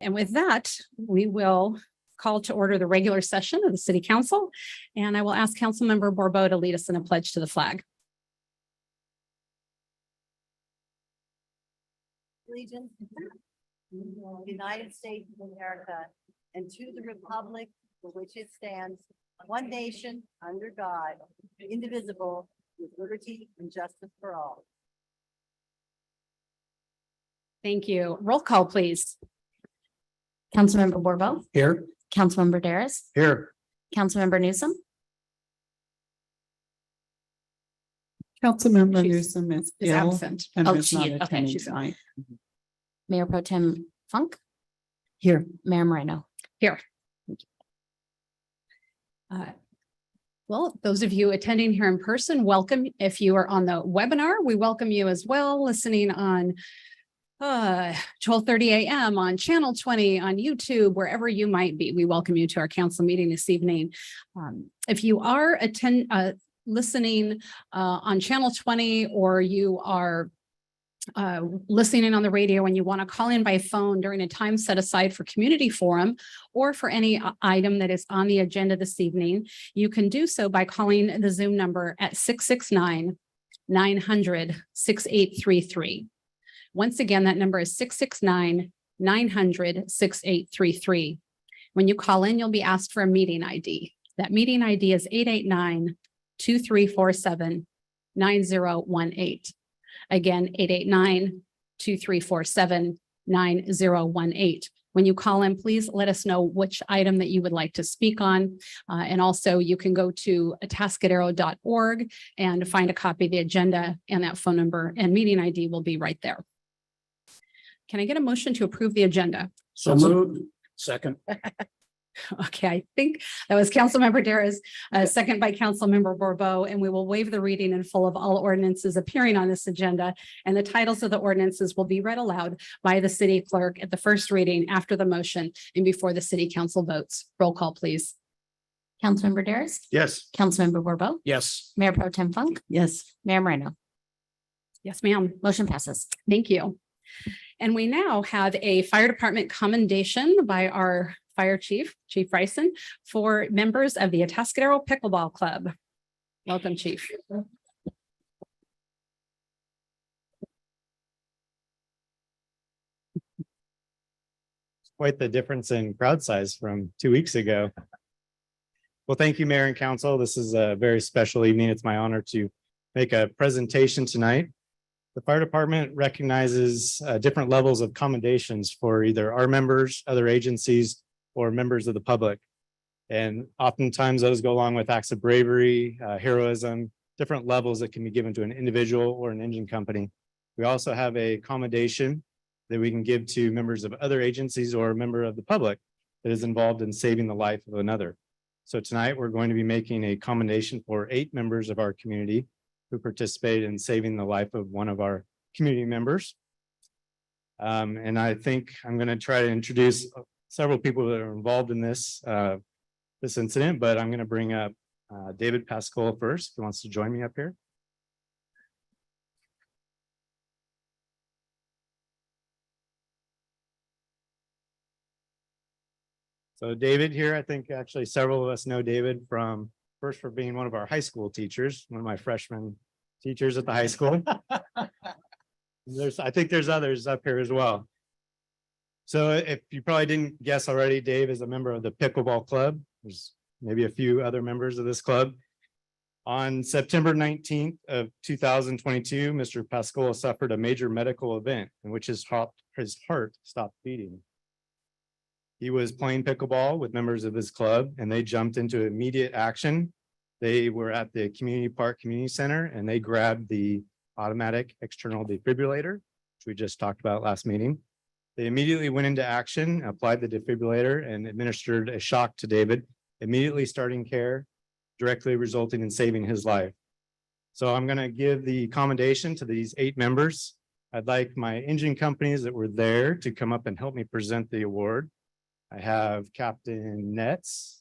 And with that, we will call to order the regular session of the City Council. And I will ask Councilmember Bourbeau to lead us in a pledge to the flag. Allegiance to the United States of America and to the republic for which it stands, one nation, under God, indivisible, with liberty and justice for all. Thank you. Roll call, please. Councilmember Bourbeau, Here. Councilmember Darris, Here. Councilmember Newsom, Councilmember She's- Newsom is Is ill absent. and Oh, is she not is. Okay, attending she's- tonight. Mayor Pro Tem Funk, Here. Mayor Moreno. Well, those of you attending here in person, welcome. If you are on the webinar, we welcome you as well, listening on 12:30 a.m. on Channel 20, on YouTube, wherever you might be. We welcome you to our council meeting this evening. If you are listening on Channel 20, or you are listening on the radio and you want to call in by phone during a time set aside for community forum or for any item that is on the agenda this evening, you can do so by calling the Zoom number at 669-900-6833. Once again, that number is 669-900-6833. When you call in, you'll be asked for a meeting ID. That meeting ID is 889-2347-9018. Again, 889-2347-9018. When you call in, please let us know which item that you would like to speak on. And also you can go to atascadero.org and find a copy of the agenda, and that phone number and meeting ID will be right there. Can I get a motion to approve the agenda? So moved. Second. Okay, I think that was Councilmember Darris, second by Councilmember Bourbeau, and we will waive the reading in full of all ordinances appearing on this agenda. And the titles of the ordinances will be read aloud by the city clerk at the first reading after the motion and before the city council votes. Roll call, please. Councilmember Darris, Yes. Councilmember Bourbeau, Yes. Mayor Pro Tem Funk, Yes. Mayor Moreno. Yes, ma'am. Motion passes. Thank you. And we now have a fire department commendation by our fire chief, Chief Bryson, for members of the Atascadero Pickleball Club. Welcome, Chief. Quite the difference in crowd size from 2 weeks ago. Well, thank you, Mayor and Council. This is a very special evening. It's my honor to make a presentation tonight. The fire department recognizes different levels of commendations for either our members, other agencies, or members of the public. And oftentimes those go along with acts of bravery, heroism, different levels that can be given to an individual or an engine company. We also have a commendation that we can give to members of other agencies or a member of the public that is involved in saving the life of another. So tonight we're going to be making a commendation for 8 members of our community who participated in saving the life of one of our community members. And I think I'm going to try to introduce several people that are involved in this incident, but I'm going to bring up David Pascola first, who wants to join me up here. So David here, I think actually several of us know David from first for being one of our high school teachers, one of my freshman teachers at the high school. I think there's others up here as well. So if you probably didn't guess already, Dave is a member of the Pickleball Club. There's maybe a few other members of this club. On September 19th of 2022, Mr. Pascola suffered a major medical event in which his heart stopped beating. He was playing pickleball with members of his club, and they jumped into immediate action. They were at the Community Park Community Center, and they grabbed the automatic external defibrillator, which we just talked about last meeting. They immediately went into action, applied the defibrillator, and administered a shock to David, immediately starting care, directly resulting in saving his life. So I'm going to give the commendation to these 8 members. I'd like my engine companies that were there to come up and help me present the award. I have Captain Netz,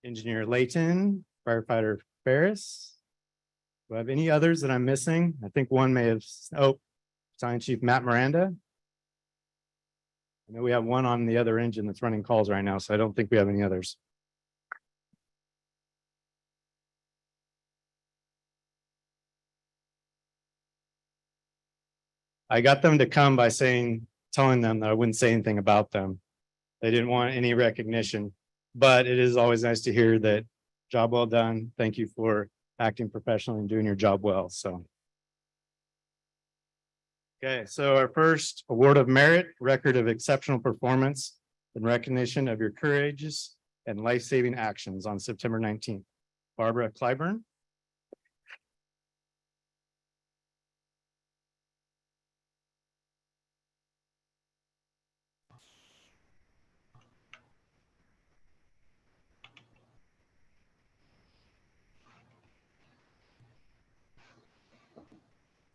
Engineer Layton, Firefighter Ferris. Do I have any others that I'm missing? I think one may have, Battalion Chief Matt Miranda. I know we have one on the other engine that's running calls right now, so I don't think we have any others. I got them to come by telling them that I wouldn't say anything about them. They didn't want any recognition, but it is always nice to hear that job well done. Thank you for acting professionally and doing your job well. So. Okay, so our first award of merit, record of exceptional performance in recognition of your courageous and life-saving actions on September 19th. Barbara Clyburn.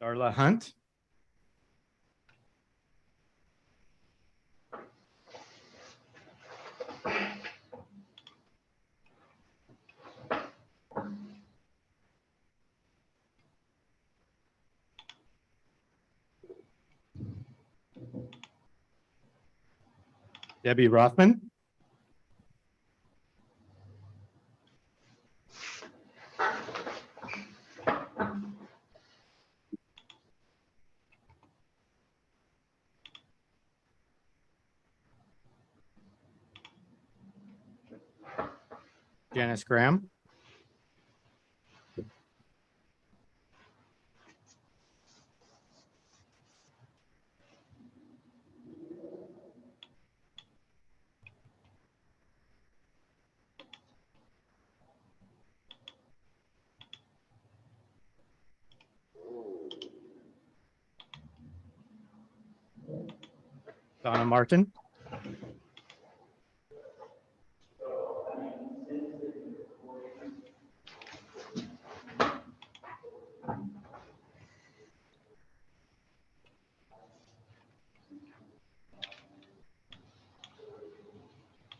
Darla Hunt. Debbie Rothman. Janice Graham. Donna Martin.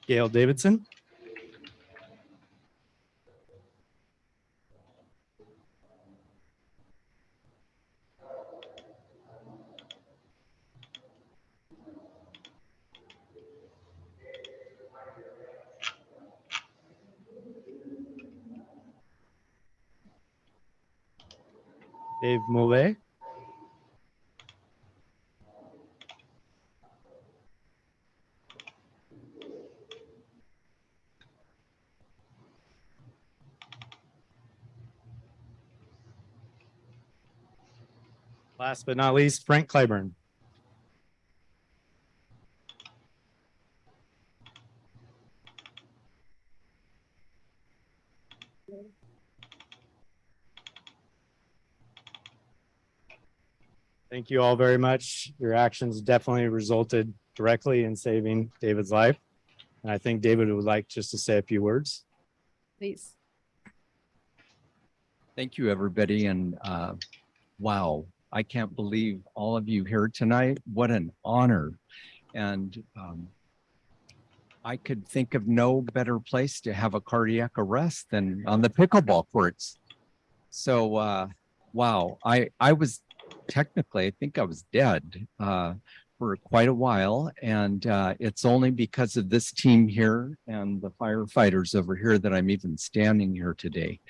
Gail Davidson. Dave Moulet. Last but not least, Frank Clyburn. Thank you all very much. Your actions definitely resulted directly in saving David's life. And I think David would like just to say a few words. Please. Thank you, everybody. And wow, I can't believe all of you here tonight. What an honor. And I could think of no better place to have a cardiac arrest than on the pickleball courts. So wow, I was technically, I think I was dead for quite a while. And it's only because of this team here and the firefighters over here that I'm even standing here today.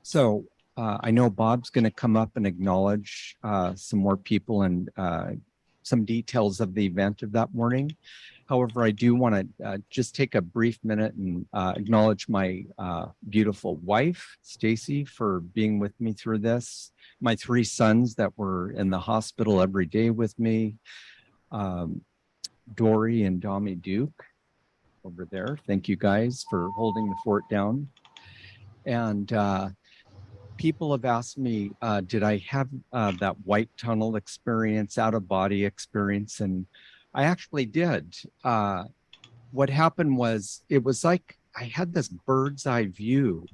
So I know Bob's going to come up and acknowledge some more people and some details of the event of that morning. However, I do want to just take a brief minute and acknowledge my beautiful wife, Stacy, for being with me through this. My 3 sons that were in the hospital every day with me, Dory and Dommy Duke over there. Thank you guys for holding the fort down. And people have asked me, did I have that white tunnel experience, out of body experience? And I actually did. What happened was, it was like I had this bird's eye view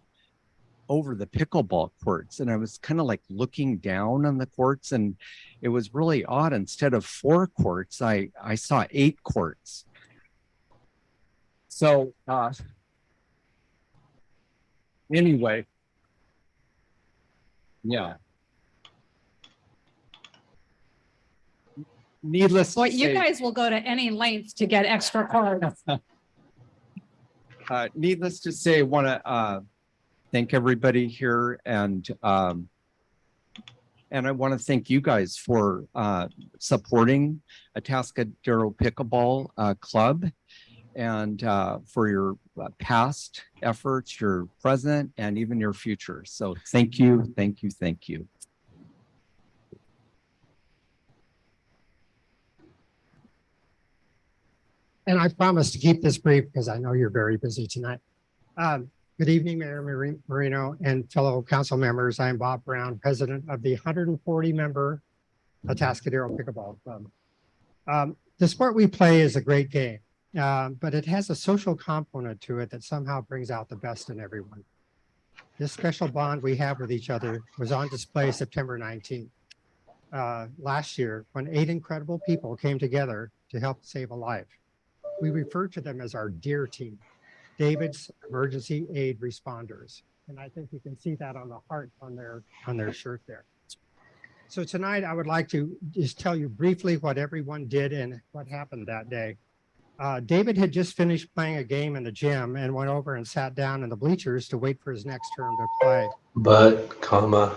over the pickleball courts, and I was kind of like looking down on the courts, and it was really odd. Instead of 4 courts, I saw 8 courts. So anyway, yeah. Needless Well, to you say, guys will go to any length to get extra cards. needless to say, want to thank everybody here and I want to thank you guys for supporting Atascadero Pickleball Club and for your past efforts, your present, and even your future. So thank you, thank you, thank you. And I promise to keep this brief because I know you're very busy tonight. Good evening, Mayor Marino and fellow council members. I'm Bob Brown, president of the 140-member Atascadero Pickleball Club. The sport we play is a great game, but it has a social component to it that somehow brings out the best in everyone. This special bond we have with each other was on display September 19th last year when 8 incredible people came together to help save a life. We refer to them as our DEAR team. David's Emergency Aid Responders. And I think you can see that on the heart on their shirt there. So tonight I would like to just tell you briefly what everyone did and what happened that day. David had just finished playing a game in the gym and went over and sat down in the bleachers to wait for his next turn to play. But, comma,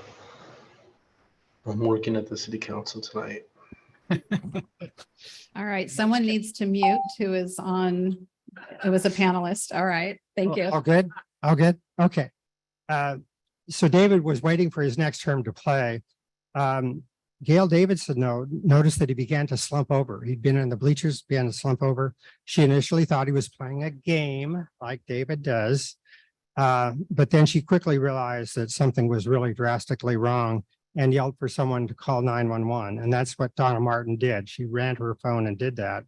I'm working at the city council tonight. All right, someone needs to mute who is on, it was a panelist. All right, thank you. All good? All good? Okay. So David was waiting for his next term to play. Gail Davidson noticed that he began to slump over. He'd been in the bleachers, began to slump over. She initially thought he was playing a game like David does. But then she quickly realized that something was really drastically wrong and yelled for someone to call 911. And that's what Donna Martin did. She ran to her phone and did that.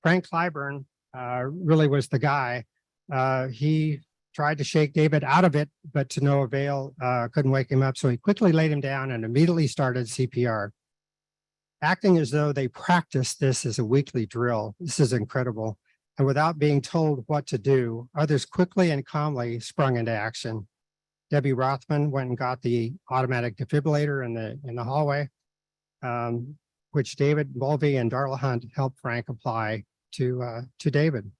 Frank Clyburn really was the guy. He tried to shake David out of it, but to no avail, couldn't wake him up. So he quickly laid him down and immediately started CPR. Acting as though they practiced this as a weekly drill. This is incredible. And without being told what to do, others quickly and calmly sprung into action. Debbie Rothman went and got the automatic defibrillator in the hallway, which David Mulvey and Darla Hunt helped Frank apply to David.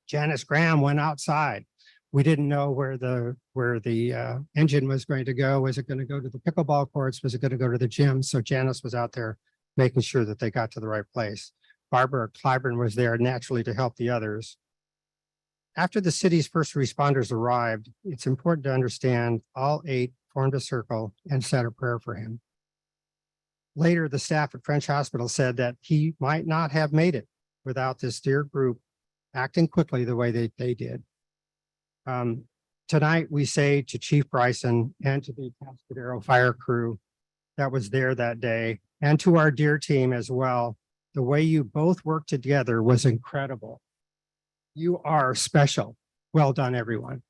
Janice Graham went outside. We didn't know where the engine was going to go. Was it going to go to the pickleball courts? Was it going to go to the gym? So Janice was out there making sure that they got to the right place. Barbara Clyburn was there naturally to help the others. After the city's first responders arrived, it's important to understand all 8 formed a circle and said a prayer for him. Later, the staff at French Hospital said that he might not have made it without this dear group acting quickly the way they did. Tonight, we say to Chief Bryson and to the Atascadero fire crew that was there that day, and to our dear team as well, the way you both worked together was incredible. You are special. Well done, everyone.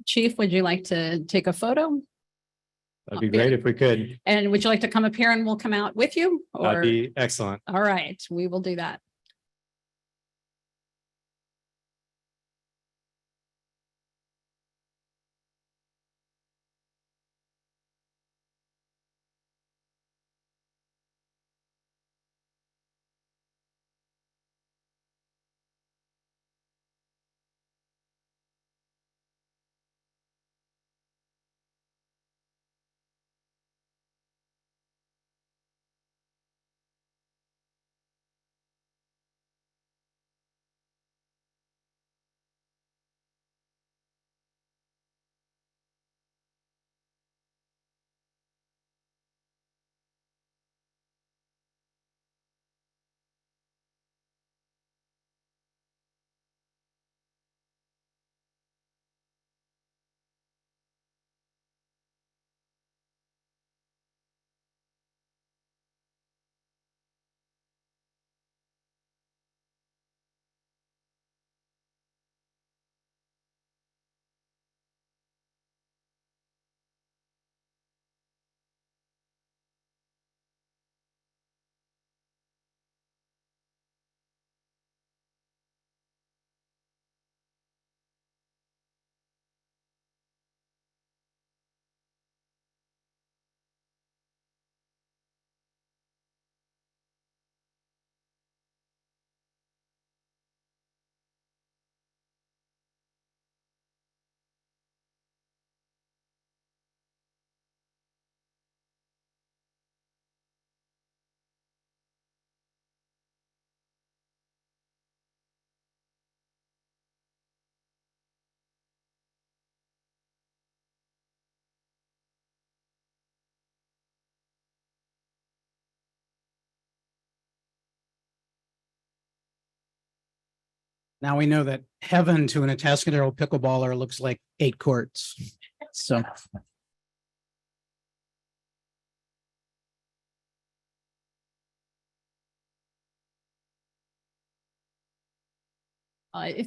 Chief, would you like to take a photo? That'd be great if we could. And would you like to come up here and we'll come out with you? That'd Or, be excellent. all right, we will do that. Now we know that heaven to an Atascadero pickleballer looks like 8 courts. So.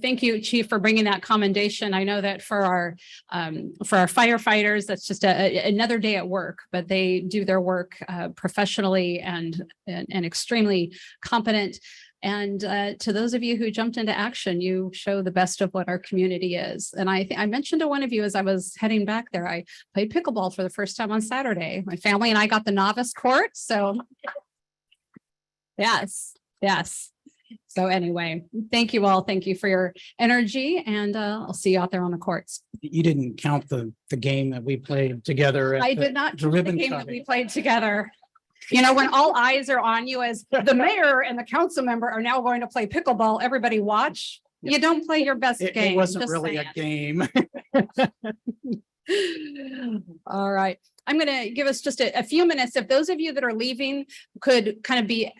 Thank you, Chief, for bringing that commendation. I know that for our firefighters, that's just another day at work, but they do their work professionally and extremely competent. And to those of you who jumped into action, you show the best of what our community is. And I mentioned to one of you as I was heading back there, I played pickleball for the first time on Saturday. My family and I got the novice court. So yes. So anyway, thank you all. Thank you for your energy, and I'll see you out there on the courts. You didn't count the game that we played together. I did not count the ribbon game that cutting. we played together. You know, when all eyes are on you as the mayor and the council member are now going to play pickleball, everybody watch. You don't play your best game. It wasn't just really saying. a game. All right. I'm going to give us just a few minutes. If those of you that are leaving could kind of be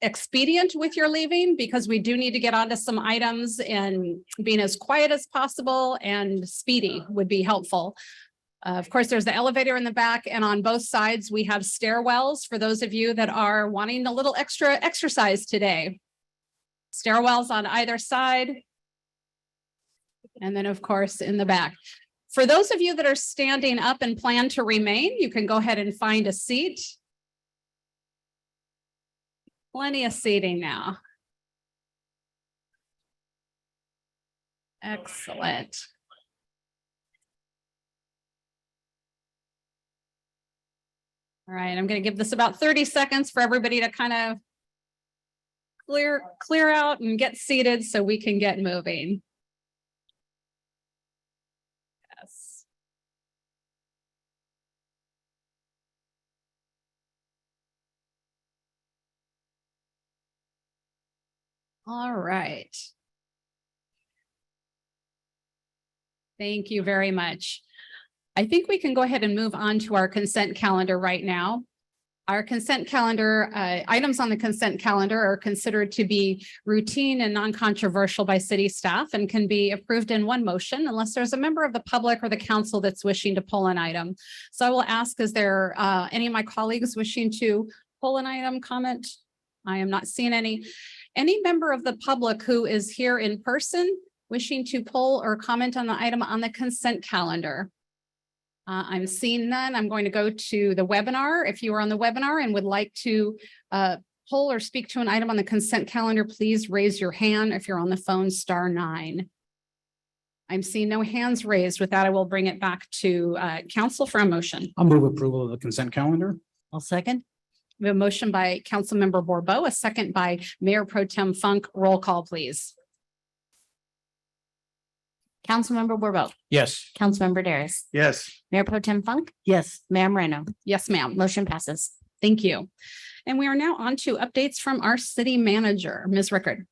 expedient with your leaving, because we do need to get onto some items, and being as quiet as possible and speedy would be helpful. Of course, there's the elevator in the back, and on both sides, we have stairwells for those of you that are wanting a little extra exercise today. Stairwells on either side. And then, of course, in the back. For those of you that are standing up and plan to remain, you can go ahead and find a seat. Plenty of seating now. Excellent. All right, I'm going to give this about 30 seconds for everybody to kind of clear out and get seated so we can get moving. Yes. All right. Thank you very much. I think we can go ahead and move on to our consent calendar right now. Our consent calendar, items on the consent calendar are considered to be routine and non-controversial by city staff and can be approved in one motion unless there's a member of the public or the council that's wishing to pull an item. So I will ask, is there any of my colleagues wishing to pull an item, comment? I am not seeing any. Any member of the public who is here in person wishing to pull or comment on the item on the consent calendar? I'm seeing none. I'm going to go to the webinar. If you are on the webinar and would like to pull or speak to an item on the consent calendar, please raise your hand. If you're on the phone, *9. I'm seeing no hands raised. With that, I will bring it back to council for a motion. I'll move approval of the consent calendar. I'll second. We have a motion by Councilmember Bourbeau, a second by Mayor Pro Tem Funk. Roll call, please. Councilmember Bourbeau, Yes. Councilmember Daris, Yes. Mayor Pro Tem Funk, Yes. Mayor Moreno. Yes, ma'am. Motion passes. Thank you. And we are now on to updates from our city manager, Ms. Rickard.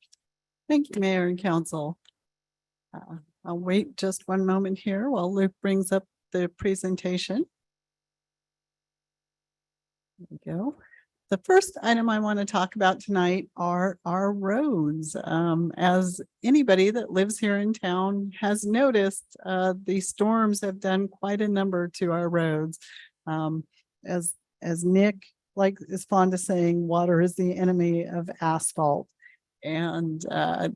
Thank you, Mayor and Council. I'll wait just one moment here while Luke brings up the presentation. There we go. The first item I want to talk about tonight are our roads. As anybody that lives here in town has noticed, the storms have done quite a number to our roads. As Nick is fond of saying, water is the enemy of asphalt. And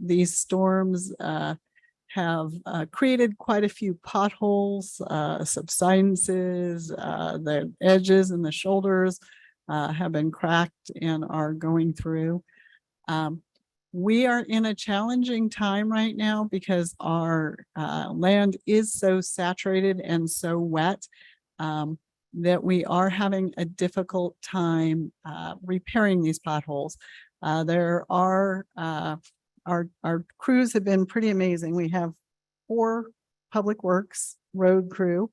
these storms have created quite a few potholes, subsidences, the edges and the shoulders have been cracked and are going through. We are in a challenging time right now because our land is so saturated and so wet that we are having a difficult time repairing these potholes. There are our crews have been pretty amazing. We have 4 public works road crew.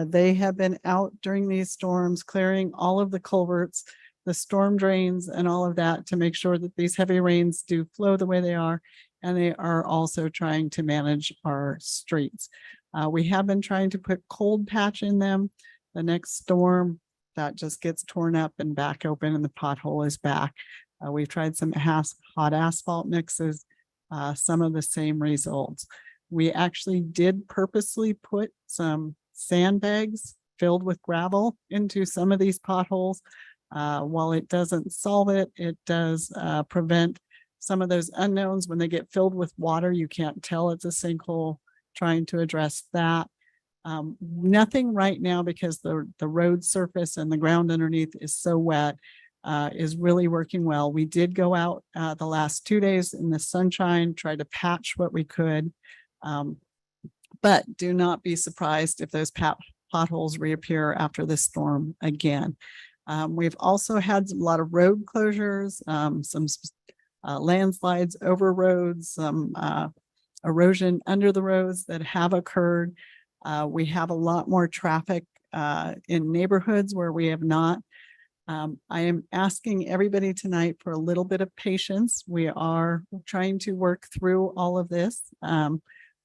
They have been out during these storms, clearing all of the culverts, the storm drains, and all of that to make sure that these heavy rains do flow the way they are. And they are also trying to manage our streets. We have been trying to put cold patch in them. The next storm, that just gets torn up and back open and the pothole is back. We've tried some hot asphalt mixes. some of the same results. We actually did purposely put some sandbags filled with gravel into some of these potholes. While it doesn't solve it, it does prevent some of those unknowns. When they get filled with water, you can't tell it's a sinkhole. Trying to address that. Nothing right now because the road surface and the ground underneath is so wet, is really working well. We did go out the last 2 days in the sunshine, try to patch what we could. But do not be surprised if those potholes reappear after this storm again. We've also had a lot of road closures, some landslides over roads, some erosion under the roads that have occurred. We have a lot more traffic in neighborhoods where we have not. I am asking everybody tonight for a little bit of patience. We are trying to work through all of this.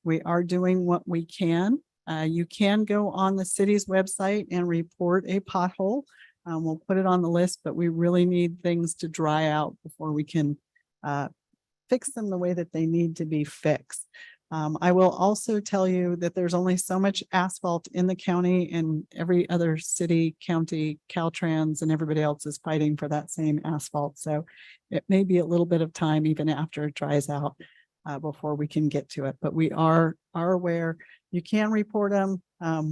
We are doing what we can. You can go on the city's website and report a pothole. We'll put it on the list, but we really need things to dry out before we can fix them the way that they need to be fixed. I will also tell you that there's only so much asphalt in the county, and every other city, county, Caltrans, and everybody else is fighting for that same asphalt. So it may be a little bit of time even after it dries out before we can get to it. But we are aware. You can report them.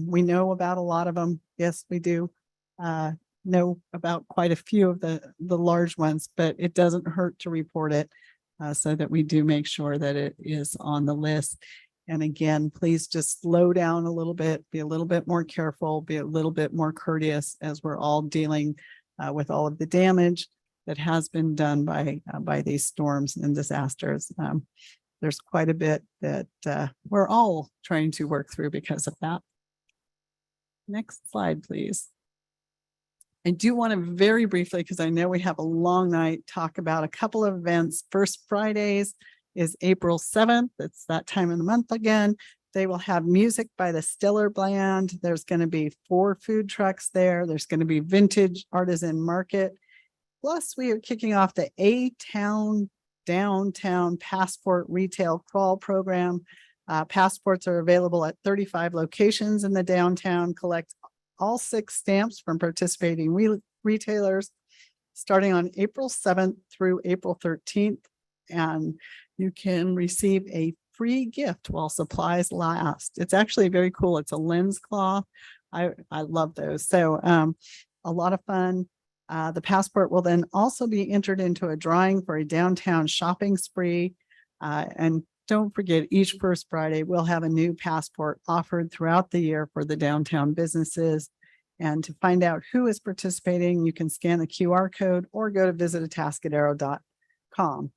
We know about a lot of them. Yes, we do know about quite a few of the large ones, but it doesn't hurt to report it. So that we do make sure that it is on the list. And again, please just slow down a little bit, be a little bit more careful, be a little bit more courteous as we're all dealing with all of the damage that has been done by these storms and disasters. There's quite a bit that we're all trying to work through because of that. Next slide, please. I do want to very briefly, because I know we have a long night, talk about a couple of events. First Fridays is April 7th. It's that time of the month again. They will have music by the Stiller Band. There's going to be 4 food trucks there. There's going to be vintage artisan market. Plus, we are kicking off the A-Town Downtown Passport Retail Crawl Program. Passports are available at 35 locations in the downtown. Collect all 6 stamps from participating retailers starting on April 7th through April 13th. And you can receive a free gift while supplies last. It's actually very cool. It's a lens cloth. I love those. So a lot of fun. The passport will then also be entered into a drawing for a downtown shopping spree. And don't forget, each First Friday, we'll have a new passport offered throughout the year for the downtown businesses. And to find out who is participating, you can scan the QR code or go to visitatascadero.com.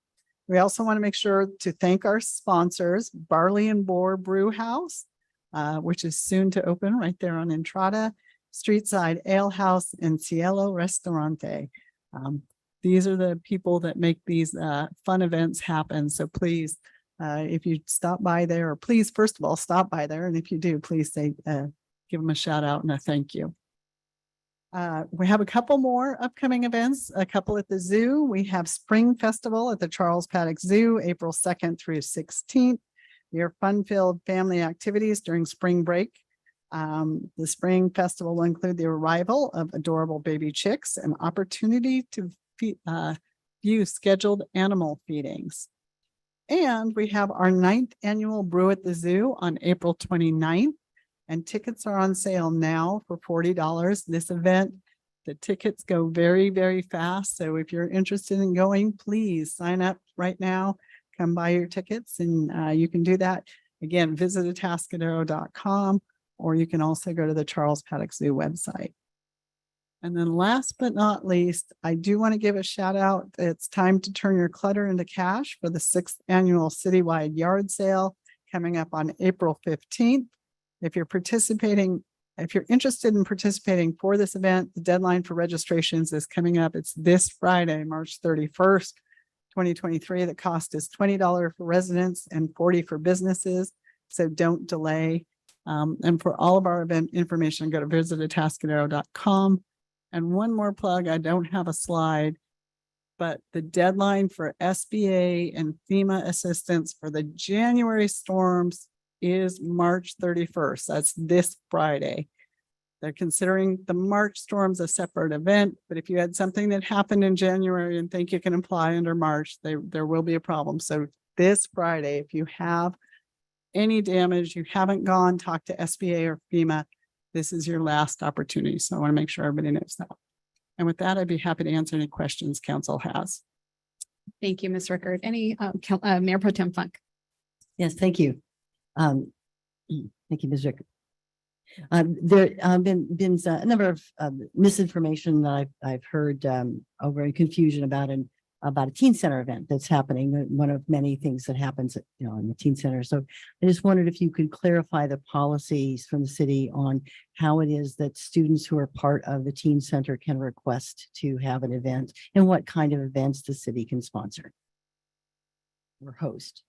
We also want to make sure to thank our sponsors, Barley and Boar Brew House, which is soon to open right there on Entrada, Streetside Ale House, and Cielo Restaurante. These are the people that make these fun events happen. So please, if you stop by there, or please, first of all, stop by there. And if you do, please say, give them a shout out and a thank you. We have a couple more upcoming events, a couple at the zoo. We have Spring Festival at the Charles Paddock Zoo, April 2nd through 16th. Your fun-filled family activities during spring break. The Spring Festival will include the arrival of adorable baby chicks, an opportunity to view scheduled animal feedings. And we have our 9th annual Brew at the Zoo on April 29th. And tickets are on sale now for $40. This event, the tickets go very, very fast. So if you're interested in going, please sign up right now. Come buy your tickets, and you can do that. Again, visit Atascadero.com, or you can also go to the Charles Paddock Zoo website. And then last but not least, I do want to give a shout out. It's time to turn your clutter into cash for the 6th annual citywide yard sale coming up on April 15th. If you're interested in participating for this event, the deadline for registrations is coming up. It's this Friday, March 31st, 2023. The cost is $20 for residents and $40 for businesses. So don't delay. And for all of our event information, go to visitatascadero.com. And one more plug, I don't have a slide. but the deadline for SBA and FEMA assistance for the January storms is March 31st. That's this Friday. They're considering the March storms a separate event, but if you had something that happened in January and think you can apply under March, there will be a problem. So this Friday, if you have any damage, you haven't gone, talk to SBA or FEMA, this is your last opportunity. So I want to make sure everybody knows that. And with that, I'd be happy to answer any questions council has. Thank you, Ms. Rickard. Any, Mayor Pro Tem Funk? Yes, thank you. Thank you, Ms. Rickard. There been a number of misinformation that I've heard over and confusion about a teen center event that's happening. One of many things that happens, in the teen center. So I just wondered if you could clarify the policies from the city on how it is that students who are part of the teen center can request to have an event and what kind of events the city can sponsor or host.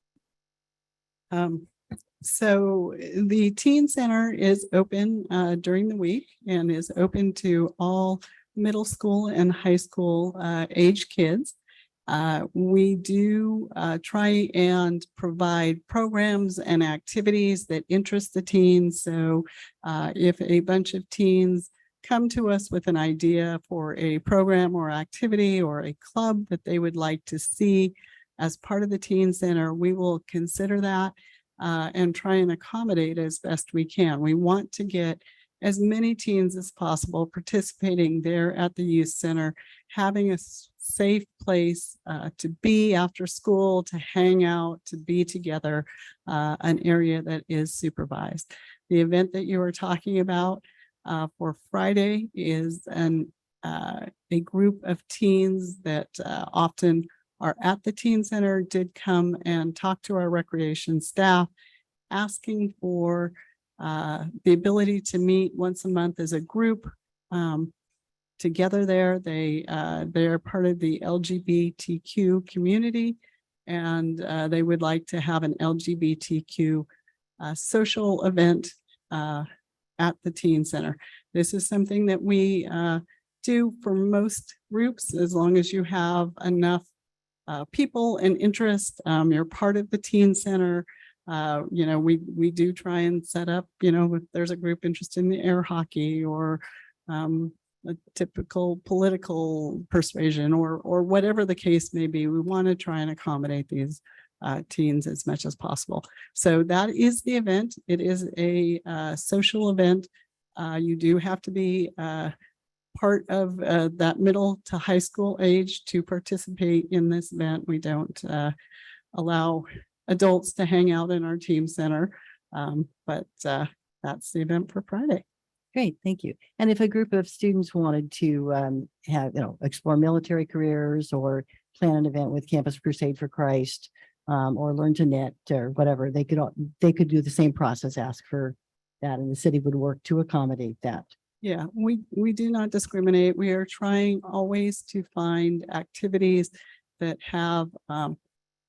So the teen center is open during the week and is open to all middle school and high school age kids. We do try and provide programs and activities that interest the teens. So if a bunch of teens come to us with an idea for a program or activity or a club that they would like to see as part of the teen center, we will consider that and try and accommodate as best we can. We want to get as many teens as possible participating there at the youth center, having a safe place to be after school, to hang out, to be together, an area that is supervised. The event that you were talking about for Friday is a group of teens that often are at the teen center did come and talk to our recreation staff, asking for the ability to meet once a month as a group together there. They are part of the LGBTQ community, and they would like to have an LGBTQ social event at the teen center. This is something that we do for most groups, as long as you have enough people and interest. You're part of the teen center. We do try and set up, if there's a group interested in the air hockey or a typical political persuasion or whatever the case may be, we want to try and accommodate these teens as much as possible. So that is the event. It is a social event. You do have to be part of that middle to high school age to participate in this event. We don't allow adults to hang out in our team center, but that's the event for Friday. Great, thank you. And if a group of students wanted to explore military careers or plan an event with Campus Crusade for Christ, or learn to knit or whatever, they could do the same process, ask for that, and the city would work to accommodate that. Yeah, we do not discriminate. We are trying always to find activities that have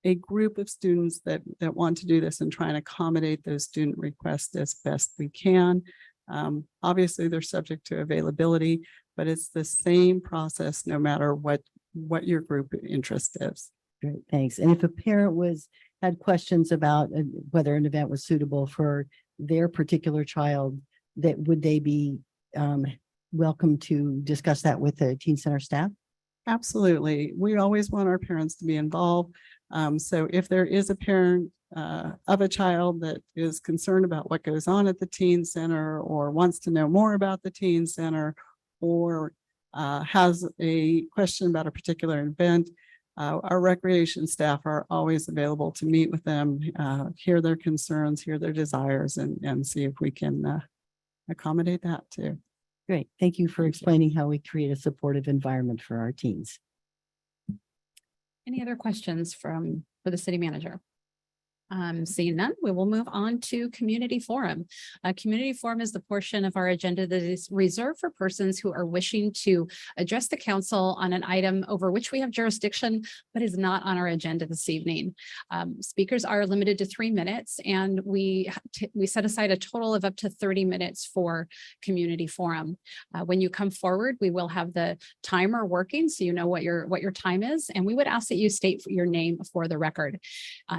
a group of students that want to do this and try and accommodate those student requests as best we can. Obviously, they're subject to availability, but it's the same process no matter what your group interest is. Great, thanks. And if a parent had questions about whether an event was suitable for their particular child, would they be welcome to discuss that with the teen center staff? Absolutely. We always want our parents to be involved. So if there is a parent of a child that is concerned about what goes on at the teen center or wants to know more about the teen center or has a question about a particular event, our recreation staff are always available to meet with them, hear their concerns, hear their desires, and see if we can accommodate that too. Great. Thank you for explaining how we create a supportive environment for our teens. Any other questions for the city manager? Seeing none, we will move on to community forum. Community forum is the portion of our agenda that is reserved for persons who are wishing to address the council on an item over which we have jurisdiction, but is not on our agenda this evening. Speakers are limited to 3 minutes, and we set aside a total of up to 30 minutes for community forum. When you come forward, we will have the timer working so you know what your time is, and we would ask that you state your name for the record.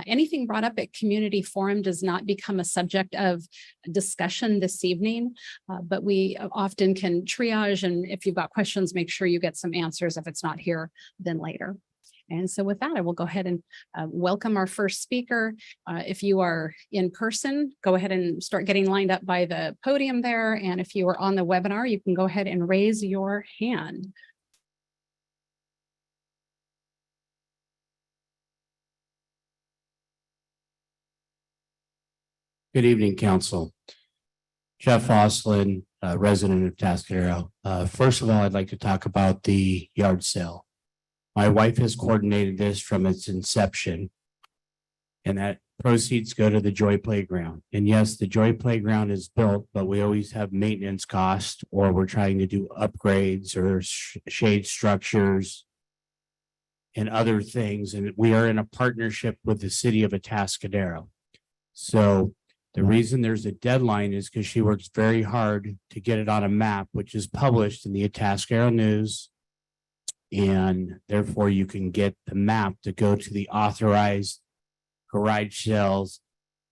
Anything brought up at community forum does not become a subject of discussion this evening, but we often can triage, and if you've got questions, make sure you get some answers. If it's not here, then later. And so with that, I will go ahead and welcome our first speaker. If you are in person, go ahead and start getting lined up by the podium there. And if you are on the webinar, you can go ahead and raise your hand. Good evening, council. Jeff Oslin, resident of Atascadero. First of all, I'd like to talk about the yard sale. My wife has coordinated this from its inception, and that proceeds go to the Joy Playground. And yes, the Joy Playground is built, but we always have maintenance costs, or we're trying to do upgrades or shade structures and other things. And we are in a partnership with the city of Atascadero. So the reason there's a deadline is because she works very hard to get it on a map, which is published in the Atascadero News. And therefore you can get the map to go to the authorized garage sales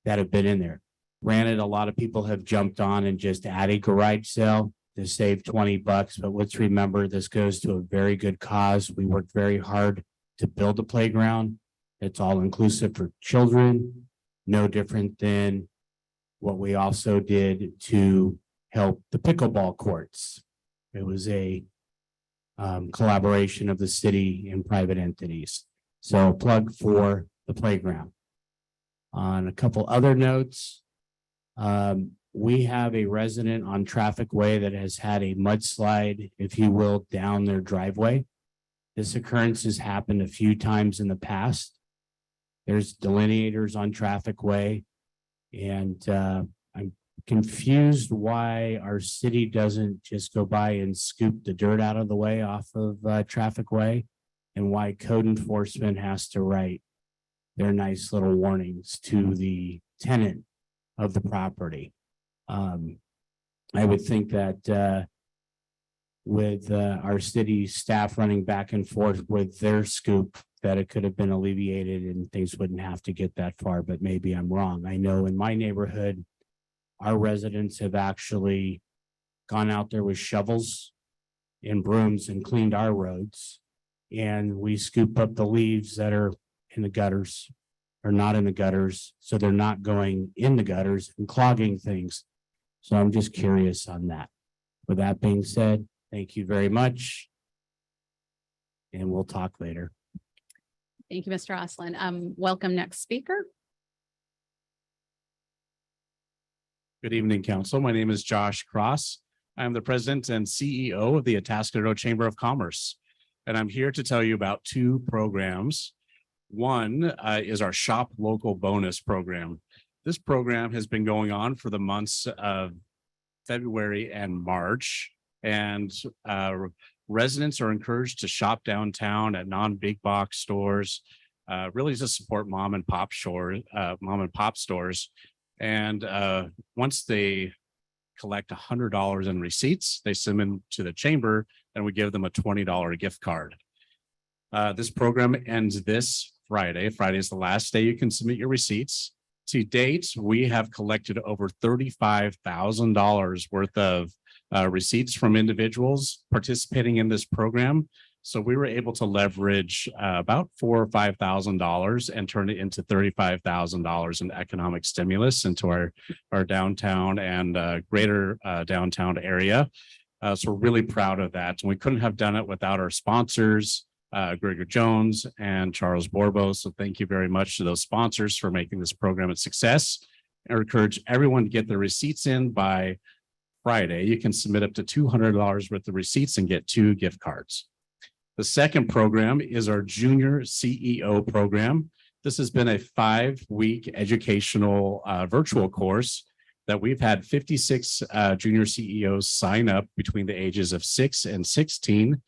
that have been in there. Granted, a lot of people have jumped on and just added garage sale to save $20, but let's remember this goes to a very good cause. We worked very hard to build a playground. It's all inclusive for children, no different than what we also did to help the pickleball courts. It was a collaboration of the city and private entities. So plug for the playground. On a couple other notes, we have a resident on Traffic Way that has had a mudslide, if you will, down their driveway. This occurrence has happened a few times in the past. There's delineators on Traffic Way. And I'm confused why our city doesn't just go by and scoop the dirt out of the way off of Traffic Way, and why code enforcement has to write their nice little warnings to the tenant of the property. I would think that with our city staff running back and forth with their scoop, that it could have been alleviated and things wouldn't have to get that far, but maybe I'm wrong. I know in my neighborhood, our residents have actually gone out there with shovels and brooms and cleaned our roads. And we scoop up the leaves that are in the gutters or not in the gutters, so they're not going in the gutters and clogging things. So I'm just curious on that. With that being said, thank you very much. And we'll talk later. Thank you, Mr. Oslin. Welcome next speaker. Good evening, council. My name is Josh Cross. I am the president and CEO of the Atascadero Chamber of Commerce. And I'm here to tell you about two programs. One is our Shop Local Bonus program. This program has been going on for the months of February and March. And residents are encouraged to shop downtown at non-big box stores, really to support mom and pop stores. And once they collect $100 in receipts, they send them to the chamber and we give them a $20 gift card. This program ends this Friday. Friday is the last day you can submit your receipts. To date, we have collected over $35,000 worth of receipts from individuals participating in this program. So we were able to leverage about $4,000 or $5,000 and turn it into $35,000 in economic stimulus into our downtown and greater downtown area. So we're really proud of that. And we couldn't have done it without our sponsors, Gregor Jones and Charles Borbo. So thank you very much to those sponsors for making this program a success. I encourage everyone to get their receipts in by Friday. You can submit up to $200 worth of receipts and get 2 gift cards. The second program is our Junior CEO program. This has been a 5-week educational virtual course that we've had 56 junior CEOs sign up between the ages of 6 and 16.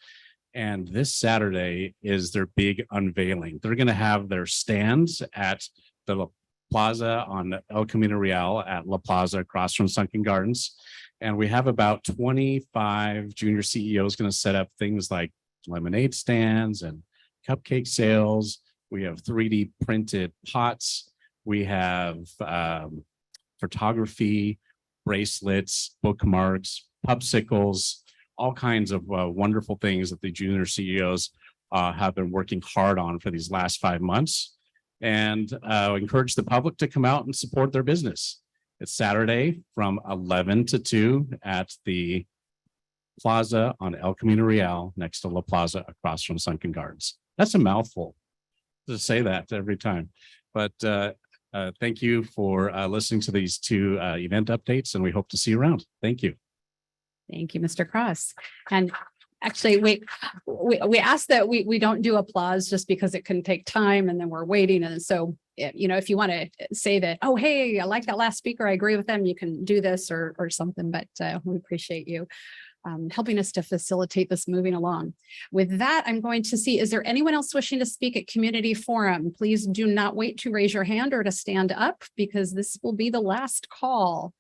And this Saturday is their big unveiling. They're going to have their stands at the La Plaza on El Camino Real at La Plaza across from Sunken Gardens. And we have about 25 junior CEOs going to set up things like lemonade stands and cupcake sales. We have 3D printed pots. We have photography, bracelets, bookmarks, popsicles, all kinds of wonderful things that the junior CEOs have been working hard on for these last 5 months, and encourage the public to come out and support their business. It's Saturday from 11 to 2 at the Plaza on El Camino Real next to La Plaza across from Sunken Gardens. That's a mouthful to say that every time, but thank you for listening to these 2 event updates, and we hope to see you around. Thank you. Thank you, Mr. Cross. And actually, we asked that we don't do applause just because it can take time and then we're waiting. And so, you know, if you want to say that, oh, hey, I like that last speaker, I agree with them, you can do this or something, but we appreciate you helping us to facilitate this moving along. With that, I'm going to see, is there anyone else wishing to speak at Community Forum? Please do not wait to raise your hand or to stand up, because this will be the last call.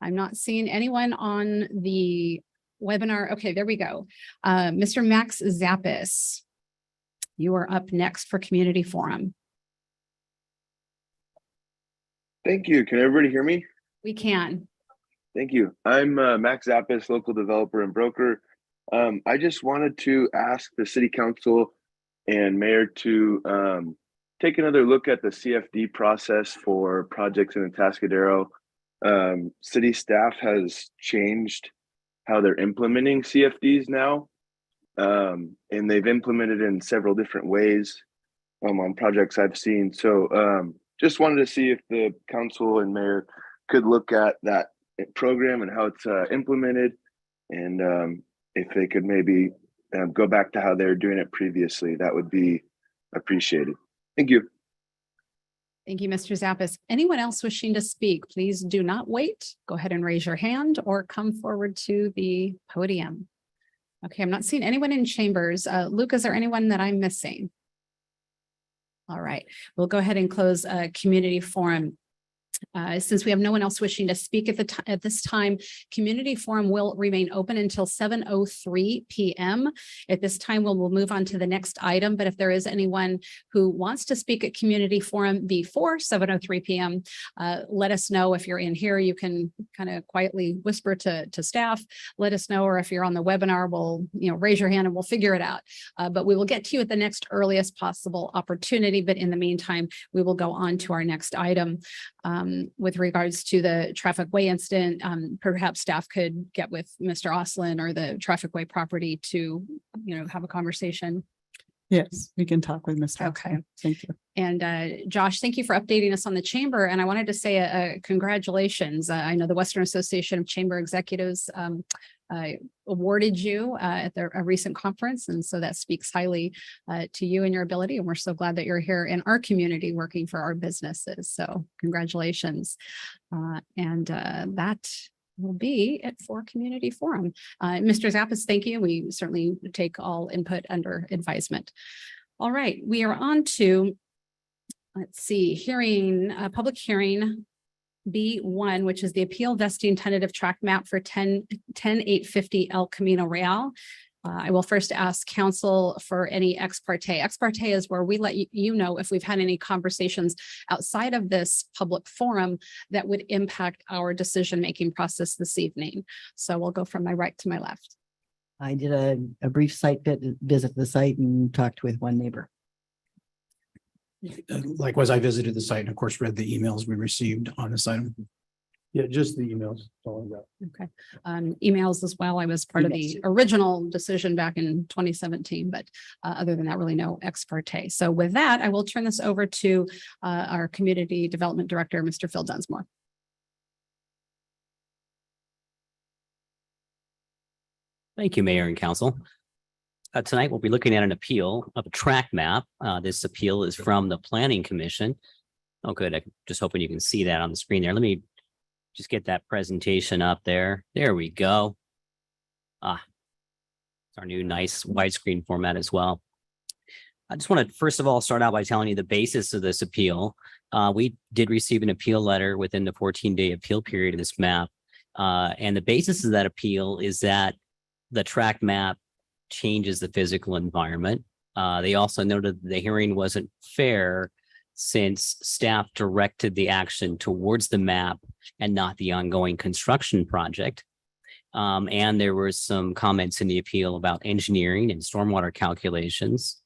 I'm not seeing anyone on the webinar. Okay, there we go. Mr. Max Zappis, you are up next for Community Forum. Thank you. Can everybody hear me? We can. Thank you. I'm Max Zappis, local developer and broker. I just wanted to ask the city council and mayor to take another look at the CFD process for projects in Atascadero. City staff has changed how they're implementing CFDs now, and they've implemented in several different ways on projects I've seen. So just wanted to see if the council and mayor could look at that program and how it's implemented, and if they could maybe go back to how they were doing it previously, that would be appreciated. Thank you. Thank you, Mr. Zappis. Anyone else wishing to speak, please do not wait. Go ahead and raise your hand or come forward to the podium. Okay, I'm not seeing anyone in chambers. Luke, is there anyone that I'm missing? All right, we'll go ahead and close Community Forum. Since we have no one else wishing to speak at this time, Community Forum will remain open until 7:03 p.m. At this time, we'll move on to the next item. But if there is anyone who wants to speak at Community Forum before 7:03 p.m., let us know. If you're in here, you can kind of quietly whisper to staff, let us know, or if you're on the webinar, we'll raise your hand and we'll figure it out. But we will get to you at the next earliest possible opportunity. But in the meantime, we will go on to our next item. With regards to the traffic way incident, perhaps staff could get with Mr. Oslin or the traffic way property to, have a conversation. Yes, we can talk with Mr. Okay. Thank you. And Josh, thank you for updating us on the chamber. And I wanted to say congratulations. I know the Western Association of Chamber Executives awarded you at a recent conference. And so that speaks highly to you and your ability. And we're so glad that you're here in our community working for our businesses. So congratulations. And that will be it for Community Forum. Mr. Zappis, thank you. We certainly take all input under advisement. All right, we are on to, let's see, public hearing B1, which is the appeal vesting tentative track map for 10850 El Camino Real. I will first ask council for any ex parte. Ex parte is where we let you know if we've had any conversations outside of this public forum that would impact our decision-making process this evening. So we'll go from my right to my left. I did a brief site visit the site and talked with one neighbor. Likewise, I visited the site and of course read the emails we received on this item. Yeah, just the emails. That's all I got. Okay. Emails as well. I was part of the original decision back in 2017, but other than that, really no ex parte. So with that, I will turn this over to our Community Development Director, Mr. Phil Dunsmore. Thank you, Mayor and Council. Tonight, we'll be looking at an appeal of a track map. This appeal is from the Planning Commission. Oh, good. I'm just hoping you can see that on the screen there. Let me just get that presentation up there. There we go. It's our new nice widescreen format as well. I just want to first of all start out by telling you the basis of this appeal. We did receive an appeal letter within the 14-day appeal period of this map. And the basis of that appeal is that the track map changes the physical environment. They also noted that the hearing wasn't fair since staff directed the action towards the map and not the ongoing construction project. And there were some comments in the appeal about engineering and stormwater calculations.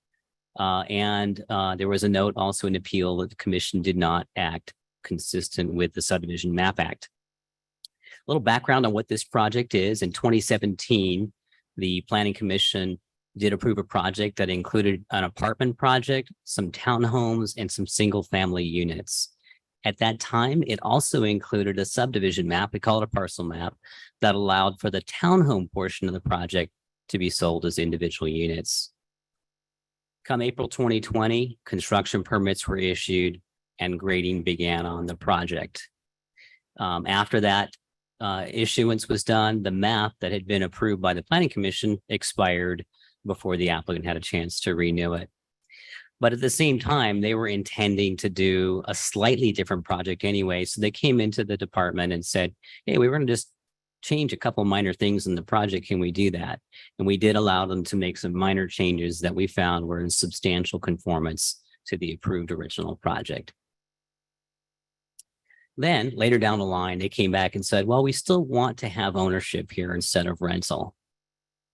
And there was a note also in the appeal that the commission did not act consistent with the Subdivision Map Act. A little background on what this project is. In 2017, the Planning Commission did approve a project that included an apartment project, some townhomes, and some single-family units. At that time, it also included a subdivision map, we call it a parcel map, that allowed for the townhome portion of the project to be sold as individual units. Come April 2020, construction permits were issued and grading began on the project. After that issuance was done, the map that had been approved by the Planning Commission expired before the applicant had a chance to renew it. But at the same time, they were intending to do a slightly different project anyway. So they came into the department and said, hey, we were going to just change a couple minor things in the project. Can we do that? And we did allow them to make some minor changes that we found were in substantial conformance to the approved original project. Then later down the line, they came back and said, well, we still want to have ownership here instead of rental.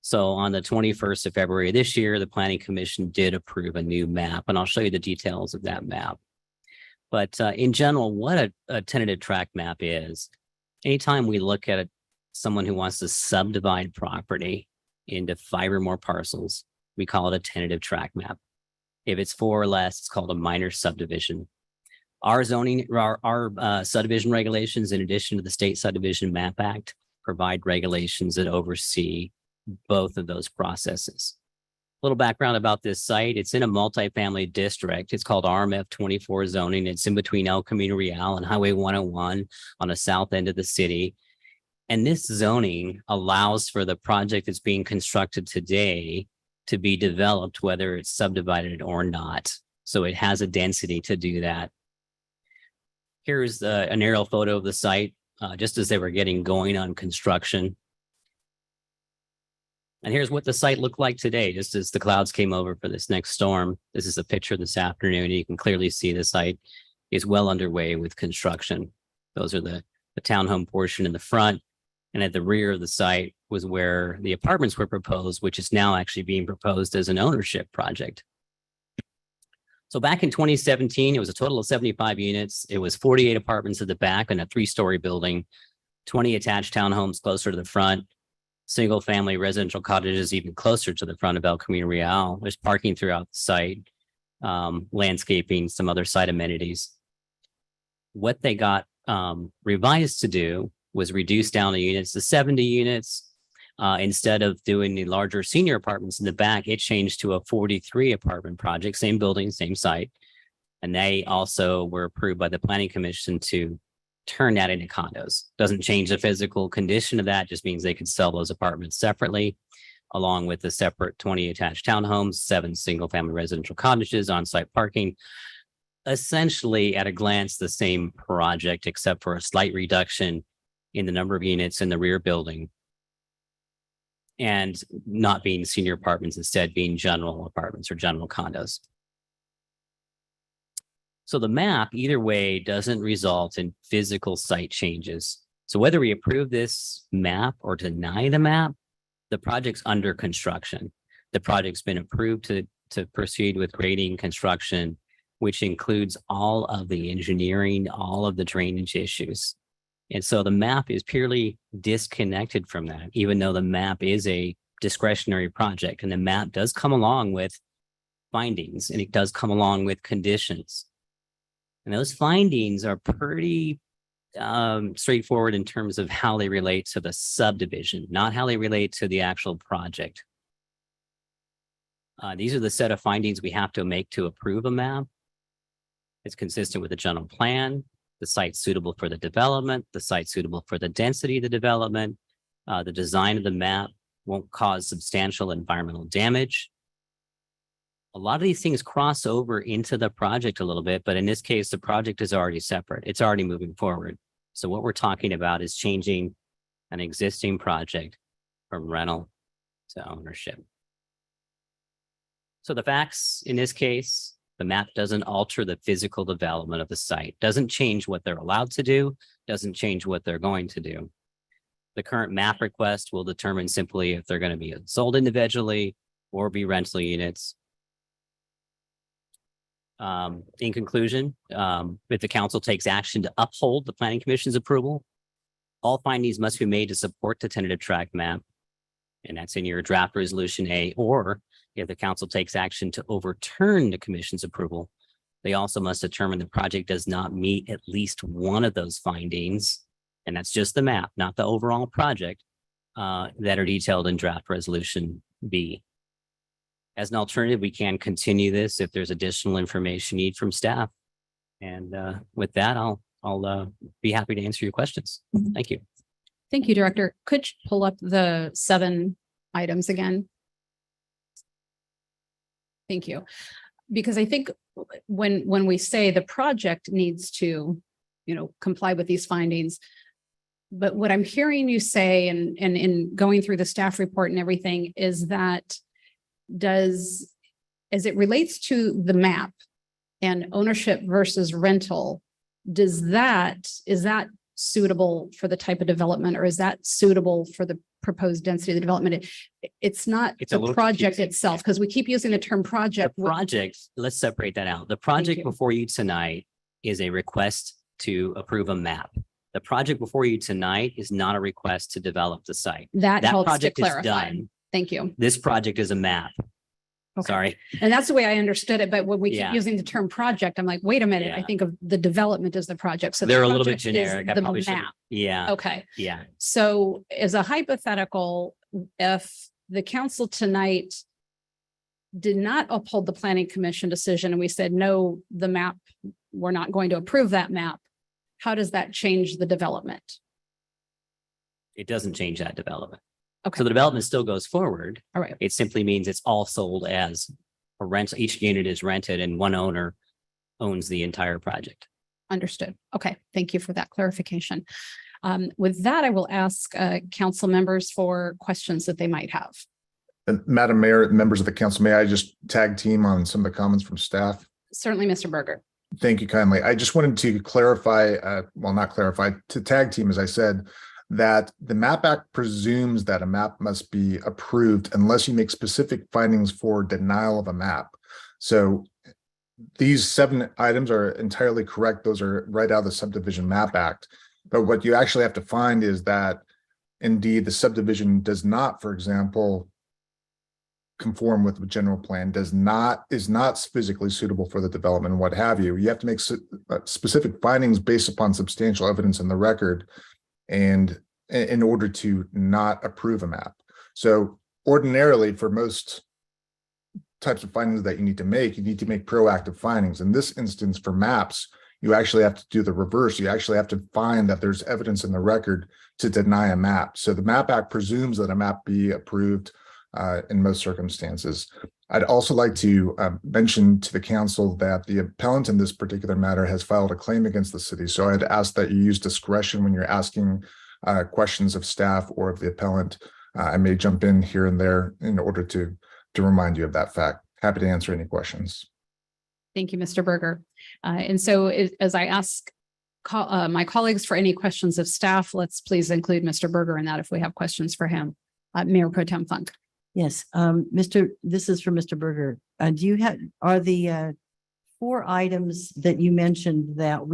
So on the 21st of February this year, the Planning Commission did approve a new map, and I'll show you the details of that map. But in general, what a tentative tract map is, anytime we look at someone who wants to subdivide property into 5 or more parcels, we call it a tentative tract map. If it's 4 or less, it's called a minor subdivision. Our zoning, our subdivision regulations, in addition to the State Subdivision Map Act, provide regulations that oversee both of those processes. A little background about this site. It's in a multifamily district. It's called RMF 24 zoning. It's in between El Camino Real and Highway 101 on the south end of the city. And this zoning allows for the project that's being constructed today to be developed, whether it's subdivided or not. So it has a density to do that. Here's an aerial photo of the site just as they were getting going on construction. And here's what the site looked like today, just as the clouds came over for this next storm. This is a picture this afternoon. You can clearly see the site is well underway with construction. Those are the townhome portion in the front. And at the rear of the site was where the apartments were proposed, which is now actually being proposed as an ownership project. So back in 2017, it was a total of 75 units. It was 48 apartments at the back and a 3-story building, 20 attached townhomes closer to the front, single family residential cottages even closer to the front of El Camino Real. There's parking throughout the site, landscaping, some other site amenities. What they got revised to do was reduce down the units to 70 units. Instead of doing the larger senior apartments in the back, it changed to a 43 apartment project, same building, same site. And they also were approved by the Planning Commission to turn that into condos. Doesn't change the physical condition of that, just means they could sell those apartments separately, along with the separate 20 attached townhomes, 7 single family residential cottages, on-site parking. Essentially, at a glance, the same project, except for a slight reduction in the number of units in the rear building, and not being senior apartments, instead being general apartments or general condos. So the map, either way, doesn't result in physical site changes. So whether we approve this map or deny the map, the project's under construction. The project's been approved to proceed with grading construction, which includes all of the engineering, all of the drainage issues. And so the map is purely disconnected from that, even though the map is a discretionary project, and the map does come along with findings, and it does come along with conditions. And those findings are pretty straightforward in terms of how they relate to the subdivision, not how they relate to the actual project. These are the set of findings we have to make to approve a map. It's consistent with the general plan, the site suitable for the development, the site suitable for the density of the development. The design of the map won't cause substantial environmental damage. A lot of these things cross over into the project a little bit, but in this case, the project is already separate. It's already moving forward. So what we're talking about is changing an existing project from rental to ownership. So the facts in this case, the map doesn't alter the physical development of the site, doesn't change what they're allowed to do, doesn't change what they're going to do. The current map request will determine simply if they're going to be sold individually or be rental units. In conclusion, if the council takes action to uphold the planning commission's approval, all findings must be made to support the tentative tract map. And that's in your draft resolution A, or if the council takes action to overturn the commission's approval, they also must determine the project does not meet at least one of those findings. And that's just the map, not the overall project, that are detailed in draft resolution B. As an alternative, we can continue this if there's additional information you need from staff. And with that, I'll be happy to answer your questions. Thank you. Thank you, Director. Could you pull up the 7 items again? Thank you. Because I think when we say the project needs to, comply with these findings, but what I'm hearing you say and in going through the staff report and everything is that as it relates to the map and ownership versus rental, is that suitable for the type of development, or is that suitable for the proposed density of the development? It's not the project itself, because we keep using the term project. The project, let's separate that out. The project before you tonight is a request to approve a map. The project before you tonight is not a request to develop the site. That helps to project is clarify. done. Thank you. This project is a map. Okay. Sorry. And that's the way I understood it. But when we keep Yeah. using the term project, I'm like, wait a minute, Yeah. I think of the development as the project. So They're the a little bit project is generic. I the probably should. map. Yeah. Okay. Yeah. So as a hypothetical, if the council tonight did not uphold the planning commission decision and we said, no, the map, we're not going to approve that map, how does that change the development? It doesn't change that development. Okay. So the development still goes forward. All right. It simply means it's all sold as a rent. Each unit is rented and one owner owns the entire project. Understood. Okay. Thank you for that clarification. With that, I will ask council members for questions that they might have. And Madam Mayor, members of the council, may I just tag team on some of the comments from staff? Certainly, Mr. Berger. Thank you kindly. I just wanted to clarify, well, not clarify, to tag team, as I said, that the MAP Act presumes that a map must be approved unless you make specific findings for denial of a map. So these 7 items are entirely correct. Those are right out of the Subdivision Map Act. But what you actually have to find is that indeed the subdivision does not, for example, conform with the general plan, is not physically suitable for the development, what have you. You have to make specific findings based upon substantial evidence in the record, and in order to not approve a map. So ordinarily, for most types of findings that you need to make proactive findings. In this instance, for maps, you actually have to do the reverse. You actually have to find that there's evidence in the record to deny a map. So the MAP Act presumes that a map be approved in most circumstances. I'd also like to mention to the council that the appellant in this particular matter has filed a claim against the city. So I'd ask that you use discretion when you're asking questions of staff or of the appellant. I may jump in here and there in order to remind you of that fact. Happy to answer any questions. Thank you, Mr. Berger. And so as I ask my colleagues for any questions of staff, let's please include Mr. Berger in that if we have questions for him. Mayor Pro Tem Funk. Yes, this is for Mr. Berger. Are the 4 items that you mentioned that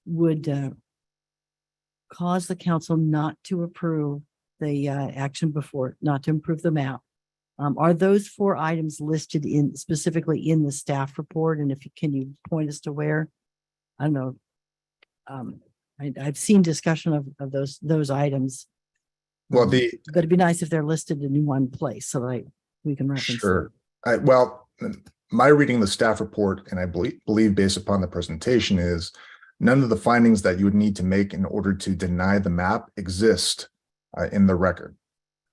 would cause the council not to approve the action before, not to approve the map? Are those 4 items listed specifically in the staff report? And can you point us to where? I don't know. I've seen discussion of those items. Well, but it'd be nice if they're listed in one place so that We can reference. Sure. Well, my reading the staff report, and I believe based upon the presentation, is none of the findings that you would need to make in order to deny the map exist in the record.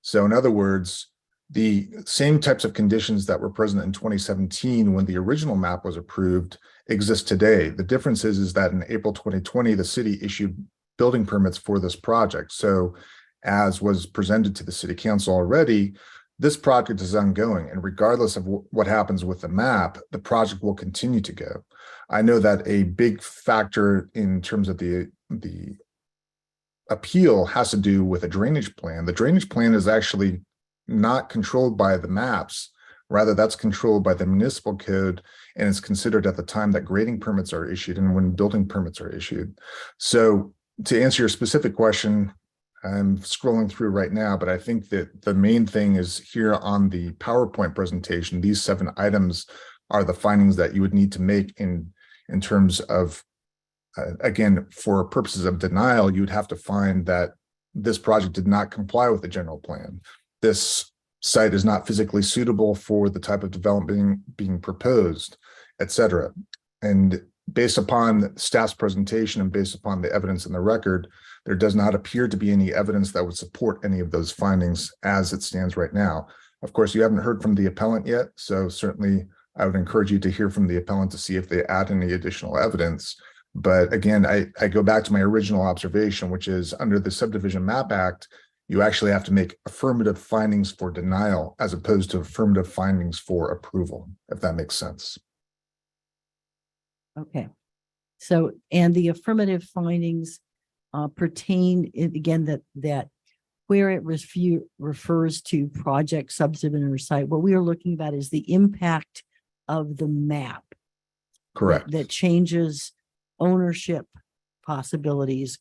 So in other words, the same types of conditions that were present in 2017 when the original map was approved exist today. The difference is that in April 2020, the city issued building permits for this project. So as was presented to the city council already, this project is ongoing, and regardless of what happens with the map, the project will continue to go. I know that a big factor in terms of the appeal has to do with a drainage plan. The drainage plan is actually not controlled by the maps. Rather, that's controlled by the municipal code, and it's considered at the time that grading permits are issued and when building permits are issued. So to answer your specific question, I'm scrolling through right now, but I think that the main thing is here on the PowerPoint presentation. These 7 items are the findings that you would need to make in terms of, again, for purposes of denial, you would have to find that this project did not comply with the general plan. This site is not physically suitable for the type of development being proposed, et cetera. And based upon staff's presentation and based upon the evidence in the record, there does not appear to be any evidence that would support any of those findings as it stands right now. Of course, you haven't heard from the appellant yet, so certainly I would encourage you to hear from the appellant to see if they add any additional evidence. But again, I go back to my original observation, which is under the Subdivision Map Act, you actually have to make affirmative findings for denial as opposed to affirmative findings for approval, if that makes sense. Okay. So, and the affirmative findings pertain, again, that where it refers to project, subdivision, or site, what we are looking at is the impact of the map. Correct. That changes ownership possibilities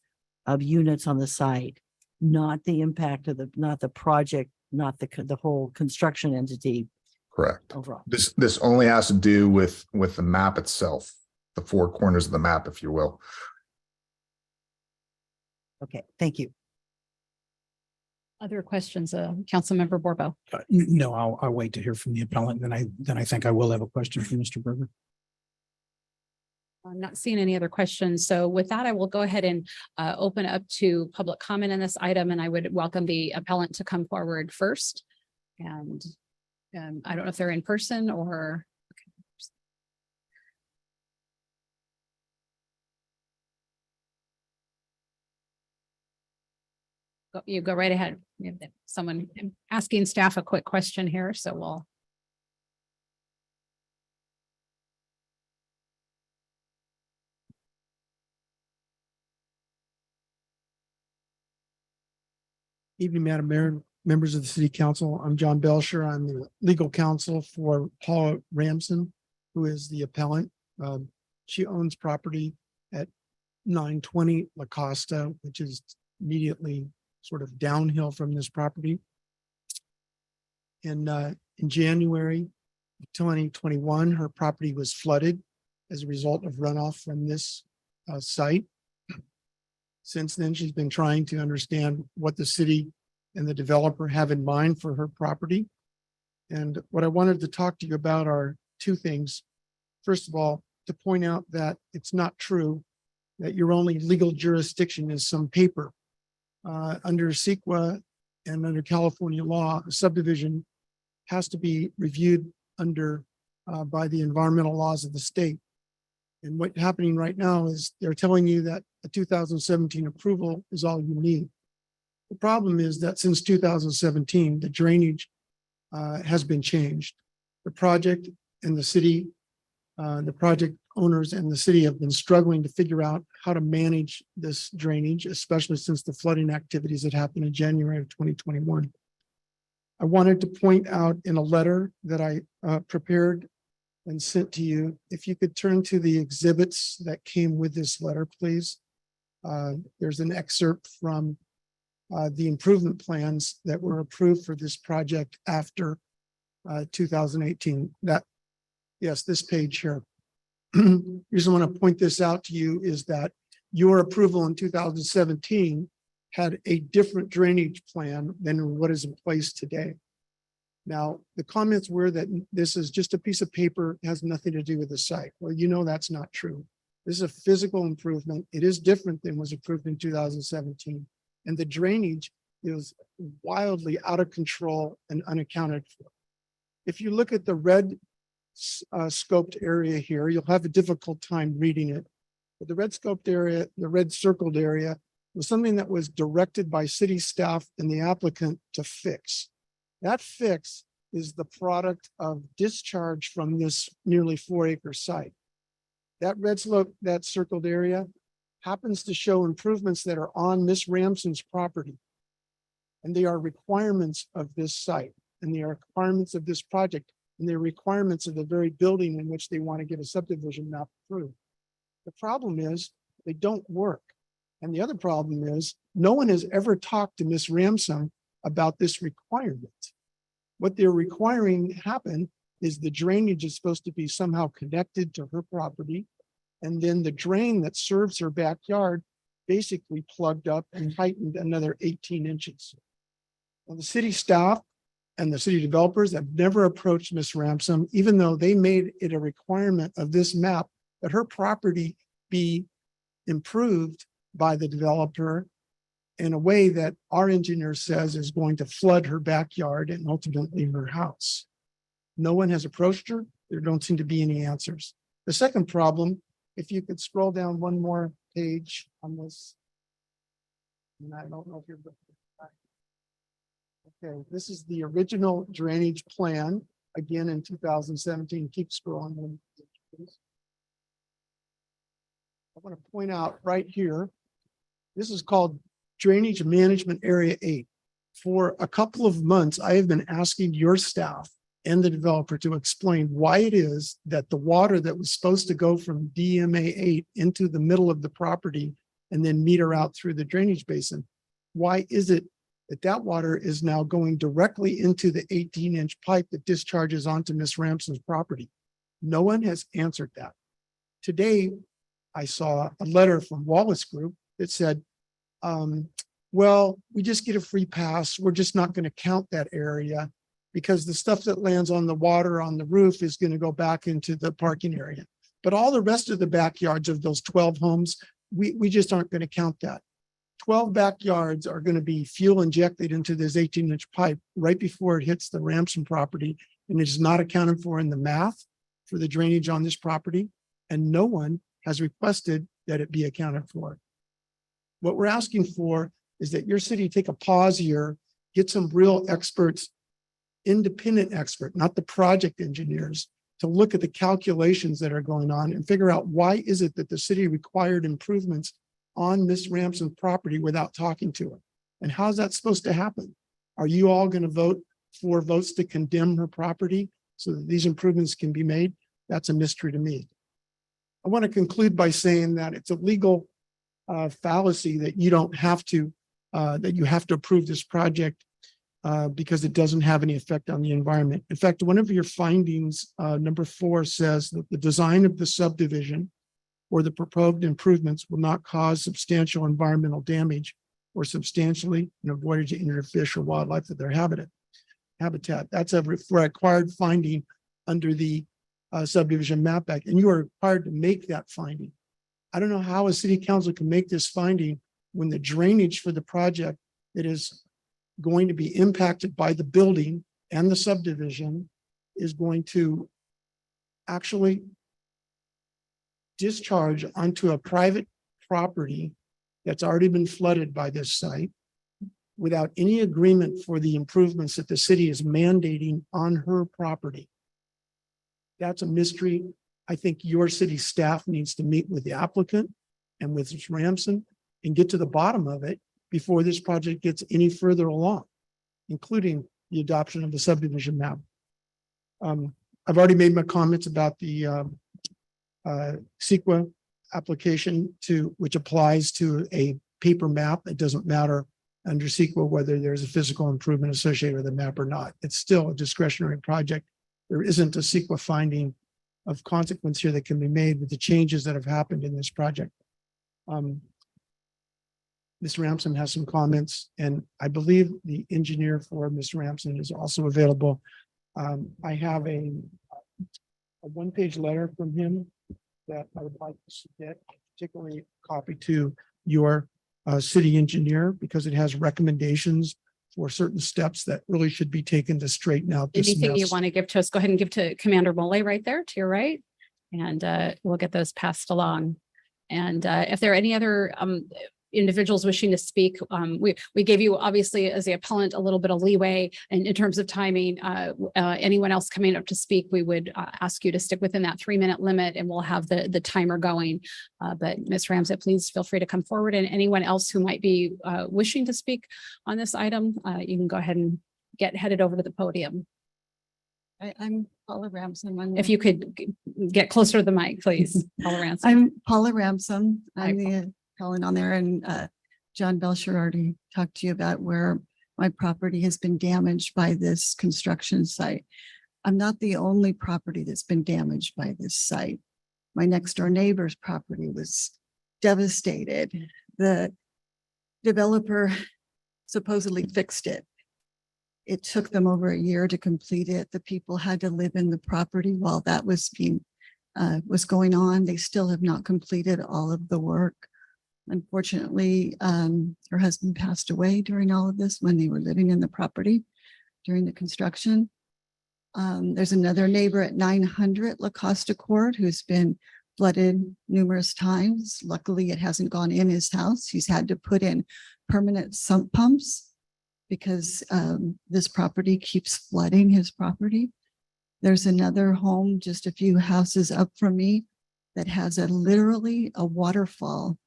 of units on the site, not the impact of not the project, not the whole construction entity. Correct. Overall. This only has to do with the map itself, the 4 corners of the map, if you will. Okay, thank you. Other questions, Councilmember Borbo? No, I'll wait to hear from the appellant. Then I think I will have a question for Mr. Berger. I'm not seeing any other questions. So with that, I will go ahead and open up to public comment in this item, and I would welcome the appellant to come forward first. And I don't know if they're in person or. You go right ahead. We have someone asking staff a quick question here, so we'll. Evening, Madam Mayor, members of the City Council. I'm John Belcher. I'm the legal counsel for Paula Ramson, who is the appellant. She owns property at 920 La Costa, which is immediately sort of downhill from this property. In January of 2021, her property was flooded as a result of runoff from this site. Since then, she's been trying to understand what the city and the developer have in mind for her property. And what I wanted to talk to you about are 2 things. First of all, to point out that it's not true that your only legal jurisdiction is some paper. Under CEQA and under California law, a subdivision has to be reviewed by the environmental laws of the state. And what's happening right now is they're telling you that a 2017 approval is all you need. The problem is that since 2017, the drainage has been changed. The project and the city, the project owners and the city have been struggling to figure out how to manage this drainage, especially since the flooding activities that happened in January of 2021. I wanted to point out in a letter that I prepared and sent to you, if you could turn to the exhibits that came with this letter, please. There's an excerpt from the improvement plans that were approved for this project after 2018. Yes, this page here. The reason I want to point this out to you is that your approval in 2017 had a different drainage plan than what is in place today. Now, the comments were that this is just a piece of paper, has nothing to do with the site. Well, you know, that's not true. This is a physical improvement. It is different than was approved in 2017. And the drainage is wildly out of control and unaccounted for. If you look at the red scoped area here, you'll have a difficult time reading it. But the red scoped area, the red circled area, was something that was directed by city staff and the applicant to fix. That fix is the product of discharge from this nearly 4-acre site. That red slope, that circled area happens to show improvements that are on Miss Ramson's property. And they are requirements of this site, and they are requirements of this project, and they're requirements of the very building in which they want to get a subdivision map approved. The problem is they don't work. And the other problem is no one has ever talked to Miss Ramson about this requirement. What they're requiring happen is the drainage is supposed to be somehow connected to her property. And then the drain that serves her backyard basically plugged up and heightened another 18 inches. Well, the city staff and the city developers have never approached Miss Ramson, even though they made it a requirement of this map that her property be improved by the developer in a way that our engineer says is going to flood her backyard and ultimately her house. No one has approached her. There don't seem to be any answers. The second problem, if you could scroll down one more page on this. And I don't know if you're. Okay, this is the original drainage plan, again in 2017. Keep scrolling. I want to point out right here, this is called Drainage Management Area 8. For a couple of months, I have been asking your staff and the developer to explain why it is that the water that was supposed to go from DMA 8 into the middle of the property and then meter out through the drainage basin, why is it that that water is now going directly into the 18-inch pipe that discharges onto Miss Ramson's property? No one has answered that. Today, I saw a letter from Wallace Group that said, well, we just get a free pass. We're just not going to count that area because the stuff that lands on the water on the roof is going to go back into the parking area. But all the rest of the backyards of those 12 homes, we just aren't going to count that. 12 backyards are going to be fuel injected into this 18-inch pipe right before it hits the Ramson property, and it is not accounted for in the math for the drainage on this property, and no one has requested that it be accounted for. What we're asking for is that your city take a pause here, get some real experts, independent expert, not the project engineers, to look at the calculations that are going on and figure out why is it that the city required improvements on Miss Ramson's property without talking to her. And how's that supposed to happen? Are you all going to vote for votes to condemn her property so that these improvements can be made? That's a mystery to me. I want to conclude by saying that it's a legal fallacy that you don't have to, that you have to approve this project because it doesn't have any effect on the environment. In fact, one of your findings, number 4, says that the design of the subdivision or the proposed improvements will not cause substantial environmental damage or substantially and avoid to injure fish or wildlife at their habitat. That's a required finding under the Subdivision Map Act, and you are required to make that finding. I don't know how a city council can make this finding when the drainage for the project that is going to be impacted by the building and the subdivision is going to actually discharge onto a private property that's already been flooded by this site without any agreement for the improvements that the city is mandating on her property. That's a mystery. I think your city staff needs to meet with the applicant and with Ms. Ramson and get to the bottom of it before this project gets any further along, including the adoption of the subdivision map. I've already made my comments about the CEQA application which applies to a paper map. It doesn't matter under CEQA whether there's a physical improvement associated with the map or not. It's still a discretionary project. There isn't a CEQA finding of consequence here that can be made with the changes that have happened in this project. Mr. Ramson has some comments, and I believe the engineer for Mr. Ramson is also available. I have a one-page letter from him that I would like to submit, particularly copy to your city engineer, because it has recommendations for certain steps that really should be taken to straighten out this Anything you mess. want to give to us, go ahead and give to Commander Mole right there to your right. And we'll get those passed along. And if there are any other individuals wishing to speak, we gave you obviously as the appellant a little bit of leeway in terms of timing. Anyone else coming up to speak, we would ask you to stick within that 3-minute limit, and we'll have the timer going. But Ms. Ramsett, please feel free to come forward, and anyone else who might be wishing to speak on this item, you can go ahead and get headed over to the podium. I'm Paula Ramson. If you could get closer to the mic, please. Paula Ransom. I'm Paula Ramson. Hi, I'm the appellant on there, and John Belcher already talked to you about where my property has been damaged by this construction site. I'm not the only property that's been damaged by this site. My next door neighbor's property was devastated. The developer supposedly fixed it. It took them over a year to complete it. The people had to live in the property while that was going on. They still have not completed all of the work. Unfortunately, her husband passed away during all of this when they were living in the property during the construction. There's another neighbor at 900 La Costa Court who's been flooded numerous times. Luckily, it hasn't gone in his house. He's had to put in permanent sump pumps because this property keeps flooding his property. There's another home just a few houses up from me that has literally a waterfall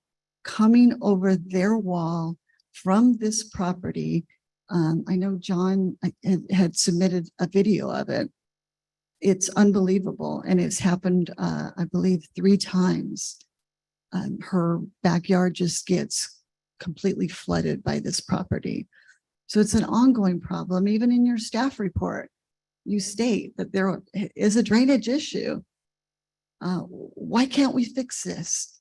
coming over their wall from this property. I know John had submitted a video of it. It's unbelievable, and it's happened, I believe, 3 times. Her backyard just gets completely flooded by this property. So it's an ongoing problem. Even in your staff report, you state that there is a drainage issue. Why can't we fix this?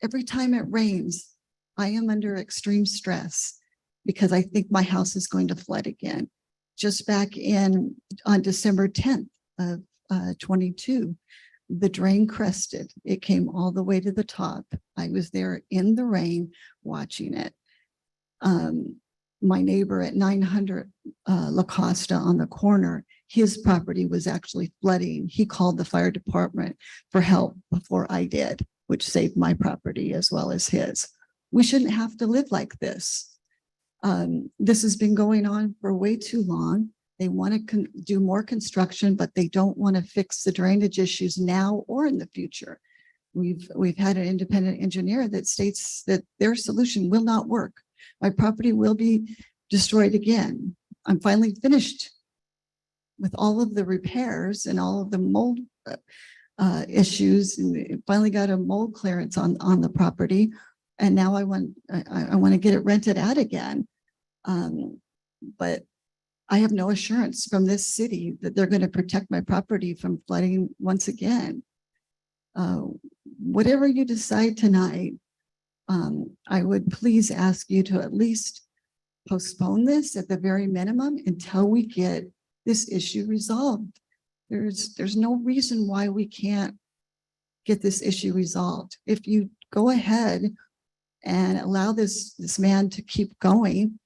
Every time it rains, I am under extreme stress because I think my house is going to flood again. Just back on December 10th of 22, the drain crested. It came all the way to the top. I was there in the rain watching it. My neighbor at 900 La Costa on the corner, his property was actually flooding. He called the fire department for help before I did, which saved my property as well as his. We shouldn't have to live like this. This has been going on for way too long. They want to do more construction, but they don't want to fix the drainage issues now or in the future. We've had an independent engineer that states that their solution will not work. My property will be destroyed again. I'm finally finished with all of the repairs and all of the mold issues, and finally got a mold clearance on the property. And now I want to get it rented out again. But I have no assurance from this city that they're going to protect my property from flooding once again. Whatever you decide tonight, I would please ask you to at least postpone this at the very minimum until we get this issue resolved. There's no reason why we can't get this issue resolved. If you go ahead and allow this man to keep going,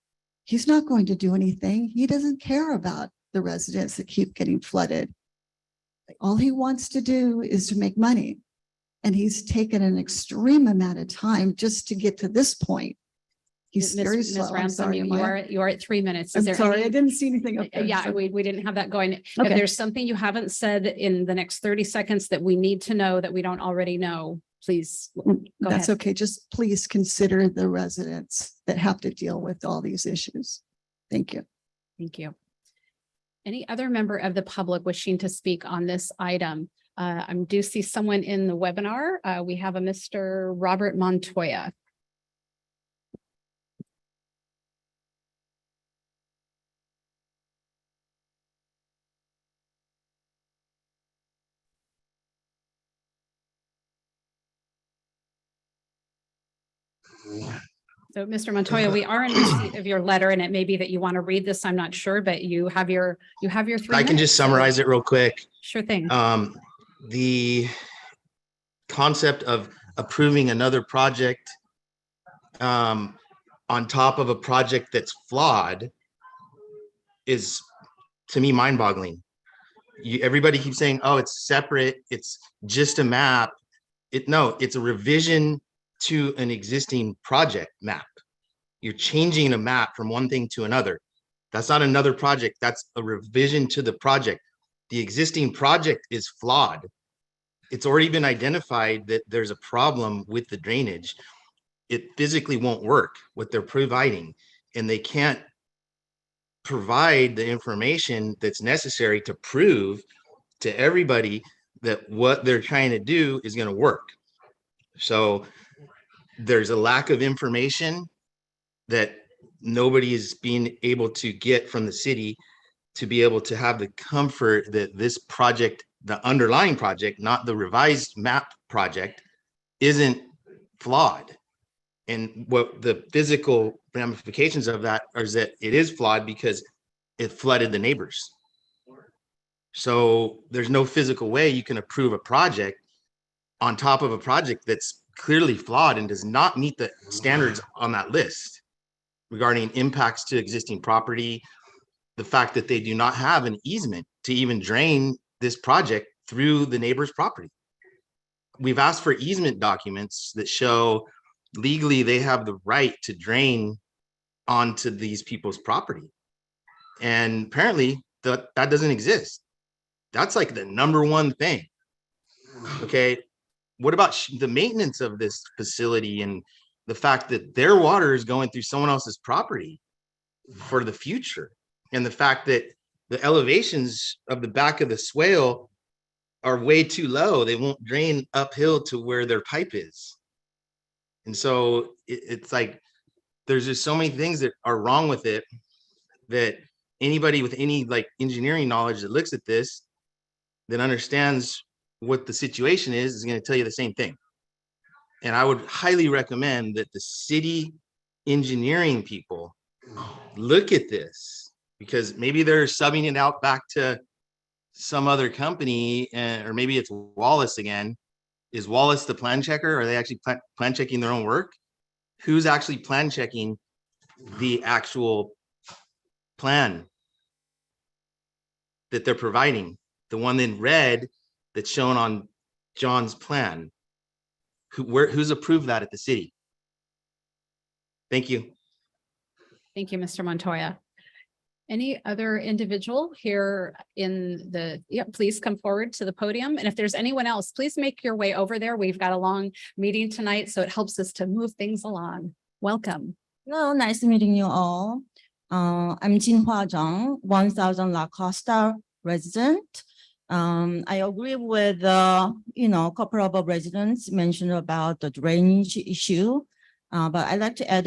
he's not going to do anything. He doesn't care about the residents that keep getting flooded. All he wants to do is to make money. And he's taken an extreme amount of time just to get to this point. He's very slow. Ms. Ransom, you are at 3 minutes. I'm sorry, I didn't see anything up there. Yeah, so- we didn't have that going. If Okay. there's something you haven't said in the next 30 seconds that we need to know that we don't already know, please go That's ahead. okay. Just please consider the residents that have to deal with all these issues. Thank you. Thank you. Any other member of the public wishing to speak on this item? I do see someone in the webinar. We have a Mr. Robert Montoya. So, Mr. Montoya, we are in receipt of your letter, and it may be that you want to read this. I'm not sure, but you have your 3 I can minutes, just so- summarize it real quick. Sure thing. The concept of approving another project on top of a project that's flawed is, to me, mind-boggling. Everybody keeps saying, oh, it's separate, it's just a map. No, it's a revision to an existing project map. You're changing a map from one thing to another. That's not another project. That's a revision to the project. The existing project is flawed. It's already been identified that there's a problem with the drainage. It physically won't work what they're providing, and they can't provide the information that's necessary to prove to everybody that what they're trying to do is going to work. So there's a lack of information that nobody is being able to get from the city to be able to have the comfort that this project, the underlying project, not the revised map project, isn't flawed. And what the physical ramifications of that is that it is flawed because it flooded the neighbors. So there's no physical way you can approve a project on top of a project that's clearly flawed and does not meet the standards on that list regarding impacts to existing property, the fact that they do not have an easement to even drain this project through the neighbor's property. We've asked for easement documents that show legally they have the right to drain onto these people's property. And apparently that doesn't exist. That's like the number one thing. Okay. What about the maintenance of this facility and the fact that their water is going through someone else's property for the future? And the fact that the elevations of the back of the swale are way too low. They won't drain uphill to where their pipe is. And so it's like, there's just so many things that are wrong with it that anybody with any like engineering knowledge that looks at this, that understands what the situation is going to tell you the same thing. And I would highly recommend that the city engineering people look at this, because maybe they're subbing it out back to some other company, or maybe it's Wallace again. Is Wallace the plan checker? Are they actually plan checking their own work? Who's actually plan checking the actual plan that they're providing? The one in red that's shown on John's plan. Who's approved that at the city? Thank you. Thank you, Mr. Montoya. Any other individual here in the, please come forward to the podium. And if there's anyone else, please make your way over there. We've got a long meeting tonight, so it helps us to move things along. Welcome. Hello, nice meeting you all. I'm Jinhua Zhang, 1000 La Costa resident. I agree with, a couple of residents mentioned about the drainage issue, but I'd like to add,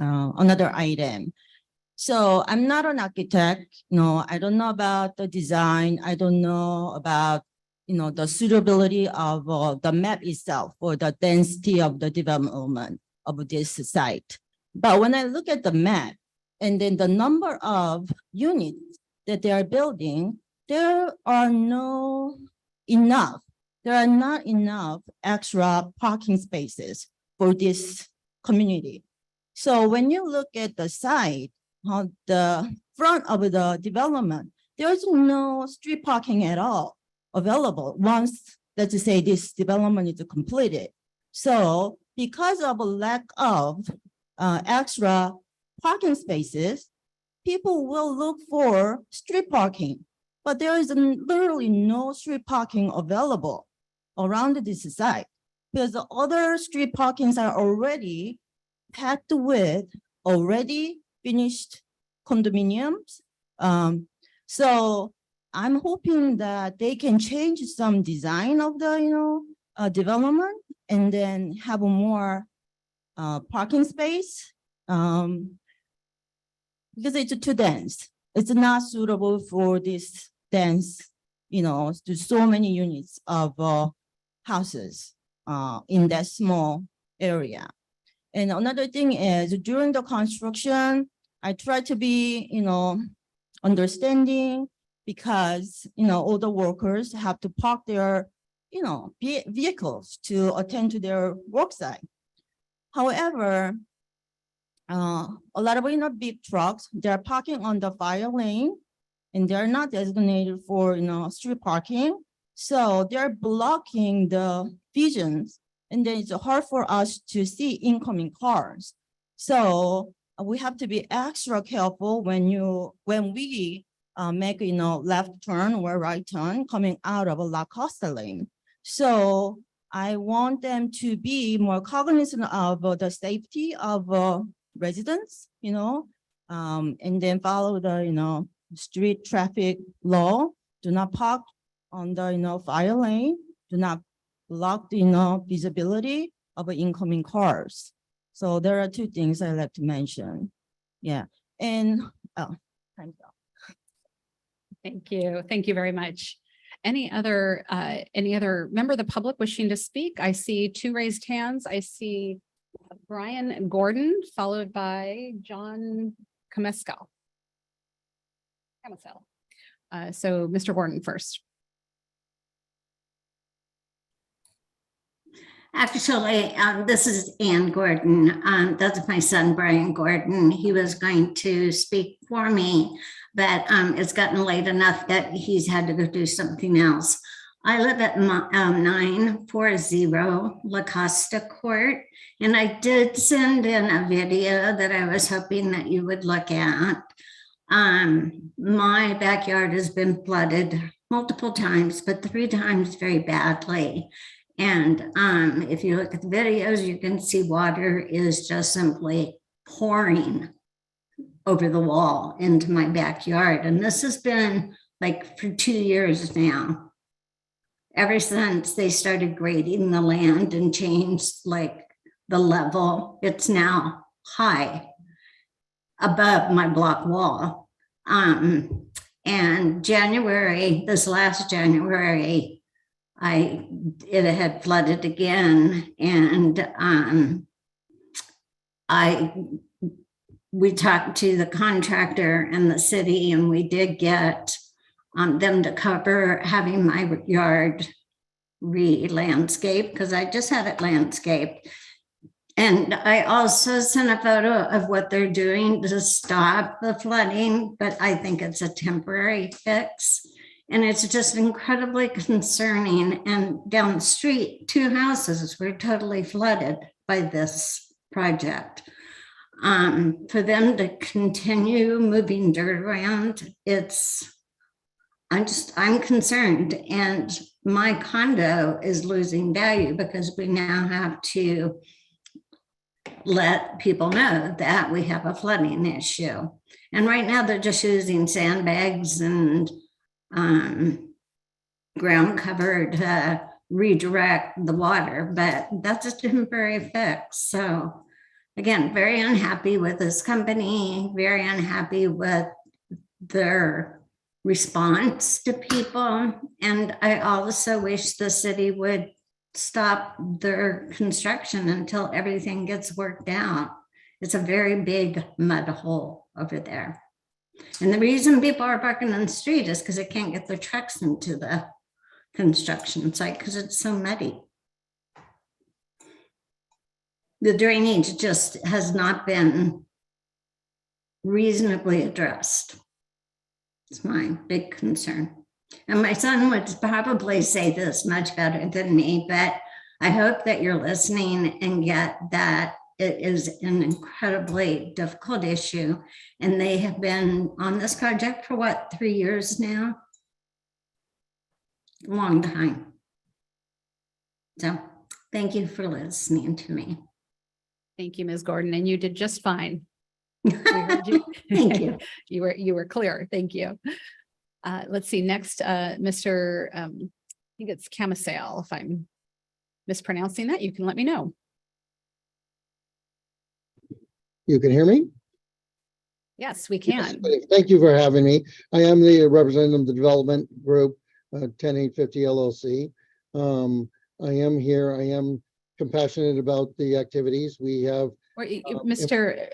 another item. So I'm not an architect, I don't know about the design. I don't know about, the suitability of the map itself for the density of the development of this site. But when I look at the map and then the number of units that they are building, there are not enough extra parking spaces for this community. So when you look at the site, on the front of the development, there's no street parking at all available once, let's say, this development is completed. So because of a lack of extra parking spaces, people will look for street parking, but there is literally no street parking available around this site because the other street parkings are already packed with already finished condominiums. So I'm hoping that they can change some design of the development and then have a more parking space because it's too dense. It's not suitable for this dense, to so many units of houses in that small area. And another thing is during the construction, I try to be, understanding because, all the workers have to park their, vehicles to attend to their work site. However, a lot of, big trucks, they're parking on the fire lane and they're not designated for, street parking. So they're blocking the visions and then it's hard for us to see incoming cars. So we have to be extra careful when we make, left turn or right turn coming out of a La Costa lane. So I want them to be more cognizant of the safety of residents, and then follow the, street traffic law. Do not park on the, fire lane. Do not block the, visibility of incoming cars. So there are two things I'd like to mention. Yeah, and, time's up. Thank you. Thank you very much. Any other member of the public wishing to speak? I see two raised hands. I see Brian Gordon, followed by John Camisco. So Mr. Gordon first. Actually, this is Ann Gordon. That's my son, Brian Gordon. He was going to speak for me, but it's gotten late enough that he's had to go do something else. I live at 940 La Costa Court, and I did send in a video that I was hoping that you would look at. My backyard has been flooded multiple times, but 3 times very badly. And if you look at the videos, you can see water is just simply pouring over the wall into my backyard. And this has been like for 2 years now. Ever since they started grading the land and changed like the level, it's now high above my block wall. And this last January, it had flooded again, and we talked to the contractor and the city, and we did get them to cover having my yard re-landscaped because I just had it landscaped. And I also sent a photo of what they're doing to stop the flooding, but I think it's a temporary fix. And it's just incredibly concerning. And down the street, 2 houses were totally flooded by this project. For them to continue moving dirt around, I'm concerned. And my condo is losing value because we now have to let people know that we have a flooding issue. And right now they're just using sandbags and ground cover to redirect the water, but that's a temporary fix. So again, very unhappy with this company, very unhappy with their response to people. And I also wish the city would stop their construction until everything gets worked out. It's a very big mud hole over there. And the reason people are parking on the street is because they can't get their trucks into the construction site because it's so muddy. The drainage just has not been reasonably addressed. It's my big concern. And my son would probably say this much better than me, but I hope that you're listening and get that it is an incredibly difficult issue. And they have been on this project for 3 years now? A long time. So thank you for listening to me. Thank you, Ms. Gordon, and you did just fine. We heard you. Thank you. You were clear. Thank you. Let's see, next, Mr. I think it's Camisale. If I'm mispronouncing that, you can let me know. You can hear me? Yes, we can. Yes, thank you for having me. I am the representative of the development group, 10850 LLC. I am here. I am compassionate about the activities. We have Mr.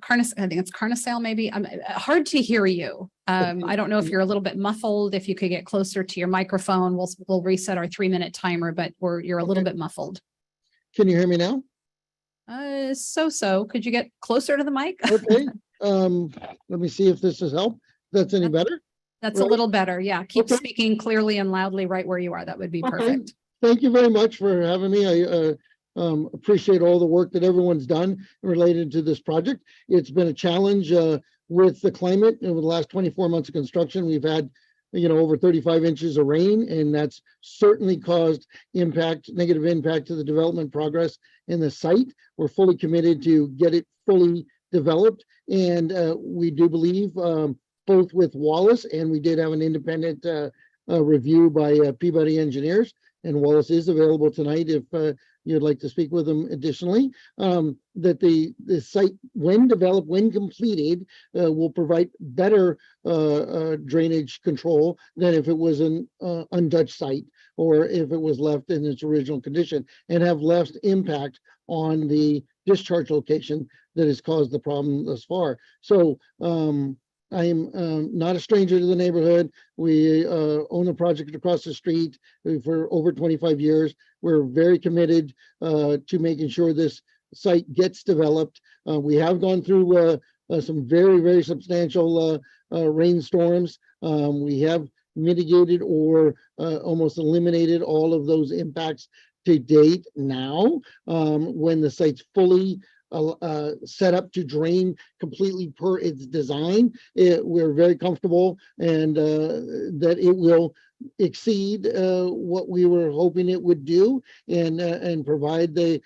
Carnisale, I think it's Carnisale, maybe. Hard to hear you. I don't know if you're a little bit muffled. If you could get closer to your microphone, we'll reset our 3-minute timer, but you're a little bit muffled. Can you hear me now? So. Could you get closer to the mic? Okay. Let me see if this has helped. That's any better? That's a little better. Yeah. Keep speaking clearly and loudly right where you are. That would be perfect. Thank you very much for having me. I appreciate all the work that everyone's done related to this project. It's been a challenge with the climate over the last 24 months of construction. We've had, over 35 inches of rain, and that's certainly caused negative impact to the development progress in the site. We're fully committed to get it fully developed, and we do believe both with Wallace, and we did have an independent review by Peabody Engineers, and Wallace is available tonight if you'd like to speak with them additionally, that the site, when developed, when completed, will provide better drainage control than if it was an untouched site or if it was left in its original condition, and have less impact on the discharge location that has caused the problem thus far. So I'm not a stranger to the neighborhood. We own a project across the street for over 25 years. We're very committed to making sure this site gets developed. We have gone through some very, very substantial rainstorms. We have mitigated or almost eliminated all of those impacts to date now. When the site's fully set up to drain completely per its design, we're very comfortable and that it will exceed what we were hoping it would do, and provide the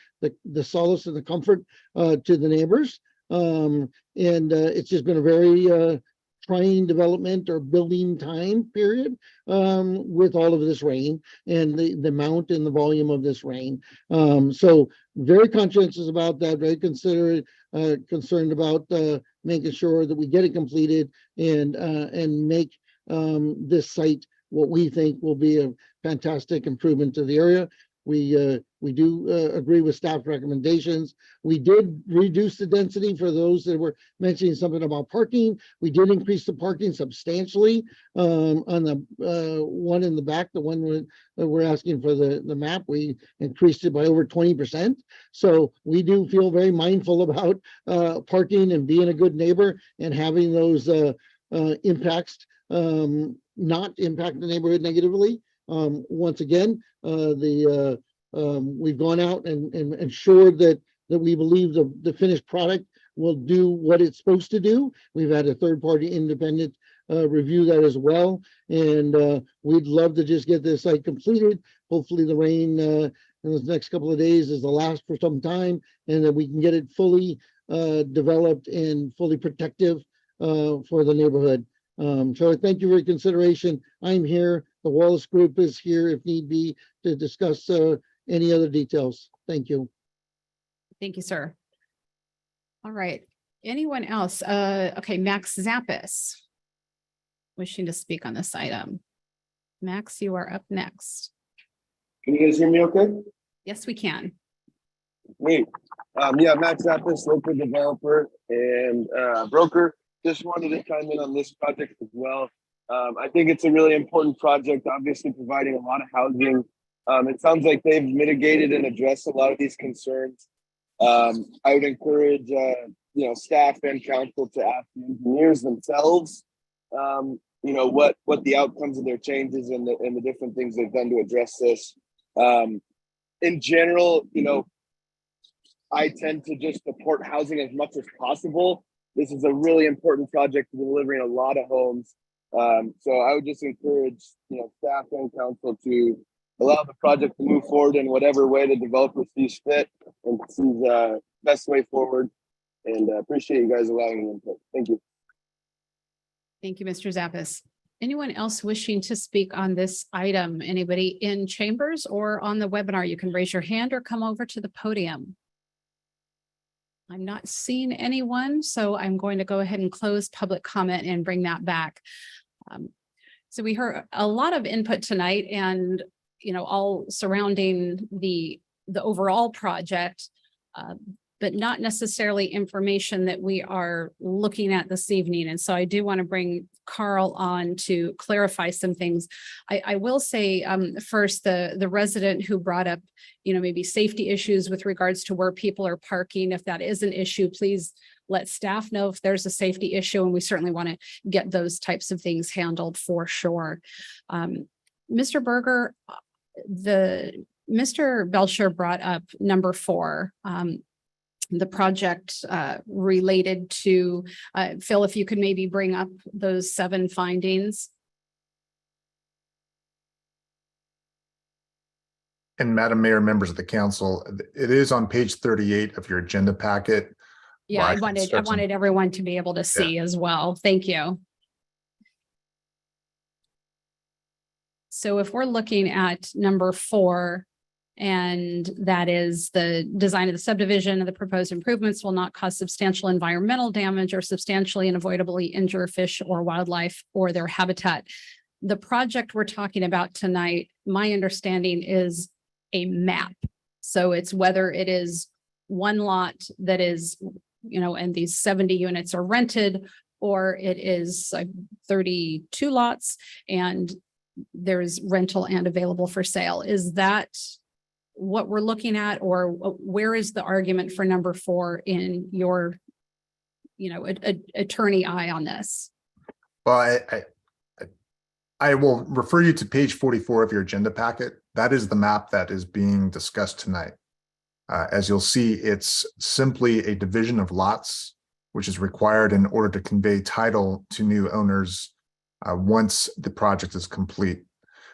solace and the comfort to the neighbors. It's just been a very trying development or building time period with all of this rain and the amount and the volume of this rain. So very conscientious about that, very considerate, concerned about making sure that we get it completed and make this site what we think will be a fantastic improvement to the area. We do agree with staff recommendations. We did reduce the density for those that were mentioning something about parking. We did increase the parking substantially on the one in the back, the one that we're asking for the map. We increased it by over 20%. So we do feel very mindful about parking and being a good neighbor and having those impacts not impact the neighborhood negatively. Once again, we've gone out and ensured that we believe the finished product will do what it's supposed to do. We've had a third-party independent review that as well, and we'd love to just get this site completed. Hopefully the rain in the next couple of days is the last for some time, and that we can get it fully developed and fully protective for the neighborhood. So thank you for your consideration. I'm here. The Wallace Group is here if need be to discuss any other details. Thank you. Thank you, sir. All right. Anyone else? Okay, Max Zappis wishing to speak on this item. Max, you are up next. Can you guys hear me okay? Yes, we can. Great. Yeah, Max Zappis, local developer and broker. Just wanted to chime in on this project as well. I think it's a really important project, obviously providing a lot of housing. It sounds like they've mitigated and addressed a lot of these concerns. I would encourage, staff and council to ask the engineers themselves, what the outcomes of their changes and the different things they've done to address this. In general, I tend to just support housing as much as possible. This is a really important project for delivering a lot of homes. So I would just encourage, staff and council to allow the project to move forward in whatever way the developer sees fit and sees the best way forward. And appreciate you guys allowing me input. Thank you. Thank you, Mr. Zappis. Anyone else wishing to speak on this item? Anybody in chambers or on the webinar? You can raise your hand or come over to the podium. I'm not seeing anyone, so I'm going to go ahead and close public comment and bring that back. So we heard a lot of input tonight, and all surrounding the overall project. but not necessarily information that we are looking at this evening. And so I do want to bring Carl on to clarify some things. I will say first, the resident who brought up, maybe safety issues with regards to where people are parking. If that is an issue, please let staff know if there's a safety issue, and we certainly want to get those types of things handled for sure. Mr. Berger, Mr. Belcher brought up number 4, the project related to, Phil, if you could maybe bring up those 7 findings. And Madam Mayor, members of the council, it is on page 38 of your agenda packet. Yeah, I wanted everyone to be able to see as well. Thank you. So if we're looking at number 4, and that is the design of the subdivision of the proposed improvements will not cause substantial environmental damage or substantially and avoidably injure fish or wildlife or their habitat. The project we're talking about tonight, my understanding is a map. So it's whether it is one lot that is, and these 70 units are rented, or it is 32 lots and there's rental and available for sale. Is that what we're looking at, or where is the argument for number 4 in your, attorney eye on this? Well, I will refer you to page 44 of your agenda packet. That is the map that is being discussed tonight. As you'll see, it's simply a division of lots, which is required in order to convey title to new owners once the project is complete.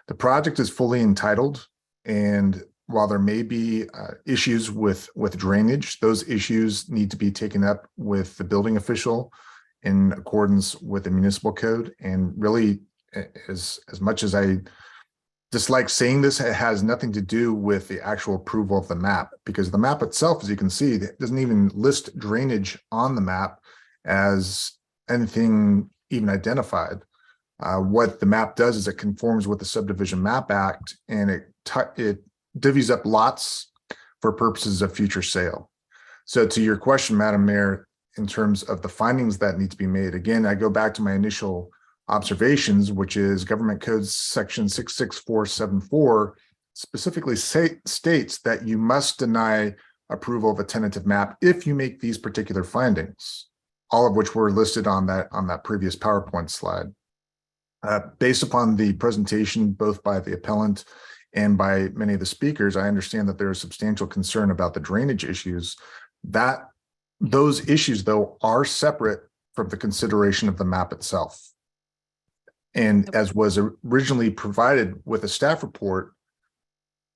The project is fully entitled, and while there may be issues with drainage, those issues need to be taken up with the building official in accordance with the municipal code. And really, as much as I dislike saying this, it has nothing to do with the actual approval of the map, because the map itself, as you can see, doesn't even list drainage on the map as anything even identified. What the map does is it conforms with the Subdivision Map Act, and it divvies up lots for purposes of future sale. So to your question, Madam Mayor, in terms of the findings that need to be made, again, I go back to my initial observations, which is Government Code Section 66474 specifically states that you must deny approval of a tentative map if you make these particular findings, all of which were listed on that previous PowerPoint slide. Based upon the presentation, both by the appellant and by many of the speakers, I understand that there is substantial concern about the drainage issues. Those issues, though, are separate from the consideration of the map itself. And as was originally provided with a staff report,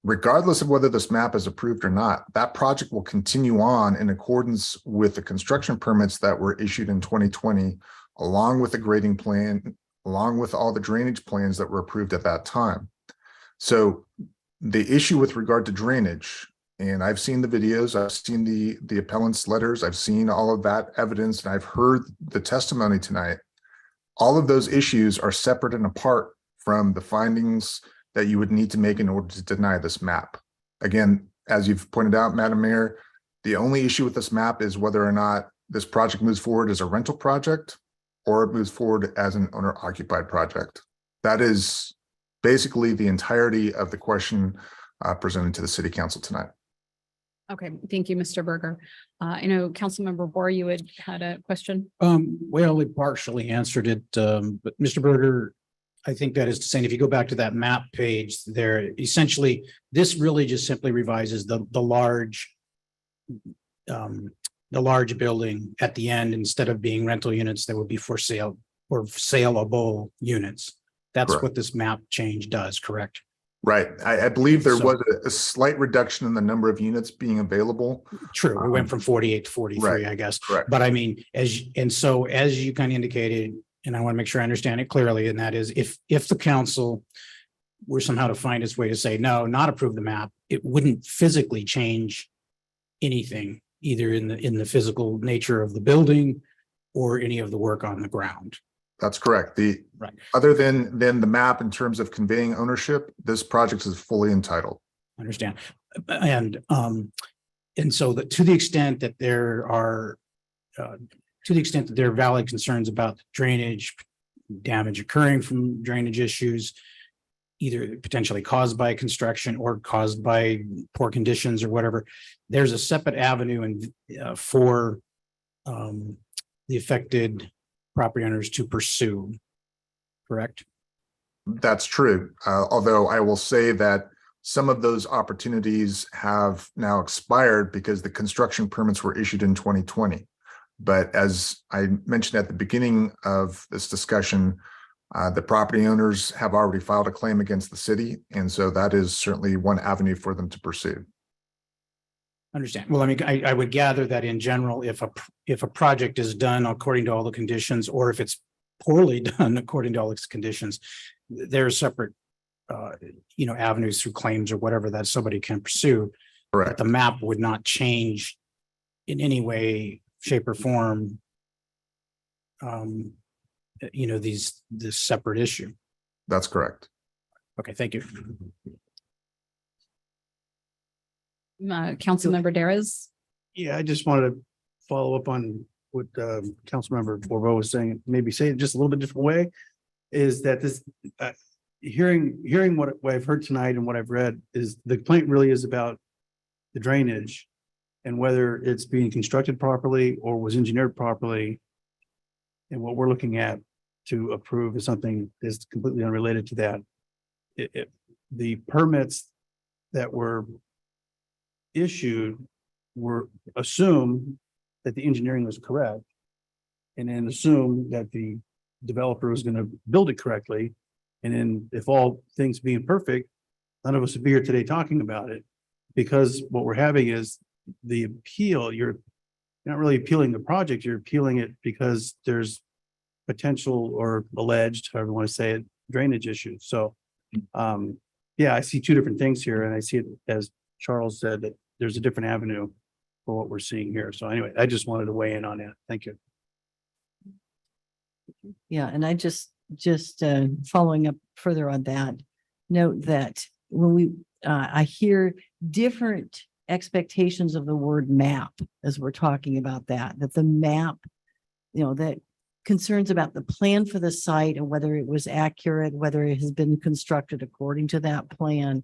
regardless of whether this map is approved or not, that project will continue on in accordance with the construction permits that were issued in 2020, along with the grading plan, along with all the drainage plans that were approved at that time. So the issue with regard to drainage, and I've seen the videos, I've seen the appellant's letters, I've seen all of that evidence, and I've heard the testimony tonight. All of those issues are separate and apart from the findings that you would need to make in order to deny this map. Again, as you've pointed out, Madam Mayor, the only issue with this map is whether or not this project moves forward as a rental project or it moves forward as an owner-occupied project. That is basically the entirety of the question presented to the City Council tonight. Okay, thank you, Mr. Berger. I know Councilmember Bohr, you had a question. Well, it partially answered it, but Mr. Berger, I think that is to say, if you go back to that map page there, essentially, this really just simply revises the large building at the end. Instead of being rental units, that would be for sale or saleable units. That's correct. What this map change does, correct? Right. I believe there was a slight reduction in the number of units being available. True. We went from 48 to 43, right. I guess. Correct. But I mean, as you kind of indicated, and I want to make sure I understand it clearly, and that is if the council were somehow to find its way to say, no, not approve the map, it wouldn't physically change anything, either in the physical nature of the building or any of the work on the ground. That's correct. Right. Other than the map in terms of conveying ownership, this project is fully entitled. I understand. And And so that to the extent that there are, to the extent that there are valid concerns about drainage, damage occurring from drainage issues, either potentially caused by construction or caused by poor conditions or whatever, there's a separate avenue and for the affected property owners to pursue, correct? That's true. Although I will say that some of those opportunities have now expired because the construction permits were issued in 2020. But as I mentioned at the beginning of this discussion, the property owners have already filed a claim against the city. And so that is certainly one avenue for them to pursue. Understand. Well, I mean, I would gather that in general, if a project is done according to all the conditions, or if it's poorly done according to all its conditions, there are separate, avenues through claims or whatever that somebody can pursue. Correct. The map would not change in any way, shape, or form. This separate issue. That's correct. Okay, thank you. Councilmember Daras. Yeah, I just wanted to follow up on what Councilmember Borbo was saying, maybe say it just a little bit different way, is that this hearing what I've heard tonight and what I've read is the complaint really is about the drainage and whether it's being constructed properly or was engineered properly. And what we're looking at to approve is something that's completely unrelated to that. The permits that were issued were assumed that the engineering was correct, and then assume that the developer was going to build it correctly. And then if all things being perfect, none of us would be here today talking about it, because what we're having is the appeal. You're not really appealing the project, you're appealing it because there's potential or alleged, however you want to say it, drainage issues. So I see two different things here, and I see it, as Charles said, that there's a different avenue for what we're seeing here. So anyway, I just wanted to weigh in on that. Thank you. Yeah, and I just following up further on that, note that when I hear different expectations of the word map as we're talking about that the map, that concerns about the plan for the site and whether it was accurate, whether it has been constructed according to that plan.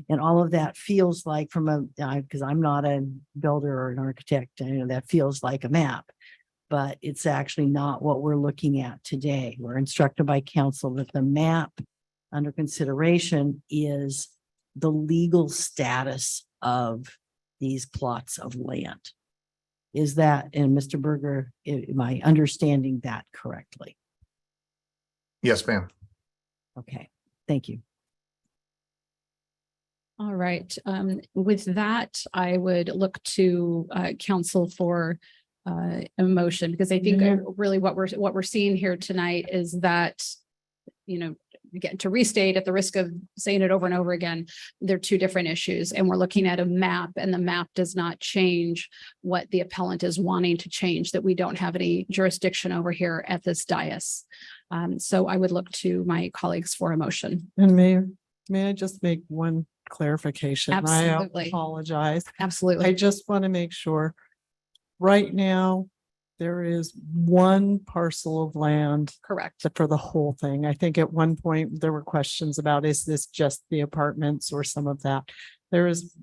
And all of that feels like because I'm not a builder or an architect, that feels like a map, but it's actually not what we're looking at today. We're instructed by council that the map under consideration is the legal status of these plots of land. Is that, and Mr. Berger, am I understanding that correctly? Yes, ma'am. Okay, thank you. All right. With that, I would look to council for a motion, because I think really what we're seeing here tonight is that, again, to restate at the risk of saying it over and over again, they're two different issues, and we're looking at a map, and the map does not change what the appellant is wanting to change, that we don't have any jurisdiction over here at this dais. So I would look to my colleagues for a motion. And Mayor, may I just make one clarification? Absolutely. I apologize. Absolutely. I just want to make sure. Right now, there is one parcel of land. Correct. For the whole thing. I think at one point there were questions about, is this just the apartments or some of that? There is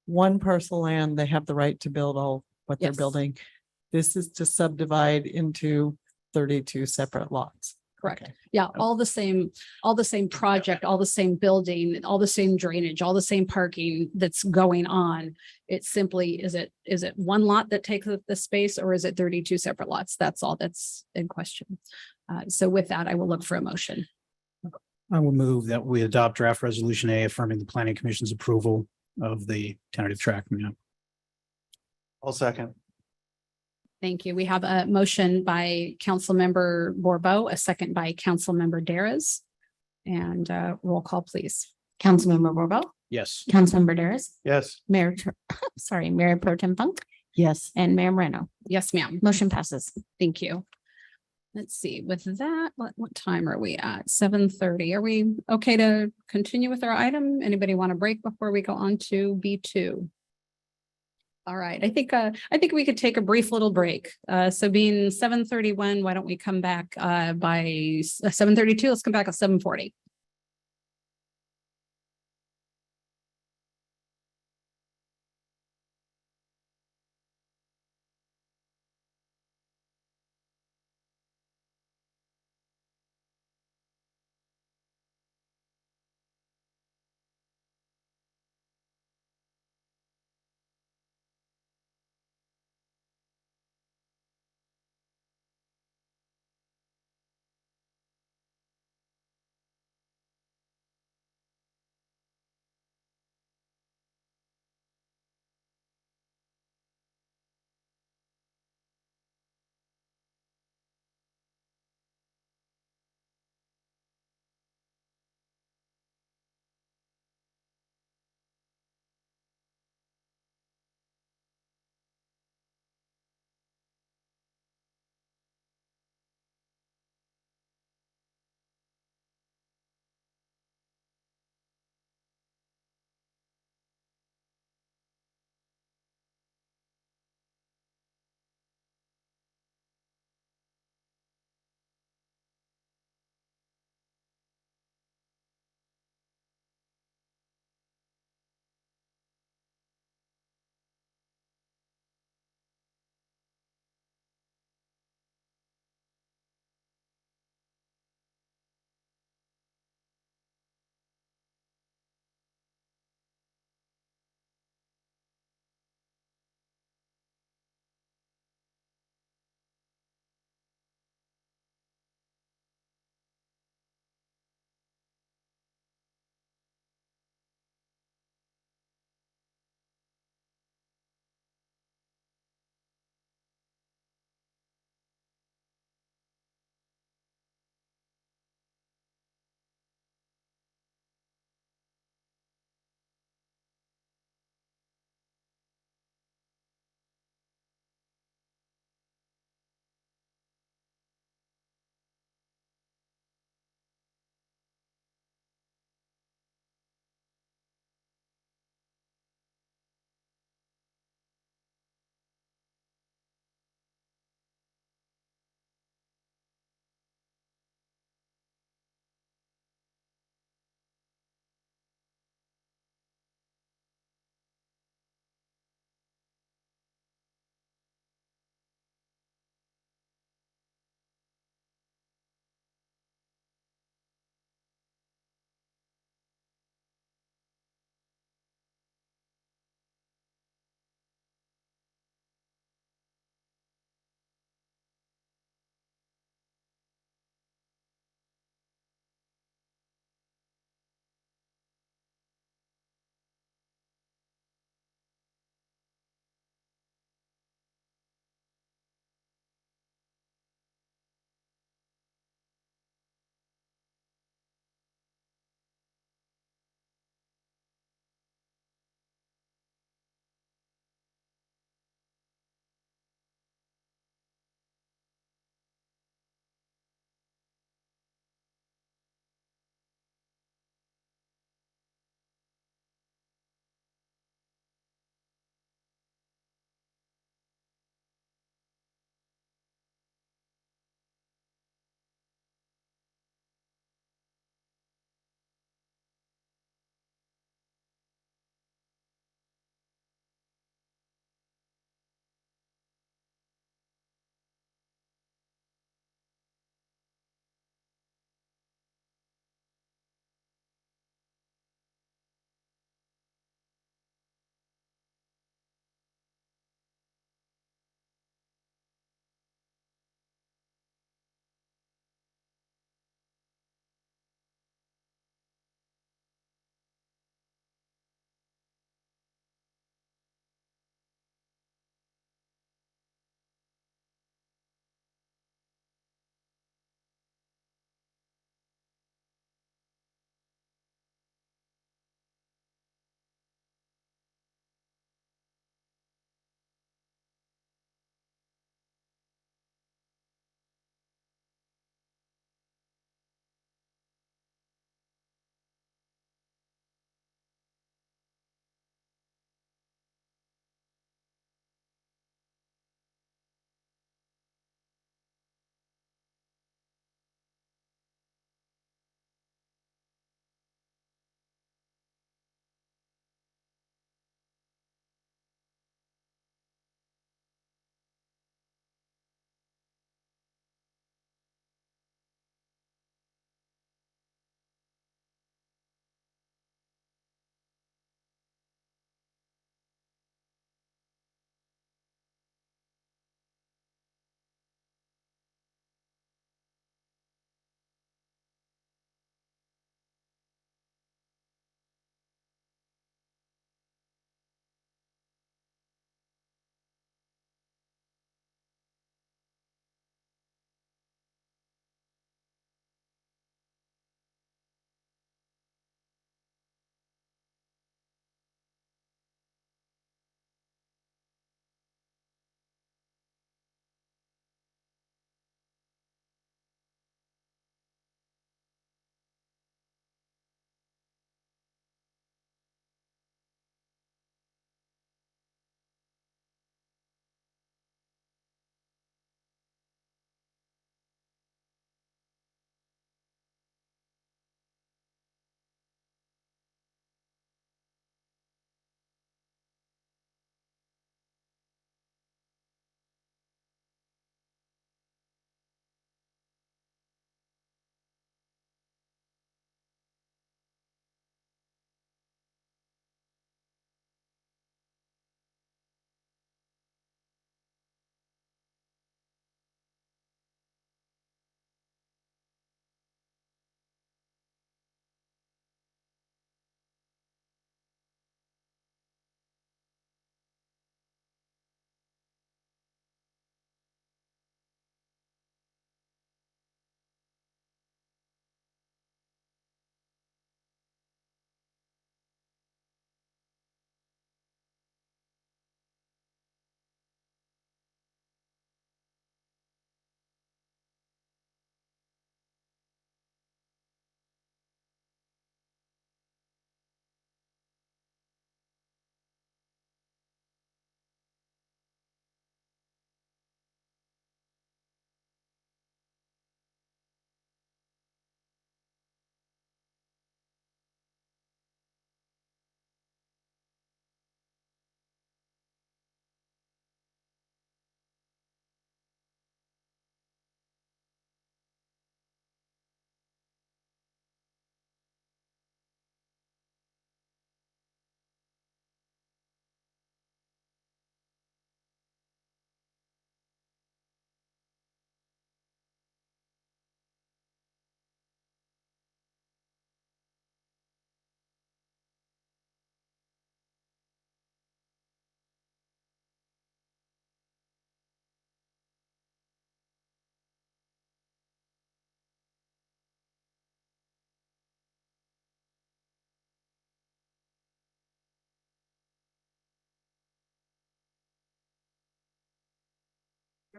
one parcel of land. They have the right to build all what they're building. This is to subdivide into 32 separate lots. Correct. Okay. Yeah, all the same project, all the same building, all the same drainage, all the same parking that's going on. It's simply, is it one lot that takes up the space, or is it 32 separate lots? That's all that's in question. So with that, I will look for a motion. I will move that we adopt draft resolution A affirming the planning commission's approval of the tentative tract map. I'll second. Thank you. We have a motion by Councilmember Borbo, a second by Councilmember Daras, and roll call, please. Councilmember Borbo, Yes. Councilmember Daras, Yes. Mayor Pro Tem Funk, Yes. and Mayor Moreno. Yes, ma'am. Motion passes. Thank you. Let's see, with that, what time are we at? 7:30. Are we okay to continue with our item? Anybody want to break before we go on to B2? All right, I think we could take a brief little break. So being 7:31, why don't we come back by 7:32? Let's come back at 7:40.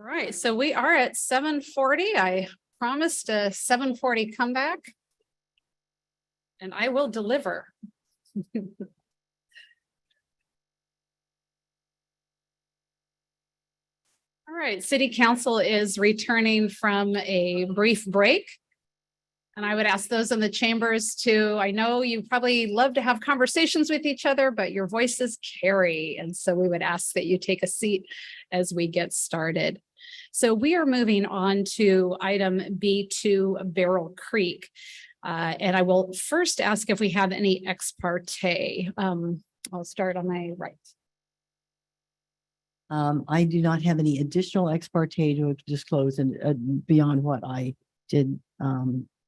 All right, so we are at 7:40. I promised a 7:40 comeback. And I will deliver. All right, City Council is returning from a brief break. And I would ask those in the chambers to, I know you probably love to have conversations with each other, but your voices carry. And so we would ask that you take a seat as we get started. So we are moving on to item B2 Barrel Creek. And I will first ask if we have any ex parte. I'll start on my right. I do not have any additional ex parte to disclose and beyond what I did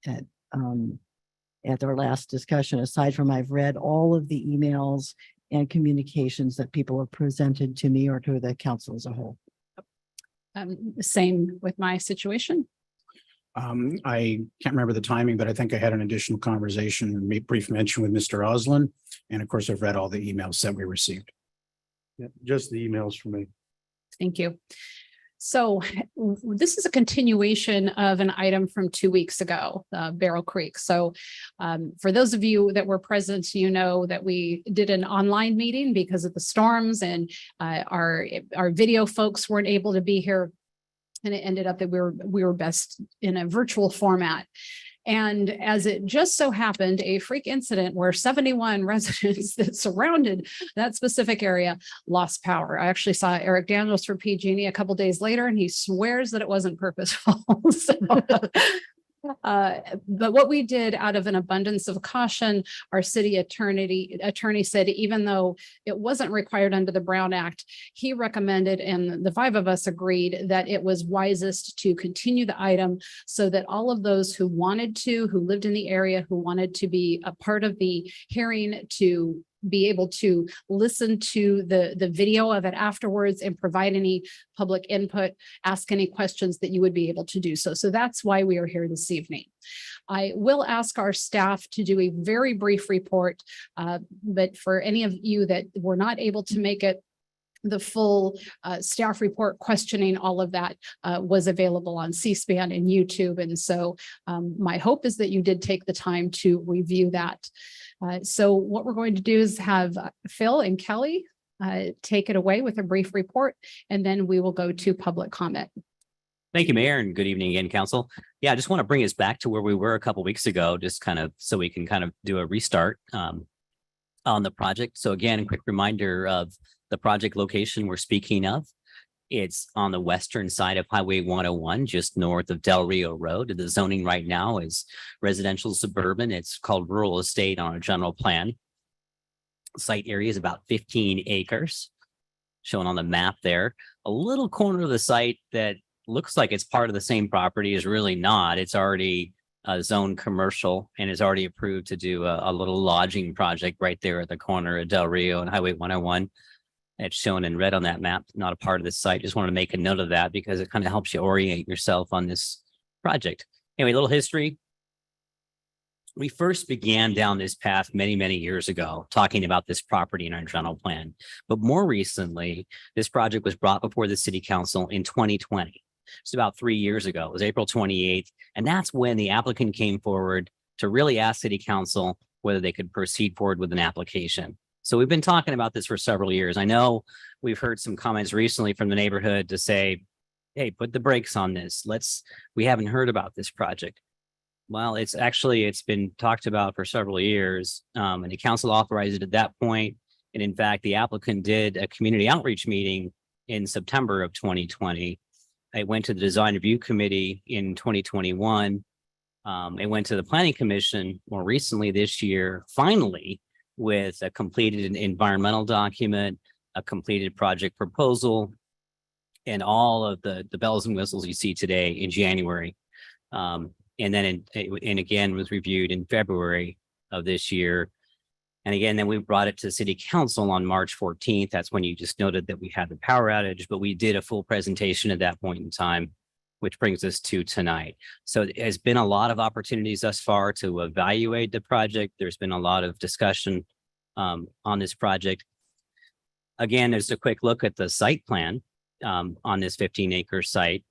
at our last discussion. Aside from I've read all of the emails and communications that people have presented to me or to the council as a whole. Same with my situation. I can't remember the timing, but I think I had an additional conversation and made brief mention with Mr. Oslin. And of course, I've read all the emails that we received. Yeah, just the emails from me. Thank you. So this is a continuation of an item from 2 weeks ago, Barrel Creek. So for those of you that were present, you know that we did an online meeting because of the storms and our video folks weren't able to be here. And it ended up that we were best in a virtual format. And as it just so happened, a freak incident where 71 residents that surrounded that specific area lost power. I actually saw Eric Daniels for PG&E a couple days later, and he swears that it wasn't purposeful. But what we did out of an abundance of caution, our city attorney said, even though it wasn't required under the Brown Act, he recommended, and the five of us agreed, that it was wisest to continue the item so that all of those who lived in the area, who wanted to be a part of the hearing, to be able to listen to the video of it afterwards and provide any public input, ask any questions, that you would be able to do so. So that's why we are here this evening. I will ask our staff to do a very brief report, but for any of you that were not able to make it, the full staff report questioning all of that was available on C-SPAN and YouTube. And so my hope is that you did take the time to review that. So what we're going to do is have Phil and Kelly take it away with a brief report, and then we will go to public comment. Thank you, Mayor, and good evening again, Council. Yeah, I just want to bring us back to where we were a couple of weeks ago, just kind of so we can kind of do a restart on the project. So again, a quick reminder of the project location we're speaking of. It's on the western side of Highway 101, just north of Del Rio Road. The zoning right now is residential suburban. It's called rural estate on a general plan. Site area is about 15 acres, shown on the map there. A little corner of the site that looks like it's part of the same property is really not. It's already zoned commercial and is already approved to do a little lodging project right there at the corner of Del Rio and Highway 101. It's shown in red on that map, not a part of the site. Just want to make a note of that because it kind of helps you orient yourself on this project. Anyway, a little history. We first began down this path many, many years ago, talking about this property in our general plan. But more recently, this project was brought before the City Council in 2020. It's about 3 years ago. It was April 28th. And that's when the applicant came forward to really ask City Council whether they could proceed forward with an application. So we've been talking about this for several years. I know we've heard some comments recently from the neighborhood to say, hey, put the brakes on this. We haven't heard about this project. Well, it's been talked about for several years, and the council authorized it at that point. And in fact, the applicant did a community outreach meeting in September of 2020. It went to the design review committee in 2021. It went to the planning commission more recently this year, finally, with a completed environmental document, a completed project proposal, and all of the bells and whistles you see today in January. And then again was reviewed in February of this year. And again, then we brought it to City Council on March 14th. That's when you just noted that we had the power outage, but we did a full presentation at that point in time, which brings us to tonight. So it has been a lot of opportunities thus far to evaluate the project. There's been a lot of discussion on this project. Again, there's a quick look at the site plan. on this 15-acre site.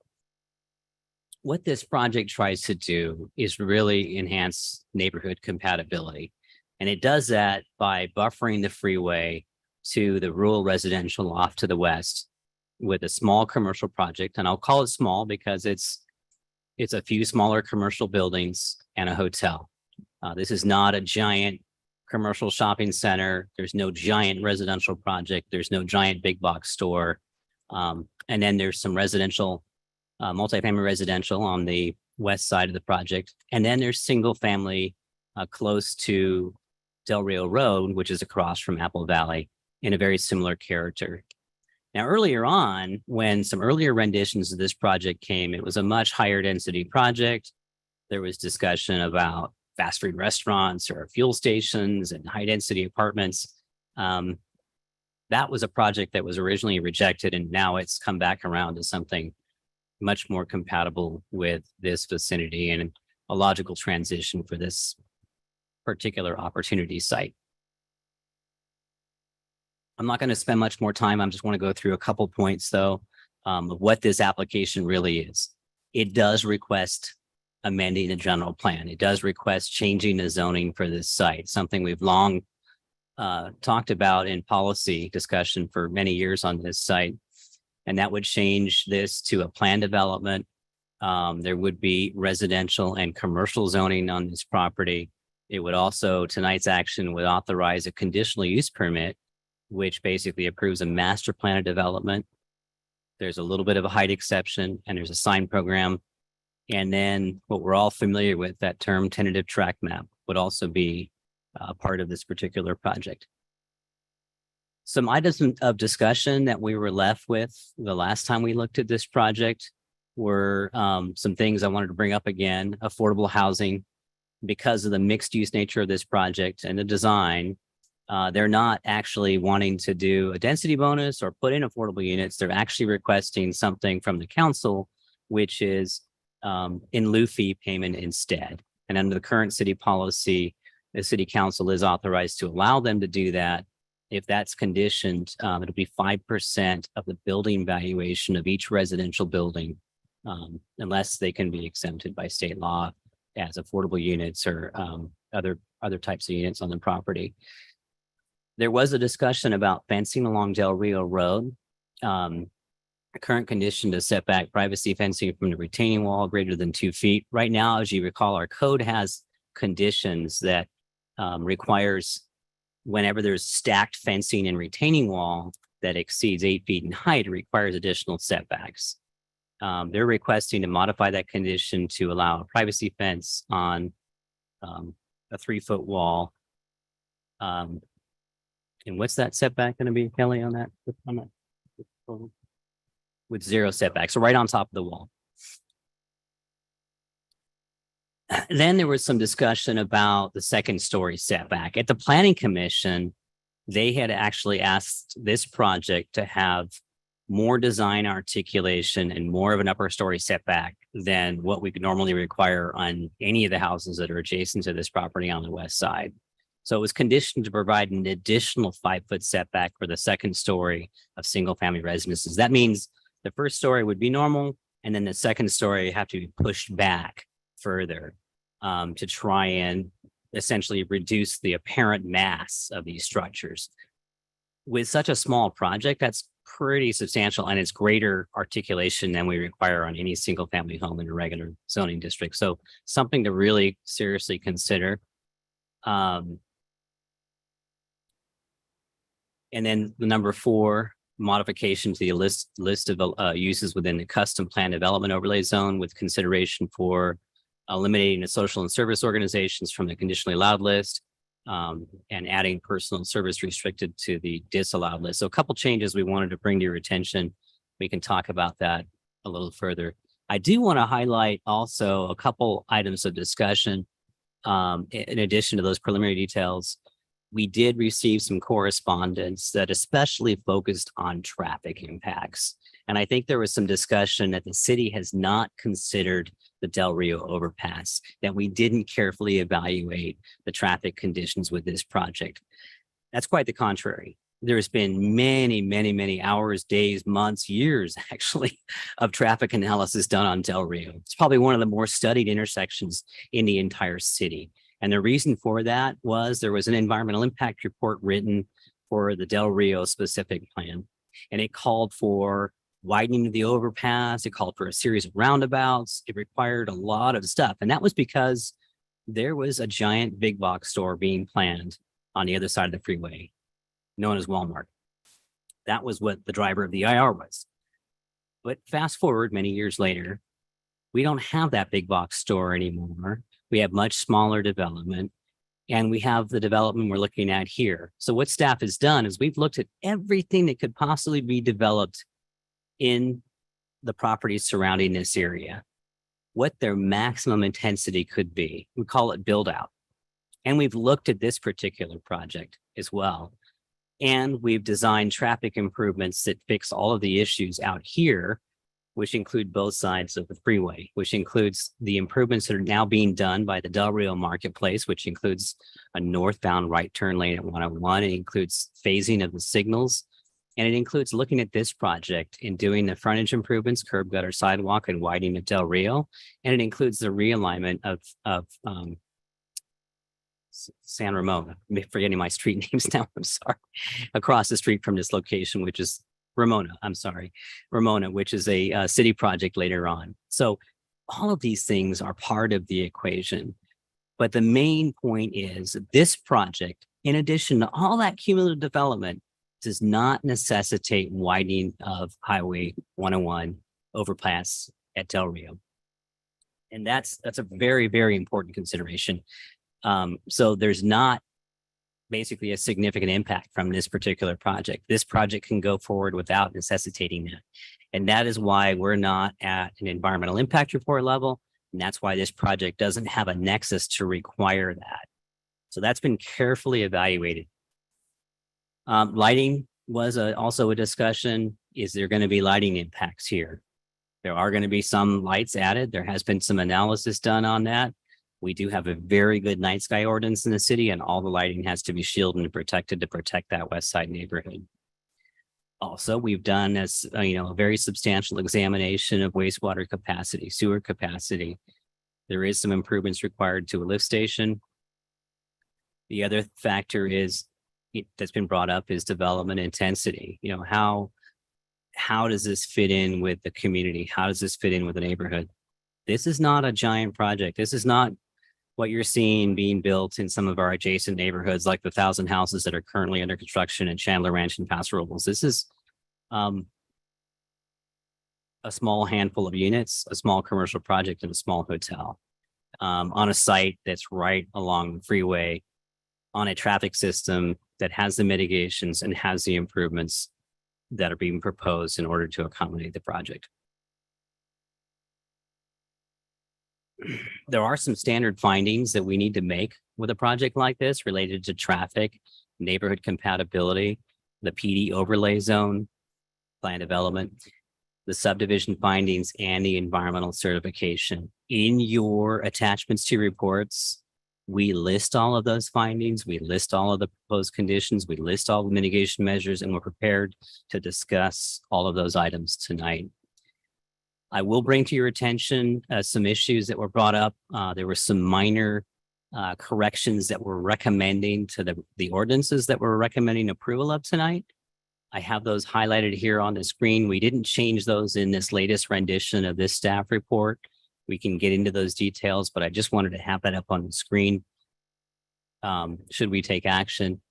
What this project tries to do is really enhance neighborhood compatibility. And it does that by buffering the freeway to the rural residential off to the west with a small commercial project. And I'll call it small because it's a few smaller commercial buildings and a hotel. This is not a giant commercial shopping center. There's no giant residential project. There's no giant big box store. And then there's some residential, multifamily residential on the west side of the project. And then there's single family close to Del Rio Road, which is across from Apple Valley, in a very similar character. Now, earlier on, when some earlier renditions of this project came, it was a much higher density project. There was discussion about fast food restaurants or fuel stations and high density apartments. That was a project that was originally rejected, and now it's come back around to something much more compatible with this vicinity and a logical transition for this particular opportunity site. I'm not going to spend much more time. I just want to go through a couple points, though, of what this application really is. It does request amending the general plan. It does request changing the zoning for this site, something we've long talked about in policy discussion for many years on this site. And that would change this to a planned development. There would be residential and commercial zoning on this property. It would also, tonight's action would authorize a conditional use permit, which basically approves a master plan of development. There's a little bit of a height exception, and there's a sign program. And then what we're all familiar with, that term tentative track map, would also be part of this particular project. Some items of discussion that we were left with the last time we looked at this project were some things I wanted to bring up again. Affordable housing. Because of the mixed use nature of this project and the design, they're not actually wanting to do a density bonus or put in affordable units. They're actually requesting something from the council, which is in lieu fee payment instead. And under the current city policy, the city council is authorized to allow them to do that. If that's conditioned, it'll be 5% of the building valuation of each residential building, unless they can be exempted by state law as affordable units or other types of units on the property. There was a discussion about fencing along Del Rio Road. The current condition to set back privacy fencing from the retaining wall greater than 2 feet. Right now, as you recall, our code has conditions that requires whenever there's stacked fencing and retaining wall that exceeds 8 feet in height, it requires additional setbacks. They're requesting to modify that condition to allow a privacy fence on a 3-foot wall. And what's that setback going to be, Kelly, on that? With 0 setbacks, so right on top of the wall. Then there was some discussion about the 2nd-story setback. At the Planning Commission, they had actually asked this project to have more design articulation and more of an upper story setback than what we could normally require on any of the houses that are adjacent to this property on the west side. So it was conditioned to provide an additional 5-foot setback for the 2nd story of single family residences. That means the 1st story would be normal, and then the 2nd story have to be pushed back further to try and essentially reduce the apparent mass of these structures. With such a small project, that's pretty substantial, and it's greater articulation than we require on any single family home in a regular zoning district. So something to really seriously consider. And then the number 4, modification to the list of uses within the custom plan development overlay zone with consideration for eliminating the social and service organizations from the conditionally allowed list and adding personal service restricted to the disallowed list. So a couple changes we wanted to bring to your attention. We can talk about that a little further. I do want to highlight also a couple items of discussion. In addition to those preliminary details, we did receive some correspondence that especially focused on traffic impacts. And I think there was some discussion that the city has not considered the Del Rio overpass, that we didn't carefully evaluate the traffic conditions with this project. That's quite the contrary. there's been many hours, days, months, years, actually, of traffic analysis done on Del Rio. It's probably one of the more studied intersections in the entire city. And the reason for that was there was an environmental impact report written for the Del Rio specific plan. And it called for widening of the overpass. It called for a series of roundabouts. It required a lot of stuff. And that was because there was a giant big box store being planned on the other side of the freeway, known as Walmart. That was what the driver of the IR was. But fast forward many years later, we don't have that big box store anymore. We have much smaller development, and we have the development we're looking at here. So what staff has done is we've looked at everything that could possibly be developed in the properties surrounding this area, what their maximum intensity could be. We call it build out. And we've looked at this particular project as well. And we've designed traffic improvements that fix all of the issues out here, which include both sides of the freeway, which includes the improvements that are now being done by the Del Rio Marketplace, which includes a northbound right turn lane at 101. It includes phasing of the signals. And it includes looking at this project and doing the frontage improvements, curb, gutter, sidewalk, and widening of Del Rio. And it includes the realignment of San Ramon. I'm forgetting my street names now. I'm sorry. Across the street from this location, which is Ramona. I'm sorry, Ramona, which is a city project later on. So all of these things are part of the equation. But the main point is this project, in addition to all that cumulative development, does not necessitate widening of Highway 101 overpass at Del Rio. And that's a very, very important consideration. So there's not basically a significant impact from this particular project. This project can go forward without necessitating that. And that is why we're not at an environmental impact report level. And that's why this project doesn't have a nexus to require that. So that's been carefully evaluated. Lighting was also a discussion. Is there going to be lighting impacts here? There are going to be some lights added. There has been some analysis done on that. We do have a very good night sky ordinance in the city, and all the lighting has to be shielded and protected to protect that west side neighborhood. Also, we've done a very substantial examination of wastewater capacity, sewer capacity. There is some improvements required to a lift station. The other factor that's been brought up is development intensity. How does this fit in with the community? How does this fit in with the neighborhood? This is not a giant project. This is not what you're seeing being built in some of our adjacent neighborhoods, like the 1,000 houses that are currently under construction in Chandler Ranch and Paso Robles. This is a small handful of units, a small commercial project, and a small hotel on a site that's right along the freeway, on a traffic system that has the mitigations and has the improvements that are being proposed in order to accommodate the project. There are some standard findings that we need to make with a project like this related to traffic, neighborhood compatibility, the PD overlay zone, plan development, the subdivision findings, and the environmental certification. In your attachments to reports, we list all of those findings. We list all of the proposed conditions. We list all the mitigation measures, and we're prepared to discuss all of those items tonight. I will bring to your attention some issues that were brought up. There were some minor corrections that we're recommending to the ordinances that we're recommending approval of tonight. I have those highlighted here on the screen. We didn't change those in this latest rendition of this staff report. We can get into those details, but I just wanted to have that up on the screen should we take action.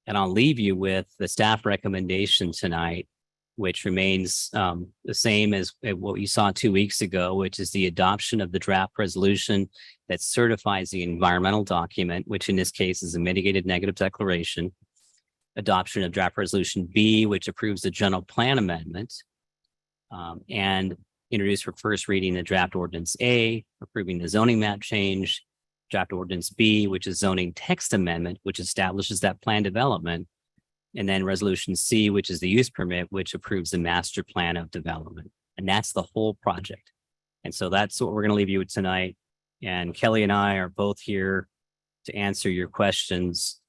And I'll leave you with the staff recommendation tonight, which remains the same as what you saw 2 weeks ago, which is the adoption of the draft resolution that certifies the environmental document, which in this case is a mitigated negative declaration. Adoption of draft resolution B, which approves the general plan amendment, and introduce for first reading the draft ordinance A, approving the zoning map change, draft ordinance B, which is zoning text amendment, which establishes that plan development, and then resolution C, which is the use permit, which approves the master plan of development. And that's the whole project. And so that's what we're going to leave you with tonight. And Kelly and I are both here to answer your questions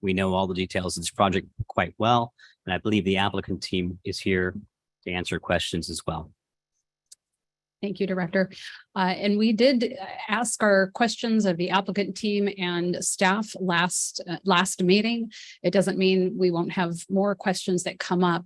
We know all the details of this project quite well, and I believe the applicant team is here to answer questions as well. Thank you, Director. And we did ask our questions of the applicant team and staff last meeting. It doesn't mean we won't have more questions that come up.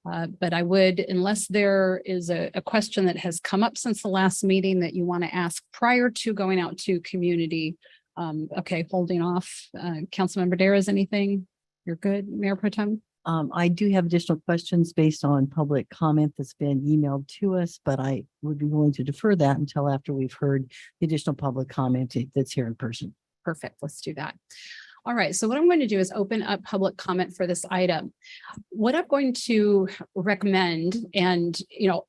But I would, unless there is a question that has come up since the last meeting that you want to ask prior to going out to community. Okay, holding off. Councilmember Daras, anything? You're good, Mayor Pro Tem? I do have additional questions based on public comment that's been emailed to us, but I would be willing to defer that until after we've heard the additional public comment that's here in person. Perfect. Let's do that. All right. So what I'm going to do is open up public comment for this item. What I'm going to recommend, and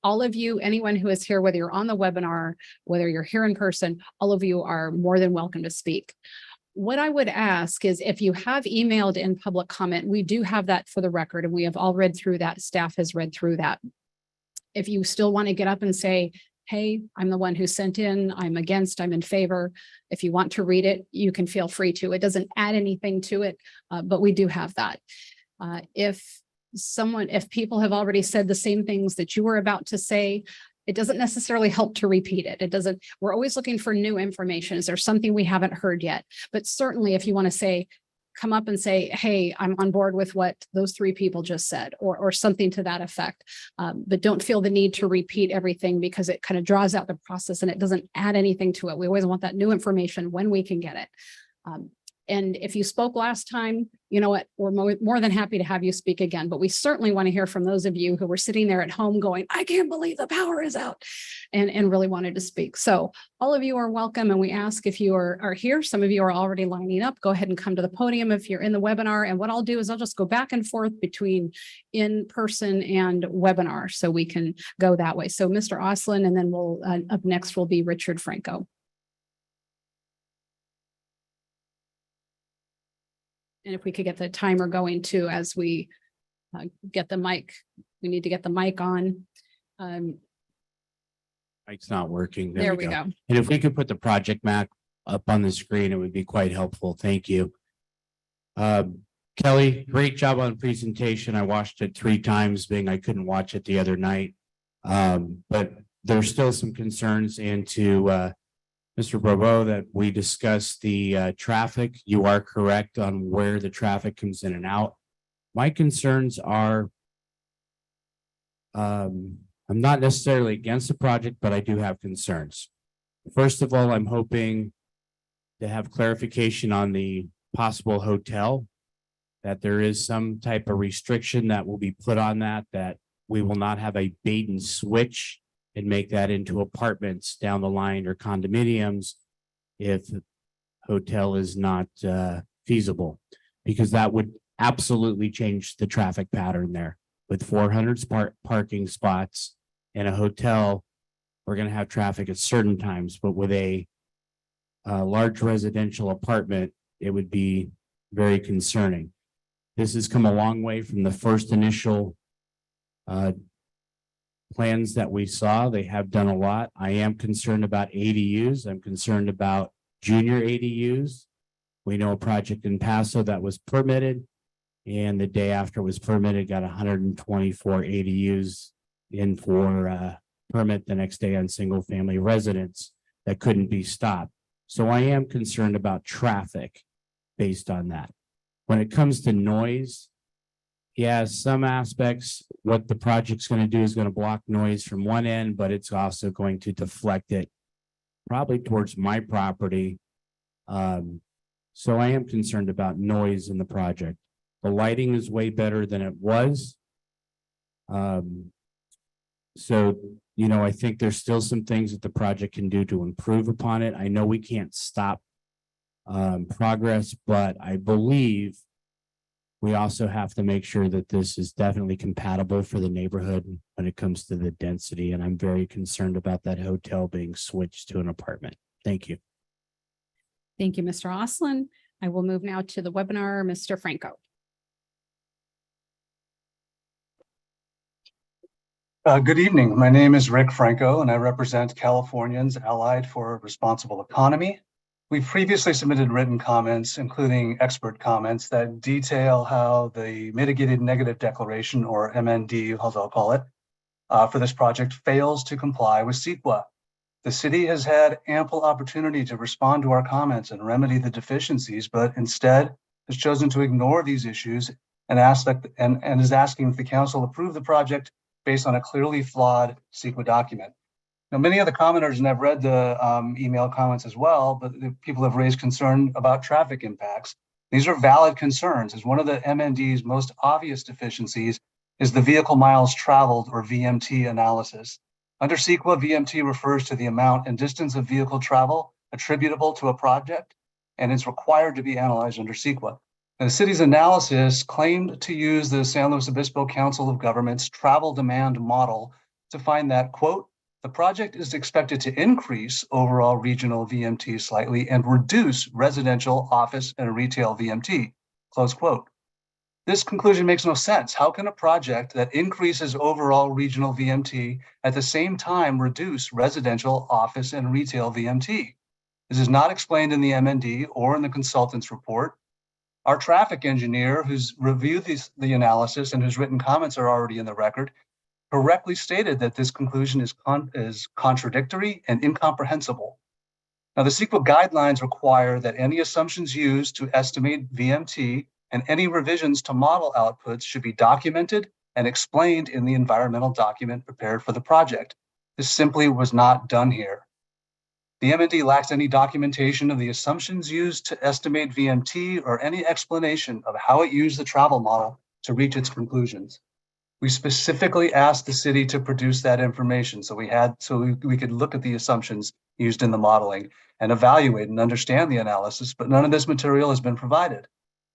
all of you, anyone who is here, whether you're on the webinar, whether you're here in person, all of you are more than welcome to speak. What I would ask is if you have emailed in public comment, we do have that for the record, and we have all read through that. Staff has read through that. If you still want to get up and say, hey, I'm the one who sent in, I'm against, I'm in favor. If you want to read it, you can feel free to. It doesn't add anything to it, but we do have that. If people have already said the same things that you were about to say, it doesn't necessarily help to repeat it. We're always looking for new information. Is there something we haven't heard yet? But certainly if you want to say, come up and say, hey, I'm on board with what those three people just said, or something to that effect. But don't feel the need to repeat everything because it kind of draws out the process and it doesn't add anything to it. We always want that new information when we can get it. And if you spoke last time, you know what, we're more than happy to have you speak again, but we certainly want to hear from those of you who were sitting there at home going, I can't believe the power is out, and really wanted to speak. So all of you are welcome. And we ask if you are here, some of you are already lining up, go ahead and come to the podium if you're in the webinar. And what I'll do is I'll just go back and forth between in-person and webinar so we can go that way. So Mr. Oslin, and then up next will be Richard Franco. And if we could get the timer going too, as we get the mic, we need to get the mic on. Mic's not working. There we go. And if we could put the project map up on the screen, it would be quite helpful. Thank you. Kelly, great job on the presentation. I watched it 3 times, being I couldn't watch it the other night. But there's still some concerns into Mr. Bravo, that we discussed the traffic. You are correct on where the traffic comes in and out. My concerns are, I'm not necessarily against the project, but I do have concerns. First of all, I'm hoping to have clarification on the possible hotel, that there is some type of restriction that will be put on that we will not have a bait and switch and make that into apartments down the line or condominiums if hotel is not feasible, because that would absolutely change the traffic pattern there. With 400 parking spots in a hotel, we're going to have traffic at certain times, but with a large residential apartment, it would be very concerning. This has come a long way from the first initial plans that we saw. They have done a lot. I am concerned about ADUs. I'm concerned about junior ADUs. We know a project in Paso that was permitted, and the day after it was permitted, got 124 ADUs in for permit the next day on single family residents that couldn't be stopped. So I am concerned about traffic based on that. When it comes to noise, yeah, some aspects, what the project's going to do is going to block noise from one end, but it's also going to deflect it probably towards my property. So I am concerned about noise in the project. The lighting is way better than it was. So, I think there's still some things that the project can do to improve upon it. I know we can't stop progress, but I believe we also have to make sure that this is definitely compatible for the neighborhood when it comes to the density. And I'm very concerned about that hotel being switched to an apartment. Thank you. Thank you, Mr. Oslin. I will move now to the webinar, Mr. Franco. Good evening. My name is Rick Franco, and I represent Californians Allied for a Responsible Economy. We previously submitted written comments, including expert comments that detail how the mitigated negative declaration, or MND, as I'll call it, for this project fails to comply with CEQA. The city has had ample opportunity to respond to our comments and remedy the deficiencies, but instead has chosen to ignore these issues and is asking if the council approve the project based on a clearly flawed CEQA document. Now, many of the commenters, and I've read the email comments as well, but people have raised concern about traffic impacts. These are valid concerns, as one of the MND's most obvious deficiencies is the vehicle miles traveled, or VMT, analysis. Under CEQA, VMT refers to the amount and distance of vehicle travel attributable to a project, and it's required to be analyzed under CEQA. The city's analysis claimed to use the San Luis Obispo Council of Governments travel demand model to find that, quote, the project is expected to increase overall regional VMT slightly and reduce residential, office, and retail VMT, close quote. This conclusion makes no sense. How can a project that increases overall regional VMT at the same time reduce residential, office, and retail VMT? This is not explained in the MND or in the consultant's report. Our traffic engineer, who's reviewed the analysis and whose written comments are already in the record, correctly stated that this conclusion is contradictory and incomprehensible. Now, the CEQA guidelines require that any assumptions used to estimate VMT and any revisions to model outputs should be documented and explained in the environmental document prepared for the project. This simply was not done here. The MND lacks any documentation of the assumptions used to estimate VMT or any explanation of how it used the travel model to reach its conclusions. We specifically asked the city to produce that information so we could look at the assumptions used in the modeling and evaluate and understand the analysis, but none of this material has been provided.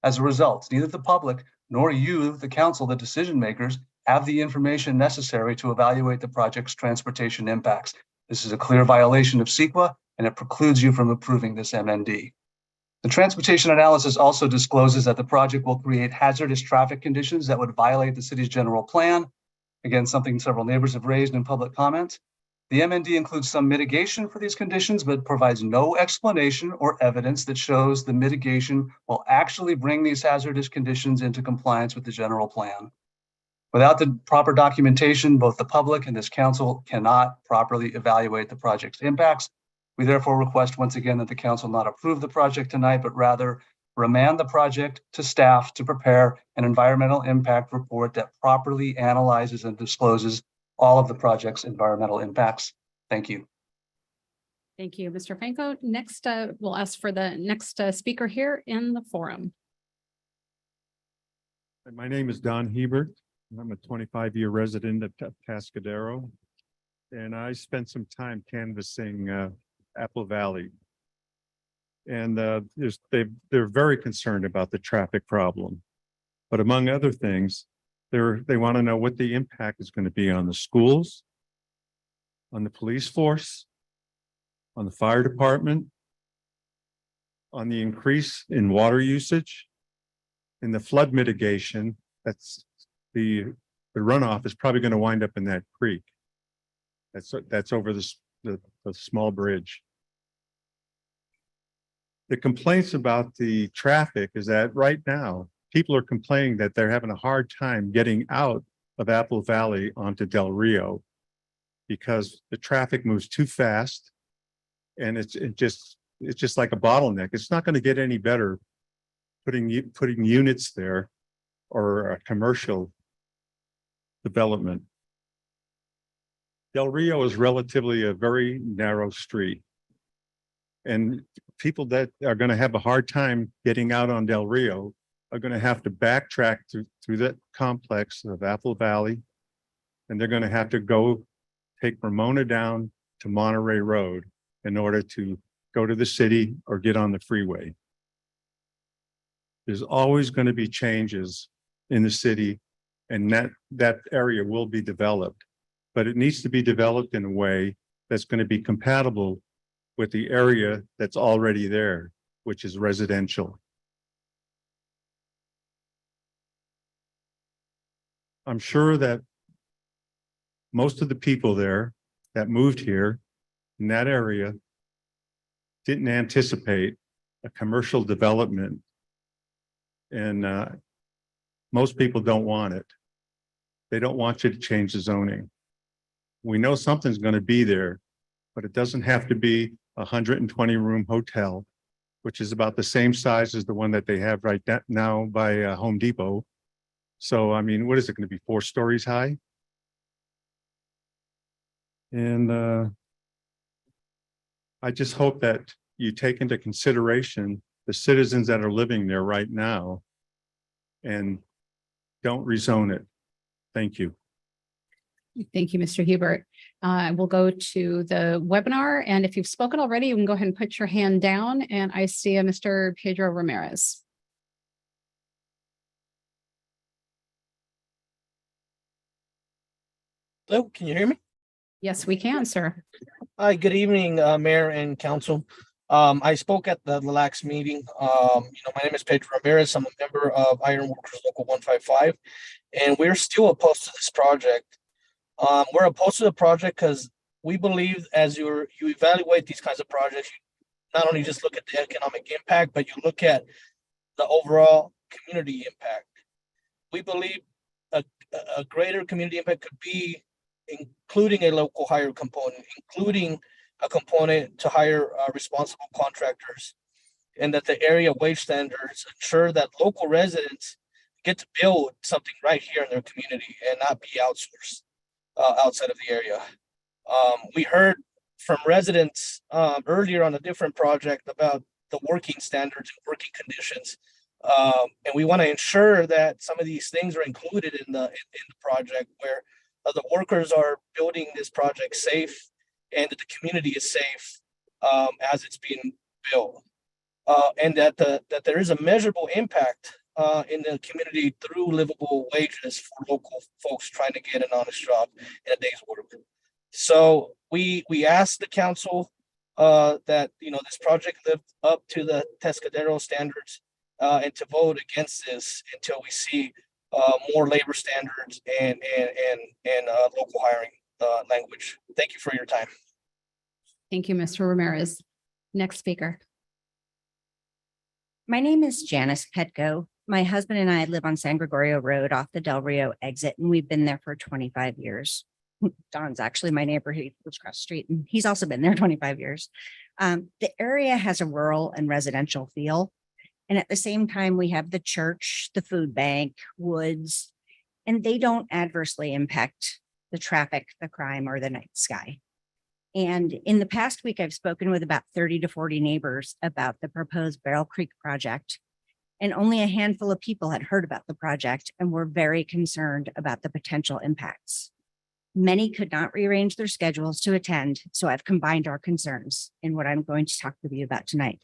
As a result, neither the public nor you, the council, the decision makers, have the information necessary to evaluate the project's transportation impacts. This is a clear violation of CEQA, and it precludes you from approving this MND. The transportation analysis also discloses that the project will create hazardous traffic conditions that would violate the city's general plan. Again, something several neighbors have raised in public comment. The MND includes some mitigation for these conditions, but provides no explanation or evidence that shows the mitigation will actually bring these hazardous conditions into compliance with the general plan. Without the proper documentation, both the public and this council cannot properly evaluate the project's impacts. We therefore request once again that the council not approve the project tonight, but rather remand the project to staff to prepare an environmental impact report that properly analyzes and discloses all of the project's environmental impacts. Thank you. Thank you, Mr. Franco. Next, we'll ask for the next speaker here in the forum. My name is Don Hebert. I'm a 25-year resident of Atascadero, and I spent some time canvassing Apple Valley. And they're very concerned about the traffic problem. But among other things, they want to know what the impact is going to be on the schools, on the police force, on the fire department, on the increase in water usage, in the flood mitigation. That's the runoff is probably going to wind up in that creek. That's over the small bridge. The complaints about the traffic is that right now, people are complaining that they're having a hard time getting out of Apple Valley onto Del Rio because the traffic moves too fast, and it's just like a bottleneck. It's not going to get any better putting units there or a commercial development. Del Rio is relatively a very narrow street, and people that are going to have a hard time getting out on Del Rio are going to have to backtrack through that complex of Apple Valley, and they're going to have to go take Ramona down to Monterey Road in order to go to the city or get on the freeway. There's always going to be changes in the city, and that area will be developed, but it needs to be developed in a way that's going to be compatible with the area that's already there, which is residential. I'm sure that most of the people there that moved here in that area didn't anticipate a commercial development. And most people don't want it. They don't want you to change the zoning. We know something's going to be there, but it doesn't have to be a 120-room hotel, which is about the same size as the one that they have right now by Home Depot. So, I mean, what is it going to be, 4 stories high? And I just hope that you take into consideration the citizens that are living there right now and don't rezone it. Thank you. Thank you, Mr. Hubert. We'll go to the webinar, and if you've spoken already, you can go ahead and put your hand down, and I see a Mr. Pedro Ramirez. Hello, can you hear me? Yes, we can, sir. Hi, good evening, Mayor and Council. I spoke at the LAX meeting. My name is Pedro Ramirez. I'm a member of Iron Workers Local 155, and we're still opposed to this project. We're opposed to the project because we believe as you evaluate these kinds of projects, you not only just look at the economic impact, but you look at the overall community impact. We believe a greater community impact could be including a local hire component, including a component to hire responsible contractors, and that the area wage standards ensure that local residents get to build something right here in their community and not be outsourced outside of the area. We heard from residents earlier on a different project about the working standards and working conditions. And we want to ensure that some of these things are included in the project, where the workers are building this project safe and that the community is safe as it's being built, and that there is a measurable impact in the community through livable wages for local folks trying to get an honest job in a day's work. So we asked the council that this project lived up to the Atascadero standards, and to vote against this until we see more labor standards and local hiring language. Thank you for your time. Thank you, Mr. Ramirez. Next speaker. My name is Janice Petco. My husband and I live on San Gregorio Road off the Del Rio exit, and we've been there for 25 years. Don's actually my neighbor who lives across the street, and he's also been there 25 years. The area has a rural and residential feel. And at the same time, we have the church, the food bank, woods, and they don't adversely impact the traffic, the crime, or the night sky. And in the past week, I've spoken with about 30 to 40 neighbors about the proposed Barrel Creek project. And only a handful of people had heard about the project and were very concerned about the potential impacts. Many could not rearrange their schedules to attend, so I've combined our concerns in what I'm going to talk with you about tonight.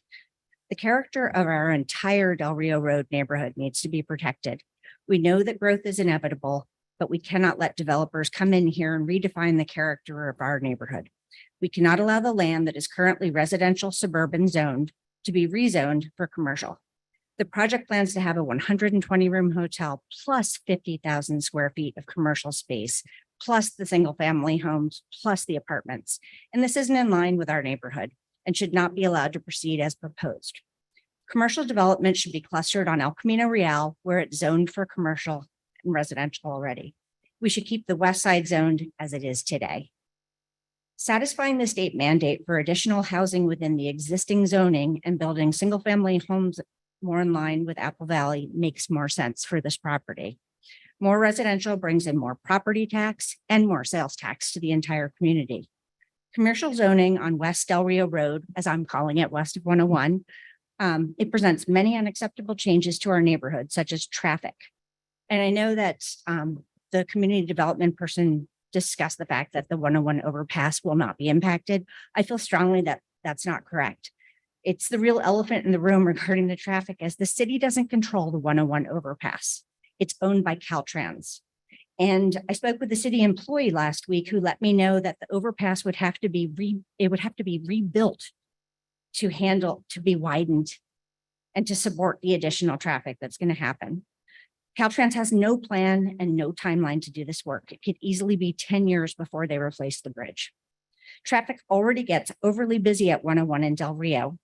The character of our entire Del Rio Road neighborhood needs to be protected. We know that growth is inevitable, but we cannot let developers come in here and redefine the character of our neighborhood. We cannot allow the land that is currently residential suburban zoned to be rezoned for commercial. The project plans to have a 120-room hotel plus 50,000 square feet of commercial space, plus the single family homes, plus the apartments. And this isn't in line with our neighborhood and should not be allowed to proceed as proposed. Commercial development should be clustered on El Camino Real, where it's zoned for commercial and residential already. We should keep the west side zoned as it is today. Satisfying the state mandate for additional housing within the existing zoning and building single-family homes more in line with Apple Valley makes more sense for this property. More residential brings in more property tax and more sales tax to the entire community. Commercial zoning on West Del Rio Road, as I'm calling it, west of 101, it presents many unacceptable changes to our neighborhood, such as traffic. And I know that the community development person discussed the fact that the 101 overpass will not be impacted. I feel strongly that that's not correct. It's the real elephant in the room regarding the traffic, as the city doesn't control the 101 overpass. It's owned by Caltrans. And I spoke with the city employee last week who let me know that the overpass would have to be rebuilt to be widened and to support the additional traffic that's going to happen. Caltrans has no plan and no timeline to do this work. It could easily be 10 years before they replace the bridge. Traffic already gets overly busy at 101 in Del Rio,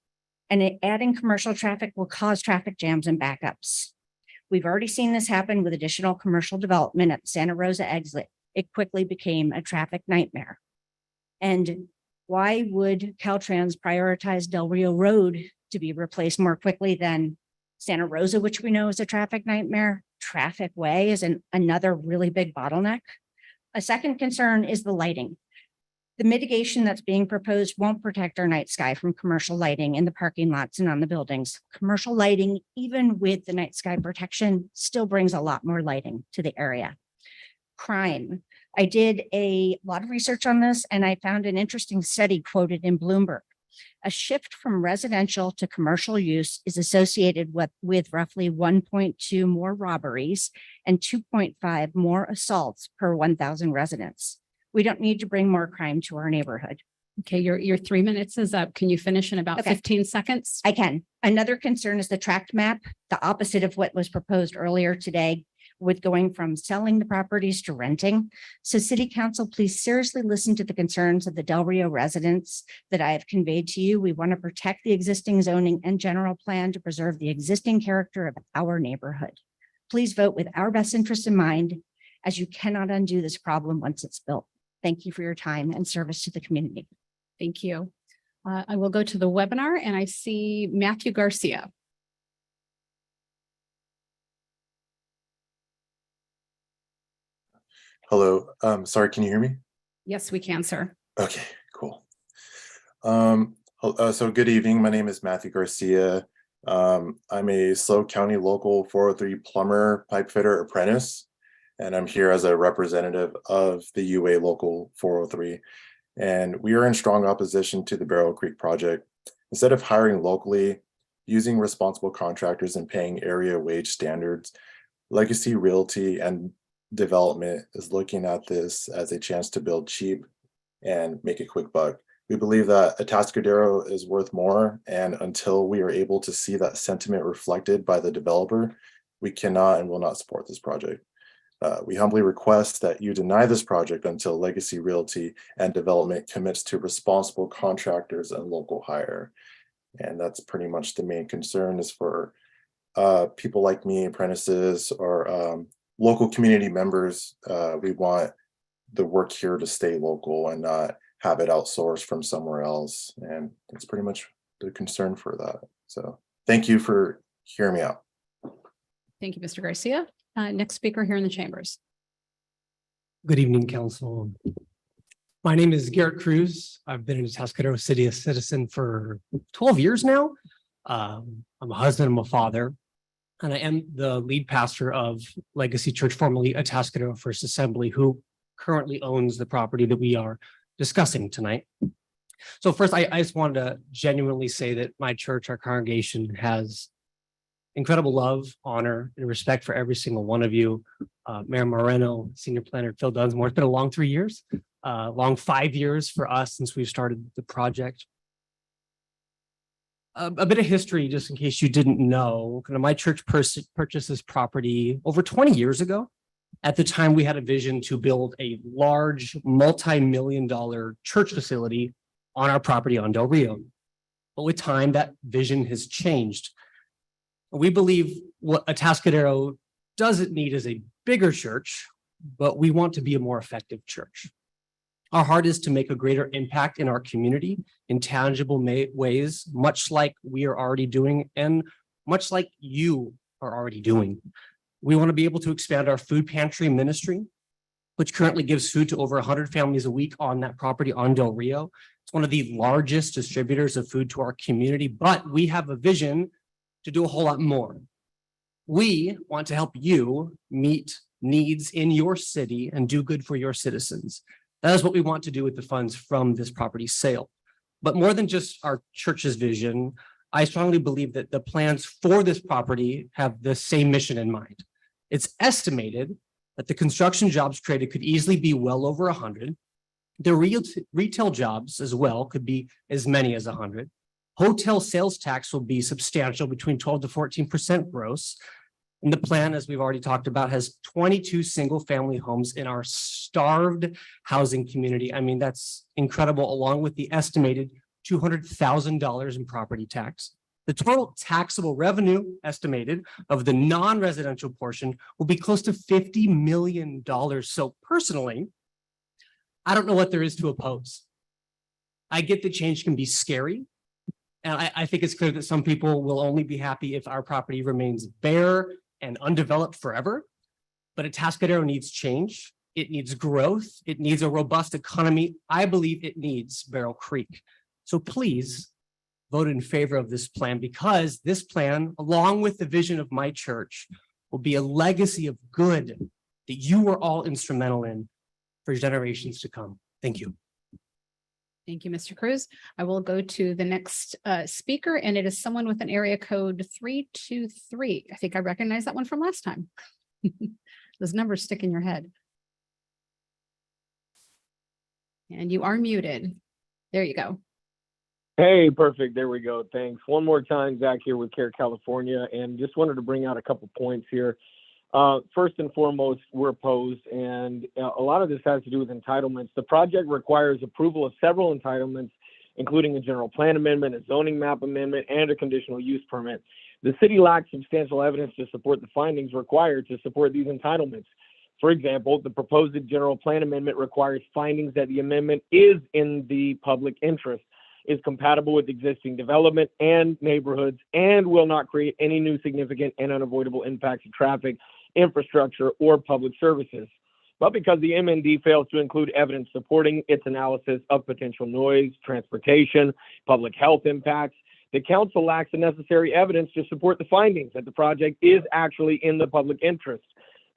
and adding commercial traffic will cause traffic jams and backups. We've already seen this happen with additional commercial development at the Santa Rosa exit. It quickly became a traffic nightmare. And why would Caltrans prioritize Del Rio Road to be replaced more quickly than Santa Rosa, which we know is a traffic nightmare? Traffic Way is another really big bottleneck. A second concern is the lighting. The mitigation that's being proposed won't protect our night sky from commercial lighting in the parking lots and on the buildings. Commercial lighting, even with the night sky protection, still brings a lot more lighting to the area. Crime. I did a lot of research on this, and I found an interesting study quoted in Bloomberg. A shift from residential to commercial use is associated with roughly 1.2 more robberies and 2.5 more assaults per 1,000 residents. We don't need to bring more crime to our neighborhood. Okay, your 3 minutes is up. Can you finish in about 15 seconds? I can. Another concern is the tract map, the opposite of what was proposed earlier today, with going from selling the properties to renting. So City Council, please seriously listen to the concerns of the Del Rio residents that I have conveyed to you. We want to protect the existing zoning and general plan to preserve the existing character of our neighborhood. Please vote with our best interest in mind, as you cannot undo this problem once it's built. Thank you for your time and service to the community. Thank you. I will go to the webinar and I see Matthew Garcia. Hello, sorry, can you hear me? Yes, we can, sir. Okay, cool. So good evening. My name is Matthew Garcia. I'm a SLO County Local 403 plumber pipe fitter apprentice, and I'm here as a representative of the UA Local 403. And we are in strong opposition to the Barrel Creek project. Instead of hiring locally, using responsible contractors and paying area wage standards, Legacy Realty and Development is looking at this as a chance to build cheap and make a quick buck. We believe that Atascadero is worth more, and until we are able to see that sentiment reflected by the developer, we cannot and will not support this project. We humbly request that you deny this project until Legacy Realty and Development commits to responsible contractors and local hire. And that's pretty much the main concern, is for people like me, apprentices, or local community members. We want the work here to stay local and not have it outsourced from somewhere else. And that's pretty much the concern for that. So thank you for hearing me out. Thank you, Mr. Garcia. Next speaker here in the chambers. Good evening, Council. My name is Garrett Cruz. I've been in Atascadero City a citizen for 12 years now. I'm a husband, I'm a father, and I am the lead pastor of Legacy Church, formerly Atascadero First Assembly, who currently owns the property that we are discussing tonight. So first, I just wanted to genuinely say that my church, our congregation, has incredible love, honor, and respect for every single one of you. Mayor Moreno, Senior Planner Phil Dunsmore. It's been a long 3 years, long 5 years for us since we've started the project. A bit of history, just in case you didn't know. My church purchased this property over 20 years ago. At the time, we had a vision to build a large multi-million-dollar church facility on our property on Del Rio. But with time, that vision has changed. We believe what Atascadero doesn't need is a bigger church, but we want to be a more effective church. Our heart is to make a greater impact in our community in tangible ways, much like we are already doing and much like you are already doing. We want to be able to expand our food pantry ministry, which currently gives food to over 100 families a week on that property on Del Rio. It's one of the largest distributors of food to our community, but we have a vision to do a whole lot more. We want to help you meet needs in your city and do good for your citizens. That is what we want to do with the funds from this property sale. But more than just our church's vision, I strongly believe that the plans for this property have the same mission in mind. It's estimated that the construction jobs created could easily be well over 100. The retail jobs as well could be as many as 100. Hotel sales tax will be substantial, between 12 to 14% gross. And the plan, as we've already talked about, has 22 single-family homes in our starved housing community. I mean, that's incredible, along with the estimated $200,000 in property tax. The total taxable revenue estimated of the non-residential portion will be close to $50 million. So personally, I don't know what there is to oppose. I get that change can be scary. And I think it's clear that some people will only be happy if our property remains bare and undeveloped forever. But Atascadero needs change. It needs growth. It needs a robust economy. I believe it needs Barrel Creek. So please vote in favor of this plan, because this plan, along with the vision of my church, will be a legacy of good that you were all instrumental in for generations to come. Thank you. Thank you, Mr. Cruz. I will go to the next speaker, and it is someone with an area code 323. I think I recognize that one from last time. Those numbers stick in your head. And you are muted. There you go. Hey, perfect. There we go. Thanks. One more time, Zach here with CARE California, and just wanted to bring out a couple points here. First and foremost, we're opposed, and a lot of this has to do with entitlements. The project requires approval of several entitlements, including a general plan amendment, a zoning map amendment, and a conditional use permit. The city lacks substantial evidence to support the findings required to support these entitlements. For example, the proposed general plan amendment requires findings that the amendment is in the public interest, is compatible with existing development and neighborhoods, and will not create any new significant and unavoidable impacts to traffic, infrastructure, or public services. But because the MND fails to include evidence supporting its analysis of potential noise, transportation, public health impacts, the council lacks the necessary evidence to support the findings that the project is actually in the public interest,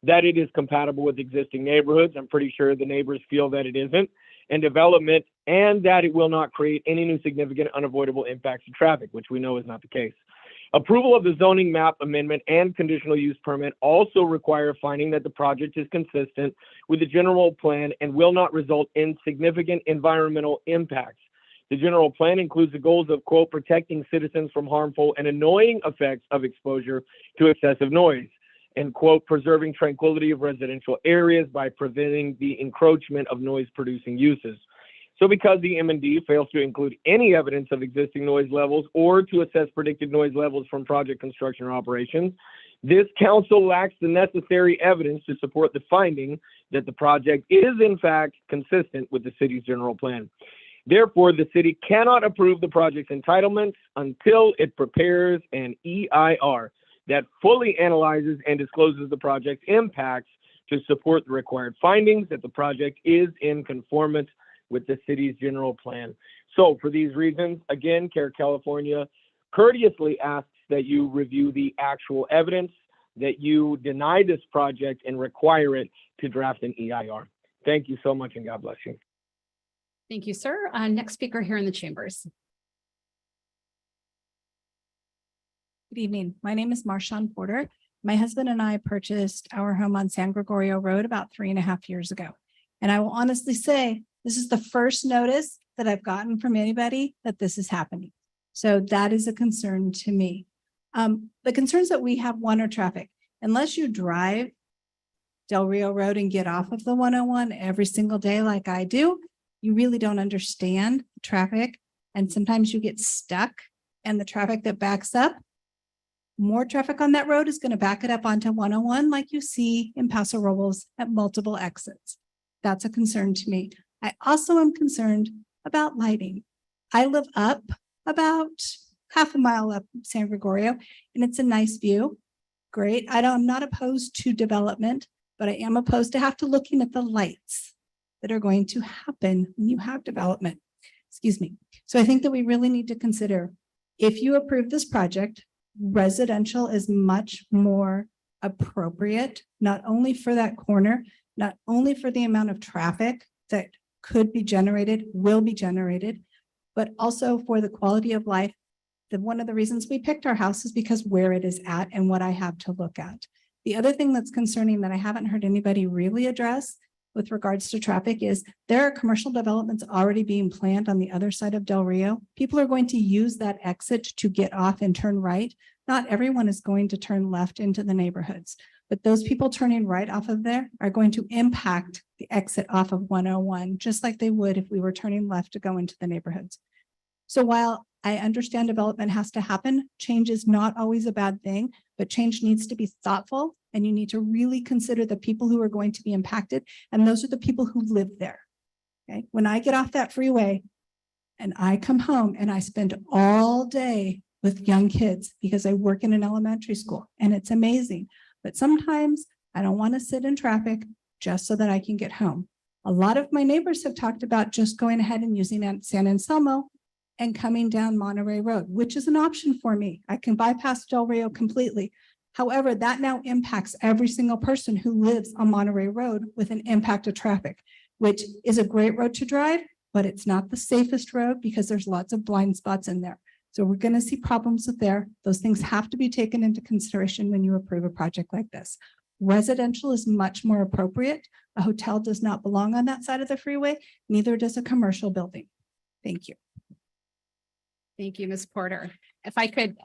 that it is compatible with existing neighborhoods. I'm pretty sure the neighbors feel that it isn't, and development, and that it will not create any new significant unavoidable impacts to traffic, which we know is not the case. Approval of the zoning map amendment and conditional use permit also require finding that the project is consistent with the general plan and will not result in significant environmental impacts. The general plan includes the goals of, quote, protecting citizens from harmful and annoying effects of exposure to excessive noise, and, quote, preserving tranquility of residential areas by preventing the encroachment of noise-producing uses. So because the M&D fails to include any evidence of existing noise levels or to assess predicted noise levels from project construction or operations, this council lacks the necessary evidence to support the finding that the project is in fact consistent with the city's general plan. Therefore, the city cannot approve the project's entitlements until it prepares an EIR that fully analyzes and discloses the project's impacts to support the required findings that the project is in conformance with the city's general plan. So for these reasons, again, CARE California courteously asks that you review the actual evidence, that you deny this project and require it to draft an EIR. Thank you so much, and God bless you. Thank you, sir. Next speaker here in the chambers. Good evening. My name is Marshawn Porter. My husband and I purchased our home on San Gregorio Road about 3.5 years ago. And I will honestly say, this is the first notice that I've gotten from anybody that this is happening. So that is a concern to me. The concerns that we have, one, are traffic. Unless you drive Del Rio Road and get off of the 101 every single day like I do, you really don't understand traffic. And sometimes you get stuck, and the traffic that backs up, more traffic on that road is going to back it up onto 101 like you see in Paso Robles at multiple exits. That's a concern to me. I also am concerned about lighting. I live up about half a mile up San Gregorio, and it's a nice view. Great. I'm not opposed to development, but I am opposed to have to looking at the lights that are going to happen when you have development. Excuse me. So I think that we really need to consider, if you approve this project, residential is much more appropriate, not only for that corner, not only for the amount of traffic that could be generated, will be generated, but also for the quality of life. One of the reasons we picked our house is because where it is at and what I have to look at. The other thing that's concerning that I haven't heard anybody really address with regards to traffic is there are commercial developments already being planned on the other side of Del Rio. People are going to use that exit to get off and turn right. Not everyone is going to turn left into the neighborhoods, but those people turning right off of there are going to impact the exit off of 101, just like they would if we were turning left to go into the neighborhoods. So while I understand development has to happen, change is not always a bad thing, but change needs to be thoughtful, and you need to really consider the people who are going to be impacted. And those are the people who live there. Okay. When I get off that freeway and I come home and I spend all day with young kids because I work in an elementary school, and it's amazing. But sometimes I don't want to sit in traffic just so that I can get home. A lot of my neighbors have talked about just going ahead and using San Anselmo and coming down Monterey Road, which is an option for me. I can bypass Del Rio completely. However, that now impacts every single person who lives on Monterey Road with an impact of traffic, which is a great road to drive, but it's not the safest road because there's lots of blind spots in there. So we're going to see problems with there. Those things have to be taken into consideration when you approve a project like this. Residential is much more appropriate. A hotel does not belong on that side of the freeway, neither does a commercial building. Thank you. Thank you, Ms. Porter. If I could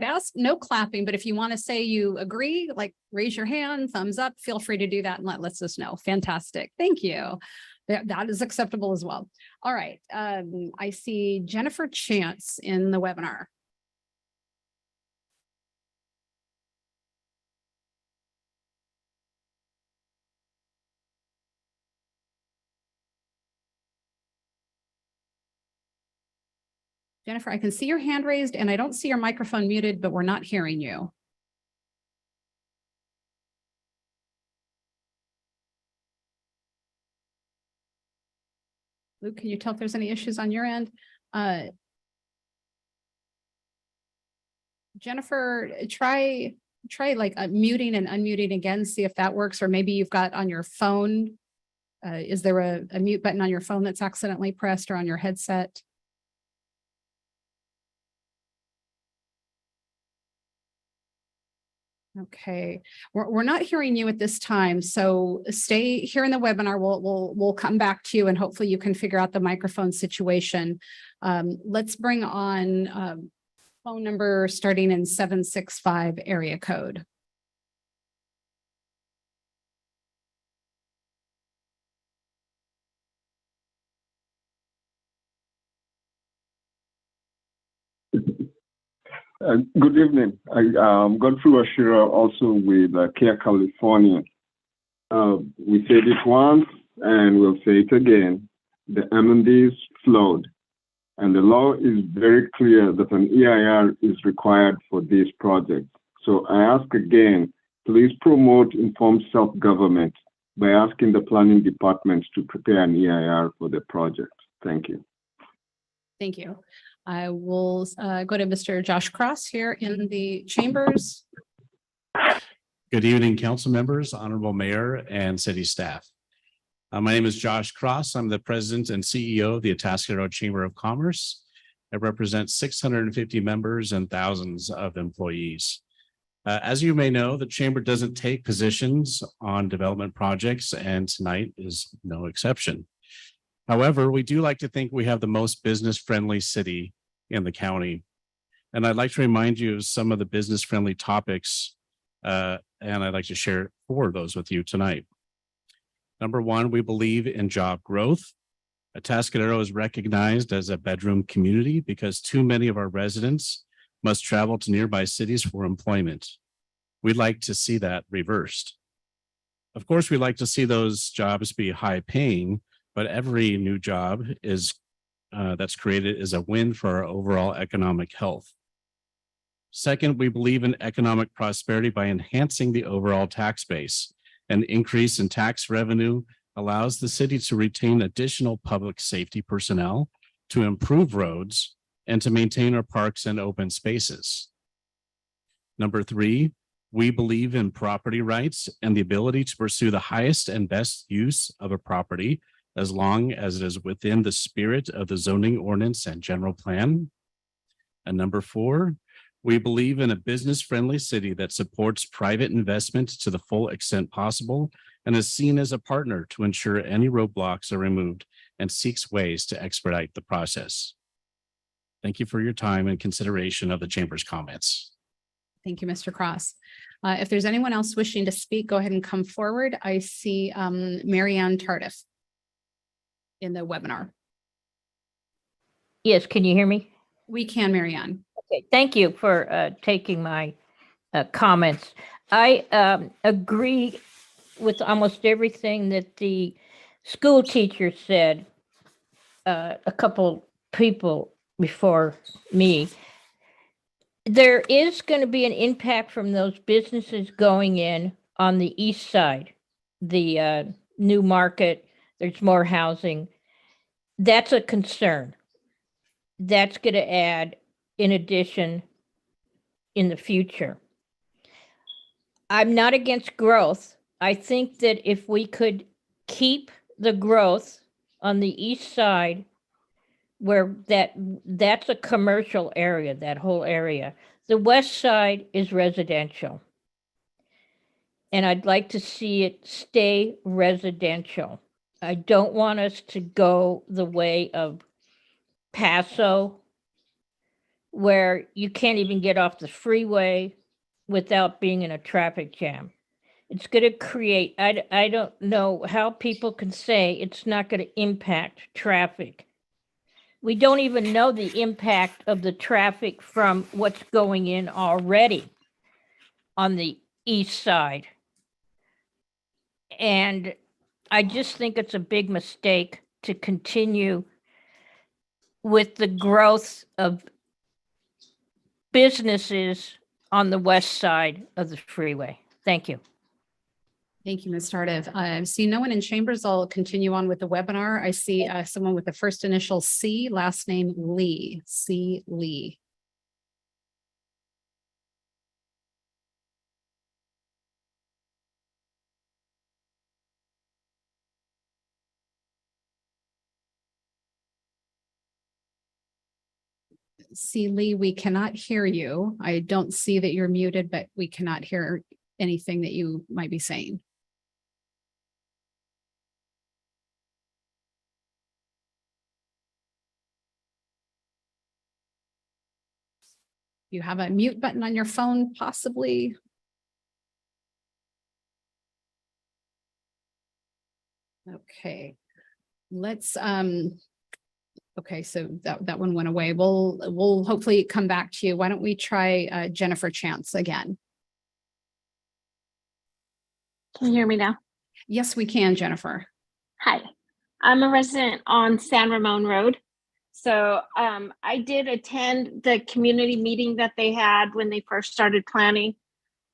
ask, no clapping, but if you want to say you agree, like raise your hand, thumbs up, feel free to do that and let us know. Fantastic. Thank you. That is acceptable as well. All right. I see Jennifer Chance in the webinar. Jennifer, I can see your hand raised and I don't see your microphone muted, but we're not hearing you. Luke, can you tell if there's any issues on your end? Jennifer, try like muting and unmuting again, see if that works, or maybe you've got on your phone. Is there a mute button on your phone that's accidentally pressed or on your headset? Okay, we're not hearing you at this time, so stay here in the webinar. We'll come back to you and hopefully you can figure out the microphone situation. Let's bring on phone number starting in 765 area code. Good evening. I'm Godfrey Ashira, also with Care California. We said it once and we'll say it again. The M&Ds flowed, and the law is very clear that an EIR is required for this project. So I ask again, please promote informed self-government by asking the planning department to prepare an EIR for the project. Thank you. Thank you. I will go to Mr. Josh Cross here in the chambers. Good evening, council members, honorable mayor, and city staff. My name is Josh Cross. I'm the president and CEO of the Atascadero Chamber of Commerce. I represent 650 members and thousands of employees. As you may know, the chamber doesn't take positions on development projects, and tonight is no exception. However, we do like to think we have the most business-friendly city in the county. And I'd like to remind you of some of the business-friendly topics, and I'd like to share 4 of those with you tonight. Number 1, we believe in job growth. Atascadero is recognized as a bedroom community because too many of our residents must travel to nearby cities for employment. We'd like to see that reversed. Of course, we'd like to see those jobs be high paying, but every new job is that's created is a win for our overall economic health. Second, we believe in economic prosperity by enhancing the overall tax base. An increase in tax revenue allows the city to retain additional public safety personnel, to improve roads, and to maintain our parks and open spaces. Number 3, we believe in property rights and the ability to pursue the highest and best use of a property as long as it is within the spirit of the zoning ordinance and general plan. And number 4, we believe in a business-friendly city that supports private investment to the full extent possible and is seen as a partner to ensure any roadblocks are removed and seeks ways to expedite the process. Thank you for your time and consideration of the chamber's comments. Thank you, Mr. Cross. If there's anyone else wishing to speak, go ahead and come forward. I see Mary Ann Tardif in the webinar. Yes, can you hear me? We can, Mary Ann. Okay, thank you for taking my comments. I agree with almost everything that the school teacher said, a couple people before me. There is going to be an impact from those businesses going in on the east side, the new market. There's more housing. That's a concern. That's going to add in addition in the future. I'm not against growth. I think that if we could keep the growth on the east side, where that's a commercial area, that whole area. The west side is residential. And I'd like to see it stay residential. I don't want us to go the way of Paso, where you can't even get off the freeway without being in a traffic jam. It's going to create, I don't know how people can say it's not going to impact traffic. We don't even know the impact of the traffic from what's going in already on the east side. And I just think it's a big mistake to continue with the growth of businesses on the west side of the freeway. Thank you. Thank you, Ms. Tardif. I see no one in chambers. I'll continue on with the webinar. I see someone with the first initial C, last name Lee, C. Lee. C. Lee, we cannot hear you. I don't see that you're muted, but we cannot hear anything that you might be saying. You have a mute button on your phone, possibly. Okay, let's, okay, so that one went away. We'll hopefully come back to you. Why don't we try Jennifer Chance again? Can you hear me now? Yes, we can, Jennifer. Hi, I'm a resident on San Ramon Road. So I did attend the community meeting that they had when they first started planning.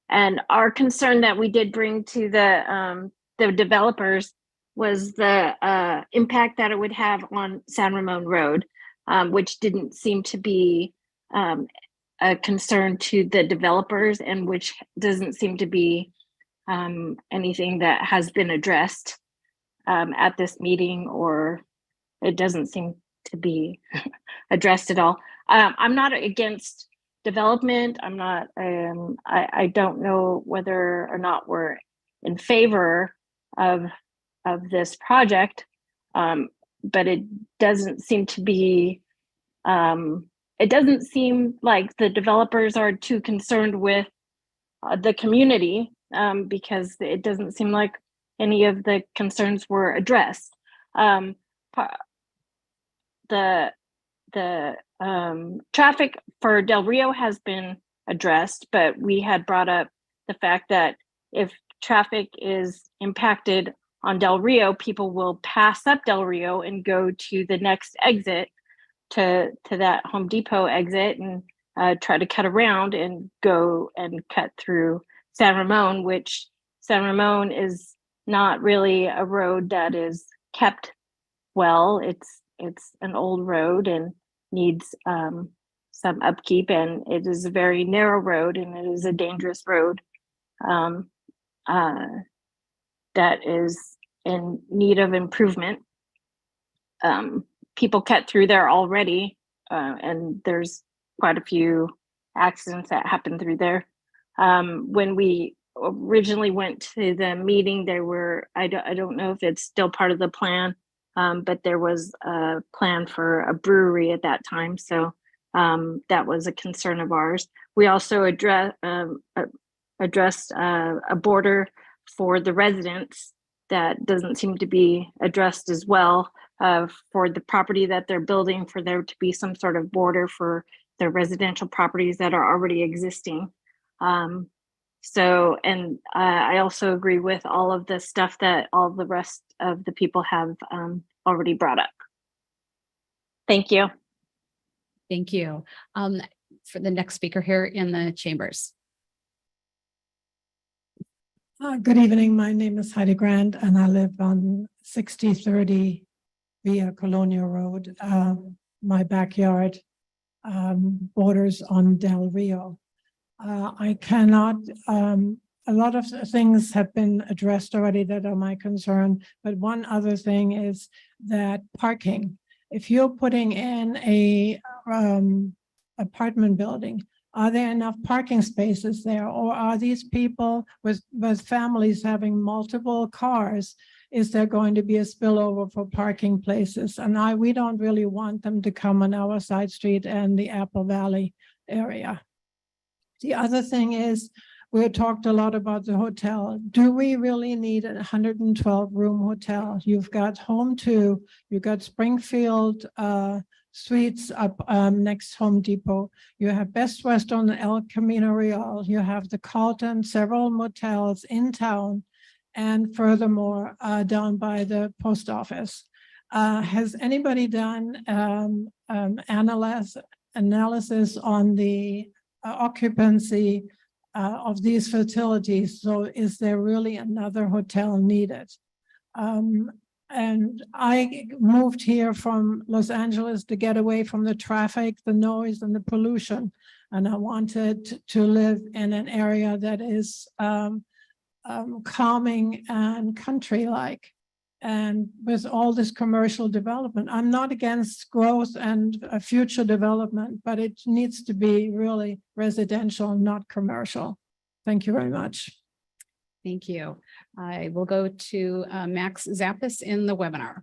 And our concern that we did bring to the developers was the impact that it would have on San Ramon Road, which didn't seem to be a concern to the developers, and which doesn't seem to be anything that has been addressed at this meeting, or it doesn't seem to be addressed at all. I'm not against development. I'm not, I don't know whether or not we're in favor of this project, but it doesn't seem to be, it doesn't seem like the developers are too concerned with the community, because it doesn't seem like any of the concerns were addressed. The traffic for Del Rio has been addressed, but we had brought up the fact that if traffic is impacted on Del Rio, people will pass up Del Rio and go to the next exit, to that Home Depot exit, and try to cut around and go and cut through San Ramon, which San Ramon is not really a road that is kept well. It's an old road and needs some upkeep, and it is a very narrow road, and it is a dangerous road that is in need of improvement. People cut through there already, and there's quite a few accidents that happen through there. When we originally went to the meeting, there were, I don't know if it's still part of the plan, but there was a plan for a brewery at that time. So That was a concern of ours. We also addressed a border for the residents that doesn't seem to be addressed as well, for the property that they're building, for there to be some sort of border for the residential properties that are already existing. I also agree with all of the stuff that all the rest of the people have already brought up. Thank you. Thank you. For the next speaker here in the chambers. Good evening. My name is Heidi Grant and I live on 6030 Via Colonia Road. My backyard borders on Del Rio. I cannot, a lot of things have been addressed already that are my concern, but one other thing is that parking. If you're putting in a apartment building, are there enough parking spaces there? Or are these people with families having multiple cars? Is there going to be a spillover for parking places? And we don't really want them to come on our side street and the Apple Valley area. The other thing is, we talked a lot about the hotel. Do we really need a 112 room hotel? You've got Home 2, you've got Springfield Suites up next Home Depot. You have Best Western, El Camino Real. You have the Carlton, several motels in town, and furthermore, down by the post office. Has anybody done analysis on the occupancy of these facilities? So is there really another hotel needed? And I moved here from Los Angeles to get away from the traffic, the noise, and the pollution. And I wanted to live in an area that is calming and country-like. And with all this commercial development, I'm not against growth and future development, but it needs to be really residential, not commercial. Thank you very much. Thank you. I will go to Max Zappis in the webinar.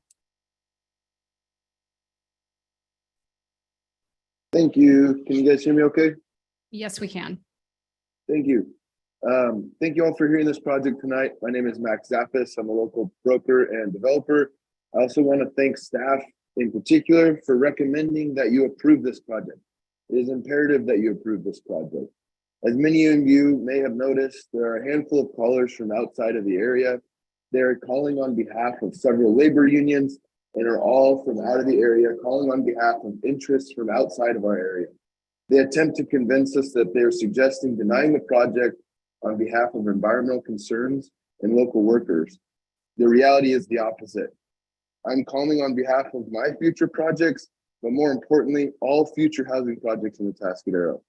Thank you. Can you guys hear me okay? Yes, we can. Thank you. Thank you all for hearing this project tonight. My name is Max Zappis. I'm a local broker and developer. I also want to thank staff in particular for recommending that you approve this project. It is imperative that you approve this project. As many of you may have noticed, there are a handful of callers from outside of the area. They are calling on behalf of several labor unions and are all from out of the area, calling on behalf of interests from outside of our area. They attempt to convince us that they are suggesting denying the project on behalf of environmental concerns and local workers. The reality is the opposite. I'm calling on behalf of my future projects, but more importantly, all future housing projects in the Atascadero.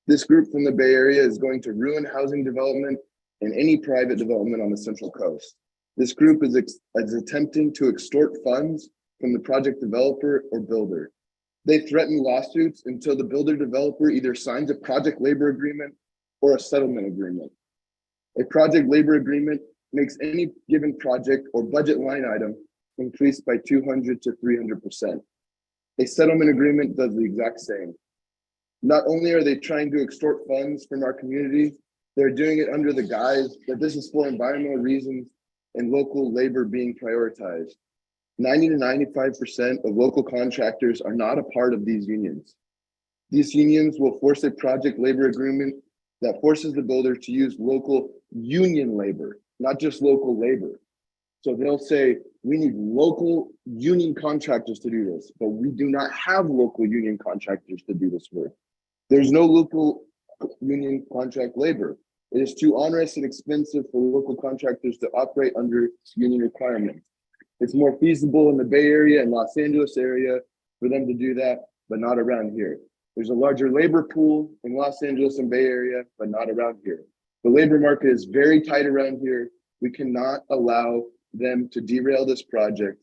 This group from the Bay Area is going to ruin housing development and any private development on the Central Coast. This group is attempting to extort funds from the project developer or builder. They threaten lawsuits until the builder developer either signs a project labor agreement or a settlement agreement. A project labor agreement makes any given project or budget line item increase by 200 to 300%. A settlement agreement does the exact same. Not only are they trying to extort funds from our community, they're doing it under the guise that this is for environmental reasons and local labor being prioritized. 90 to 95% of local contractors are not a part of these unions. These unions will force a project labor agreement that forces the builder to use local union labor, not just local labor. So they'll say, we need local union contractors to do this, but we do not have local union contractors to do this work. There's no local union contract labor. It is too onerous and expensive for local contractors to operate under union requirements. It's more feasible in the Bay Area and Los Angeles area for them to do that, but not around here. There's a larger labor pool in Los Angeles and Bay Area, but not around here. The labor market is very tight around here. We cannot allow them to derail this project,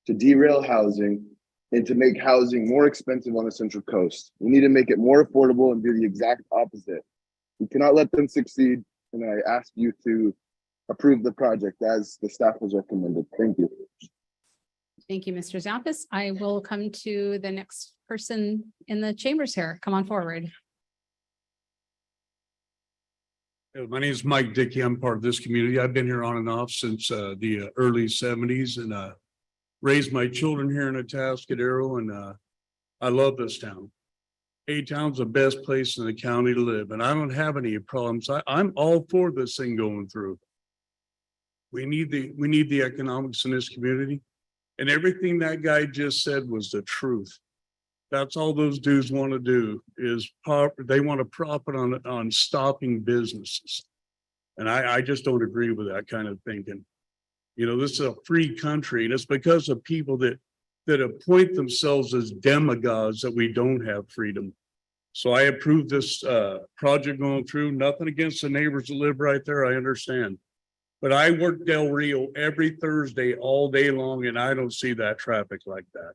to derail housing, and to make housing more expensive on the Central Coast. We need to make it more affordable and do the exact opposite. We cannot let them succeed, and I ask you to approve the project as the staff has recommended. Thank you. Thank you, Mr. Zappis. I will come to the next person in the chambers here. Come on forward. My name is Mike Dickey. I'm part of this community. I've been here on and off since the early 70s and raised my children here in Atascadero, and I love this town. A-Town's the best place in the county to live, and I don't have any problems. I'm all for this thing going through. We need the economics in this community, and everything that guy just said was the truth. That's all those dudes want to do is they want to profit on stopping businesses. And I just don't agree with that kind of thinking. You know, this is a free country, and it's because of people that appoint themselves as demagogues that we don't have freedom. So I approve this project going through. Nothing against the neighbors that live right there, I understand. But I work Del Rio every Thursday all day long, and I don't see that traffic like that.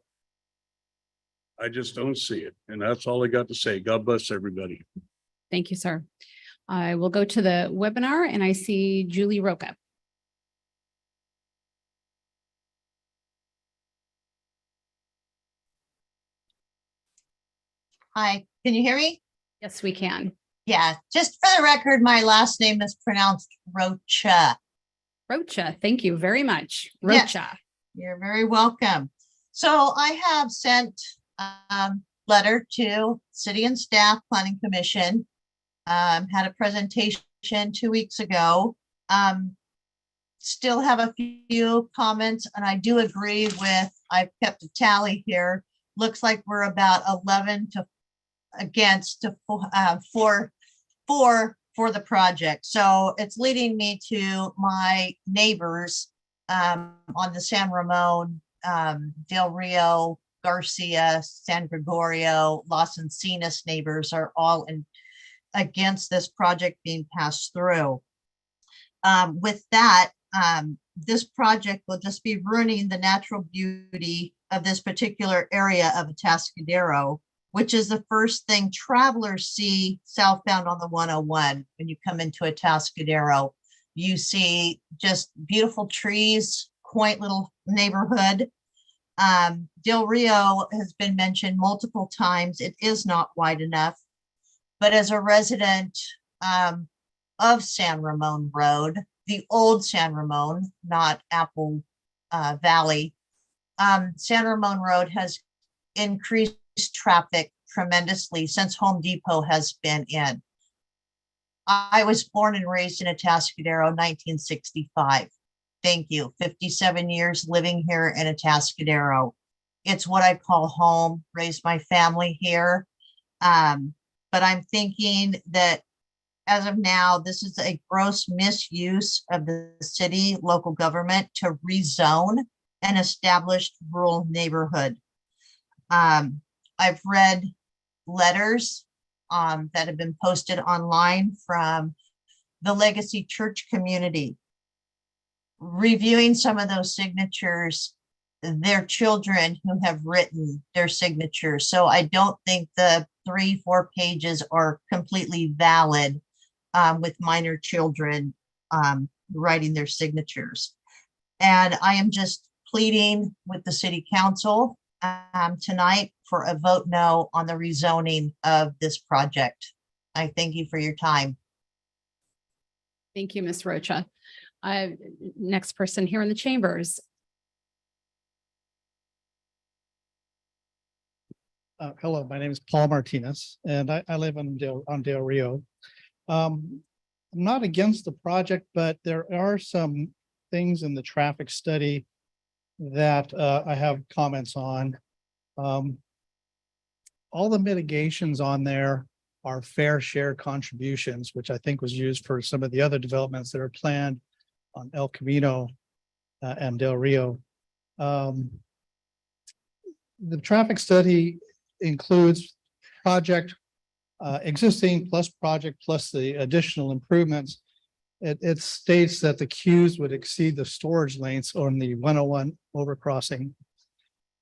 I just don't see it. And that's all I got to say. God bless everybody. Thank you, sir. I will go to the webinar and I see Julie Roca. Hi, can you hear me? Yes, we can. Yeah, just for the record, my last name is pronounced Rocha. Rocha, thank you very much. Rocha. Yeah, you're very welcome. So I have sent letter to City and Staff Planning Commission. Had a presentation 2 weeks ago. Still have a few comments, and I do agree with, I've kept a tally here. Looks like we're about 11 to against to 4 for the project. So it's leading me to my neighbors on the San Ramon, Del Rio, Garcia, San Gregorio, Las Encinas neighbors are all against this project being passed through. With that, this project will just be ruining the natural beauty of this particular area of Atascadero, which is the first thing travelers see southbound on the 101. When you come into Atascadero, you see just beautiful trees, quaint little neighborhood. Del Rio has been mentioned multiple times. It is not wide enough, but as a resident of San Ramon Road, the old San Ramon, not Apple Valley, San Ramon Road has increased traffic tremendously since Home Depot has been in. I was born and raised in Atascadero, 1965. Thank you. 57 years living here in Atascadero. It's what I call home, raised my family here. But I'm thinking that as of now, this is a gross misuse of the city local government to rezone an established rural neighborhood. I've read letters that have been posted online from the Legacy Church community. Reviewing some of those signatures, their children who have written their signatures. So I don't think the 3-4 pages are completely valid with minor children writing their signatures. And I am just pleading with the city council tonight for a vote no on the rezoning of this project. I thank you for your time. Thank you, Ms. Rocha. Next person here in the chambers. Hello, my name is Paul Martinez, and I live on Del Rio. I'm not against the project, but there are some things in the traffic study that I have comments on. All the mitigations on there are fair share contributions, which I think was used for some of the other developments that are planned on El Camino and Del Rio. The traffic study includes project existing plus project plus the additional improvements. It states that the queues would exceed the storage lengths on the 101 overcrossing.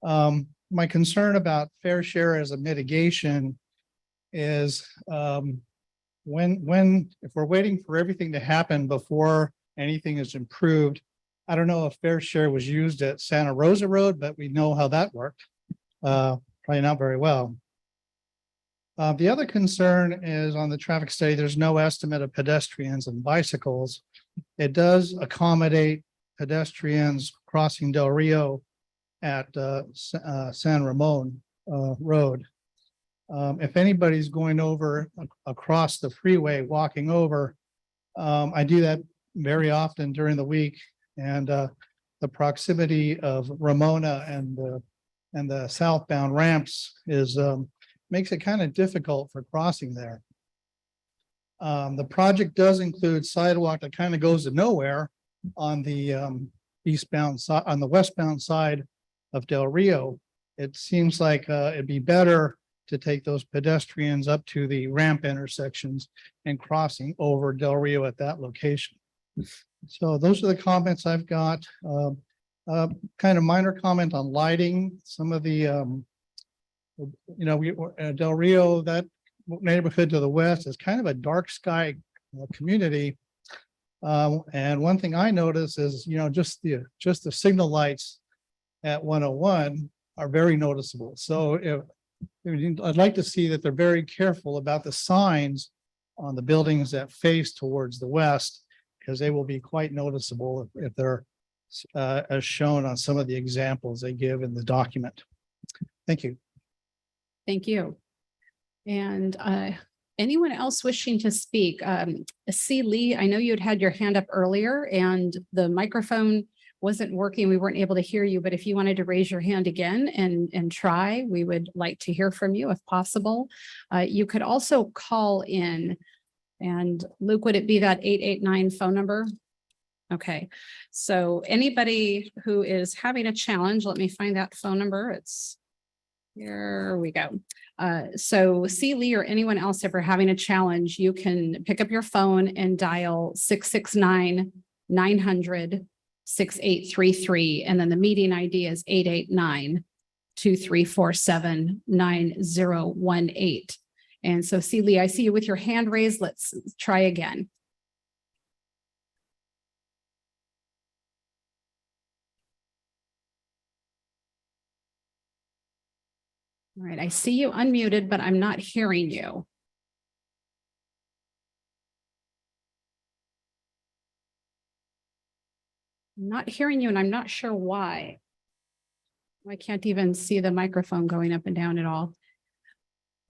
My concern about fair share as a mitigation is if we're waiting for everything to happen before anything is improved, I don't know if fair share was used at Santa Rosa Road, but we know how that worked. Probably not very well. The other concern is on the traffic study, there's no estimate of pedestrians and bicycles. It does accommodate pedestrians crossing Del Rio at San Ramon Road. If anybody's going over across the freeway, walking over, I do that very often during the week. And the proximity of Ramona and the southbound ramps is makes it kind of difficult for crossing there. The project does include sidewalk that kind of goes to nowhere on the eastbound side, on the westbound side of Del Rio. It seems like it'd be better to take those pedestrians up to the ramp intersections and crossing over Del Rio at that location. So those are the comments I've got. Kind of minor comment on lighting. Some of the Del Rio, that neighborhood to the west is kind of a dark sky community. And one thing I notice is, just the signal lights at 101 are very noticeable. So I'd like to see that they're very careful about the signs on the buildings that face towards the west, because they will be quite noticeable if they're as shown on some of the examples they give in the document. Thank you. Thank you. And anyone else wishing to speak? C. Lee, I know you had your hand up earlier and the microphone wasn't working. We weren't able to hear you, but if you wanted to raise your hand again and try, we would like to hear from you if possible. You could also call in. And Luke, would it be that 889 phone number? Okay, so anybody who is having a challenge, let me find that phone number. Here we go. So C. Lee or anyone else ever having a challenge, you can pick up your phone and dial 669-900-6833. And then the meeting ID is 889-2347-9018. And so C. Lee, I see you with your hand raised. Let's try again. All right, I see you unmuted, but I'm not hearing you. I'm not hearing you, and I'm not sure why. I can't even see the microphone going up and down at all.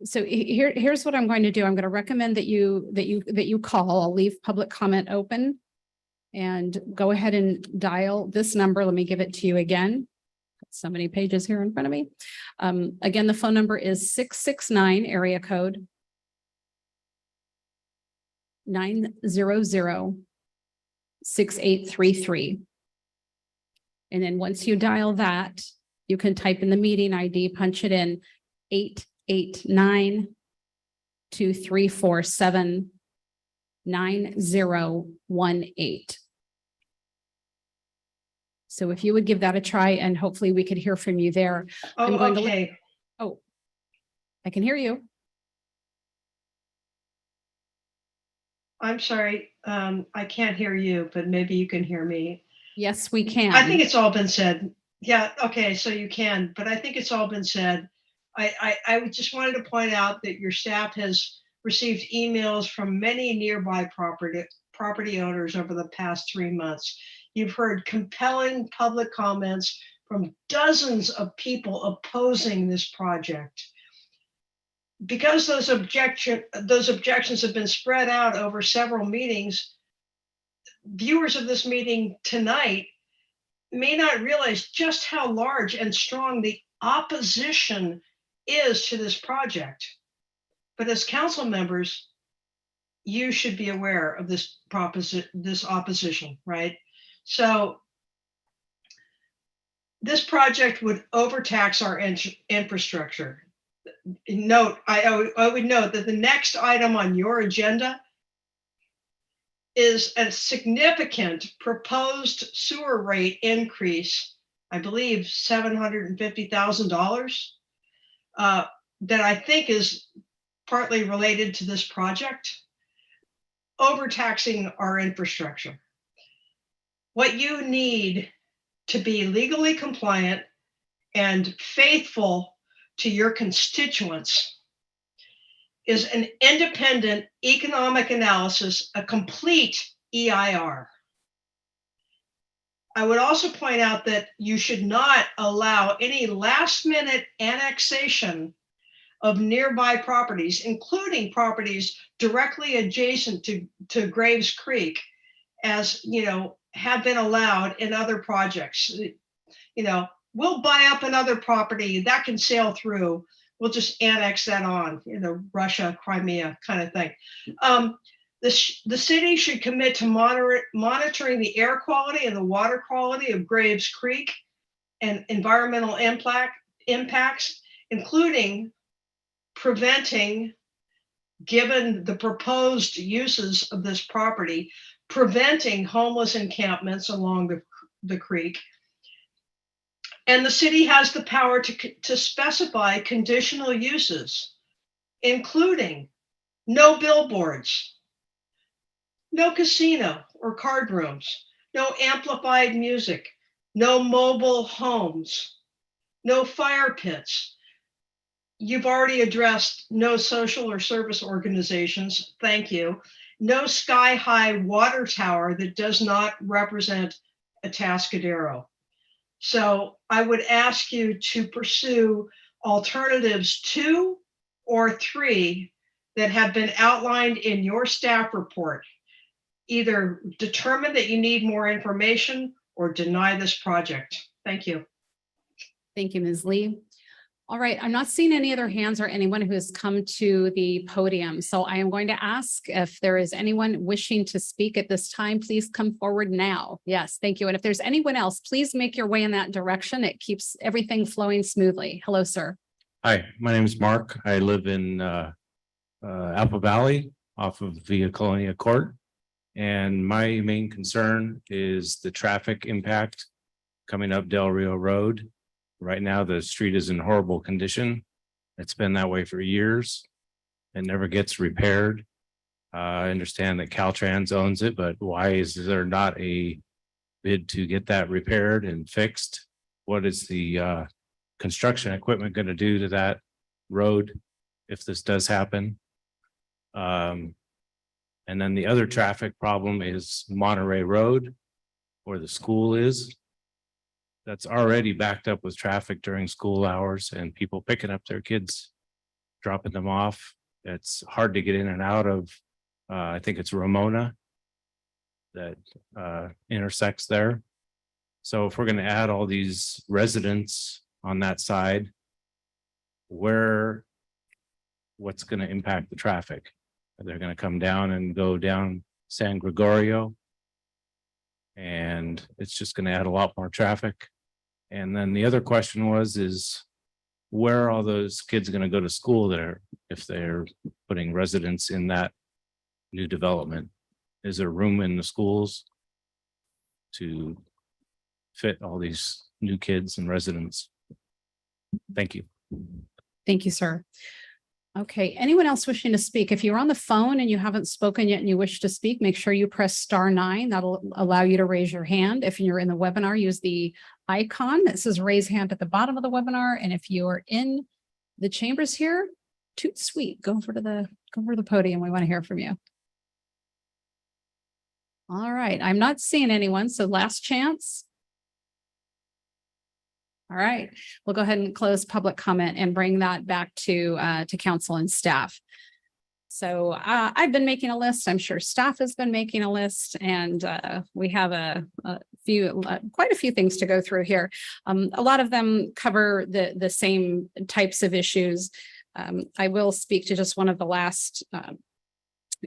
So here's what I'm going to do. I'm going to recommend that you call. I'll leave public comment open and go ahead and dial this number. Let me give it to you again. So many pages here in front of me. Again, the phone number is 669 area code 900-6833. And then once you dial that, you can type in the meeting ID, punch it in 889-2347-9018. So if you would give that a try, and hopefully we could hear from you there. I'm going to oh, I can hear you. I'm sorry, I can't hear you, but maybe you can hear me. Yes, we can. I think it's all been said. Yeah, okay, so you can, but I think it's all been said. I just wanted to point out that your staff has received emails from many nearby property owners over the past 3 months. You've heard compelling public comments from dozens of people opposing this project. Because those objections have been spread out over several meetings, viewers of this meeting tonight may not realize just how large and strong the opposition is to this project. But as council members, you should be aware of this opposition, right? So this project would overtax our infrastructure. I would note that the next item on your agenda is a significant proposed sewer rate increase, I believe $750,000, that I think is partly related to this project, overtaxing our infrastructure. what you need to be legally compliant and faithful to your constituents is an independent economic analysis, a complete EIR. I would also point out that you should not allow any last minute annexation of nearby properties, including properties directly adjacent to Graves Creek, as you know, have been allowed in other projects. You know, we'll buy up another property that can sail through. We'll just annex that on, you know, Russia, Crimea kind of thing. The city should commit to monitoring the air quality and the water quality of Graves Creek and environmental impacts, including preventing, given the proposed uses of this property, preventing homeless encampments along the creek. And the city has the power to specify conditional uses, including no billboards, no casino or card rooms, no amplified music, no mobile homes, no fire pits. You've already addressed no social or service organizations, thank you. No sky-high water tower that does not represent Atascadero. So I would ask you to pursue alternatives 2 or 3 that have been outlined in your staff report. Either determine that you need more information or deny this project. Thank you. Thank you, Ms. Lee. All right, I'm not seeing any other hands or anyone who has come to the podium. So I am going to ask if there is anyone wishing to speak at this time, please come forward now. Yes, thank you. And if there's anyone else, please make your way in that direction. It keeps everything flowing smoothly. Hello, sir. Hi, my name is Mark. I live in Apple Valley off of Via Colonia Court. And my main concern is the traffic impact coming up Del Rio Road. Right now, the street is in horrible condition. It's been that way for years. It never gets repaired. I understand that Caltrans owns it, but why is there not a bid to get that repaired and fixed? What is the construction equipment going to do to that road if this does happen? And then the other traffic problem is Monterey Road, where the school is. That's already backed up with traffic during school hours and people picking up their kids, dropping them off. It's hard to get in and out of, I think it's Ramona that intersects there. So if we're going to add all these residents on that side, what's going to impact the traffic? They're going to come down and go down San Gregorio, and it's just going to add a lot more traffic. And then the other question is where are all those kids going to go to school there if they're putting residents in that new development? Is there room in the schools to fit all these new kids and residents? Thank you. Thank you, sir. Okay, anyone else wishing to speak? If you're on the phone and you haven't spoken yet and you wish to speak, make sure you press *9. That'll allow you to raise your hand. If you're in the webinar, use the icon that says raise hand at the bottom of the webinar. And if you're in the chambers here, toot sweet, go over to the podium. We want to hear from you. All right, I'm not seeing anyone, so last chance. All right, we'll go ahead and close public comment and bring that back to council and staff. So I've been making a list. I'm sure staff has been making a list, and we have quite a few things to go through here. A lot of them cover the same types of issues. I will speak to just one of the last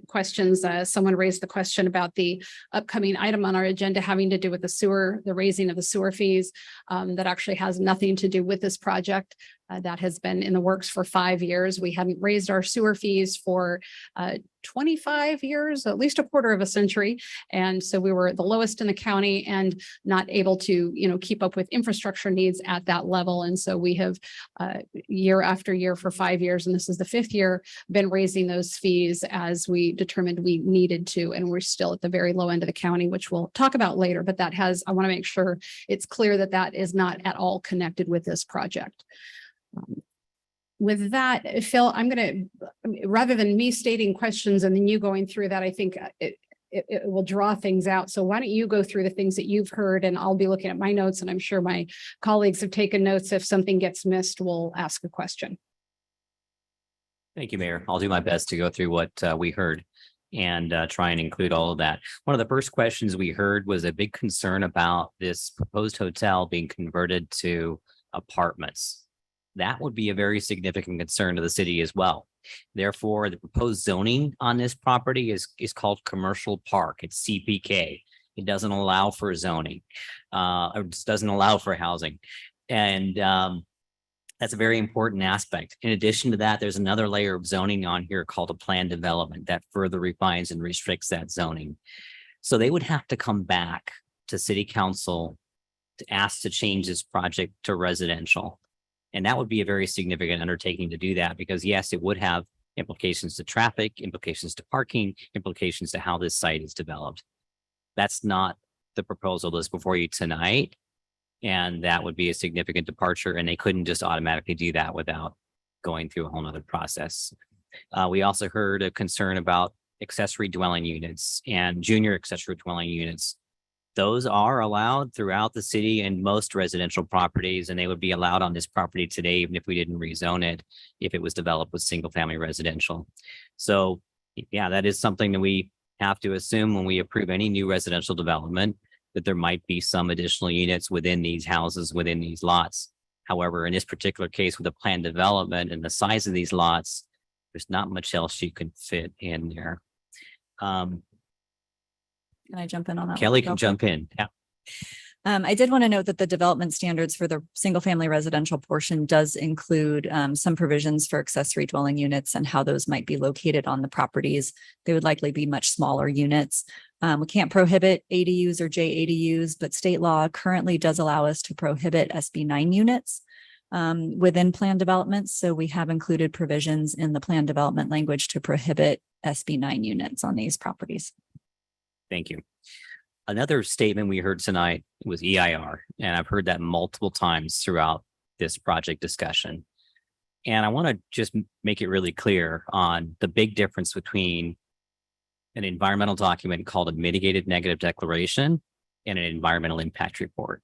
questions. Someone raised the question about the upcoming item on our agenda having to do with the raising of the sewer fees. That actually has nothing to do with this project. That has been in the works for 5 years. We hadn't raised our sewer fees for 25 years, at least a quarter of a century. And so we were the lowest in the county and not able to, keep up with infrastructure needs at that level. And so we have year after year for 5 years, and this is the 5th year, been raising those fees as we determined we needed to. And we're still at the very low end of the county, which we'll talk about later. But I want to make sure it's clear that that is not at all connected with this project. With that, Phil, I'm going to, rather than me stating questions and then you going through that, I think it will draw things out. So why don't you go through the things that you've heard, and I'll be looking at my notes, and I'm sure my colleagues have taken notes. If something gets missed, we'll ask a question. Thank you, Mayor. I'll do my best to go through what we heard and try and include all of that. One of the first questions we heard was a big concern about this proposed hotel being converted to apartments. That would be a very significant concern to the city as well. Therefore, the proposed zoning on this property is called commercial park. It's CPK. It doesn't allow for zoning, or it doesn't allow for housing. And that's a very important aspect. In addition to that, there's another layer of zoning on here called a planned development that further refines and restricts that zoning. So they would have to come back to city council to ask to change this project to residential. And that would be a very significant undertaking to do that, because yes, it would have implications to traffic, implications to parking, implications to how this site is developed. That's not the proposal that's before you tonight. And that would be a significant departure, and they couldn't just automatically do that without going through a whole nother process. We also heard a concern about accessory dwelling units and junior accessory dwelling units. Those are allowed throughout the city and most residential properties, and they would be allowed on this property today, even if we didn't rezone it, if it was developed with single family residential. So yeah, that is something that we have to assume when we approve any new residential development, that there might be some additional units within these houses, within these lots. However, in this particular case with the planned development and the size of these lots, there's not much else you can fit in there. Can I jump in on that? Kelly can jump in. Yeah. I did want to note that the development standards for the single family residential portion does include some provisions for accessory dwelling units and how those might be located on the properties. They would likely be much smaller units. We can't prohibit ADUs or JADUs, but state law currently does allow us to prohibit SB 9 units within plan developments. So we have included provisions in the plan development language to prohibit SB 9 units on these properties. Thank you. Another statement we heard tonight was EIR, and I've heard that multiple times throughout this project discussion. And I want to just make it really clear on the big difference between an environmental document called a mitigated negative declaration and an environmental impact report.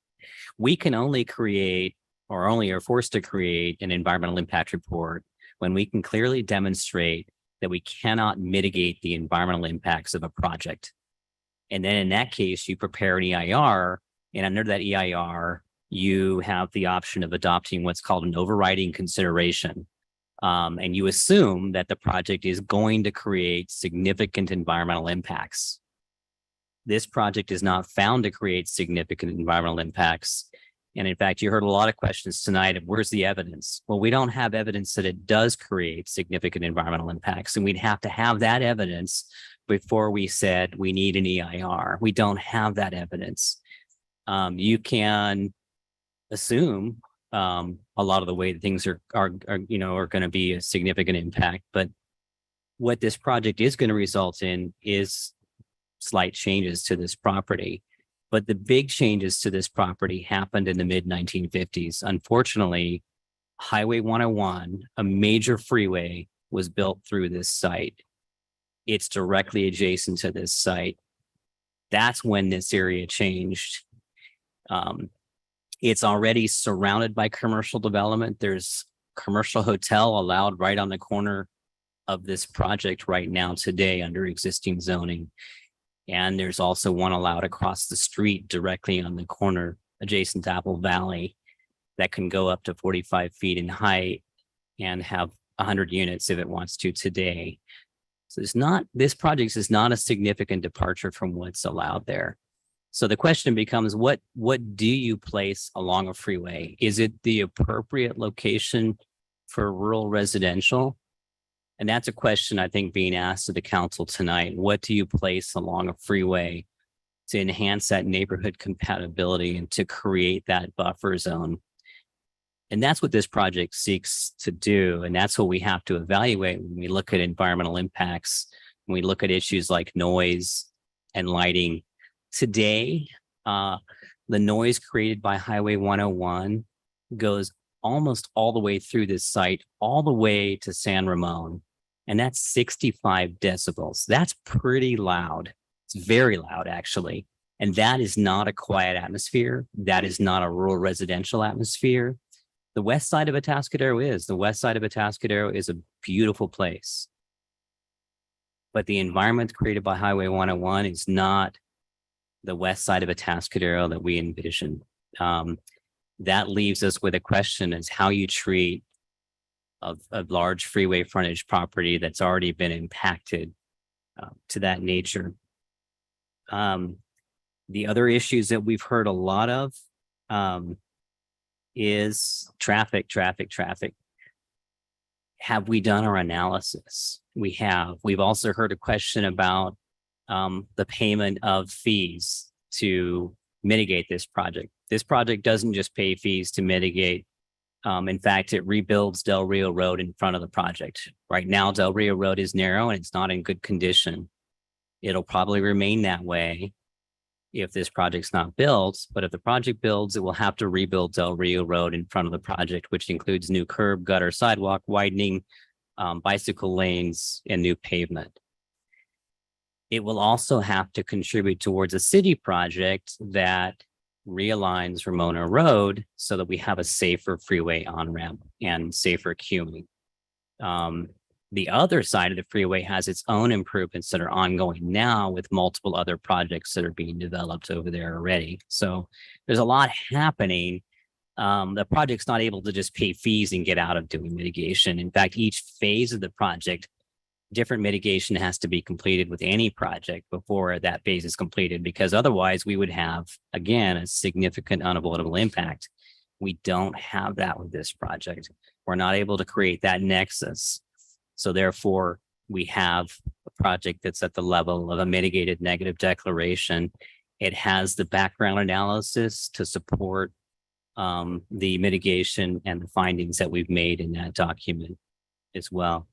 We can only create, or only are forced to create, an environmental impact report when we can clearly demonstrate that we cannot mitigate the environmental impacts of a project. And then in that case, you prepare an EIR, and under that EIR, you have the option of adopting what's called an overriding consideration. And you assume that the project is going to create significant environmental impacts. This project is not found to create significant environmental impacts. And in fact, you heard a lot of questions tonight of where's the evidence? Well, we don't have evidence that it does create significant environmental impacts, and we'd have to have that evidence before we said we need an EIR. We don't have that evidence. You can assume a lot of the way that things are going to be a significant impact, but what this project is going to result in is slight changes to this property. But the big changes to this property happened in the mid 1950s. Unfortunately, Highway 101, a major freeway, was built through this site. It's directly adjacent to this site. That's when this area changed. It's already surrounded by commercial development. There's commercial hotel allowed right on the corner of this project right now today under existing zoning. And there's also one allowed across the street directly on the corner adjacent to Apple Valley that can go up to 45 feet in height and have 100 units if it wants to today. So this project is not a significant departure from what's allowed there. So the question becomes, what do you place along a freeway? Is it the appropriate location for rural residential? And that's a question I think being asked of the council tonight. What do you place along a freeway to enhance that neighborhood compatibility and to create that buffer zone? And that's what this project seeks to do. And that's what we have to evaluate when we look at environmental impacts, when we look at issues like noise and lighting. Today, the noise created by Highway 101 goes almost all the way through this site, all the way to San Ramon. And that's 65 decibels. That's pretty loud. It's very loud, actually. And that is not a quiet atmosphere. That is not a rural residential atmosphere. The west side of Atascadero is. The west side of Atascadero is a beautiful place. But the environment created by Highway 101 is not the west side of Atascadero that we envision. That leaves us with a question is how you treat a large freeway frontage property that's already been impacted to that nature. The other issues that we've heard a lot of is traffic. Have we done our analysis? We have. We've also heard a question about the payment of fees to mitigate this project. This project doesn't just pay fees to mitigate. In fact, it rebuilds Del Rio Road in front of the project. Right now, Del Rio Road is narrow and it's not in good condition. It'll probably remain that way if this project's not built, but if the project builds, it will have to rebuild Del Rio Road in front of the project, which includes new curb, gutter, sidewalk, widening, bicycle lanes, and new pavement. It will also have to contribute towards a city project that realigns Ramona Road so that we have a safer freeway on-ramp and safer queuing. The other side of the freeway has its own improvements that are ongoing now with multiple other projects that are being developed over there already. So there's a lot happening. The project's not able to just pay fees and get out of doing mitigation. In fact, each phase of the project, different mitigation has to be completed with any project before that phase is completed, because otherwise we would have, again, a significant unavoidable impact. We don't have that with this project. We're not able to create that nexus. So therefore, we have a project that's at the level of a mitigated negative declaration. It has the background analysis to support the mitigation and the findings that we've made in that document as well.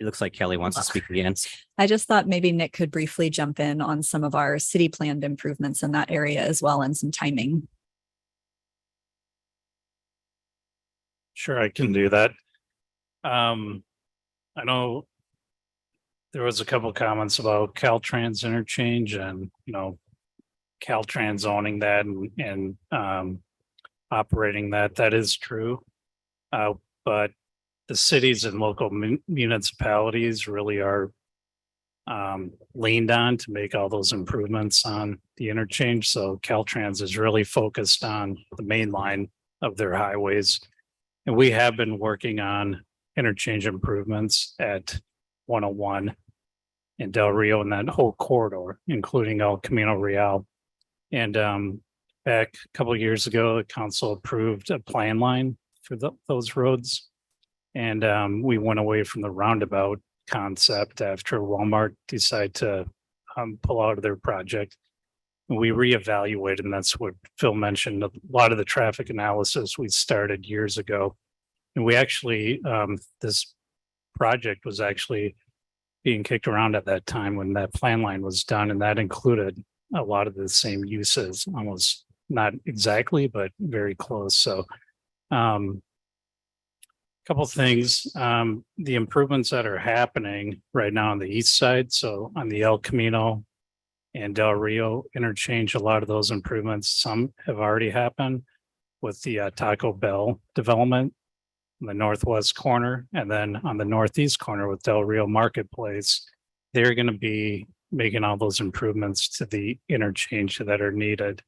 It looks like Kelly wants to speak again. I just thought maybe Nick could briefly jump in on some of our city planned improvements in that area as well and some timing. Sure, I can do that. I know there was a couple of comments about Caltrans interchange and, Caltrans owning that and operating that. That is true. But the cities and local municipalities really are leaned on to make all those improvements on the interchange. So Caltrans is really focused on the main line of their highways. And we have been working on interchange improvements at 101 in Del Rio and that whole corridor, including El Camino Real. And back a couple of years ago, the council approved a plan line for those roads. And we went away from the roundabout concept after Walmart decided to pull out of their project. And we reevaluated, and that's what Phil mentioned. A lot of the traffic analysis we started years ago. And we actually, this project was actually being kicked around at that time when that plan line was done, and that included a lot of the same uses, almost not exactly, but very close. So couple things, the improvements that are happening right now on the east side. So on the El Camino and Del Rio interchange, a lot of those improvements, some have already happened with the Taco Bell development in the northwest corner. And then on the northeast corner with Del Rio Marketplace, they're going to be making all those improvements to the interchange that are needed.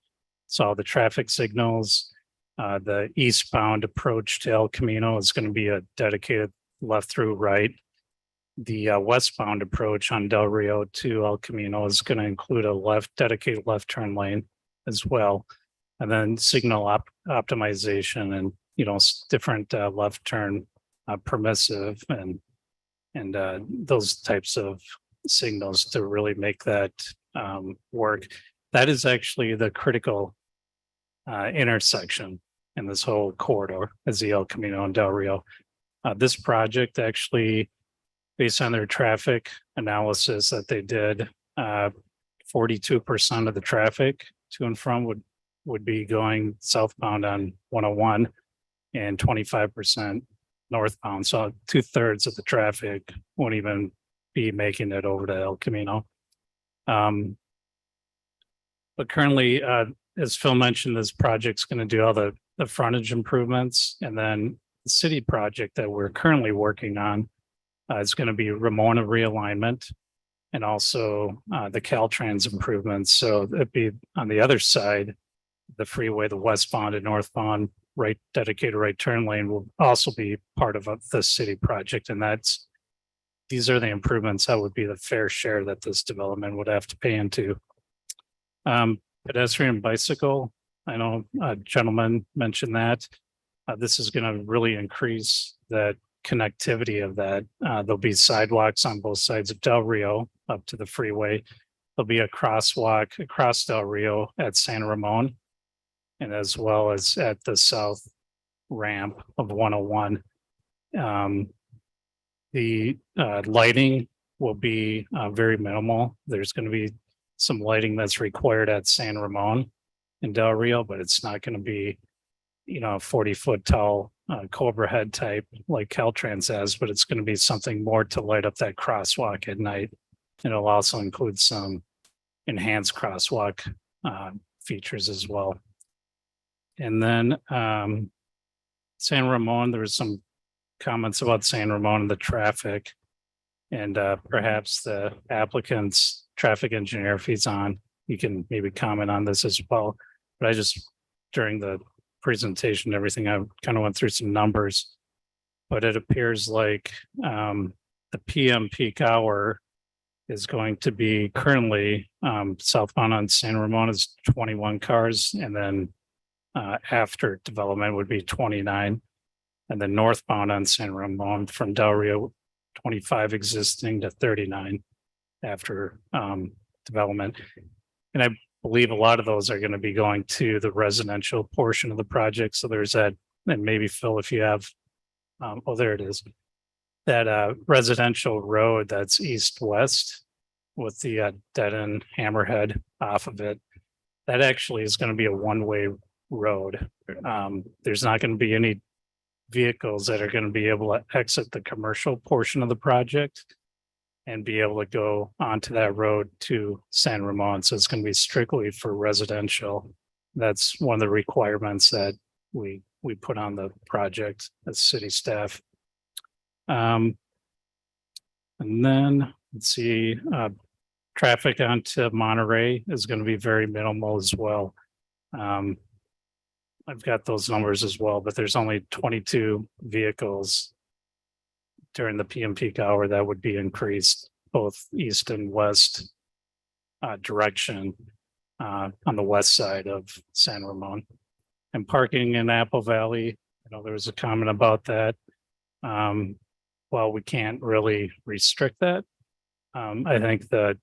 So the traffic signals, the eastbound approach to El Camino is going to be a dedicated left through right. westbound approach on Del Rio to El Camino is going to include a dedicated left turn lane as well. And then signal optimization and, different left turn permissive and those types of signals to really make that work. That is actually the critical intersection in this whole corridor as the El Camino and Del Rio. This project actually, based on their traffic analysis that they did, 42% of the traffic to and from would be going southbound on 101 and 25% northbound. So 2/3 of the traffic won't even be making it over to El Camino. But currently, as Phil mentioned, this project's going to do all the frontage improvements, and then the city project that we're currently working on is going to be Ramona realignment and also the Caltrans improvements. So it'd be on the other side, the freeway, the westbound and northbound dedicated right turn lane will also be part of the city project. And these are the improvements that would be the fair share that this development would have to pay into. Pedestrian bicycle, I know a gentleman mentioned that. This is going to really increase that connectivity of that. There'll be sidewalks on both sides of Del Rio up to the freeway. There'll be a crosswalk across Del Rio at San Ramon, and as well as at the south ramp of 101. The lighting will be very minimal. There's going to be some lighting that's required at San Ramon and Del Rio, but it's not going to be, 40-foot tall Cobra head type like Caltrans has, but it's going to be something more to light up that crosswalk at night. And it'll also include some enhanced crosswalk features as well. And then San Ramon, there was some comments about San Ramon and the traffic, and perhaps the applicant's traffic engineer, if he's on, you can maybe comment on this as well. But during the presentation, everything, I kind of went through some numbers, but it appears like the PM peak hour is going to be currently southbound on San Ramon is 21 cars, and then after development would be 29, and then northbound on San Ramon from Del Rio, 25 existing to 39 after development. And I believe a lot of those are going to be going to the residential portion of the project. So there's that, and maybe Phil, if you have, there it is, that residential road that's east-west with the dead end hammerhead off of it. That actually is going to be a one-way road. There's not going to be any vehicles that are going to be able to exit the commercial portion of the project and be able to go onto that road to San Ramon. So it's going to be strictly for residential. That's one of the requirements that we put on the project as city staff. And then let's see, traffic onto Monterey is going to be very minimal as well. I've got those numbers as well, but there's only 22 vehicles during the PM peak hour that would be increased both east and west direction on the west side of San Ramon. And parking in Apple Valley, there was a comment about that. Well, we can't really restrict that. I think the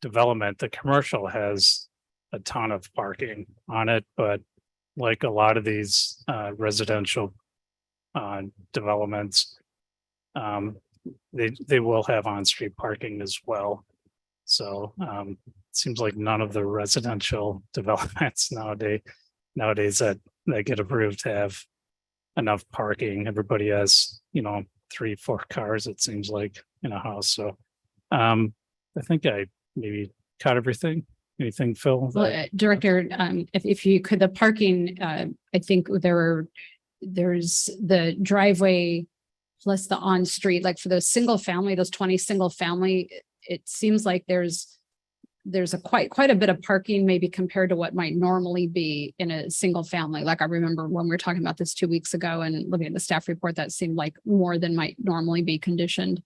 development, the commercial has a ton of parking on it, but like a lot of these residential developments, they will have on-street parking as well. So it seems like none of the residential developments nowadays that get approved to have enough parking. Everybody has, 3-4 cars, it seems like, in a house. So I think I maybe caught everything. Anything, Phil? Well, Director, if you could, the parking, I think there's the driveway plus the on-street, like for those single family, those 20 single family, it seems like there's a quite a bit of parking, maybe compared to what might normally be in a single family. Like I remember when we were talking about this 2 weeks ago and looking at the staff report, that seemed like more than might normally be conditioned.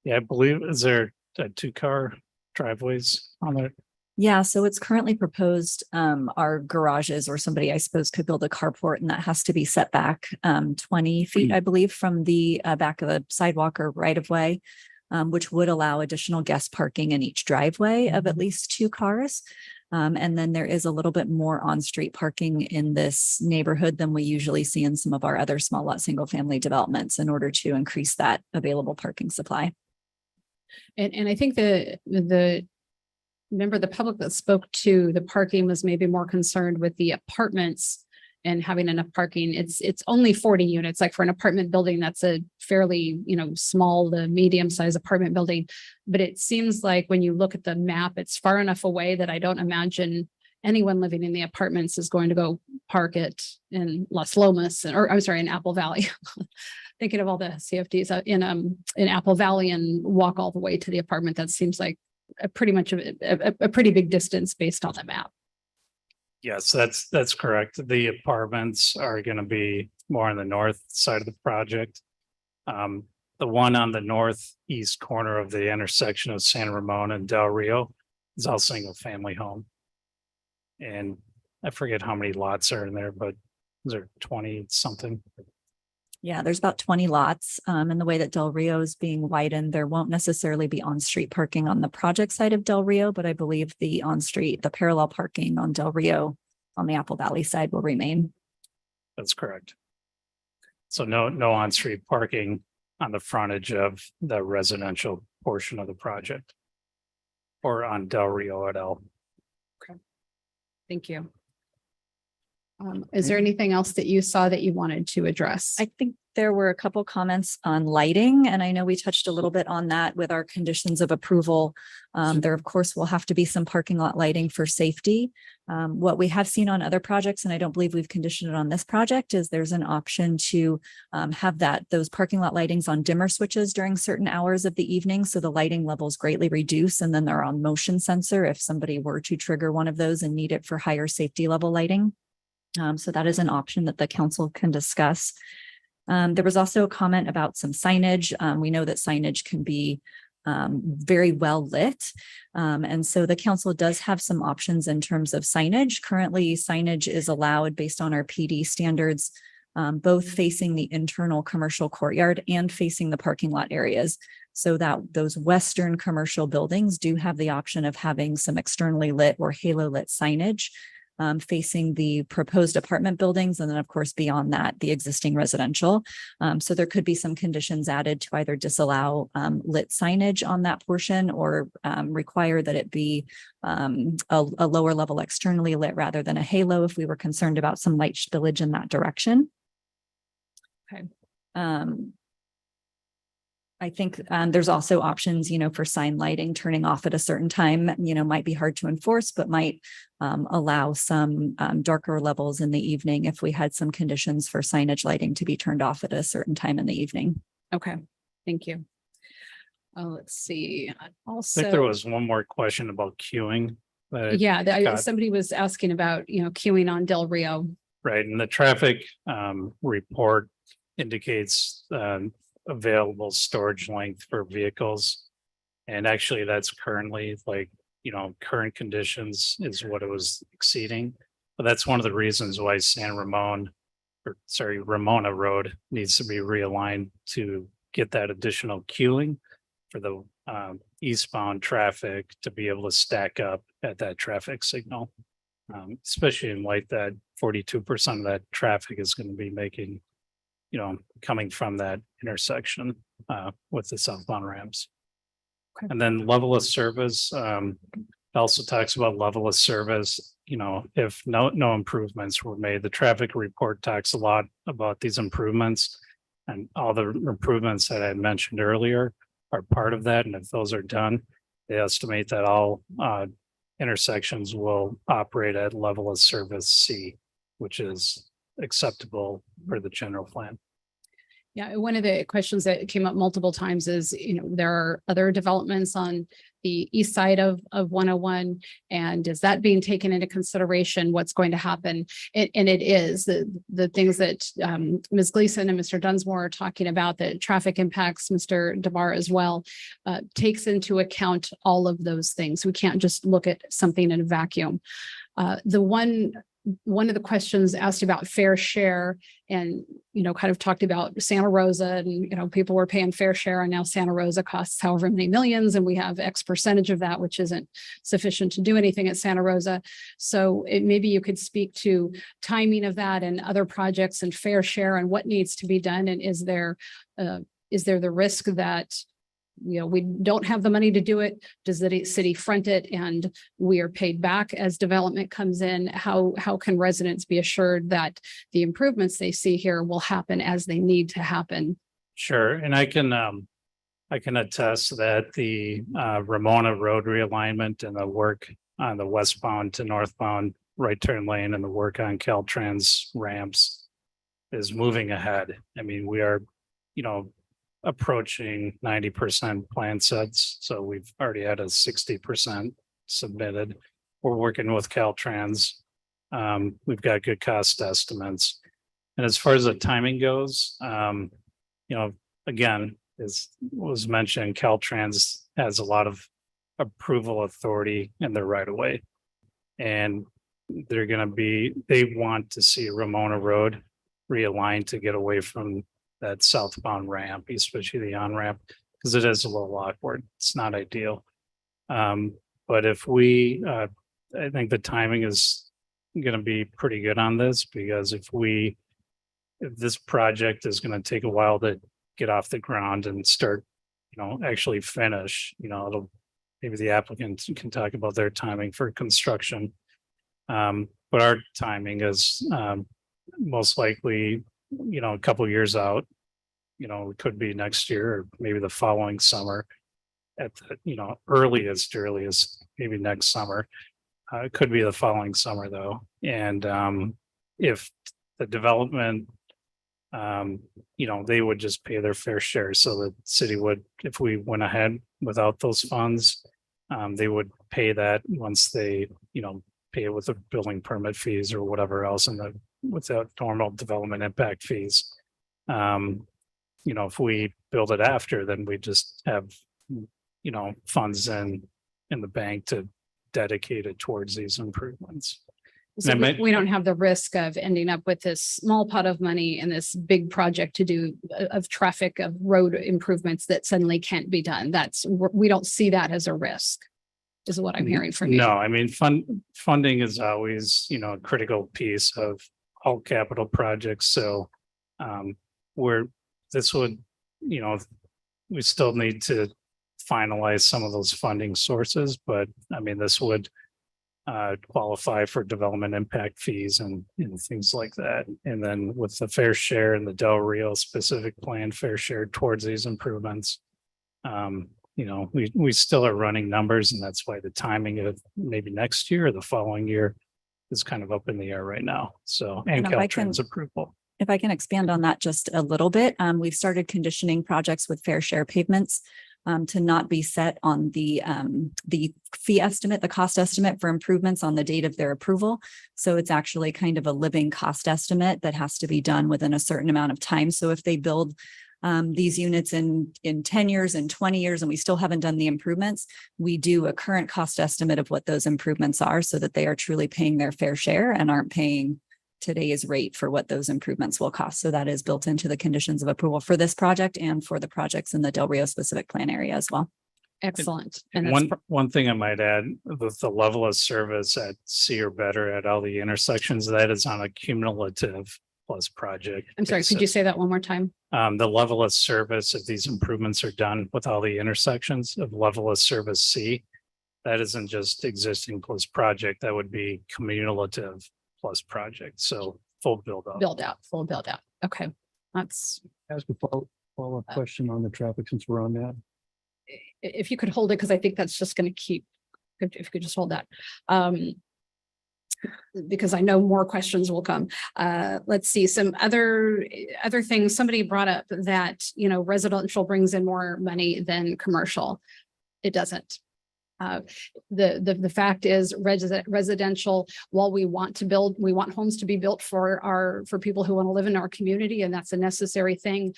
Yeah, I believe, is there 2-car driveways on there? Yeah, so it's currently proposed, our garages or somebody, I suppose, could build a carport and that has to be set back 20 feet, I believe, from the back of the sidewalk or right of way, which would allow additional guest parking in each driveway of at least 2 cars. And then there is a little bit more on-street parking in this neighborhood than we usually see in some of our other small lot, single-family developments in order to increase that available parking supply. And I think the member, the public that spoke to the parking was maybe more concerned with the apartments and having enough parking. It's only 40 units, like for an apartment building, that's a fairly, small to medium sized apartment building. But it seems like when you look at the map, it's far enough away that I don't imagine anyone living in the apartments is going to go park it in Las Lomas, or I'm sorry, in Apple Valley. Thinking of all the CFDs in Apple Valley and walk all the way to the apartment. That seems like a pretty big distance based on the map. Yes, that's correct. The apartments are going to be more on the north side of the project. The one on the northeast corner of the intersection of San Ramon and Del Rio is all single family home. And I forget how many lots are in there, but those are 20 something. Yeah, there's about 20 lots. And the way that Del Rio is being widened, there won't necessarily be on-street parking on the project side of Del Rio, but I believe the parallel parking on Del Rio on the Apple Valley side will remain. That's correct. So no on-street parking on the frontage of the residential portion of the project or on Del Rio at all. Okay. Thank you. Is there anything else that you saw that you wanted to address? I think there were a couple comments on lighting, and I know we touched a little bit on that with our conditions of approval. There, of course, will have to be some parking lot lighting for safety. What we have seen on other projects, and I don't believe we've conditioned it on this project, is there's an option to have those parking lot lightings on dimmer switches during certain hours of the evening, so the lighting levels greatly reduce, and then they're on motion sensor if somebody were to trigger one of those and need it for higher safety level lighting. So that is an option that the council can discuss. There was also a comment about some signage. We know that signage can be very well lit. And so the council does have some options in terms of signage. Currently, signage is allowed based on our PD standards, both facing the internal commercial courtyard and facing the parking lot areas. So that those Western commercial buildings do have the option of having some externally lit or halo lit signage facing the proposed apartment buildings. And then of course, beyond that, the existing residential. So there could be some conditions added to either disallow lit signage on that portion or require that it be a lower level externally lit rather than a halo if we were concerned about some light spillage in that direction. Okay. I think there's also options, for sign lighting, turning off at a certain time, might be hard to enforce, but might allow some darker levels in the evening if we had some conditions for signage lighting to be turned off at a certain time in the evening. Okay, thank you. Let's see. I Also, think there was one more question about queuing. Somebody was asking about, queuing on Del Rio. Right, and the traffic report indicates available storage length for vehicles. And actually that's currently current conditions is what it was exceeding. But that's one of the reasons why Ramona Road needs to be realigned to get that additional queuing for the eastbound traffic to be able to stack up at that traffic signal. Especially in light that 42% of that traffic is going to be making coming from that intersection with the southbound ramps. Okay. And then level of service, also talks about level of service, if no improvements were made. The traffic report talks a lot about these improvements, and all the improvements that I mentioned earlier are part of that. And if those are done, they estimate that all intersections will operate at level of service C, which is acceptable for the general plan. Yeah, one of the questions that came up multiple times is, there are other developments on the east side of 101. And is that being taken into consideration? What's going to happen? And it is the things that Ms. Gleason and Mr. Dunsmore are talking about, the traffic impacts, Mr. DeBar as well, takes into account all of those things. We can't just look at something in a vacuum. One of the questions asked about fair share and, kind of talked about Santa Rosa and, people were paying fair share and now Santa Rosa costs however many millions and we have X percentage of that, which isn't sufficient to do anything at Santa Rosa. So maybe you could speak to timing of that and other projects and fair share and what needs to be done. And is there the risk that we don't have the money to do it? Does the city front it and we are paid back as development comes in? How can residents be assured that the improvements they see here will happen as they need to happen? Sure, and I can attest that the Ramona Road realignment and the work on the westbound to northbound right turn lane and the work on Caltrans ramps is moving ahead. I mean, we are, approaching 90% plan sets. So we've already had a 60% submitted. We're working with Caltrans. We've got good cost estimates. And as far as the timing goes, again, as was mentioned, Caltrans has a lot of approval authority in their right of way. And they want to see Ramona Road realigned to get away from that southbound ramp, especially the on-ramp, because it is a little awkward. It's not ideal. But if I think the timing is going to be pretty good on this, because if this project is going to take a while to get off the ground and start, actually finish, maybe the applicant can talk about their timing for construction. But our timing is most likely a couple of years out, it could be next year or maybe the following summer at the, earliest maybe next summer. It could be the following summer though. And if the development, they would just pay their fair share. So the city would, if we went ahead without those funds, they would pay that once they, pay it with the building permit fees or whatever else without normal development impact fees. If we build it after, then we just have, funds in the bank to dedicate it towards these improvements. So we don't have the risk of ending up with this small pot of money and this big project to do of traffic, of road improvements that suddenly can't be done. We don't see that as a risk, is what I'm hearing from you. No, I mean, funding is always, a critical piece of all capital projects. So we still need to finalize some of those funding sources, but I mean, this would qualify for development impact fees and things like that. And then with the fair share and the Del Rio specific plan fair share towards these improvements, we still are running numbers, and that's why the timing of maybe next year or the following year is kind of up in the air right now. So, and Caltrans approval. If I can expand on that just a little bit, we've started conditioning projects with fair share pavements to not be set on the fee estimate, the cost estimate for improvements on the date of their approval. So it's actually kind of a living cost estimate that has to be done within a certain amount of time. So if they build these units in 10 years and 20 years, and we still haven't done the improvements, we do a current cost estimate of what those improvements are so that they are truly paying their fair share and aren't paying today's rate for what those improvements will cost. So that is built into the conditions of approval for this project and for the projects in the Del Rio specific plan area as well. Excellent. And one thing I might add, with the level of service at C or better at all the intersections, that is on a cumulative plus project. I'm sorry, could you say that one more time? The level of service, if these improvements are done with all the intersections of level of service C, that isn't just existing plus project, that would be cumulative plus project. So full build out. Full build out. Okay. That's. Ask a follow-up question on the traffic since we're on that. If you could hold it, because I think that's just going to keep, if you could just hold that. because I know more questions will come. Let's see, some other things. Somebody brought up that, residential brings in more money than commercial. It doesn't. The fact is residential, while we want homes to be built for people who want to live in our community, and that's a necessary thing.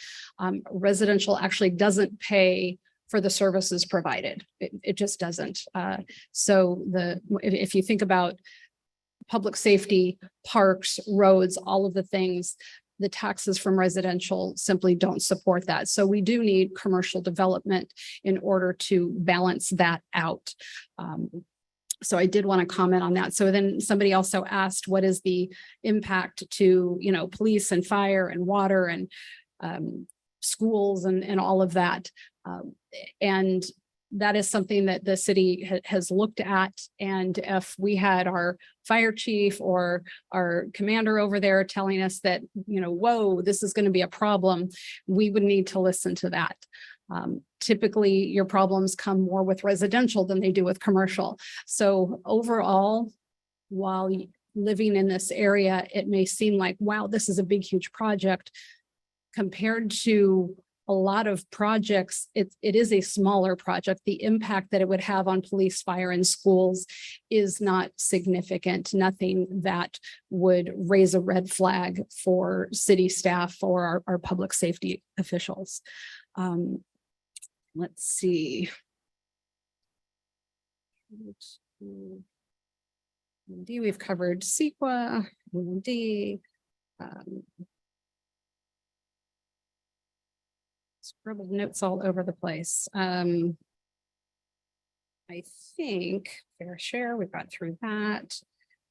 Residential actually doesn't pay for the services provided. It just doesn't. So if you think about public safety, parks, roads, all of the things, the taxes from residential simply don't support that. So we do need commercial development in order to balance that out. So I did want to comment on that. So then somebody also asked, what is the impact to, police and fire and water and schools and all of that? And that is something that the city has looked at. And if we had our fire chief or our commander over there telling us that, whoa, this is going to be a problem, we would need to listen to that. Typically, your problems come more with residential than they do with commercial. So overall, while living in this area, it may seem like, wow, this is a big, huge project. Compared to a lot of projects, it is a smaller project. The impact that it would have on police, fire, and schools is not significant. Nothing that would raise a red flag for city staff or our public safety officials. Let's see. We've covered CEQA, scribbled notes all over the place. I think fair share, we got through that.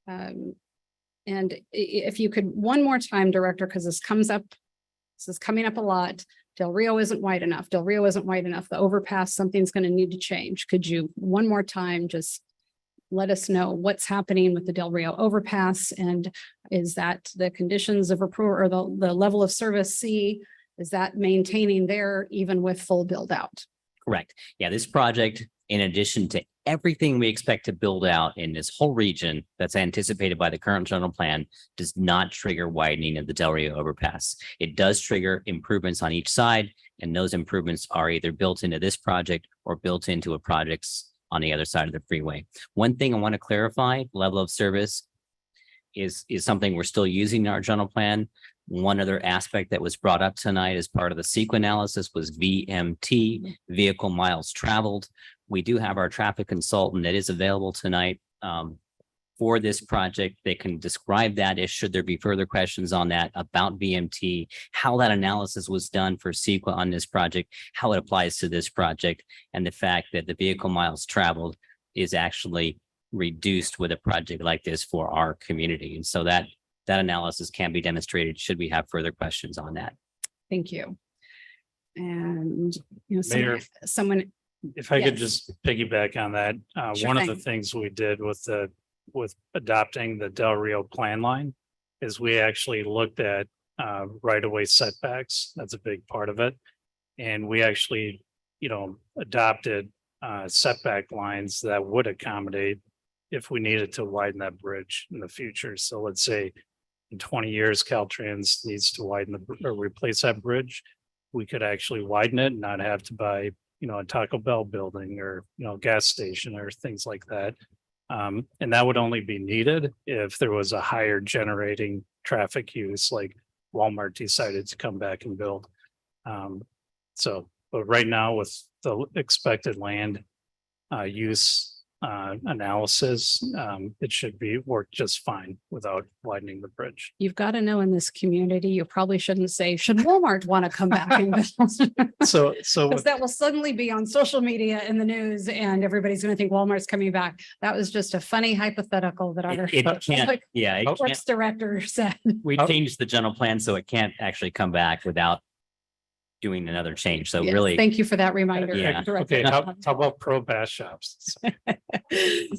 And if you could one more time, Director, because this is coming up a lot. Del Rio isn't wide enough. Del Rio isn't wide enough. The overpass, something's going to need to change. Could you one more time just let us know what's happening with the Del Rio overpass? And is that the conditions of approval or the level of service C? Is that maintaining there even with full build out? Correct. Yeah, this project, in addition to everything we expect to build out in this whole region that's anticipated by the current general plan, does not trigger widening of the Del Rio overpass. It does trigger improvements on each side, and those improvements are either built into this project or built into a projects on the other side of the freeway. One thing I want to clarify, level of service is something we're still using in our general plan. One other aspect that was brought up tonight as part of the CEQA analysis was VMT, vehicle miles traveled. We do have our traffic consultant that is available tonight for this project. They can describe that should there be further questions on that about VMT, how that analysis was done for CEQA on this project, how it applies to this project, and the fact that the vehicle miles traveled is actually reduced with a project like this for our community. And so that analysis can be demonstrated should we have further questions on that. Thank you. And Mayor, someone, if I could yes. just piggyback on that, Sure one of the thing. things we did with adopting the Del Rio plan line is we actually looked at right-of-way setbacks. That's a big part of it. And we actually, adopted setback lines that would accommodate if we needed to widen that bridge in the future. So let's say in 20 years, Caltrans needs to widen or replace that bridge. We could actually widen it and not have to buy, a Taco Bell building or, gas station or things like that. And that would only be needed if there was a higher generating traffic use, like Walmart decided to come back and build. But right now with the expected land use analysis, it should work just fine without widening the bridge. You've got to know in this community, you probably shouldn't say, should Walmart want to come back and build? So Because that will suddenly be on social media in the news and everybody's going to think Walmart's coming back. That was just a funny hypothetical that our works director said. We changed the general plan so it can't actually come back without doing another change. So Yes, really, thank you for that reminder. Yeah. Director. Okay, how about pro bass shops?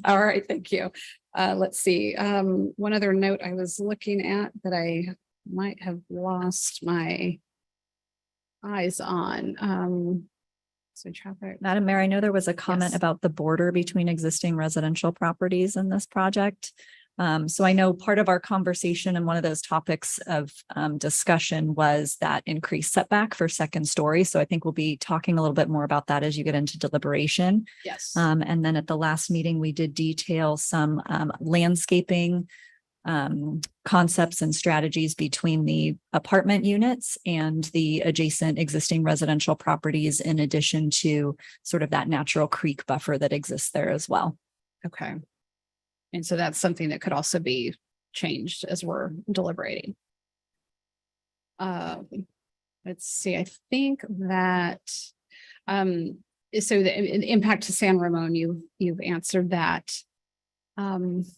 All right, thank you. Let's see. One other note I was looking at that I might have lost my eyes on. So traffic. Madam Mayor, I know there was a comment Yes. about the border between existing residential properties in this project. So I know part of our conversation and one of those topics of discussion was that increased setback for second story. So I think we'll be talking a little bit more about that as you get into deliberation. Yes. And then at the last meeting, we did detail some landscaping concepts and strategies between the apartment units and the adjacent existing residential properties, in addition to sort of that natural creek buffer that exists there as well. Okay. And so that's something that could also be changed as we're deliberating. Let's see, I think that, so the impact to San Ramon, you've answered that. Someone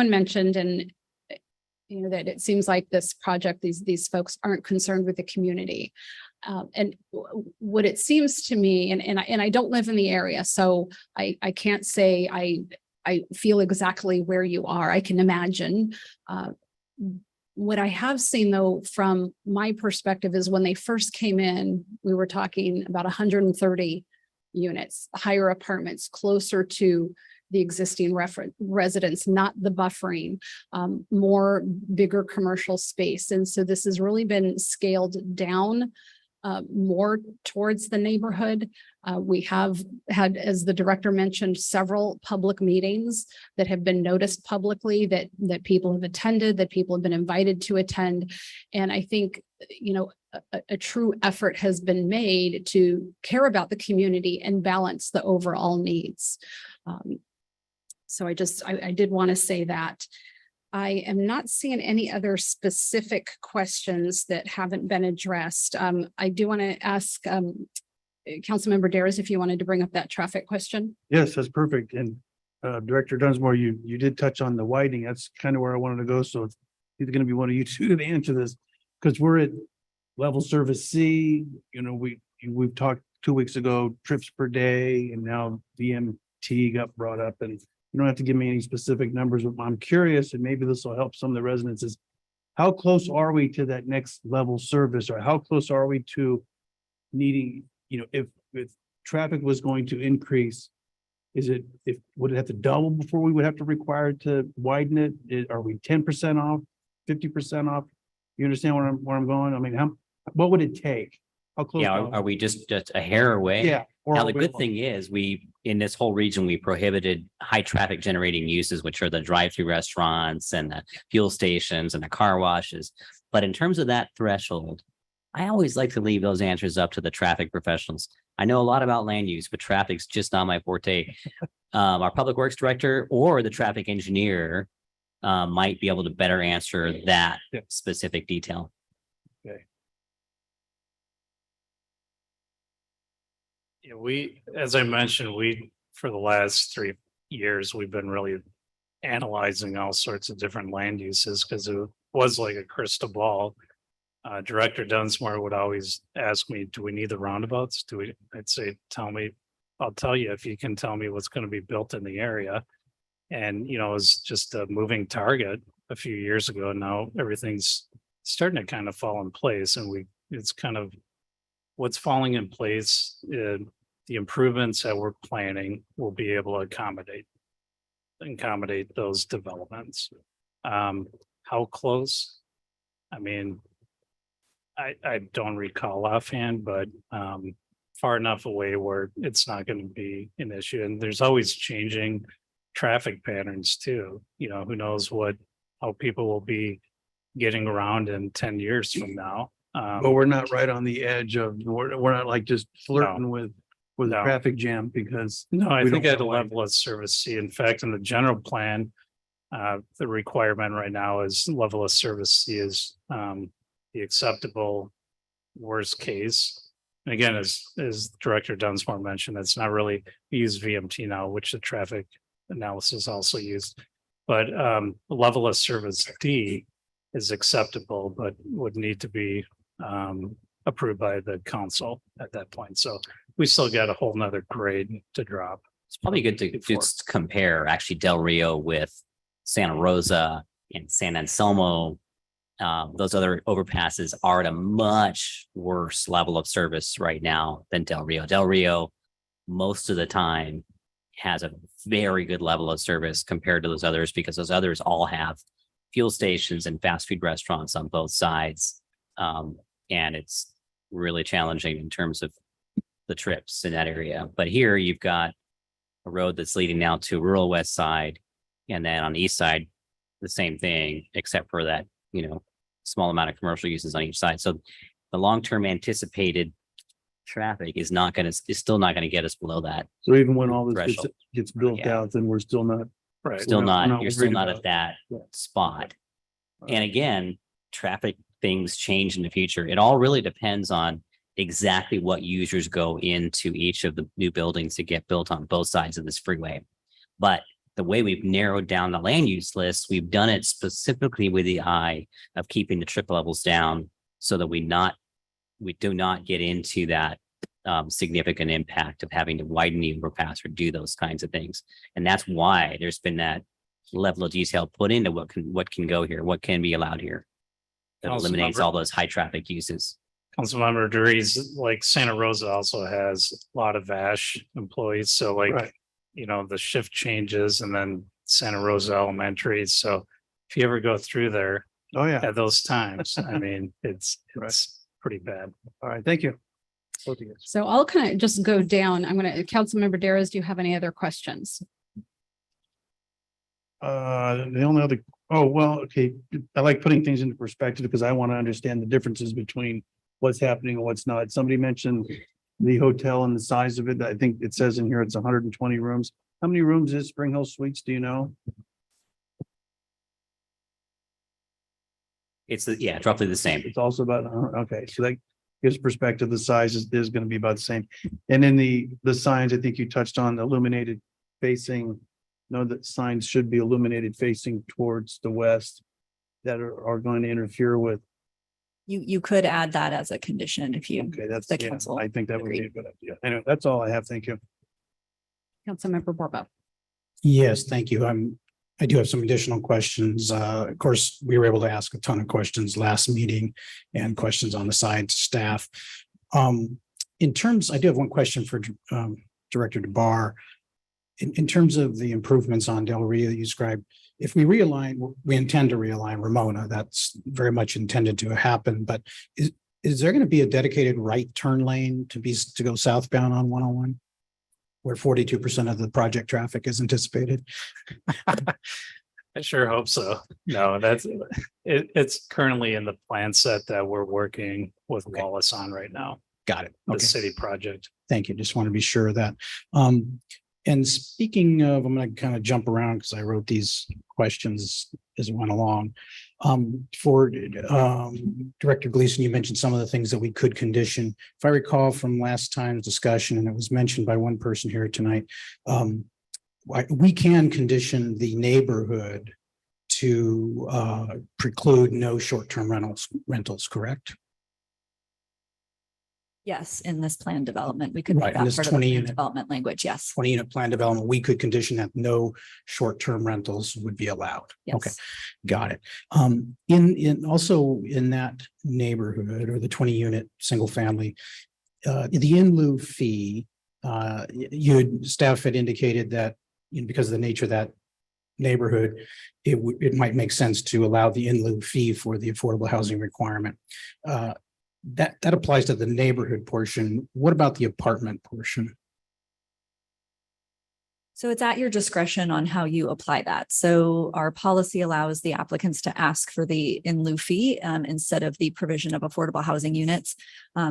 mentioned, and that it seems like this project, these folks aren't concerned with the community. And what it seems to me, and I don't live in the area, so I can't say I feel exactly where you are. I can imagine. What I have seen, though, from my perspective, is when they first came in, we were talking about 130 units, higher apartments, closer to the existing residents, not the buffering, more bigger commercial space. And so this has really been scaled down more towards the neighborhood. We have had, as the director mentioned, several public meetings that have been noticed publicly, that people have attended, that people have been invited to attend. And I think, a true effort has been made to care about the community and balance the overall needs. So I did want to say that. I am not seeing any other specific questions that haven't been addressed. I do want to ask Councilmember Daris if you wanted to bring up that traffic question. Yes, that's perfect. And Director Dunsmore, you did touch on the widening. That's kind of where I wanted to go. So it's either going to be one of you two to answer this, because we're at level service C. We've talked 2 weeks ago, trips per day, and now VMT got brought up, and you don't have to give me any specific numbers. But I'm curious, and maybe this will help some of the residents, is how close are we to that next level service, or how close are we to needing, if traffic was going to increase, would it have to double before we would have to require to widen it? Are we 10% off, 50% off? You understand where I'm going? I mean, what would it take? How close? Yeah, are we just a hair away? Yeah. Now, the good thing is in this whole region, we prohibited high traffic generating uses, which are the drive-through restaurants and the fuel stations and the car washes. But in terms of that threshold, I always like to leave those answers up to the traffic professionals. I know a lot about land use, but traffic's just not my forte. Our public works director or the traffic engineer might be able to better answer that specific detail. Okay. Yeah, as I mentioned, for the last 3 years, we've been really analyzing all sorts of different land uses, because it was like a crystal ball. Director Dunsmore would always ask me, do we need the roundabouts? I'd say, I'll tell you if you can tell me what's going to be built in the area. And, it was just a moving target a few years ago. Now everything's starting to kind of fall in place, and it's kind of what's falling in place. The improvements that we're planning will be able to accommodate those developments. How close? I mean, I don't recall offhand, but far enough away where it's not going to be an issue. And there's always changing traffic patterns too. Who knows how people will be getting around in 10 years from now. But we're not right on the edge of, we're not like just flirting with a traffic jam, because no, I think at a level of service C. In fact, in the general plan, the requirement right now is level of service C is the acceptable worst case. And again, as Director Dunsmore mentioned, it's not really, we use VMT now, which the traffic analysis also used. But level of service D is acceptable, but would need to be approved by the council at that point. So we still got a whole nother grade to drop. It's probably good to just compare actually Del Rio with Santa Rosa and San Anselmo. Those other overpasses are at a much worse level of service right now than Del Rio. Del Rio, most of the time, has a very good level of service compared to those others, because those others all have fuel stations and fast food restaurants on both sides. And it's really challenging in terms of the trips in that area. But here you've got a road that's leading now to rural west side. And then on the east side, the same thing, except for that, you know, small amount of commercial uses on each side. So the long-term anticipated traffic is still not going to get us below that. So even when all this threshold. gets built Yeah. out, then we're still not. Right. You're still worried not about at that Yeah. spot. And again, traffic things change in the future. It all really depends on exactly what users go into each of the new buildings to get built on both sides of this freeway. But the way we've narrowed down the land use list, we've done it specifically with the eye of keeping the trip levels down so that we do not get into that significant impact of having to widen the overpass or do those kinds of things. And that's why there's been that level of detail put into what can go here, what can be allowed here. That eliminates all those high traffic uses. Councilmember Dries, like Santa Rosa also has a lot of VASH employees. So like, you know, the shift changes and then Santa Rosa Elementary. So if you ever go through there at those times, I mean, it's pretty bad. All right, thank you. So I'll kind of just go down. I'm going to, Councilmember Darrows, do you have any other questions? The only other, okay. I like putting things into perspective because I want to understand the differences between what's happening and what's not. Somebody mentioned the hotel and the size of it. I think it says in here it's 120 rooms. How many rooms is Spring Hill Suites? Do you know? It's roughly the same. It's also about, okay, so that gives perspective. The size is going to be about the same. And then the signs, I think you touched on illuminated facing. No, that signs should be illuminated facing towards the west that are going to interfere with. You could add that as a condition if you. Okay, that's the council. I think that would be a good idea. Anyway, that's all I have. Thank you. Councilmember Borbo. Yes, thank you. I do have some additional questions. Of course, we were able to ask a ton of questions last meeting and questions on the side to staff. In terms, I do have one question for Director DeBar. In terms of the improvements on Del Rio that you described, if we intend to realign Ramona, that's very much intended to happen, but is there going to be a dedicated right turn lane to go southbound on 101? Where 42% of the project traffic is anticipated? I sure hope so. No, it's currently in the plan set that we're working with Wallace on right now. Got it. The city project. Thank you. Just want to be sure of that. And speaking of, I'm going to kind of jump around because I wrote these questions as it went along. For Director Gleason, you mentioned some of the things that we could condition. If I recall from last time's discussion, and it was mentioned by one person here tonight, we can condition the neighborhood to preclude no short-term rentals, correct? Yes, in this plan development, we could make Right, in that this part of the 20 plan unit development language. Yes. 20 unit plan development, we could condition that no short-term rentals would be allowed. Yes. Okay, got it. In also in that neighborhood or the 20 unit single family, the in lieu fee, staff had indicated that because of the nature of that neighborhood, it might make sense to allow the in lieu fee for the affordable housing requirement. That applies to the neighborhood portion. What about the apartment portion? So it's at your discretion on how you apply that. So our policy allows the applicants to ask for the in lieu fee instead of the provision of affordable housing units.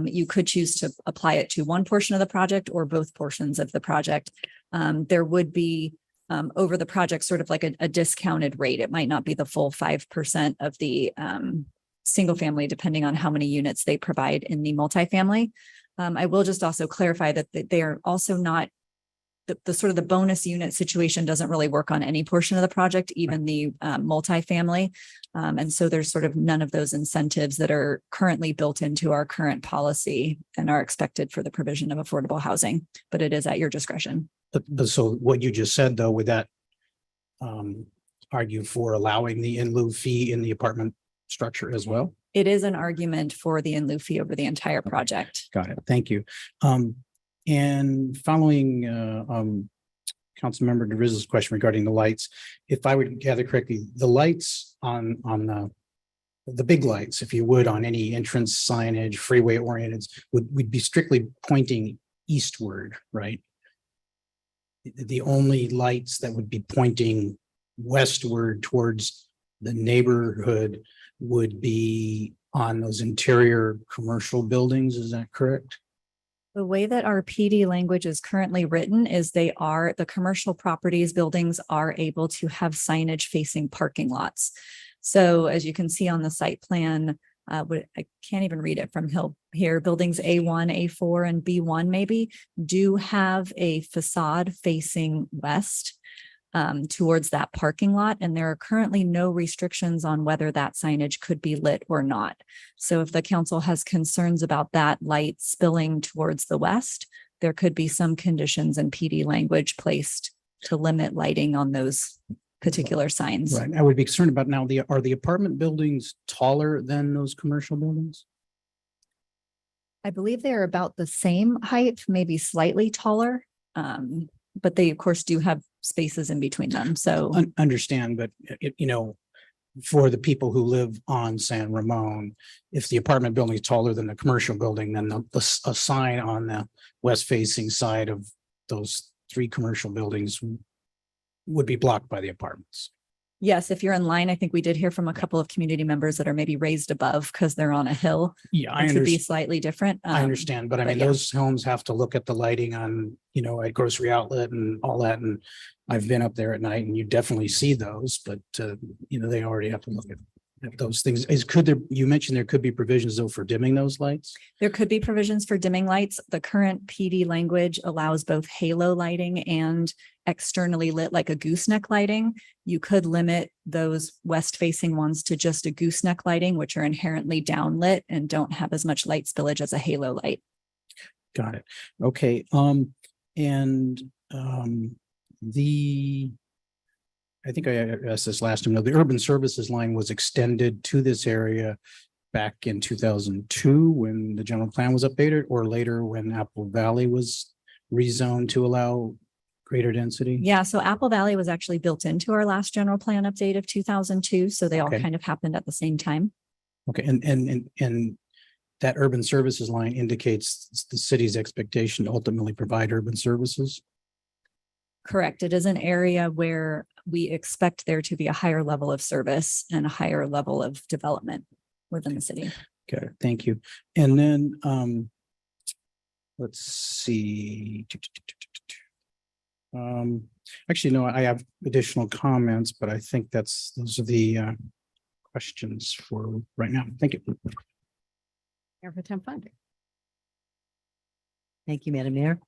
You could choose to apply it to one portion of the project or both portions of the project. There would be over the project sort of like a discounted rate. It might not be the full 5% of the single family, depending on how many units they provide in the multifamily. I will just also clarify that they are also not the sort of the bonus unit situation doesn't really work on any portion of the project, even the multifamily. And so there's sort of none of those incentives that are currently built into our current policy and are expected for the provision of affordable housing, but it is at your discretion. But so what you just said, though, would that argue for allowing the in lieu fee in the apartment structure as well? It is an argument for the in lieu fee over the entire project. Got it. Thank you. And following Councilmember DeRizzo's question regarding the lights. If I would gather correctly, the lights on the big lights, if you would, on any entrance signage, freeway oriented, would be strictly pointing eastward, right? The only lights that would be pointing westward towards the neighborhood would be on those interior commercial buildings. Is that correct? The way that our PD language is currently written is the commercial properties, buildings are able to have signage facing parking lots. So as you can see on the site plan, I can't even read it from here, buildings A1, A4, and B1 maybe do have a facade facing west towards that parking lot. And there are currently no restrictions on whether that signage could be lit or not. So if the council has concerns about that light spilling towards the west, there could be some conditions in PD language placed to limit lighting on those particular signs. Right. I would be concerned about now, are the apartment buildings taller than those commercial buildings? I believe they are about the same height, maybe slightly taller. But they of course do have spaces in between them. So Understand, but for the people who live on San Ramon, if the apartment building is taller than the commercial building, then a sign on the west facing side of those 3 commercial buildings would be blocked by the apartments. yes, if you're in line, I think we did hear from a couple of community members that are maybe raised above because they're on a hill. Yeah, I It could be understand. slightly different. I understand, but I mean, yeah. those homes have to look at the lighting on, at Grocery Outlet and all that. And I've been up there at night and you definitely see those, but they already have to look at those things. You mentioned there could be provisions though for dimming those lights? There could be provisions for dimming lights. The current PD language allows both halo lighting and externally lit like a gooseneck lighting. You could limit those west facing ones to just a gooseneck lighting, which are inherently downlit and don't have as much light spillage as a halo light. Got it. Okay. I think I asked this last time. The urban services line was extended to this area back in 2002 when the general plan was updated, or later when Apple Valley was rezoned to allow greater density? Yeah, so Apple Valley was actually built into our last general plan update of 2002. So they all Okay. kind of happened at the same time. Okay, and that urban services line indicates the city's expectation to ultimately provide urban services? Correct. It is an area where we expect there to be a higher level of service and a higher level of development within the city. Okay, thank you. And then, let's see. Actually, no, I have additional comments, but I think those are the questions for right now. Thank you. Mayor Pro Tem Fund. Thank you, Madam Mayor.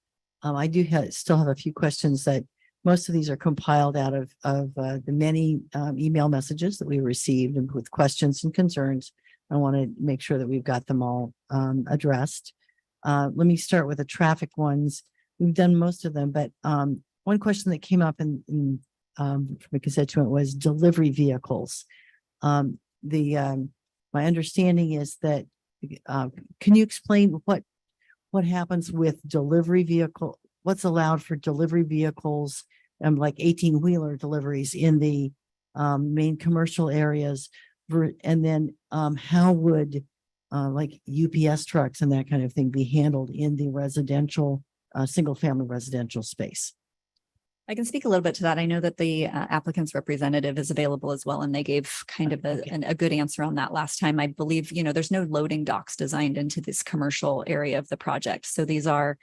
I do still have a few questions that most of these are compiled out of the many email messages that we received and with questions and concerns. I want to make sure that we've got them all addressed. Let me start with the traffic ones. We've done most of them, but one question that came up from a constituent was delivery vehicles. My understanding is that, can you explain what happens with delivery vehicle, what's allowed for delivery vehicles, like 18-wheeler deliveries in the main commercial areas? And then how would like UPS trucks and that kind of thing be handled in the residential, single-family residential space? I can speak a little bit to that. I know that the applicant's representative is available as well, and they gave kind of a good answer on that last time. I believe, there's no loading docks designed into this commercial area of the project. So these are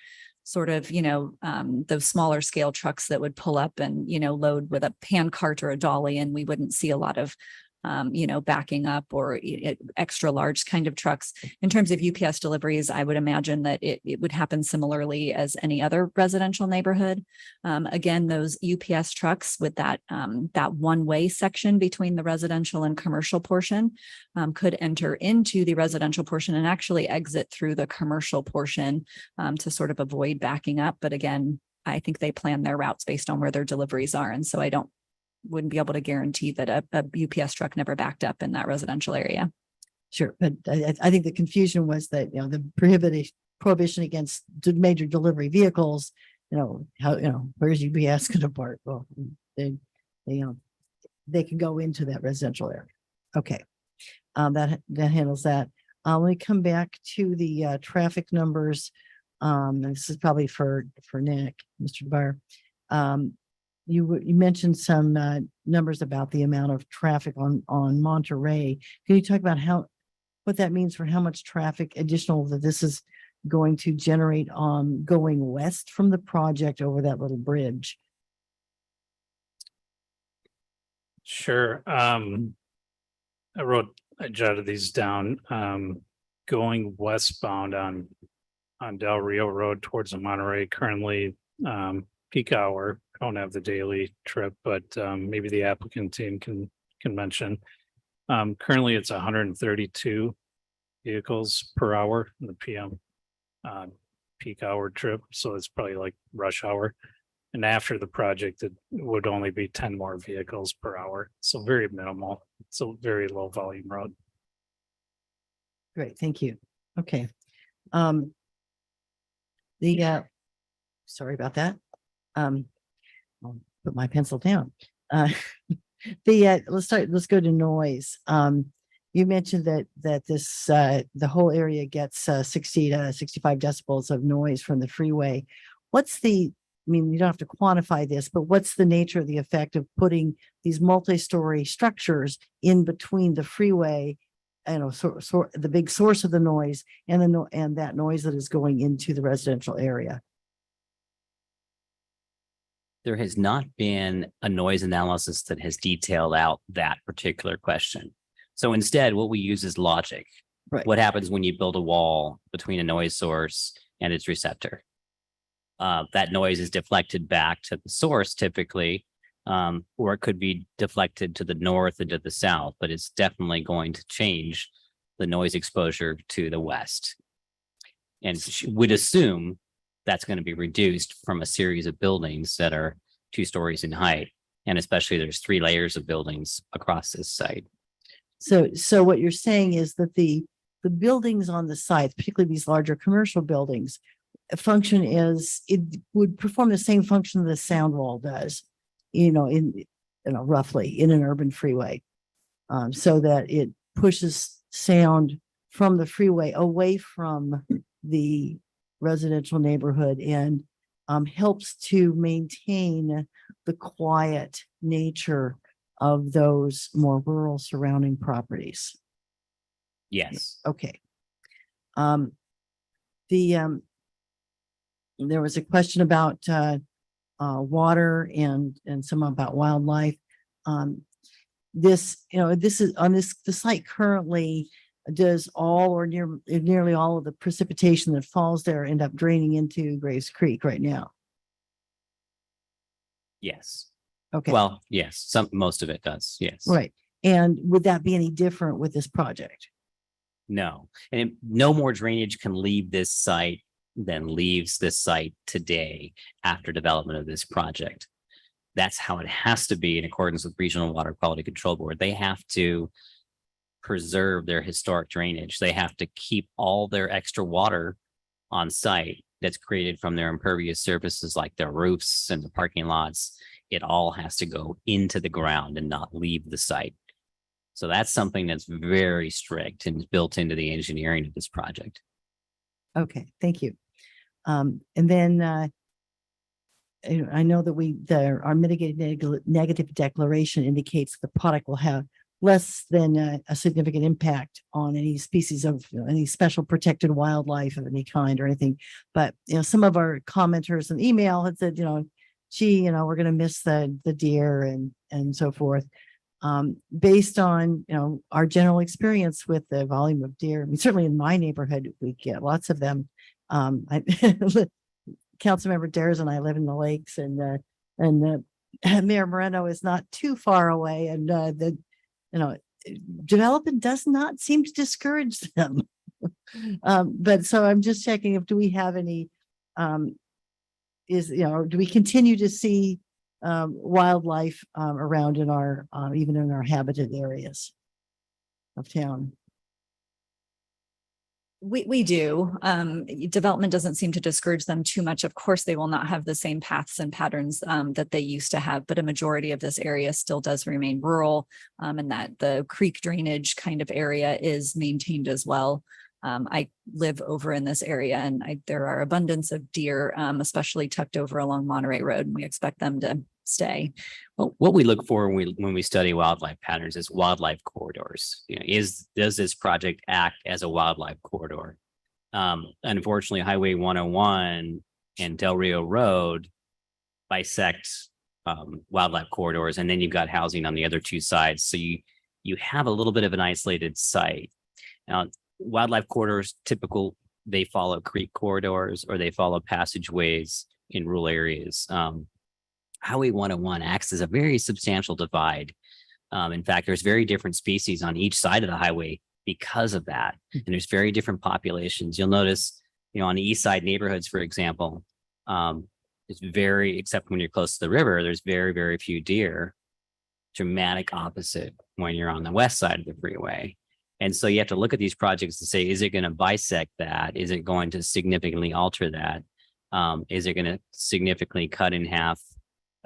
sort of, those smaller scale trucks that would pull up and, load with a hand cart or a dolly, and we wouldn't see a lot of backing up or extra large kind of trucks. In terms of UPS deliveries, I would imagine that it would happen similarly as any other residential neighborhood. Again, those UPS trucks with that one-way section between the residential and commercial portion could enter into the residential portion and actually exit through the commercial portion to sort of avoid backing up. But again, I think they plan their routes based on where their deliveries are. And so I wouldn't be able to guarantee that a UPS truck never backed up in that residential area. Sure, but I think the confusion was that, the prohibition against major delivery vehicles how, where's UBS going to park? Well, they, they can go into that residential area. Okay. That handles that. Let me come back to the traffic numbers. And this is probably for Nick, Mr. Barr. You mentioned some numbers about the amount of traffic on Monterey. Can you talk about what that means for how much traffic additional that this is going to generate on going west from the project over that little bridge? Sure. I jotted these down. Going westbound on Del Rio Road towards the Monterey, currently peak hour. I don't have the daily trip, but maybe the applicant team can mention. Currently it's 132 vehicles per hour in the PM peak hour trip. So it's probably like rush hour. And after the project, it would only be 10 more vehicles per hour. So very minimal. It's a very low volume road. Great, thank you. Okay. Sorry about that. I'll put my pencil down. Let's go to noise. You mentioned that this the whole area gets 60 to 65 decibels of noise from the freeway. You don't have to quantify this, but what's the nature of the effect of putting these multi-story structures in between the freeway, the big source of the noise and that noise that is going into the residential area? There has not been a noise analysis that has detailed out that particular question. So instead, what we use is logic. Right. What happens when you build a wall between a noise source and its receptor? That noise is deflected back to the source typically, or it could be deflected to the north and to the south, but it's definitely going to change the noise exposure to the west. And would assume that's going to be reduced from a series of buildings that are 2 stories in height. And especially there's 3 layers of buildings across this site. So what you're saying is that the buildings on the site, particularly these larger commercial buildings, it would perform the same function that a sound wall does, roughly in an urban freeway, so that it pushes sound from the freeway away from the residential neighborhood and helps to maintain the quiet nature of those more rural surrounding properties. Yes. Okay. There was a question about water and some about wildlife. The site currently does all or nearly all of the precipitation that falls there end up draining into Graves Creek right now? Yes. Okay. Well, yes, most of it does. Yes. Right. And would that be any different with this project? No. And no more drainage can leave this site than leaves this site today after development of this project. That's how it has to be in accordance with Regional Water Quality Control Board. They have to preserve their historic drainage. They have to keep all their extra water on site that's created from their impervious surfaces like their roofs and the parking lots. It all has to go into the ground and not leave the site. So that's something that's very strict and built into the engineering of this project. Okay, thank you. And then I know that our mitigated negative declaration indicates the product will have less than a significant impact on any species of any special protected wildlife of any kind or anything. But some of our commenters in email had said, we're going to miss the deer and so forth. Based on our general experience with the volume of deer, certainly in my neighborhood we get lots of them. Councilmember Dares and I live in the lakes, and Mayor Moreno is not too far away, and development does not seem to discourage them. But so I'm just checking if do we have any do we continue to see wildlife around in our even in our habited areas of town? We do. Development doesn't seem to discourage them too much. Of course, they will not have the same paths and patterns that they used to have, but a majority of this area still does remain rural, and that the creek drainage kind of area is maintained as well. I live over in this area, and there are abundance of deer, especially tucked over along Monterey Road, and we expect them to stay. Well, what we look for when we study wildlife patterns is wildlife corridors. You know, does this project act as a wildlife corridor? Unfortunately, Highway 101 and Del Rio Road bisect wildlife corridors, and then you've got housing on the other two sides. So you have a little bit of an isolated site. Now, wildlife corridors they follow creek corridors or they follow passageways in rural areas. Highway 101 acts as a very substantial divide. In fact, there's very different species on each side of the highway because of that. And there's very different populations. You'll notice, on the east side neighborhoods, for example, except when you're close to the river, there's very, very few deer. Dramatic opposite when you're on the west side of the freeway. And so you have to look at these projects and say, is it going to bisect that? Is it going to significantly alter that? Is it going to significantly cut in half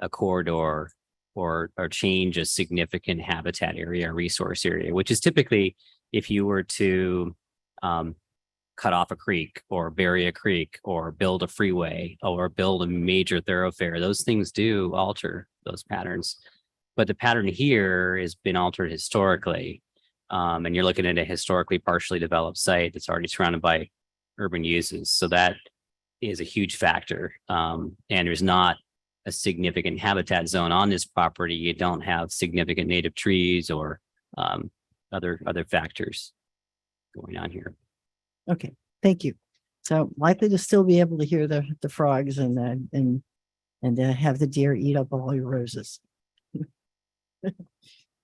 a corridor or change a significant habitat area or resource area, which is typically if you were to cut off a creek or bury a creek or build a freeway or build a major thoroughfare. Those things do alter those patterns. But the pattern here has been altered historically. And you're looking at a historically partially developed site that's already surrounded by urban uses. So that is a huge factor. And there's not a significant habitat zone on this property. You don't have significant native trees or other factors going on here. Okay, thank you. So likely to still be able to hear the frogs and have the deer eat up all your roses.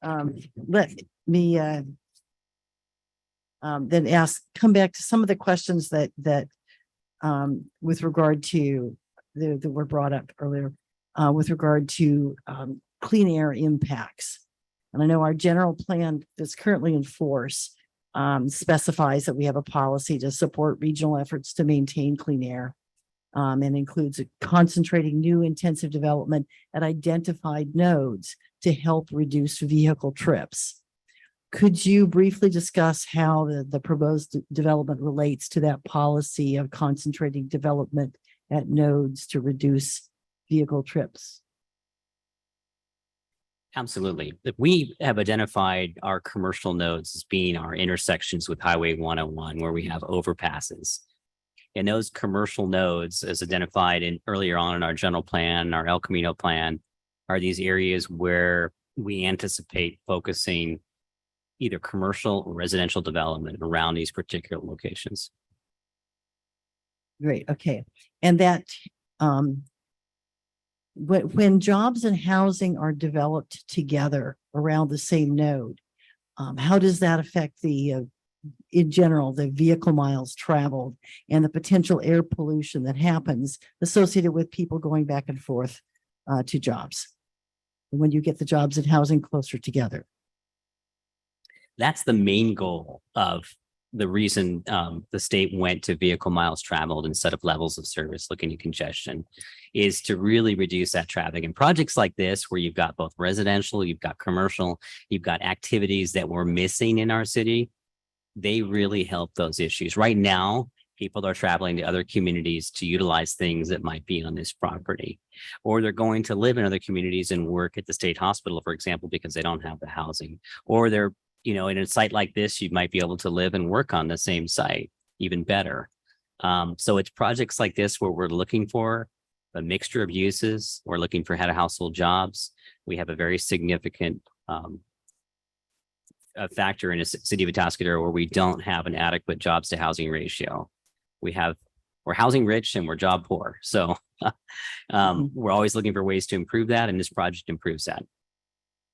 Let me then come back to some of the questions that with regard to that were brought up earlier with regard to clean air impacts. And I know our general plan that's currently in force specifies that we have a policy to support regional efforts to maintain clean air and includes concentrating new intensive development at identified nodes to help reduce vehicle trips. Could you briefly discuss how the proposed development relates to that policy of concentrating development at nodes to reduce vehicle trips? Absolutely. We have identified our commercial nodes as being our intersections with Highway 101, where we have overpasses. And those commercial nodes, as identified earlier on in our general plan, our El Camino plan, are these areas where we anticipate focusing either commercial or residential development around these particular locations. Great. Okay. And that when jobs and housing are developed together around the same node, how does that affect in general, the vehicle miles traveled and the potential air pollution that happens associated with people going back and forth to jobs when you get the jobs and housing closer together? That's the main goal of the reason the state went to vehicle miles traveled instead of levels of service, looking at congestion, is to really reduce that traffic. And projects like this, where you've got both residential, you've got commercial, you've got activities that we're missing in our city, they really help those issues. Right now, people are traveling to other communities to utilize things that might be on this property, or they're going to live in other communities and work at the state hospital, for example, because they don't have the housing, or they're in a site like this, you might be able to live and work on the same site even better. So it's projects like this where we're looking for a mixture of uses. We're looking for head of household jobs. We have a very significant factor in the city of Atascadero where we don't have an adequate jobs to housing ratio. We're housing rich and we're job poor. So we're always looking for ways to improve that, and this project improves that.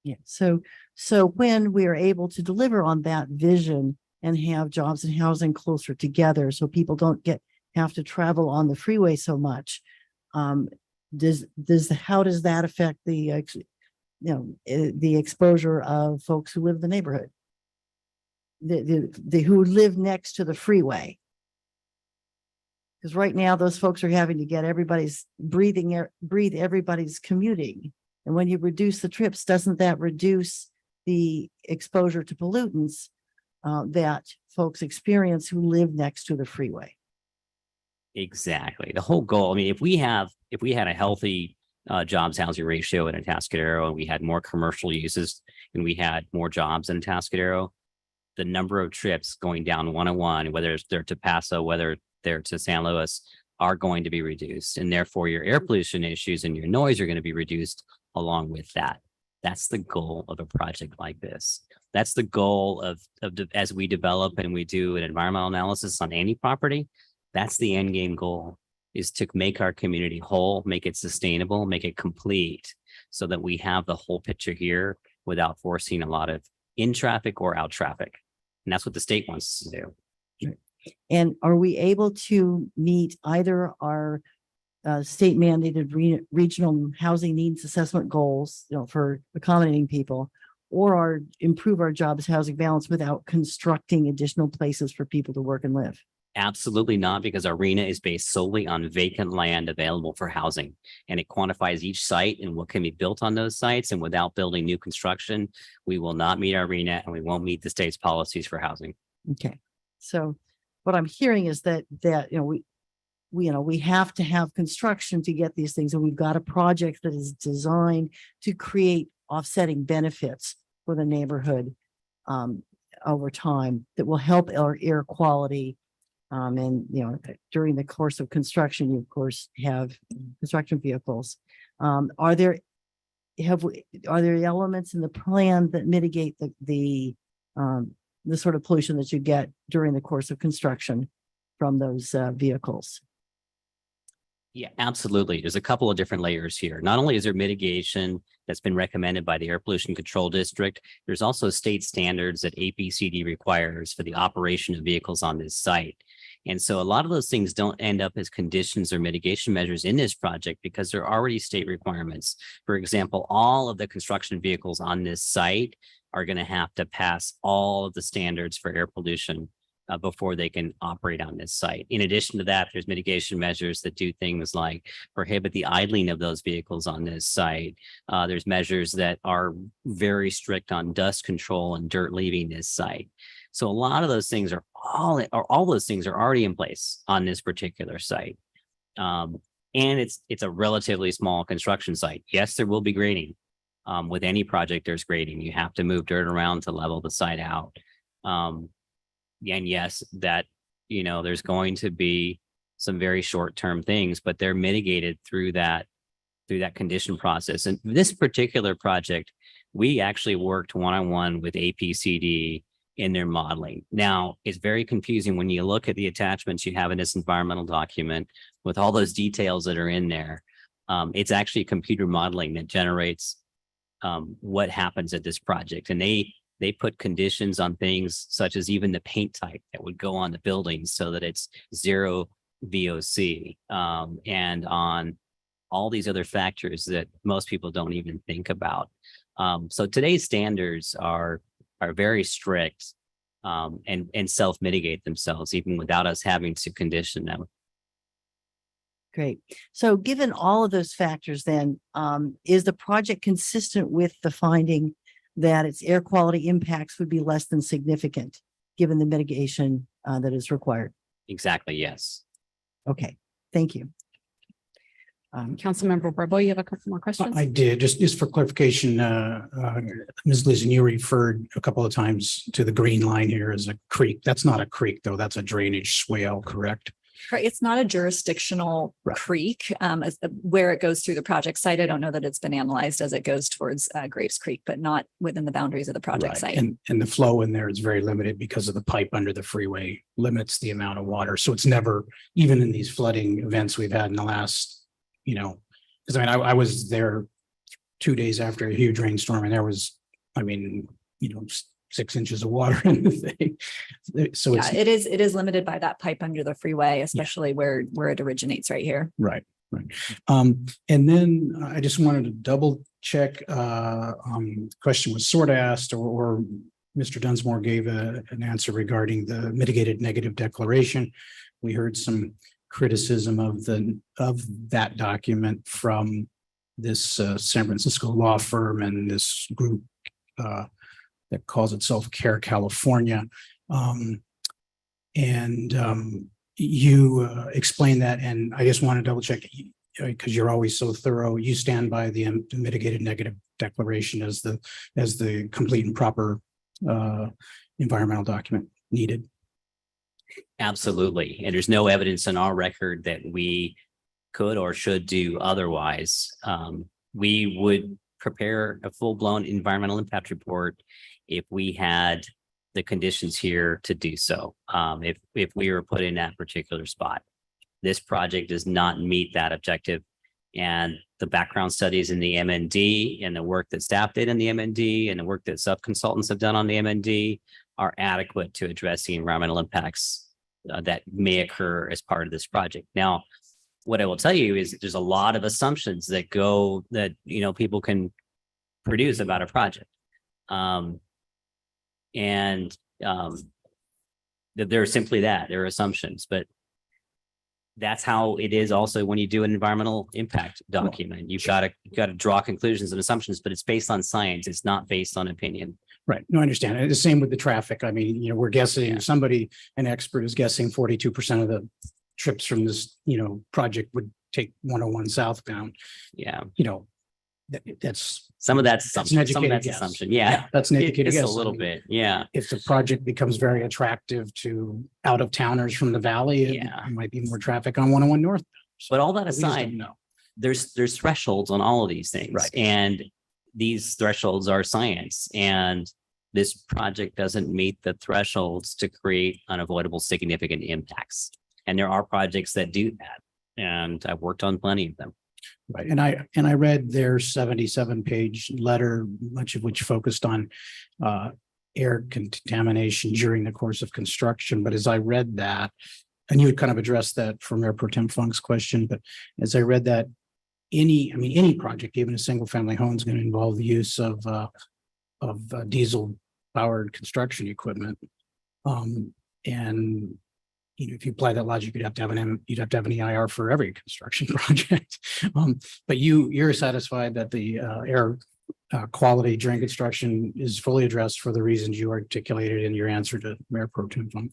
Yeah. So when we are able to deliver on that vision and have jobs and housing closer together, so people don't have to travel on the freeway so much, how does that affect the exposure of folks who live in the neighborhood, who live next to the freeway? Because right now, those folks are having to get everybody's breathe everybody's commuting. And when you reduce the trips, doesn't that reduce the exposure to pollutants that folks experience who live next to the freeway? Exactly. The whole goal, I mean, if we had a healthy jobs housing ratio in Atascadero and we had more commercial uses and we had more jobs in Atascadero, the number of trips going down 101, whether they're to Paso, whether they're to San Luis, are going to be reduced. And therefore your air pollution issues and your noise are going to be reduced along with that. That's the goal of a project like this. That's the goal of as we develop and we do an environmental analysis on any property. That's the end game goal, is to make our community whole, make it sustainable, make it complete, so that we have the whole picture here without forcing a lot of in traffic or out traffic. And that's what the state wants us to do. And are we able to meet either our state mandated regional housing needs assessment goals, for accommodating people, or improve our jobs housing balance without constructing additional places for people to work and live? Absolutely not, because our RENA is based solely on vacant land available for housing, and it quantifies each site and what can be built on those sites. And without building new construction, we will not meet our RENA and we won't meet the state's policies for housing. Okay. So what I'm hearing is that we have to have construction to get these things, and we've got a project that is designed to create offsetting benefits for the neighborhood over time that will help our air quality. And during the course of construction, you of course have construction vehicles. Are there elements in the plan that mitigate the sort of pollution that you get during the course of construction from those vehicles? Yeah, absolutely. There's a couple of different layers here. Not only is there mitigation that's been recommended by the Air Pollution Control District, there's also state standards that APCD requires for the operation of vehicles on this site. And so a lot of those things don't end up as conditions or mitigation measures in this project because they're already state requirements. For example, all of the construction vehicles on this site are going to have to pass all of the standards for air pollution before they can operate on this site. In addition to that, there's mitigation measures that do things like prohibit the idling of those vehicles on this site. There's measures that are very strict on dust control and dirt leaving this site. So a lot of those things all those things are already in place on this particular site. And it's a relatively small construction site. Yes, there will be grading. With any project, there's grading. You have to move dirt around to level the site out. And yes, that, there's going to be some very short-term things, but they're mitigated through that condition process. And this particular project, we actually worked one-on-one with APCD in their modeling. Now, it's very confusing when you look at the attachments you have in this environmental document with all those details that are in there. It's actually computer modeling that generates what happens at this project. And they put conditions on things such as even the paint type that would go on the building so that it's 0 VOC, and on all these other factors that most people don't even think about. So today's standards are very strict and self-mitigate themselves even without us having to condition them. Great. So given all of those factors, then is the project consistent with the finding that its air quality impacts would be less than significant given the mitigation that is required? Exactly, yes. Okay, thank you. Councilmember Barbeau, you have a couple more questions? I did, just for clarification, Ms. Liz, and you referred a couple of times to the green line here as a creek. That's not a creek, though. That's a drainage swale, correct? It's not a jurisdictional creek where it goes through the project site. I don't know that it's been analyzed as it goes towards Graves Creek, but not within the boundaries of the project site. And the flow in there is very limited because of the pipe under the freeway limits the amount of water. So it's never, even in these flooding events we've had in the last, because I was there 2 days after a huge rainstorm and there was, 6 inches of water in the thing. So it is limited by that pipe under the freeway, especially where it originates right here. Right. And then I just wanted to double check. Question was sort of asked, or Mr. Dunsmore gave an answer regarding the mitigated negative declaration. We heard some criticism of that document from this San Francisco law firm and this group that calls itself Care California. You explained that, and I just want to double check, because you're always so thorough. You stand by the mitigated negative declaration as the complete and proper environmental document needed. Absolutely. And there's no evidence in our record that we could or should do otherwise. We would prepare a full-blown environmental impact report if we had the conditions here to do so. If we were put in that particular spot, this project does not meet that objective. And the background studies in the MND and the work that staff did in the MND and the work that sub-consultants have done on the MND are adequate to address the environmental impacts that may occur as part of this project. Now, what I will tell you is there's a lot of assumptions that people can produce about a project. They're simply that, they're assumptions, but that's how it is also when you do an environmental impact document. You've got to draw conclusions and assumptions, but it's based on science. It's not based on opinion. Right. No, I understand. And the same with the traffic. I mean, we're guessing an expert is guessing 42% of the trips from this, project would take 101 southbound. Yeah. That's some of that's assumption. That's an some of educated that's guess. assumption. Yeah. That's an educated It's guess. a little bit. Yeah. If the project becomes very attractive to out of towners from the valley, it might be more traffic on 101 north. But all that We just aside, don't know. there's thresholds on all of these things. Right. And these thresholds are science. And this project doesn't meet the thresholds to create unavoidable significant impacts. And there are projects that do that. And I've worked on plenty of them. Right. And I read their 77-page letter, much of which focused on air contamination during the course of construction. But as I read that, and you had kind of addressed that from Mayor Pro Tem Funk's question, but as I read that, any project, even a single family home, is going to involve the use of diesel powered construction equipment. And if you apply that logic, you'd have to have an EIR for every construction project. But you're satisfied that the air quality during construction is fully addressed for the reasons you articulated in your answer to Mayor Pro Tem Funk.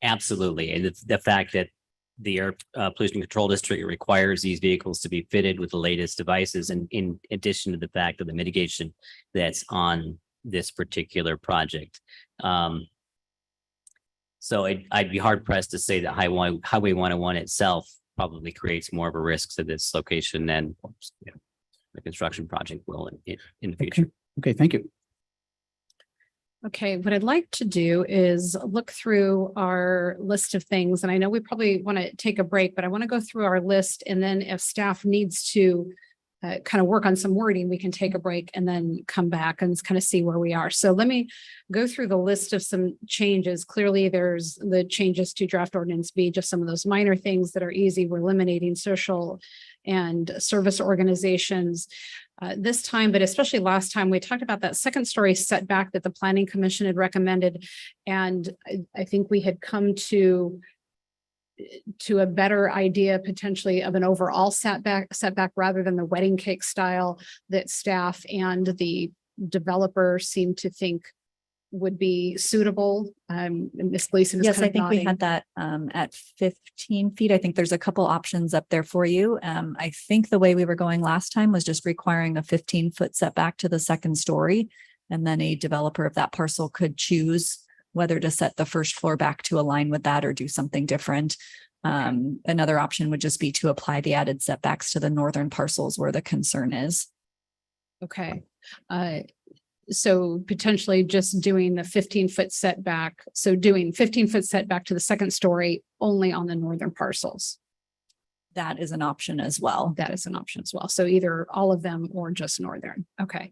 Absolutely. And the fact that the Air Pollution Control District requires these vehicles to be fitted with the latest devices, and in addition to the fact of the mitigation that's on this particular project. So I'd be hard pressed to say that Highway 101 itself probably creates more of a risk to this location than the construction project will in the future. Okay, thank you. Okay, what I'd like to do is look through our list of things, and I know we probably want to take a break, but I want to go through our list, and then if staff needs to kind of work on some wording, we can take a break and then come back and kind of see where we are. So let me go through the list of some changes. Clearly, there's the changes to draft ordinance B, just some of those minor things that are easy. We're eliminating social and service organizations this time, but especially last time, we talked about that second story setback that the Planning Commission had recommended. And I think we had come to a better idea potentially of an overall setback rather than the wedding cake style that staff and the developer seemed to think would be suitable. Ms. Gleason is Yes, kind I of think we nodding. had that at 15 feet. I think there's a couple options up there for you. I think the way we were going last time was just requiring a 15-foot setback to the second story. And then a developer of that parcel could choose whether to set the first floor back to align with that or do something different. Another option would just be to apply the added setbacks to the northern parcels where the concern is. Okay. So potentially just doing the 15-foot setback. So doing 15-foot setback to the second story only on the northern parcels. That is an option as well. That is an option as well. So either all of them or just northern. Okay.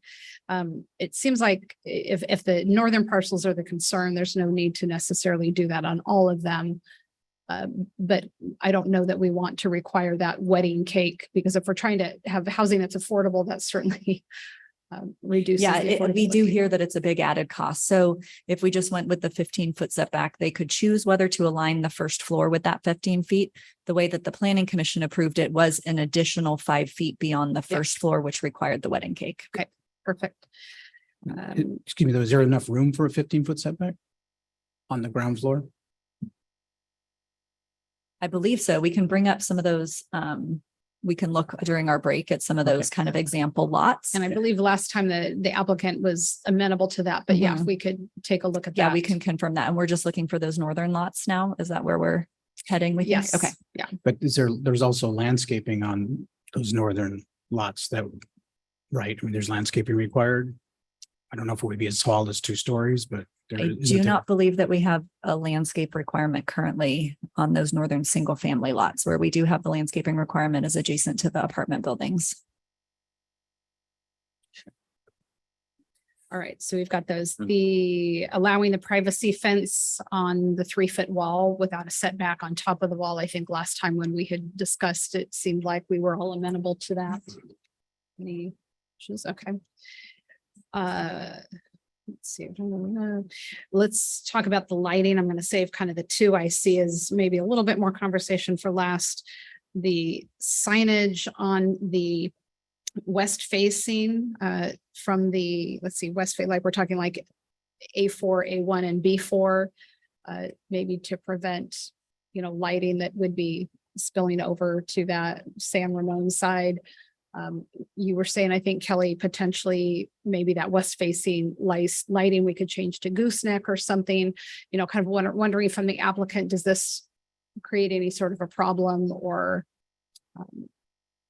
It seems like if the northern parcels are the concern, there's no need to necessarily do that on all of them. But I don't know that we want to require that wedding cake, because if we're trying to have housing that's affordable, that's certainly reduces. Yeah, the we do affordability. hear that it's a big added cost. So if we just went with the 15-foot setback, they could choose whether to align the first floor with that 15 feet. The way that the planning commission approved it was an additional 5 feet beyond the first floor, which required the wedding cake. Okay, perfect. Excuse me, though, is there enough room for a 15-foot setback on the ground floor? I believe so. We can bring up some of those. We can look during our break at some of those kind of example lots. And I believe last time the applicant was amenable to that, but yeah, if Mhm. we could take a look at that. Yeah, we can confirm that. And we're just looking for those northern lots now. Is that where we're heading? We think? Yes. Okay. Yeah. But there's also landscaping on those northern lots that, right? I mean, there's landscaping required. I don't know if it would be as tall as 2 stories, but. I do not believe that we have a landscape requirement currently on those northern single family lots. Where we do have the landscaping requirement is adjacent to the apartment buildings. All right, so we've got those, the allowing the privacy fence on the 3-foot wall without a setback on top of the wall. I think last time when we had discussed, it seemed like we were all amenable to that. Any issues? Okay. Let's see. Let's talk about the lighting. I'm going to save kind of the 2 I see as maybe a little bit more conversation for last. The signage on the west facing from the, let's see, west face, like we're talking like A4, A1 and B4, maybe to prevent, lighting that would be spilling over to that San Ramon side. You were saying, I think, Kelly, potentially maybe that west facing lighting we could change to gooseneck or something, kind of wondering from the applicant, does this create any sort of a problem or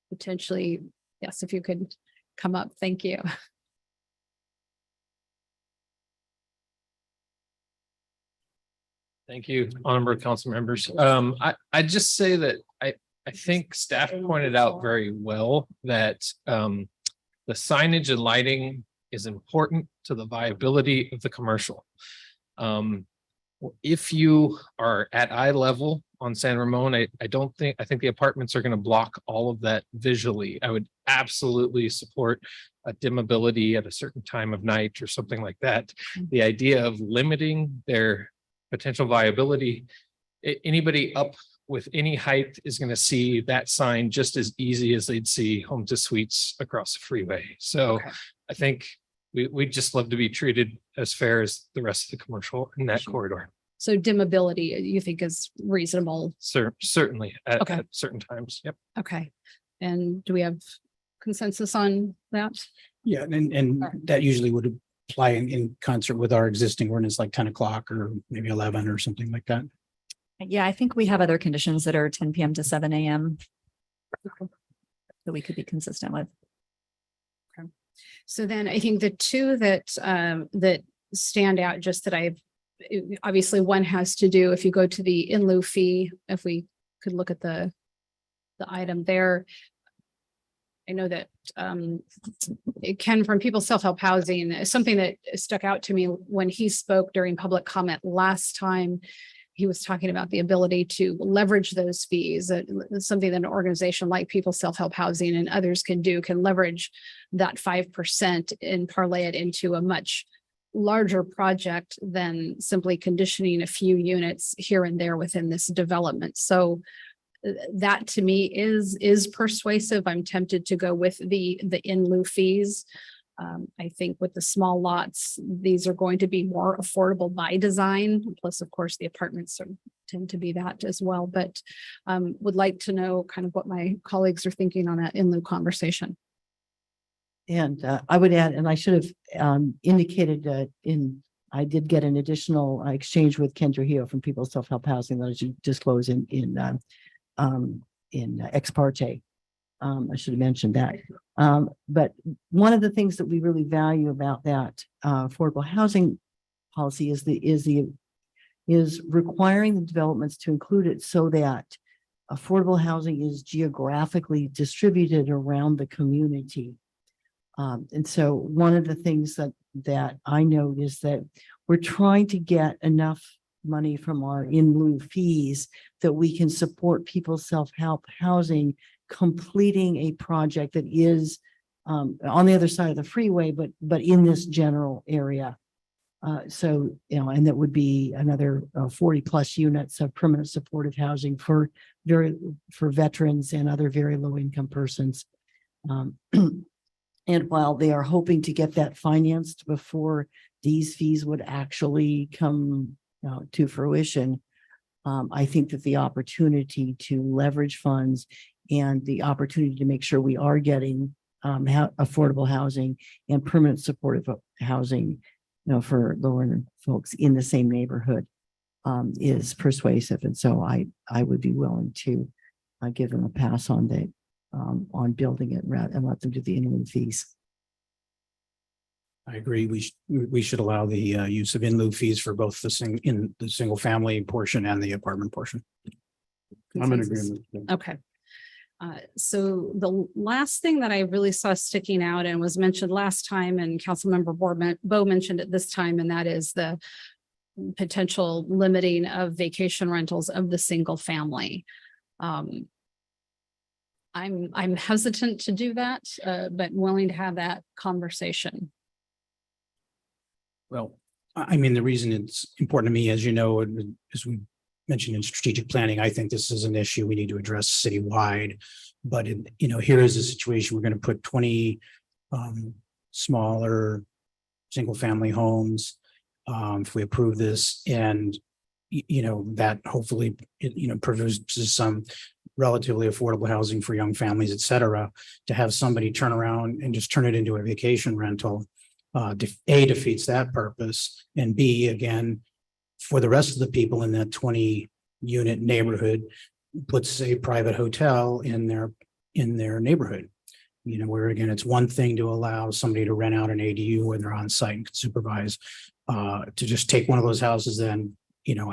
potentially, yes, if you could come up, thank you. Thank you, honorable council members. I just say that I think staff pointed out very well that the signage and lighting is important to the viability of the commercial. If you are at eye level on San Ramon, I think the apartments are going to block all of that visually. I would absolutely support a dimmability at a certain time of night or something like that. The idea of limiting their potential viability, anybody up with any height is going to see that sign just as easy as they'd see Home to Suites across the freeway. So I think we'd just love to be treated as fair as the rest of the commercial in that corridor. So dimmability, you think is reasonable? Certainly at certain times. Yep. Okay. And do we have consensus on that? Yeah, and that usually would apply in concert with our existing ordinance, like 10 o'clock or maybe 11 or something like that. Yeah, I think we have other conditions that are 10 p.m. to 7 a.m. that we could be consistent with. Okay. So then I think the 2 that stand out, just that obviously one has to do, if you go to the in lieu fee, if we could look at the item there. I know that Ken from People's Self-Help Housing is something that stuck out to me when he spoke during public comment last time. He was talking about the ability to leverage those fees, something that an organization like People's Self-Help Housing and others can leverage that 5% and parlay it into a much larger project than simply conditioning a few units here and there within this development. So that to me is persuasive. I'm tempted to go with the in lieu fees. I think with the small lots, these are going to be more affordable by design. Plus, of course, the apartments tend to be that as well. But would like to know kind of what my colleagues are thinking on that in lieu conversation. And I would add, and I should have indicated I did get an additional exchange with Ken Trujillo from People's Self-Help Housing that I should disclose in ex parte. I should have mentioned that. But one of the things that we really value about that affordable housing policy is requiring the developments to include it so that affordable housing is geographically distributed around the community. And so one of the things that I note is that we're trying to get enough money from our in lieu fees that we can support people's self-help housing completing a project that is on the other side of the freeway, but in this general area. So, you know, and that would be another 40 plus units of permanent supportive housing for veterans and other very low income persons. And while they are hoping to get that financed before these fees would actually come to fruition, I think that the opportunity to leverage funds and the opportunity to make sure we are getting affordable housing and permanent supportive housing, you know, for lower income folks in the same neighborhood is persuasive. And so I would be willing to give them a pass on that, on building it rather and let them do the in-lieu fees. I agree. We should allow the use of in lieu fees for both the single family portion and the apartment portion. I'm in Consensus. agreement. Okay. So the last thing that I really saw sticking out and was mentioned last time, and Councilmember Bo mentioned it this time, and that is the potential limiting of vacation rentals of the single family. I'm hesitant to do that, but willing to have that conversation. Well, I mean, the reason it's important to me, as you know, as we mentioned in strategic planning, I think this is an issue we need to address citywide. But here is a situation, we're going to put 20 smaller single family homes. If we approve this, and that hopefully produces some relatively affordable housing for young families, et cetera, to have somebody turn around and just turn it into a vacation rental, A, defeats that purpose, and B, again, for the rest of the people in that 20 unit neighborhood, puts a private hotel in their neighborhood. Where again, it's one thing to allow somebody to rent out an ADU when they're on site and can supervise, to just take one of those houses then,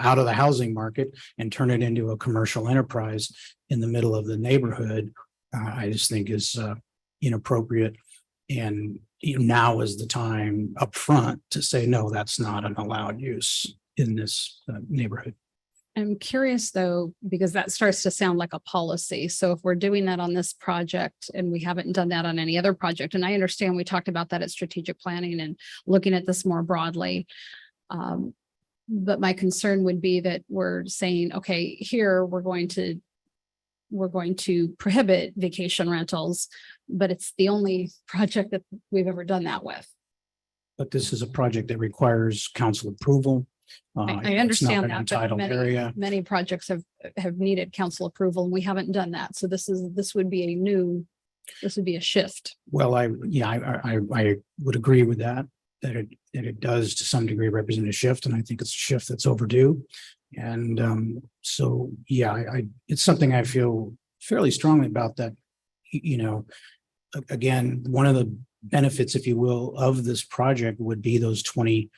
out of the housing market and turn it into a commercial enterprise in the middle of the neighborhood, I just think is inappropriate. And now is the time up front to say, no, that's not an allowed use in this neighborhood. I'm curious though, because that starts to sound like a policy. So if we're doing that on this project and we haven't done that on any other project, and I understand we talked about that at strategic planning and looking at this more broadly. But my concern would be that we're saying, okay, here we're going to prohibit vacation rentals, but it's the only project that we've ever done that with. But this is a project that requires council approval. I understand that, but area. many projects have needed council approval and we haven't done that. So this would be a shift. Well, I would agree with that it does to some degree represent a shift, and I think it's a shift that's overdue. And so, yeah, it's something I feel fairly strongly about that, again, one of the benefits, if you will, of this project would be those 20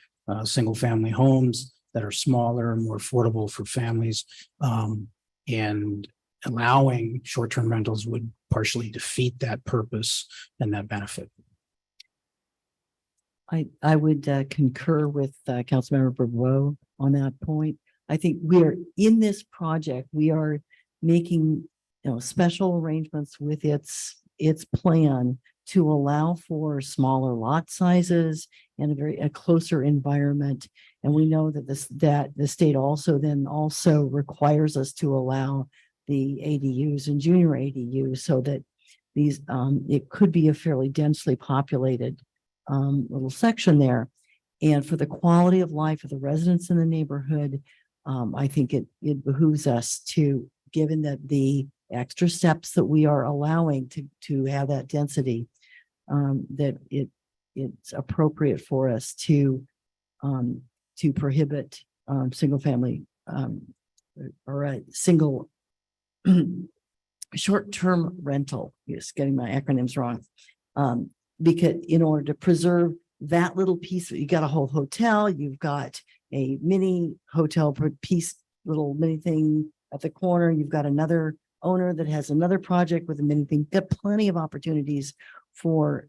single family homes that are smaller and more affordable for families, and allowing short-term rentals would partially defeat that purpose and that benefit. I would concur with Councilmember Bourbeau on that point. I think we are in this project, we are making special arrangements with its plan to allow for smaller lot sizes and a closer environment. And we know that the state also requires us to allow the ADUs and junior ADUs so that these it could be a fairly densely populated little section there. And for the quality of life of the residents in the neighborhood, I think it behooves us to, given that the extra steps that we are allowing to have that density, that it's appropriate for us to prohibit single family or a single short-term rental. Just getting my acronyms wrong. Because in order to preserve that little piece, you got a whole hotel, you've got a mini hotel piece, little mini thing at the corner, you've got another owner that has another project with a mini thing. Got plenty of opportunities for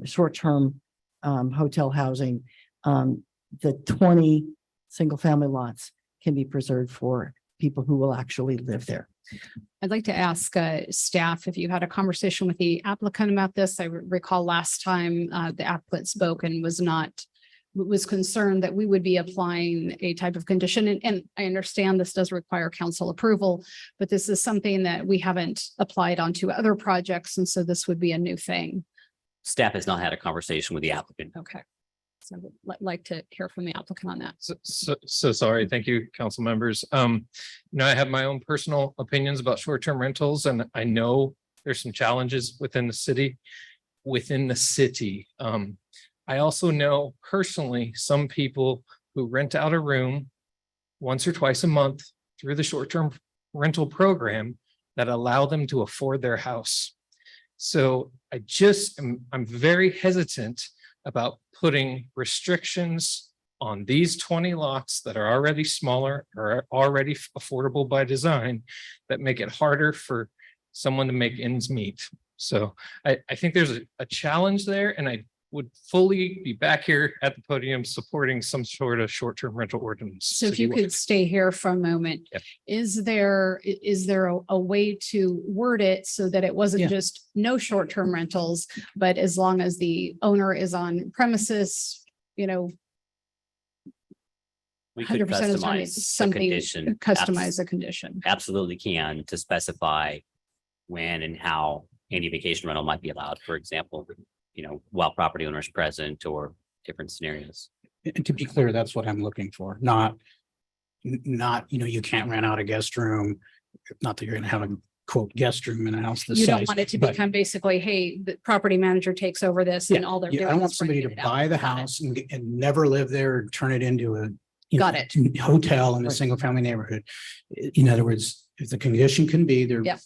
short-term hotel housing. The 20 single family lots can be preserved for people who will actually live there. I'd like to ask staff if you had a conversation with the applicant about this. I recall last time the applicant spoke and was concerned that we would be applying a type of condition. And I understand this does require council approval, but this is something that we haven't applied onto other projects. And so this would be a new thing. Staff has not had a conversation with the applicant. Okay. So I'd like to hear from the applicant on that. So sorry. Thank you, council members. I have my own personal opinions about short-term rentals, and I know there's some challenges within the city. I also know personally some people who rent out a room once or twice a month through the short-term rental program that allow them to afford their house. So I'm very hesitant about putting restrictions on these 20 lots that are already smaller or already affordable by design that make it harder for someone to make ends meet. So I think there's a challenge there, and I would fully be back here at the podium supporting some sort of short-term rental ordinance. So if you could stay here for a moment, Yep. Is there a way to word it so that it wasn't just no short-term rentals, but as long as the owner is on premises, We could 100% of the time, customize it's a something, condition. customize a condition. Absolutely can, to specify when and how any vacation rental might be allowed, for example, while property owners present or different scenarios. And to be clear, that's what I'm looking for, not, you can't rent out a guest room. Not that you're gonna have a quote guest room in a house this You size. don't want it to but become basically, hey, the property manager takes over this and all they're yeah, doing. I want is somebody to renting it out. buy the Got it. house and never live there and turn it into a Got it. hotel in a Right. single family neighborhood. In other words, if the condition can be they're, Yep.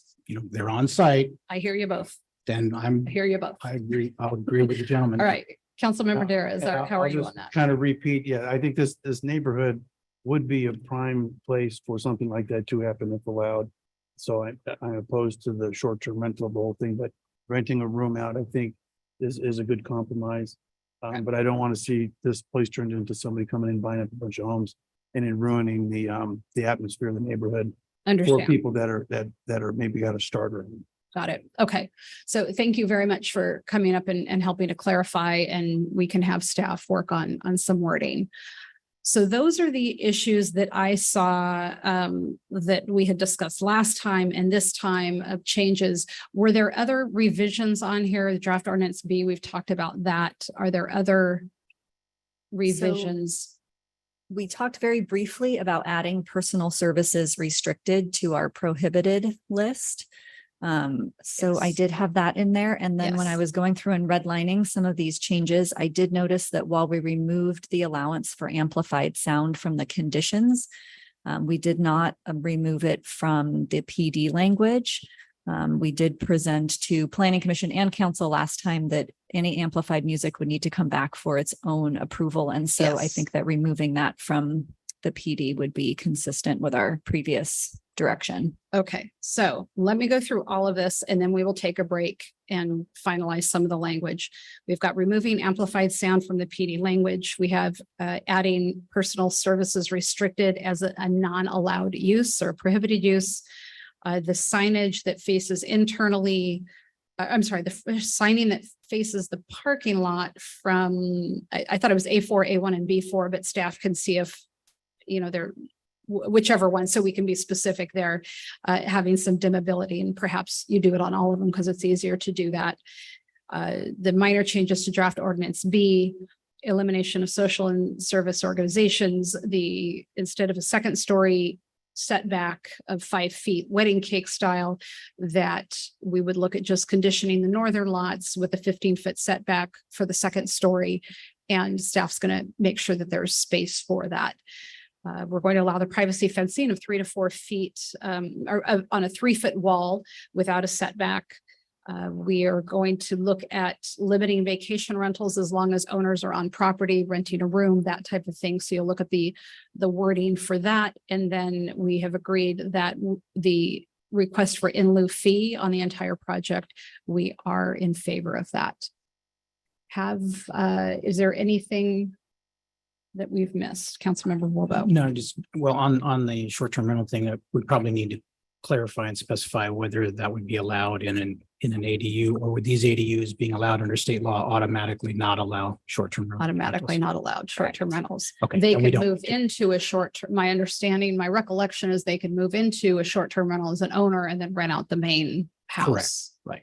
They're on site, I hear you both. then I hear you both. I agree. I'll agree with the gentleman. All right. Councilmember Dara, how are I'll you just on that? Kind of repeat, I think this neighborhood would be a prime place for something like that to happen if allowed. So I'm opposed to the short-term rental, the whole thing, but renting a room out, I think is a good compromise. But I don't want to see this place turned into somebody coming in, buying up a bunch of homes and then ruining the atmosphere of the neighborhood for Understand. people that are maybe got a starter. Got it. Okay. So thank you very much for coming up and helping to clarify, and we can have staff work on some wording. So those are the issues that I saw that we had discussed last time and this time of changes. Were there other revisions on here? The draft ordinance B, we've talked about that. Are there other revisions? We talked very briefly about adding personal services restricted to our prohibited list. So I did have that in there. And then when I Yes. was going through and redlining some of these changes, I did notice that while we removed the allowance for amplified sound from the conditions, we did not remove it from the PD language. We did present to Planning Commission and Council last time that any amplified music would need to come back for its own approval. And so I Yes. think that removing that from the PD would be consistent with our previous direction. Okay, so let me go through all of this and then we will take a break and finalize some of the language. We've got removing amplified sound from the PD language. We have adding personal services restricted as a non-allowed use or prohibited use. The signage that faces internally, the signing that faces the parking lot from, I thought it was A4, A1, and B4, but staff can see if, they're whichever one, so we can be specific there, having some dimmability, and perhaps you do it on all of them because it's easier to do that. The minor changes to draft ordinance B, elimination of social and service organizations, instead of a second story setback of 5 feet, wedding cake style, that we would look at just conditioning the northern lots with a 15-foot setback for the second story. And staff's going to make sure that there's space for that. We're going to allow the privacy fencing of 3 to 4 feet or on a 3-foot wall without a setback. We are going to look at limiting vacation rentals as long as owners are on property, renting a room, that type of thing. So you'll look at the wording for that. And then we have agreed that the request for in lieu fee on the entire project, we are in favor of that. Is there anything that we've missed? Councilmember Warbo. No, on the short-term rental thing, we probably need to clarify and specify whether that would be allowed in an ADU, or would these ADUs being allowed under state law automatically not allow short-term? Automatically rentals? not allowed short-term rentals. Okay, They then we could don't- move into a short, my understanding, my recollection is they could move into a short-term rental as an owner and then rent out the main Correct, house. right.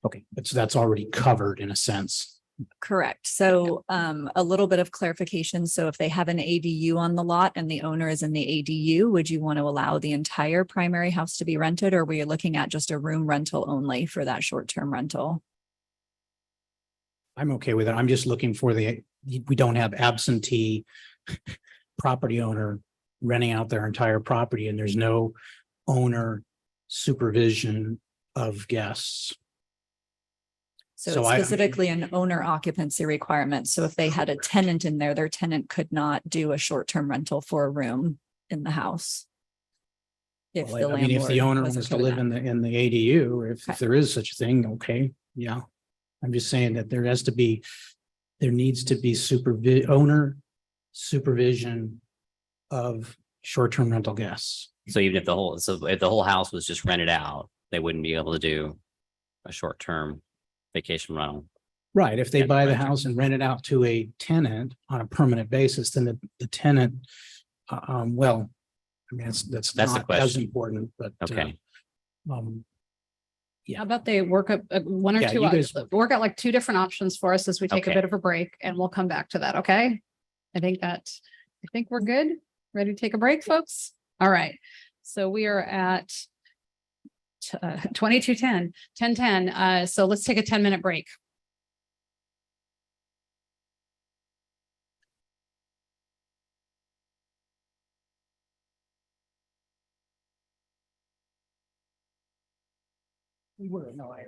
Okay, but so that's already covered in a sense. Correct. So a little bit of clarification. So if they have an ADU on the lot and the owner is in the ADU, would you want to allow the entire primary house to be rented, or were you looking at just a room rental only for that short-term rental? I'm okay with it. I'm just looking for we don't have absentee property owner renting out their entire property, and there's no owner supervision of guests. So So it's I- specifically an owner occupancy requirement. So if they had a tenant in there, their tenant could not do a short-term rental for a room in the house. If Well, the I mean, if the landlord owner was wants to okay with live that. in the ADU, or if Okay. there is such a thing, okay, yeah. I'm just saying that there needs to be owner supervision of short-term rental guests. So even if if the whole house was just rented out, they wouldn't be able to do a short-term vacation rental. Right, if they buy the house and rent it out to a tenant on a permanent basis, then the tenant, well, I mean, that's That's the not as question. important, but. Okay. How about they work up one or Yeah, two, you guys- work out like two different options for us as we take a Okay. bit of a break, and we'll come back to that, okay? I think we're good. Ready to take a break, folks? All right. So we are at 22:10, 10:10. So let's take a 10-minute break. We were, no, I.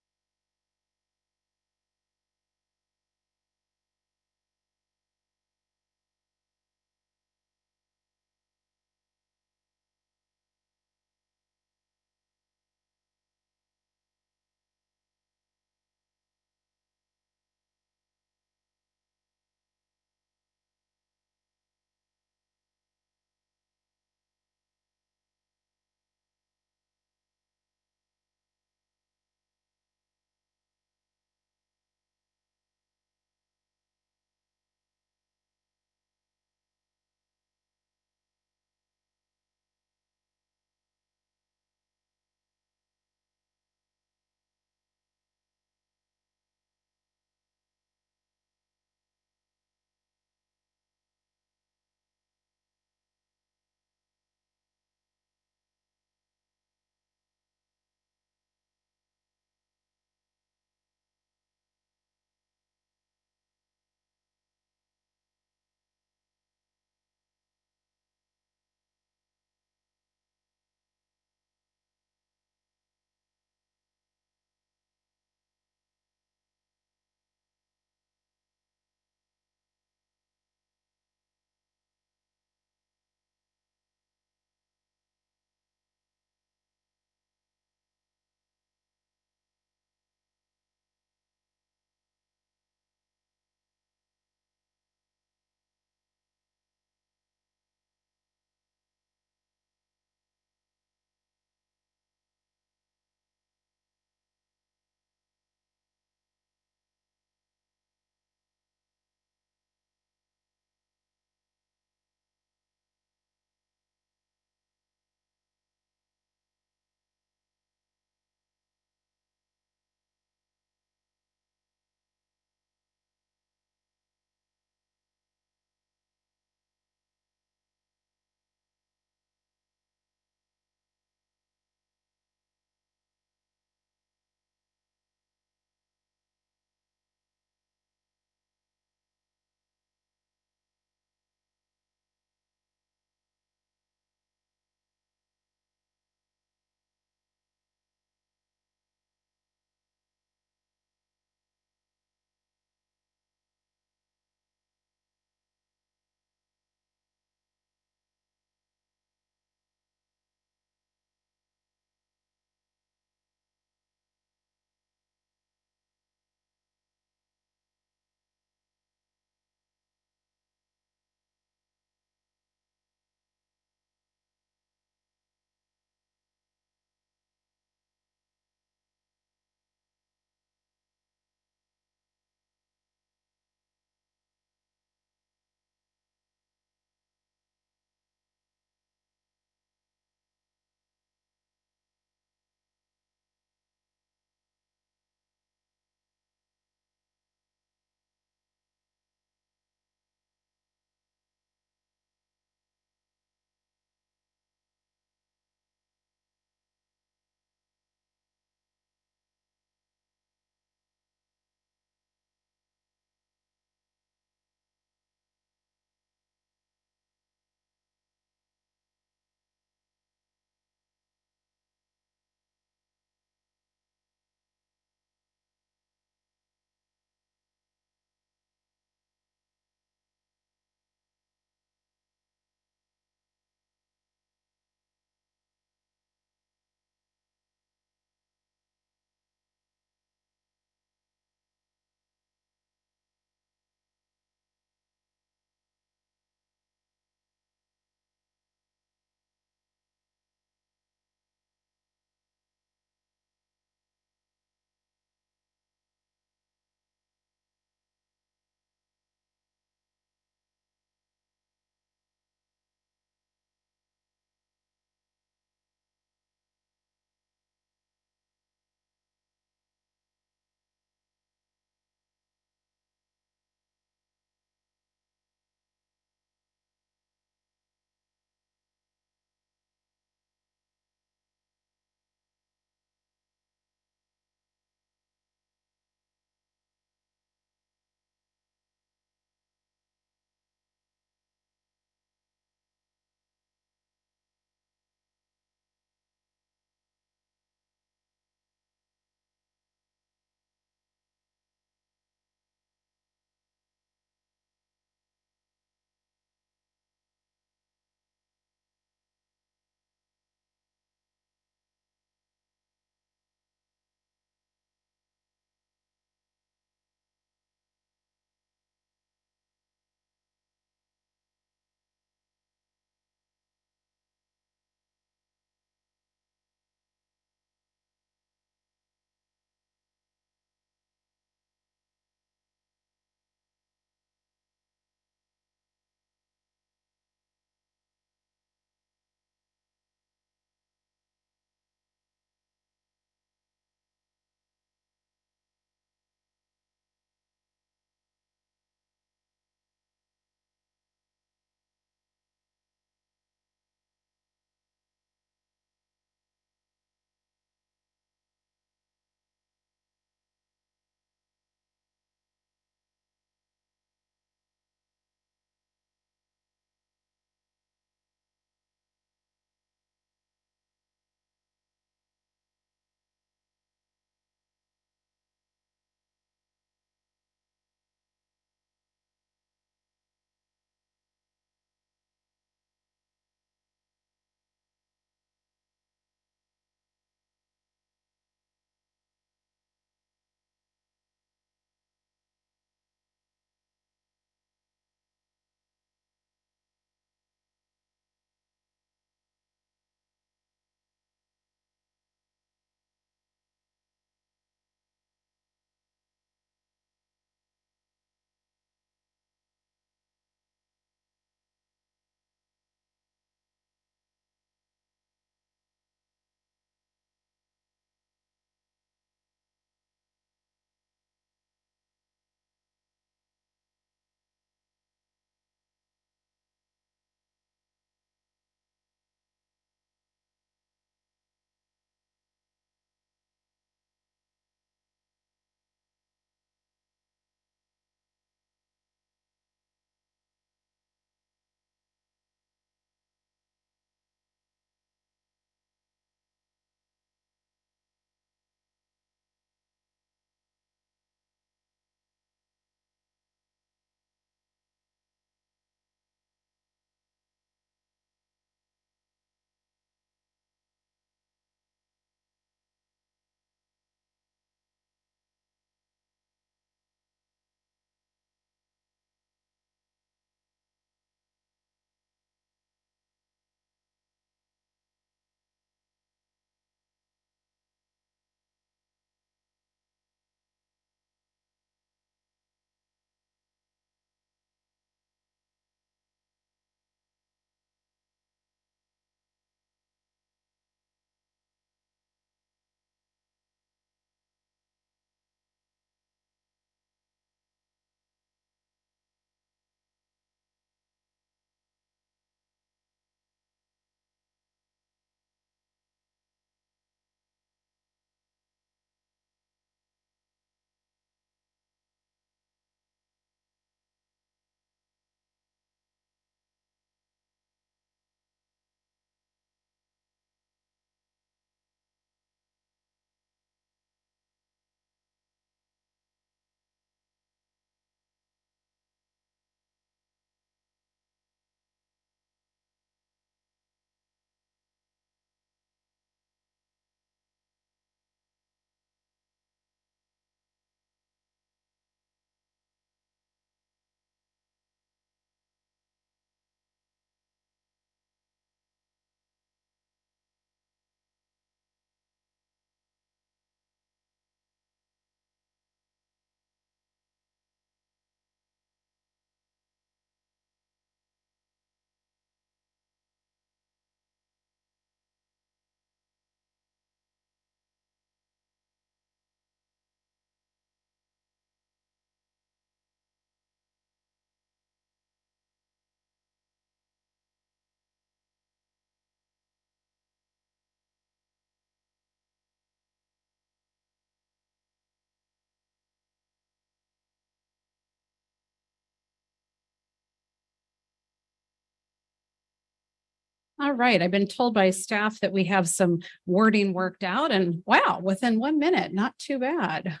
All right, I've been told by staff that we have some wording worked out and wow, within 1 minute, not too bad.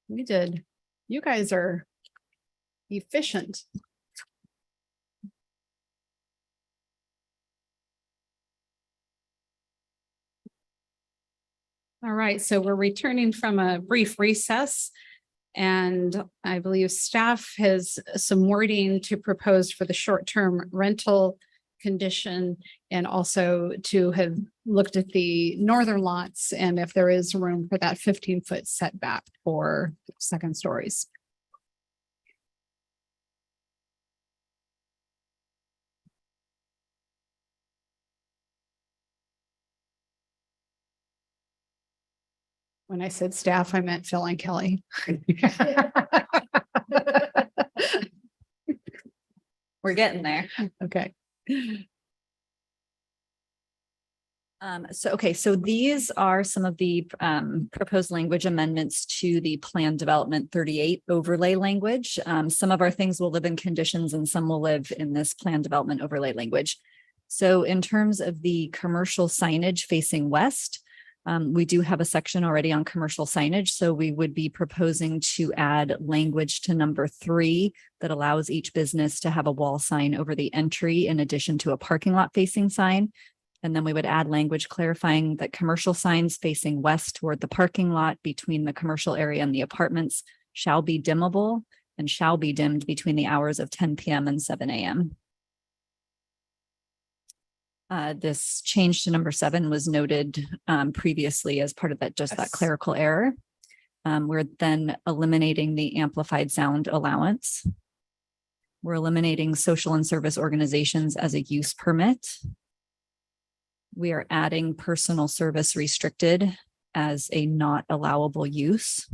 We did. You guys are efficient. All right, so we're returning from a brief recess. And I believe staff has some wording to propose for the short-term rental condition and also to have looked at the northern lots and if there is room for that 15-foot setback for second stories. When I said staff, I meant Phil and Kelly. We're getting there. Okay. So these are some of the proposed language amendments to the Plan Development 38 overlay language. Some of our things will live in conditions and some will live in this Plan Development overlay language. So in terms of the commercial signage facing west, we do have a section already on commercial signage, so we would be proposing to add language to number 3 that allows each business to have a wall sign over the entry in addition to a parking lot facing sign. And then we would add language clarifying that commercial signs facing west toward the parking lot between the commercial area and the apartments shall be dimmable and shall be dimmed between the hours of 10 p.m. and 7 a.m. This change to number 7 was noted previously as part of that, just that clerical error. We're then eliminating the amplified sound allowance. We're eliminating social and service organizations as a use permit. We are adding personal service restricted as a not allowable use.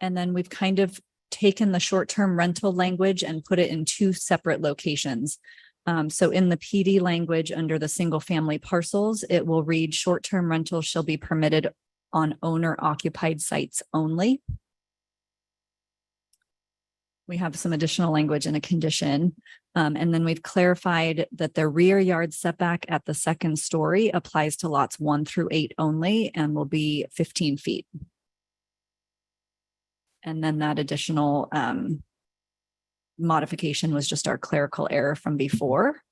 And then we've kind of taken the short-term rental language and put it in 2 separate locations. So in the PD language under the single family parcels, it will read short-term rentals shall be permitted on owner occupied sites only. We have some additional language in a condition. And then we've clarified that the rear yard setback at the second story applies to lots 1 through 8 only and will be 15 feet. And then that additional modification was just our clerical error from before.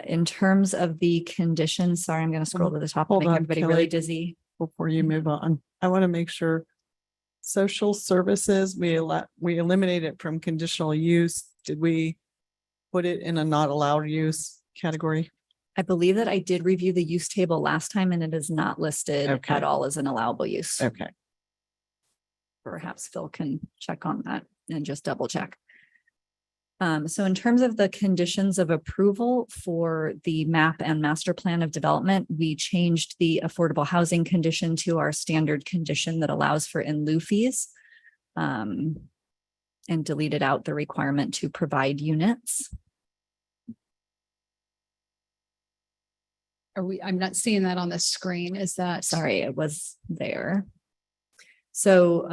In terms of the conditions, sorry, I'm going to scroll to the top and Hold make on, everybody Kelly, really dizzy. Before you move on, I want to make sure social services, we eliminate it from conditional use. Did we put it in a not allowed use category? I believe that I did review the use table last time and it is not listed Okay. at all as an allowable use. Okay. Perhaps Phil can check on that and just double check. So in terms of the conditions of approval for the map and master plan of development, we changed the affordable housing condition to our standard condition that allows for in lieu fees. And deleted out the requirement to provide units. I'm not seeing that on the screen. Is that? Sorry, it was there. So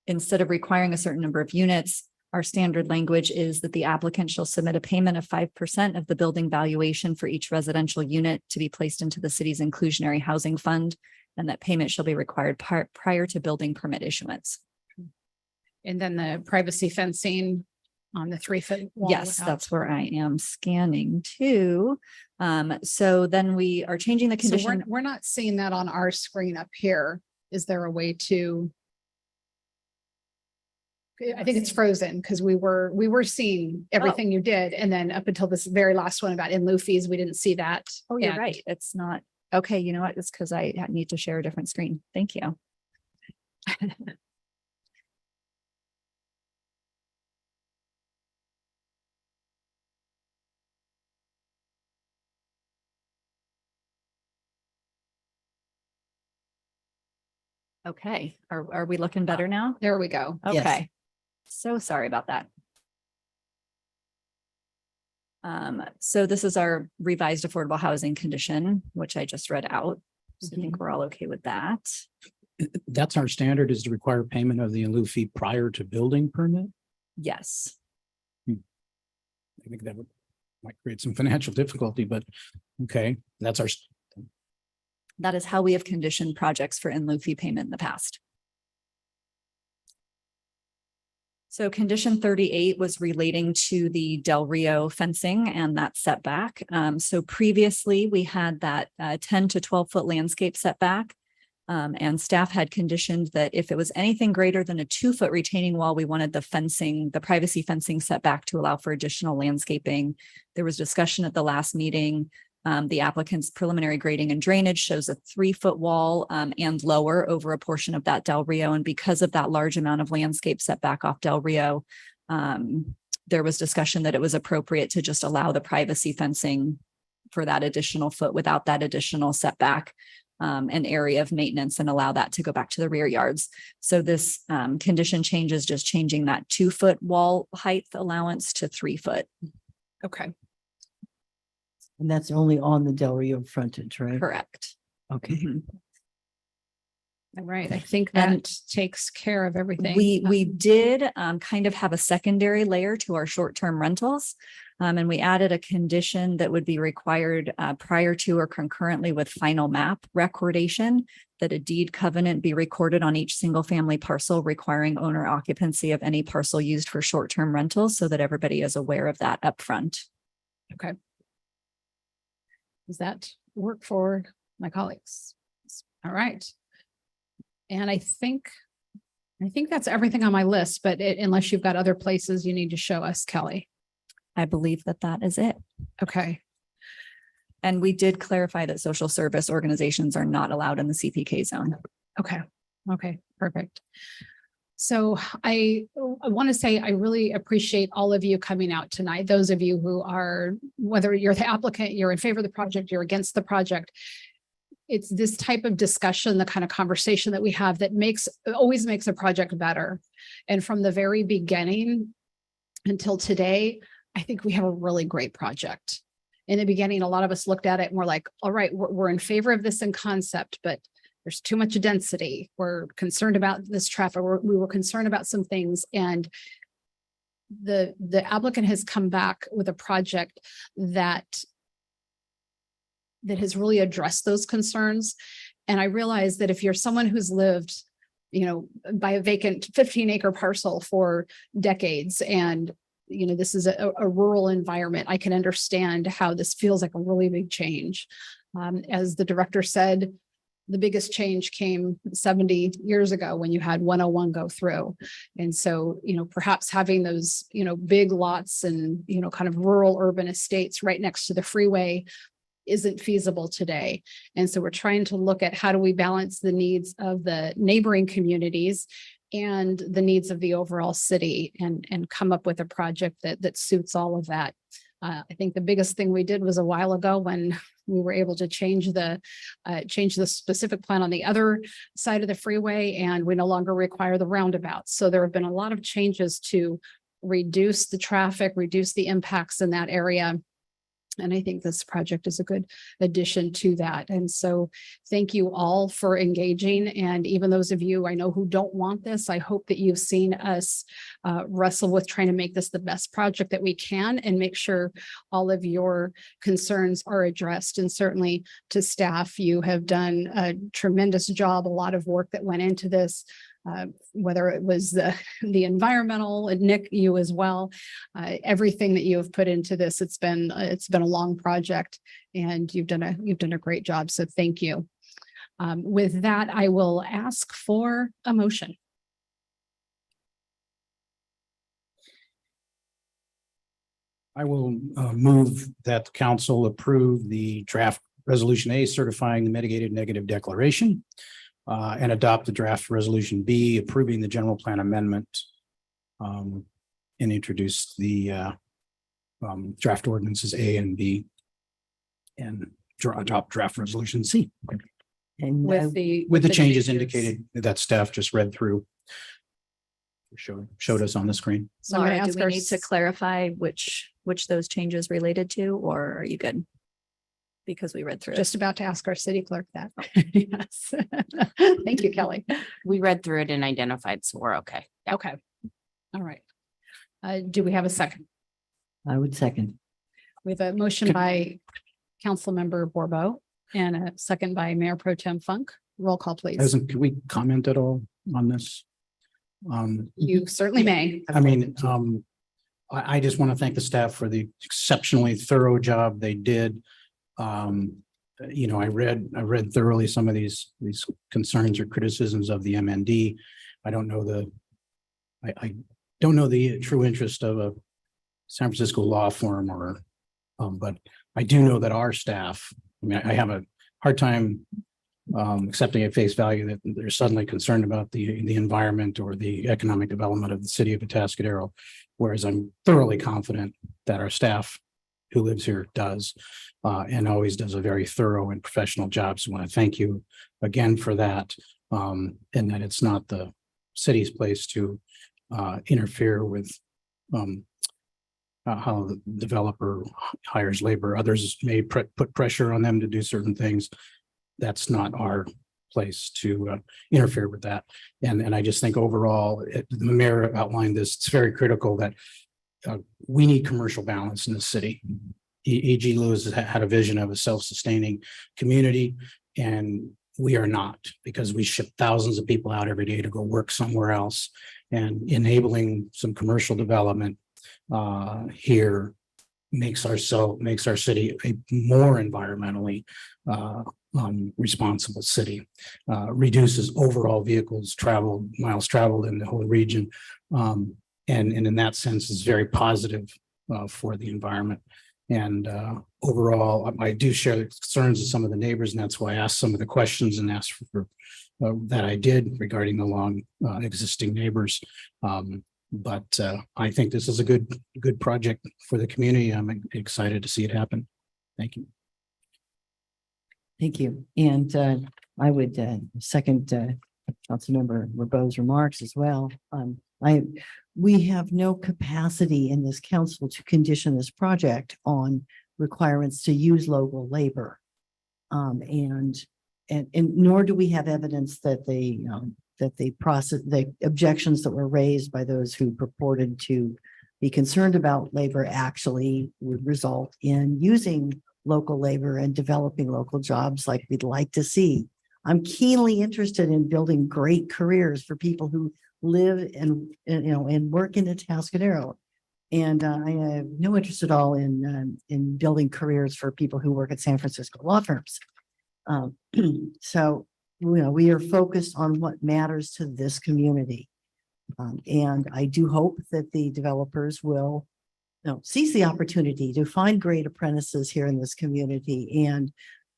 instead of requiring a certain number of units, our standard language is that the applicant shall submit a payment of 5% of the building valuation for each residential unit to be placed into the city's inclusionary housing fund, and that payment shall be required prior to building permit issuance. And then the privacy fencing on the 3-foot wall. Yes, that's where I am scanning to. So then we are changing the So condition. we're not seeing that on our screen up here. Is there a way to? I think it's frozen because we were seeing everything you did. And then up until this very last one about in lieu fees, we didn't see that. Oh, you're And- right. It's not. Okay, you know what? It's because I need to share a different screen. Thank you. Okay, are we looking better now? There we go. Yes. Okay. So sorry about that. So this is our revised affordable housing condition, which I just read out. So I think we're all okay with that. That's our standard, is to require payment of the in lieu fee prior to building permit. Yes. I think that might create some financial difficulty, but okay, that's our, That is how we have conditioned projects for in lieu fee payment in the past. So condition 38 was relating to the Del Rio fencing and that setback. So previously we had that 10 to 12-foot landscape setback. And staff had conditioned that if it was anything greater than a 2-foot retaining wall, we wanted the fencing, the privacy fencing setback to allow for additional landscaping. There was discussion at the last meeting. The applicant's preliminary grading and drainage shows a 3-foot wall and lower over a portion of that Del Rio. And because of that large amount of landscape setback off Del Rio, there was discussion that it was appropriate to just allow the privacy fencing for that additional foot without that additional setback, an area of maintenance, and allow that to go back to the rear yards. So this condition change is just changing that 2-foot wall height allowance to 3-foot. Okay. And that's only on the Del Rio frontage, right? Correct. Okay. All right. I think that takes care of everything. We did kind of have a secondary layer to our short-term rentals. And we added a condition that would be required prior to or concurrently with final map recordation, that a deed covenant be recorded on each single family parcel requiring owner occupancy of any parcel used for short-term rentals, so that everybody is aware of that upfront. Okay. Does that work for my colleagues? All right. And I think that's everything on my list, but unless you've got other places you need to show us, Kelly. I believe that is it. Okay. And we did clarify that social service organizations are not allowed in the CPK zone. Okay. Okay, perfect. So I want to say I really appreciate all of you coming out tonight. Those of you who are, whether you're the applicant, you're in favor of the project, you're against the project. It's this type of discussion, the kind of conversation that we have that always makes a project better. And from the very beginning until today, I think we have a really great project. In the beginning, a lot of us looked at it and we're like, all right, we're in favor of this in concept, but there's too much density. We're concerned about this traffic. We were concerned about some things, and the applicant has come back with a project that has really addressed those concerns. And I realize that if you're someone who's lived, by a vacant 15-acre parcel for decades, and this is a rural environment, I can understand how this feels like a really big change. As the director said, the biggest change came 70 years ago when you had 101 go through. And so, perhaps having those, big lots and, kind of rural urban estates right next to the freeway isn't feasible today. And so we're trying to look at how do we balance the needs of the neighboring communities and the needs of the overall city, and come up with a project that suits all of that. I think the biggest thing we did was a while ago when we were able to change the specific plan on the other side of the freeway, and we no longer require the roundabout. So there have been a lot of changes to reduce the traffic, reduce the impacts in that area. And I think this project is a good addition to that. And so thank you all for engaging. And even those of you I know who don't want this, I hope that you've seen us wrestle with trying to make this the best project that we can and make sure all of your concerns are addressed. And certainly to staff, you have done a tremendous job, a lot of work that went into this. Whether it was the environmental, and Nick, you as well, everything that you have put into this, it's been a long project, and you've done a great job. So thank you. With that, I will ask for a motion. I will move that the council approve the draft resolution A certifying the mitigated negative declaration, and adopt the draft resolution B approving the general plan amendment, and introduce the draft ordinances A and B, and adopt draft resolution C. And With With the changes indicated that staff just read through. Showed us on the screen. So I'm going Laura, to do ask we need to clarify which those changes related to, or are you good? because we read through it. Just about to ask our city clerk that. Yes. Thank you, Kelly. We read through it and identified, so we're okay. Yeah. Okay. All right. Do we have a second? I would second. We have a motion by Councilmember Borbo and a second by Mayor Pro Tem Funk. Roll call, please. Can we comment at all on this? You certainly may. I mean, I just want to thank the staff for the exceptionally thorough job they did. You know, I read thoroughly some of these concerns or criticisms of the MND. I don't know the true interest of a San Francisco law firm but I do know that our staff, I mean, I have a hard time accepting at face value that they're suddenly concerned about the environment or the economic development of the city of Atascadero, whereas I'm thoroughly confident that our staff who lives here does and always does a very thorough and professional job. So I want to thank you again for that, and that it's not the city's place to interfere with how the developer hires labor. Others may put pressure on them to do certain things. That's not our place to interfere with that. And I just think overall, the mayor outlined this, it's very critical that we need commercial balance in the city. A.G. Lewis had a vision of a self-sustaining community, and we are not, because we ship thousands of people out every day to go work somewhere else, and enabling some commercial development here makes our city a more environmentally responsible city, reduces overall miles traveled in the whole region, and in that sense is very positive for the environment. And overall, I do share the concerns of some of the neighbors, and that's why I asked some of the questions and asked for that I did regarding the long existing neighbors. But I think this is a good project for the community. I'm excited to see it happen. Thank you. Thank you. And I would second Councilmember Lebeau's remarks as well. We have no capacity in this council to condition this project on requirements to use local labor. And nor do we have evidence that the objections that were raised by those who purported to be concerned about labor actually would result in using local labor and developing local jobs like we'd like to see. I'm keenly interested in building great careers for people who live and work in Atascadero. And I have no interest at all in building careers for people who work at San Francisco law firms. So, we are focused on what matters to this community. And I do hope that the developers will seize the opportunity to find great apprentices here in this community. And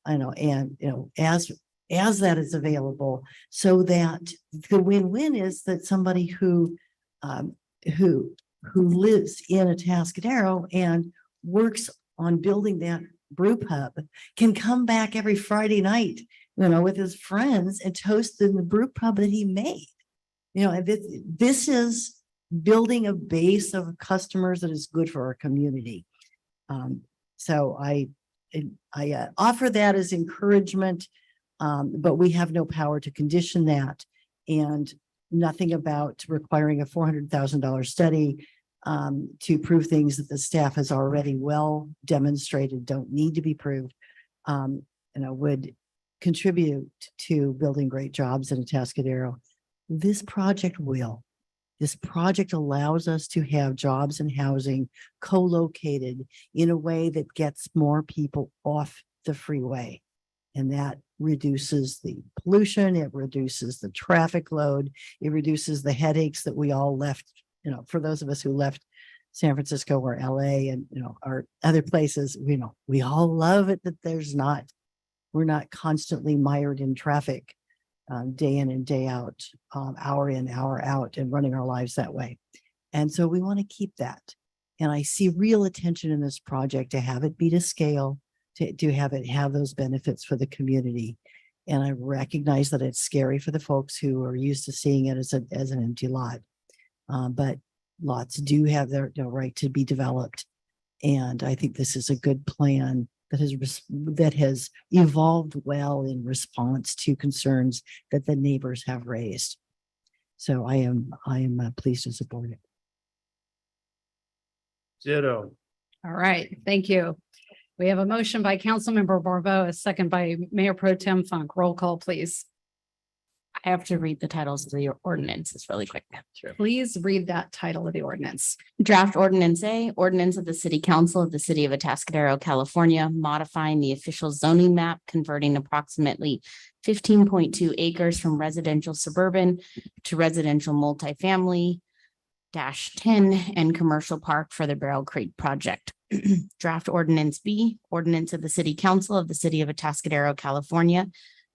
as that is available, so that the win-win is that somebody who lives in Atascadero and works on building that brew pub can come back every Friday night, with his friends and toast in the brew pub that he made. This is building a base of customers that is good for our community. So I offer that as encouragement, but we have no power to condition that, and nothing about requiring a $400,000 study to prove things that the staff has already well demonstrated don't need to be proved, would contribute to building great jobs in Atascadero. This project will. This project allows us to have jobs and housing co-located in a way that gets more people off the freeway. And that reduces the pollution, it reduces the traffic load, it reduces the headaches that we all left, for those of us who left San Francisco or LA and, our other places, we all love it that we're not constantly mired in traffic day in and day out, hour in, hour out, and running our lives that way. And so we want to keep that. And I see real attention in this project to have it be to scale, to have it have those benefits for the community. And I recognize that it's scary for the folks who are used to seeing it as an empty lot. But lots do have their right to be developed. And I think this is a good plan that has evolved well in response to concerns that the neighbors have raised. So I am pleased to support it. Ditto. All right, thank you. We have a motion by Councilmember Barbeau, a second by Mayor Pro Tem Funk. Roll call, please. I have to read the titles of the ordinances really quick. Please read that title of the ordinance. Draft Ordinance A, ordinance of the City Council of the City of Atascadero, California, modifying the official zoning map, converting approximately 15.2 acres from residential suburban to residential multifamily -10 and commercial park for the Barrel Creek project. Draft Ordinance B, ordinance of the City Council of the City of Atascadero, California,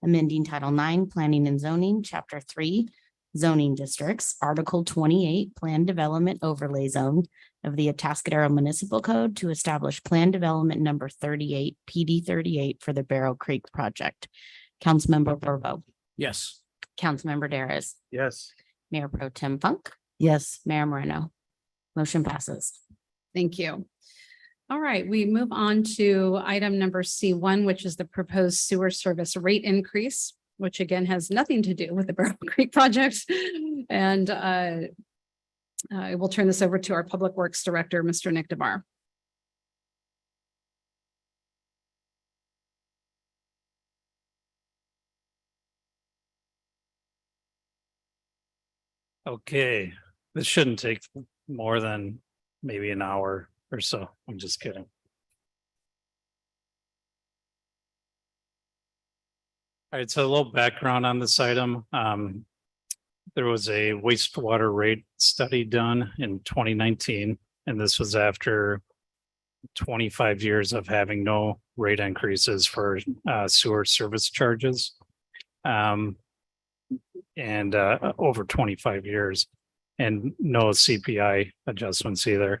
amending Title IX, Planning and Zoning, Chapter 3, Zoning Districts, Article 28, Plan Development Overlay Zone of the Atascadero Municipal Code to establish Plan Development Number 38, PD 38 for the Barrel Creek project. Councilmember Verbo, Yes. Councilmember Daris, Yes. Mayor Pro Tem Funk, Yes. Mayor Moreno. Motion passes. Thank you. All right, we move on to item number C1, which is the proposed sewer service rate increase, which again has nothing to do with the Barrel Creek project. And I will turn this over to our Public Works Director, Mr. Nick DeMar. Okay, this shouldn't take more than maybe an hour or so. I'm just kidding. All right, so a little background on this item. There was a wastewater rate study done in 2019, and this was after 25 years of having no rate increases for sewer service charges. And over 25 years, and no CPI adjustments either.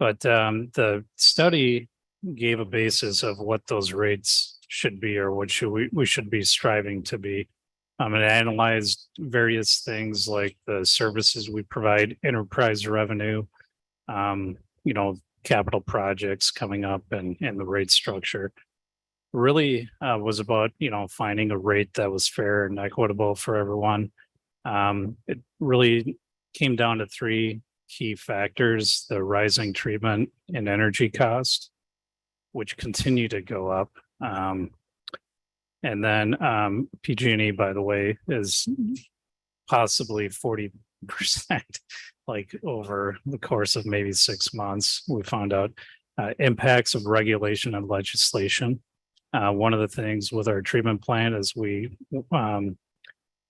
But the study gave a basis of what those rates should be, or what we should be striving to be. It analyzed various things like the services we provide, enterprise revenue, capital projects coming up, and the rate structure. Really was about, finding a rate that was fair and equitable for everyone. It really came down to three key factors: the rising treatment and energy cost, which continue to go up. And then PG&E, by the way, is possibly 40%, like over the course of maybe 6 months. We found out impacts of regulation and legislation. One of the things with our treatment plant is we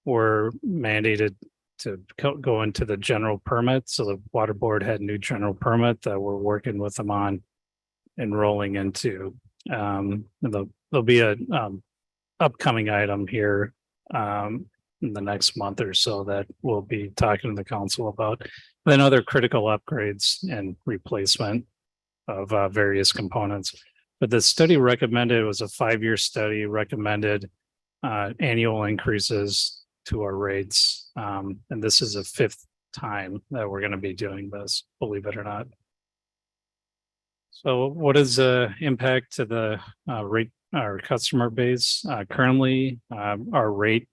were mandated to go into the general permit. So the water board had a new general permit that we're working with them on enrolling into. There'll be a upcoming item here in the next month or so that we'll be talking to the council about. Then other critical upgrades and replacement of various components. But the study recommended, it was a 5-year study, recommended annual increases to our rates. And this is a 5th time that we're going to be doing this, believe it or not. So what is the impact to the rate, our customer base? Currently, our rate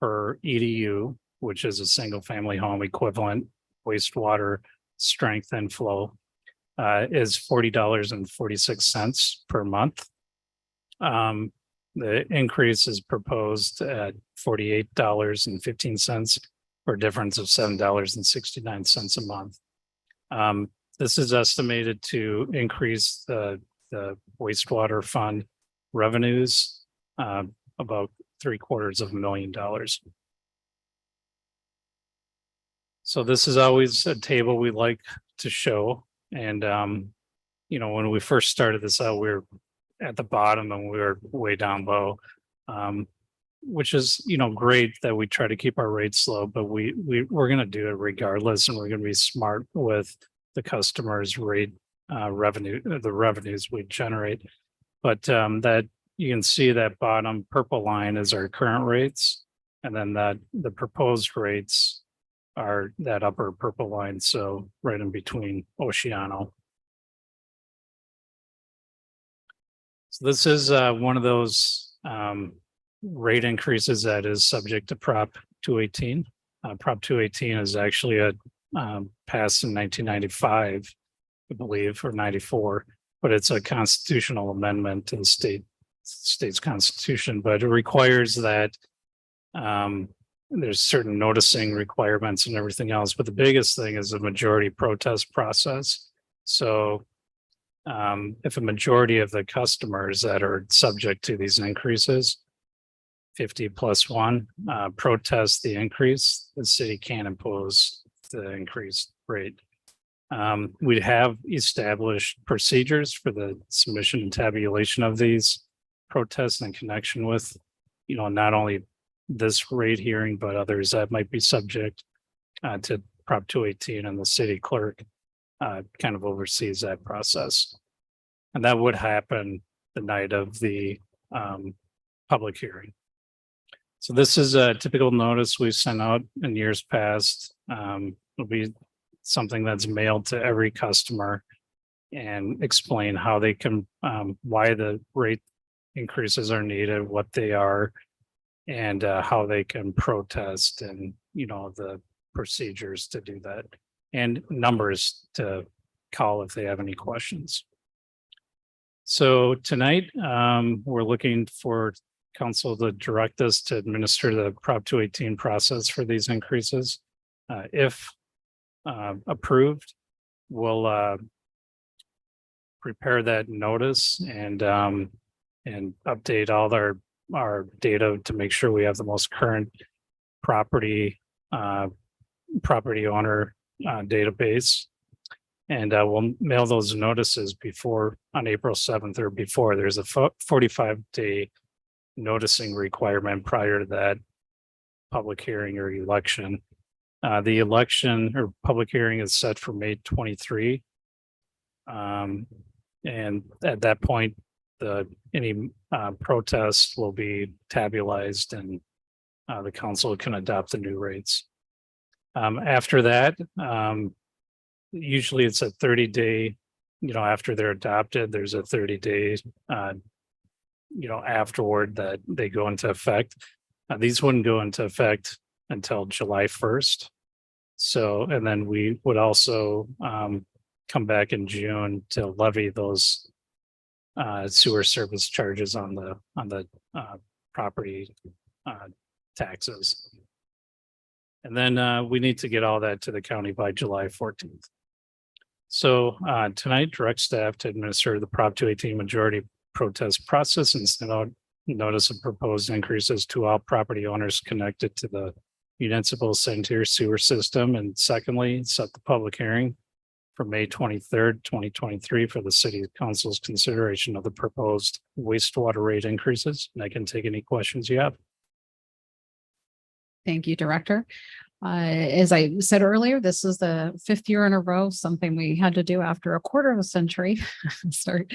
per EDU, which is a single family home equivalent wastewater strength and flow, is $40.46 per month. The increase is proposed at $48.15, for a difference of $7.69 a month. This is estimated to increase the wastewater fund revenues about $750,000. So this is always a table we like to show. And, when we first started this out, we were at the bottom and we were way down low, which is, great that we try to keep our rates low, but we're going to do it regardless. And we're going to be smart with the customer's rate revenue, the revenues we generate. But that you can see that bottom purple line is our current rates. And then the proposed rates are that upper purple line. So right in between Oceano. So this is one of those rate increases that is subject to Prop 218. Prop 218 is actually passed in 1995, I believe, or 94, but it's a constitutional amendment to the state's constitution, but it requires that there's certain noticing requirements and everything else, but the biggest thing is a majority protest process. So if a majority of the customers that are subject to these increases, 50+1, protest the increase, the city can impose the increased rate. We have established procedures for the submission and tabulation of these protests in connection with, not only this rate hearing, but others that might be subject to Prop 218, and the city clerk kind of oversees that process. And that would happen the night of the public hearing. So this is a typical notice we've sent out in years past. It'll be something that's mailed to every customer and explain how they can, why the rate increases are needed, what they are, and how they can protest, and the procedures to do that, and numbers to call if they have any questions. So tonight, we're looking for council to direct us to administer the Prop 218 process for these increases. If approved, we'll prepare that notice and update all our data to make sure we have the most current property owner database. And we'll mail those notices on April 7th or before. There's a 45-day noticing requirement prior to that public hearing or election. The election or public hearing is set for May 23. And at that point, any protests will be tabulated, and the council can adopt the new rates. After that, usually it's a 30-day, after they're adopted, there's a 30-day, afterward that they go into effect. These wouldn't go into effect until July 1st. So, and then we would also come back in June to levy those sewer service charges on the property taxes. And then we need to get all that to the county by July 14th. So tonight, direct staff to administer the Prop 218 majority protest process and send out notice of proposed increases to all property owners connected to the municipal sanitary sewer system. And secondly, set the public hearing for May 23rd, 2023 for the city council's consideration of the proposed wastewater rate increases. And I can take any questions you have. Thank you, Director. As I said earlier, this is the 5th year in a row, something we had to do after a quarter of a century, start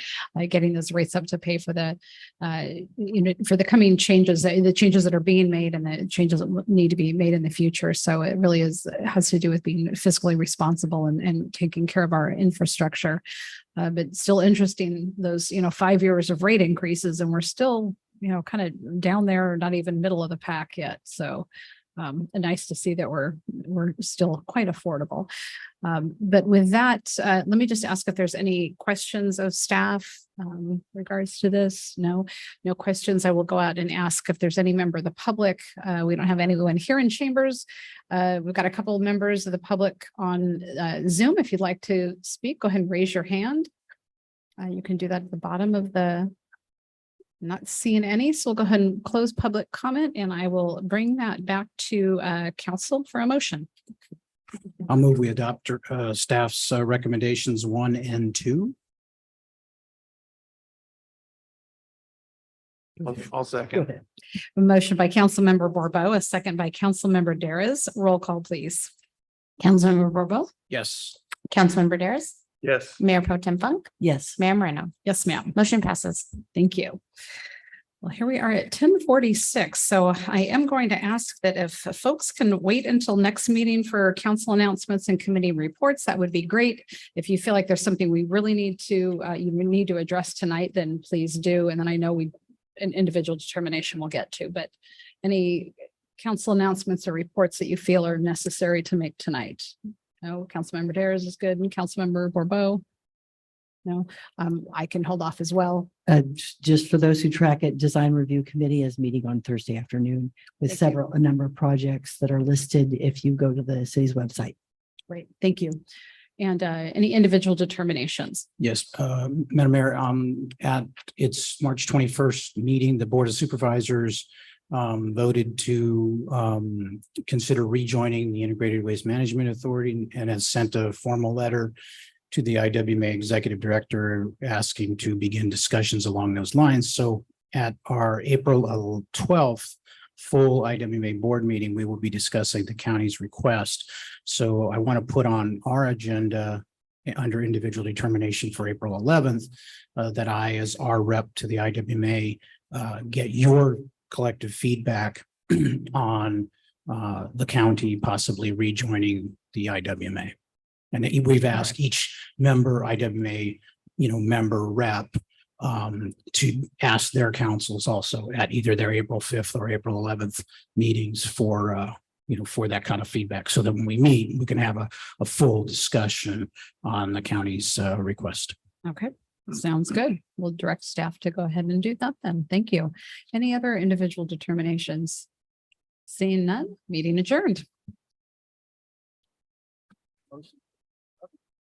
getting those rates up to pay for the, for the coming changes, the changes that are being made and the changes that need to be made in the future. So it really has to do with being fiscally responsible and taking care of our infrastructure. But still interesting, those, 5 years of rate increases, and we're still, kind of down there, not even middle of the pack yet. So nice to see that we're still quite affordable. But with that, let me just ask if there's any questions of staff regards to this. No questions. I will go out and ask if there's any member of the public. We don't have anyone here in chambers. We've got a couple of members of the public on Zoom. If you'd like to speak, go ahead and raise your hand. You can do that at the bottom of the. Not seeing any, so we'll go ahead and close public comment, and I will bring that back to council for a motion. I'll move we adopt staff's recommendations 1 and 2. I'll second. A motion by Councilmember Borbo, a second by Councilmember Daris. Roll call, please. Councilmember Borbo, Yes. Councilmember Daris, Yes. Mayor Pro Tem Funk, Yes. Mayor Moreno. Yes, ma'am. Motion passes. Thank you. Well, here we are at 10:46. So I am going to ask that if folks can wait until next meeting for council announcements and committee reports, that would be great. If you feel like there's something we really need to, you need to address tonight, then please do. And then I know an individual determination we'll get to, but any council announcements or reports that you feel are necessary to make tonight? No, Councilmember Dares is good, and Councilmember Borbeau? No, I can hold off as well. Just for those who track it, Design Review Committee is meeting on Thursday afternoon with a number of projects that are listed if you go to the city's website. Great, thank you. And any individual determinations? Yes, Madam Mayor, at its March 21st meeting, the Board of Supervisors voted to consider rejoining the Integrated Waste Management Authority and has sent a formal letter to the IWMA Executive Director asking to begin discussions along those lines. So at our April 12th full IWMA board meeting, we will be discussing the county's request. So I want to put on our agenda under individual determination for April 11th, that I, as our rep to the IWMA, get your collective feedback on the county possibly rejoining the IWMA. And we've asked each member, IWMA, member rep, to ask their councils also at either their April 5th or April 11th meetings for, for that kind of feedback, so that when we meet, we can have a full discussion on the county's request. Okay, sounds good. We'll direct staff to go ahead and do that then. Thank you. Any other individual determinations? Seeing none, meeting adjourned.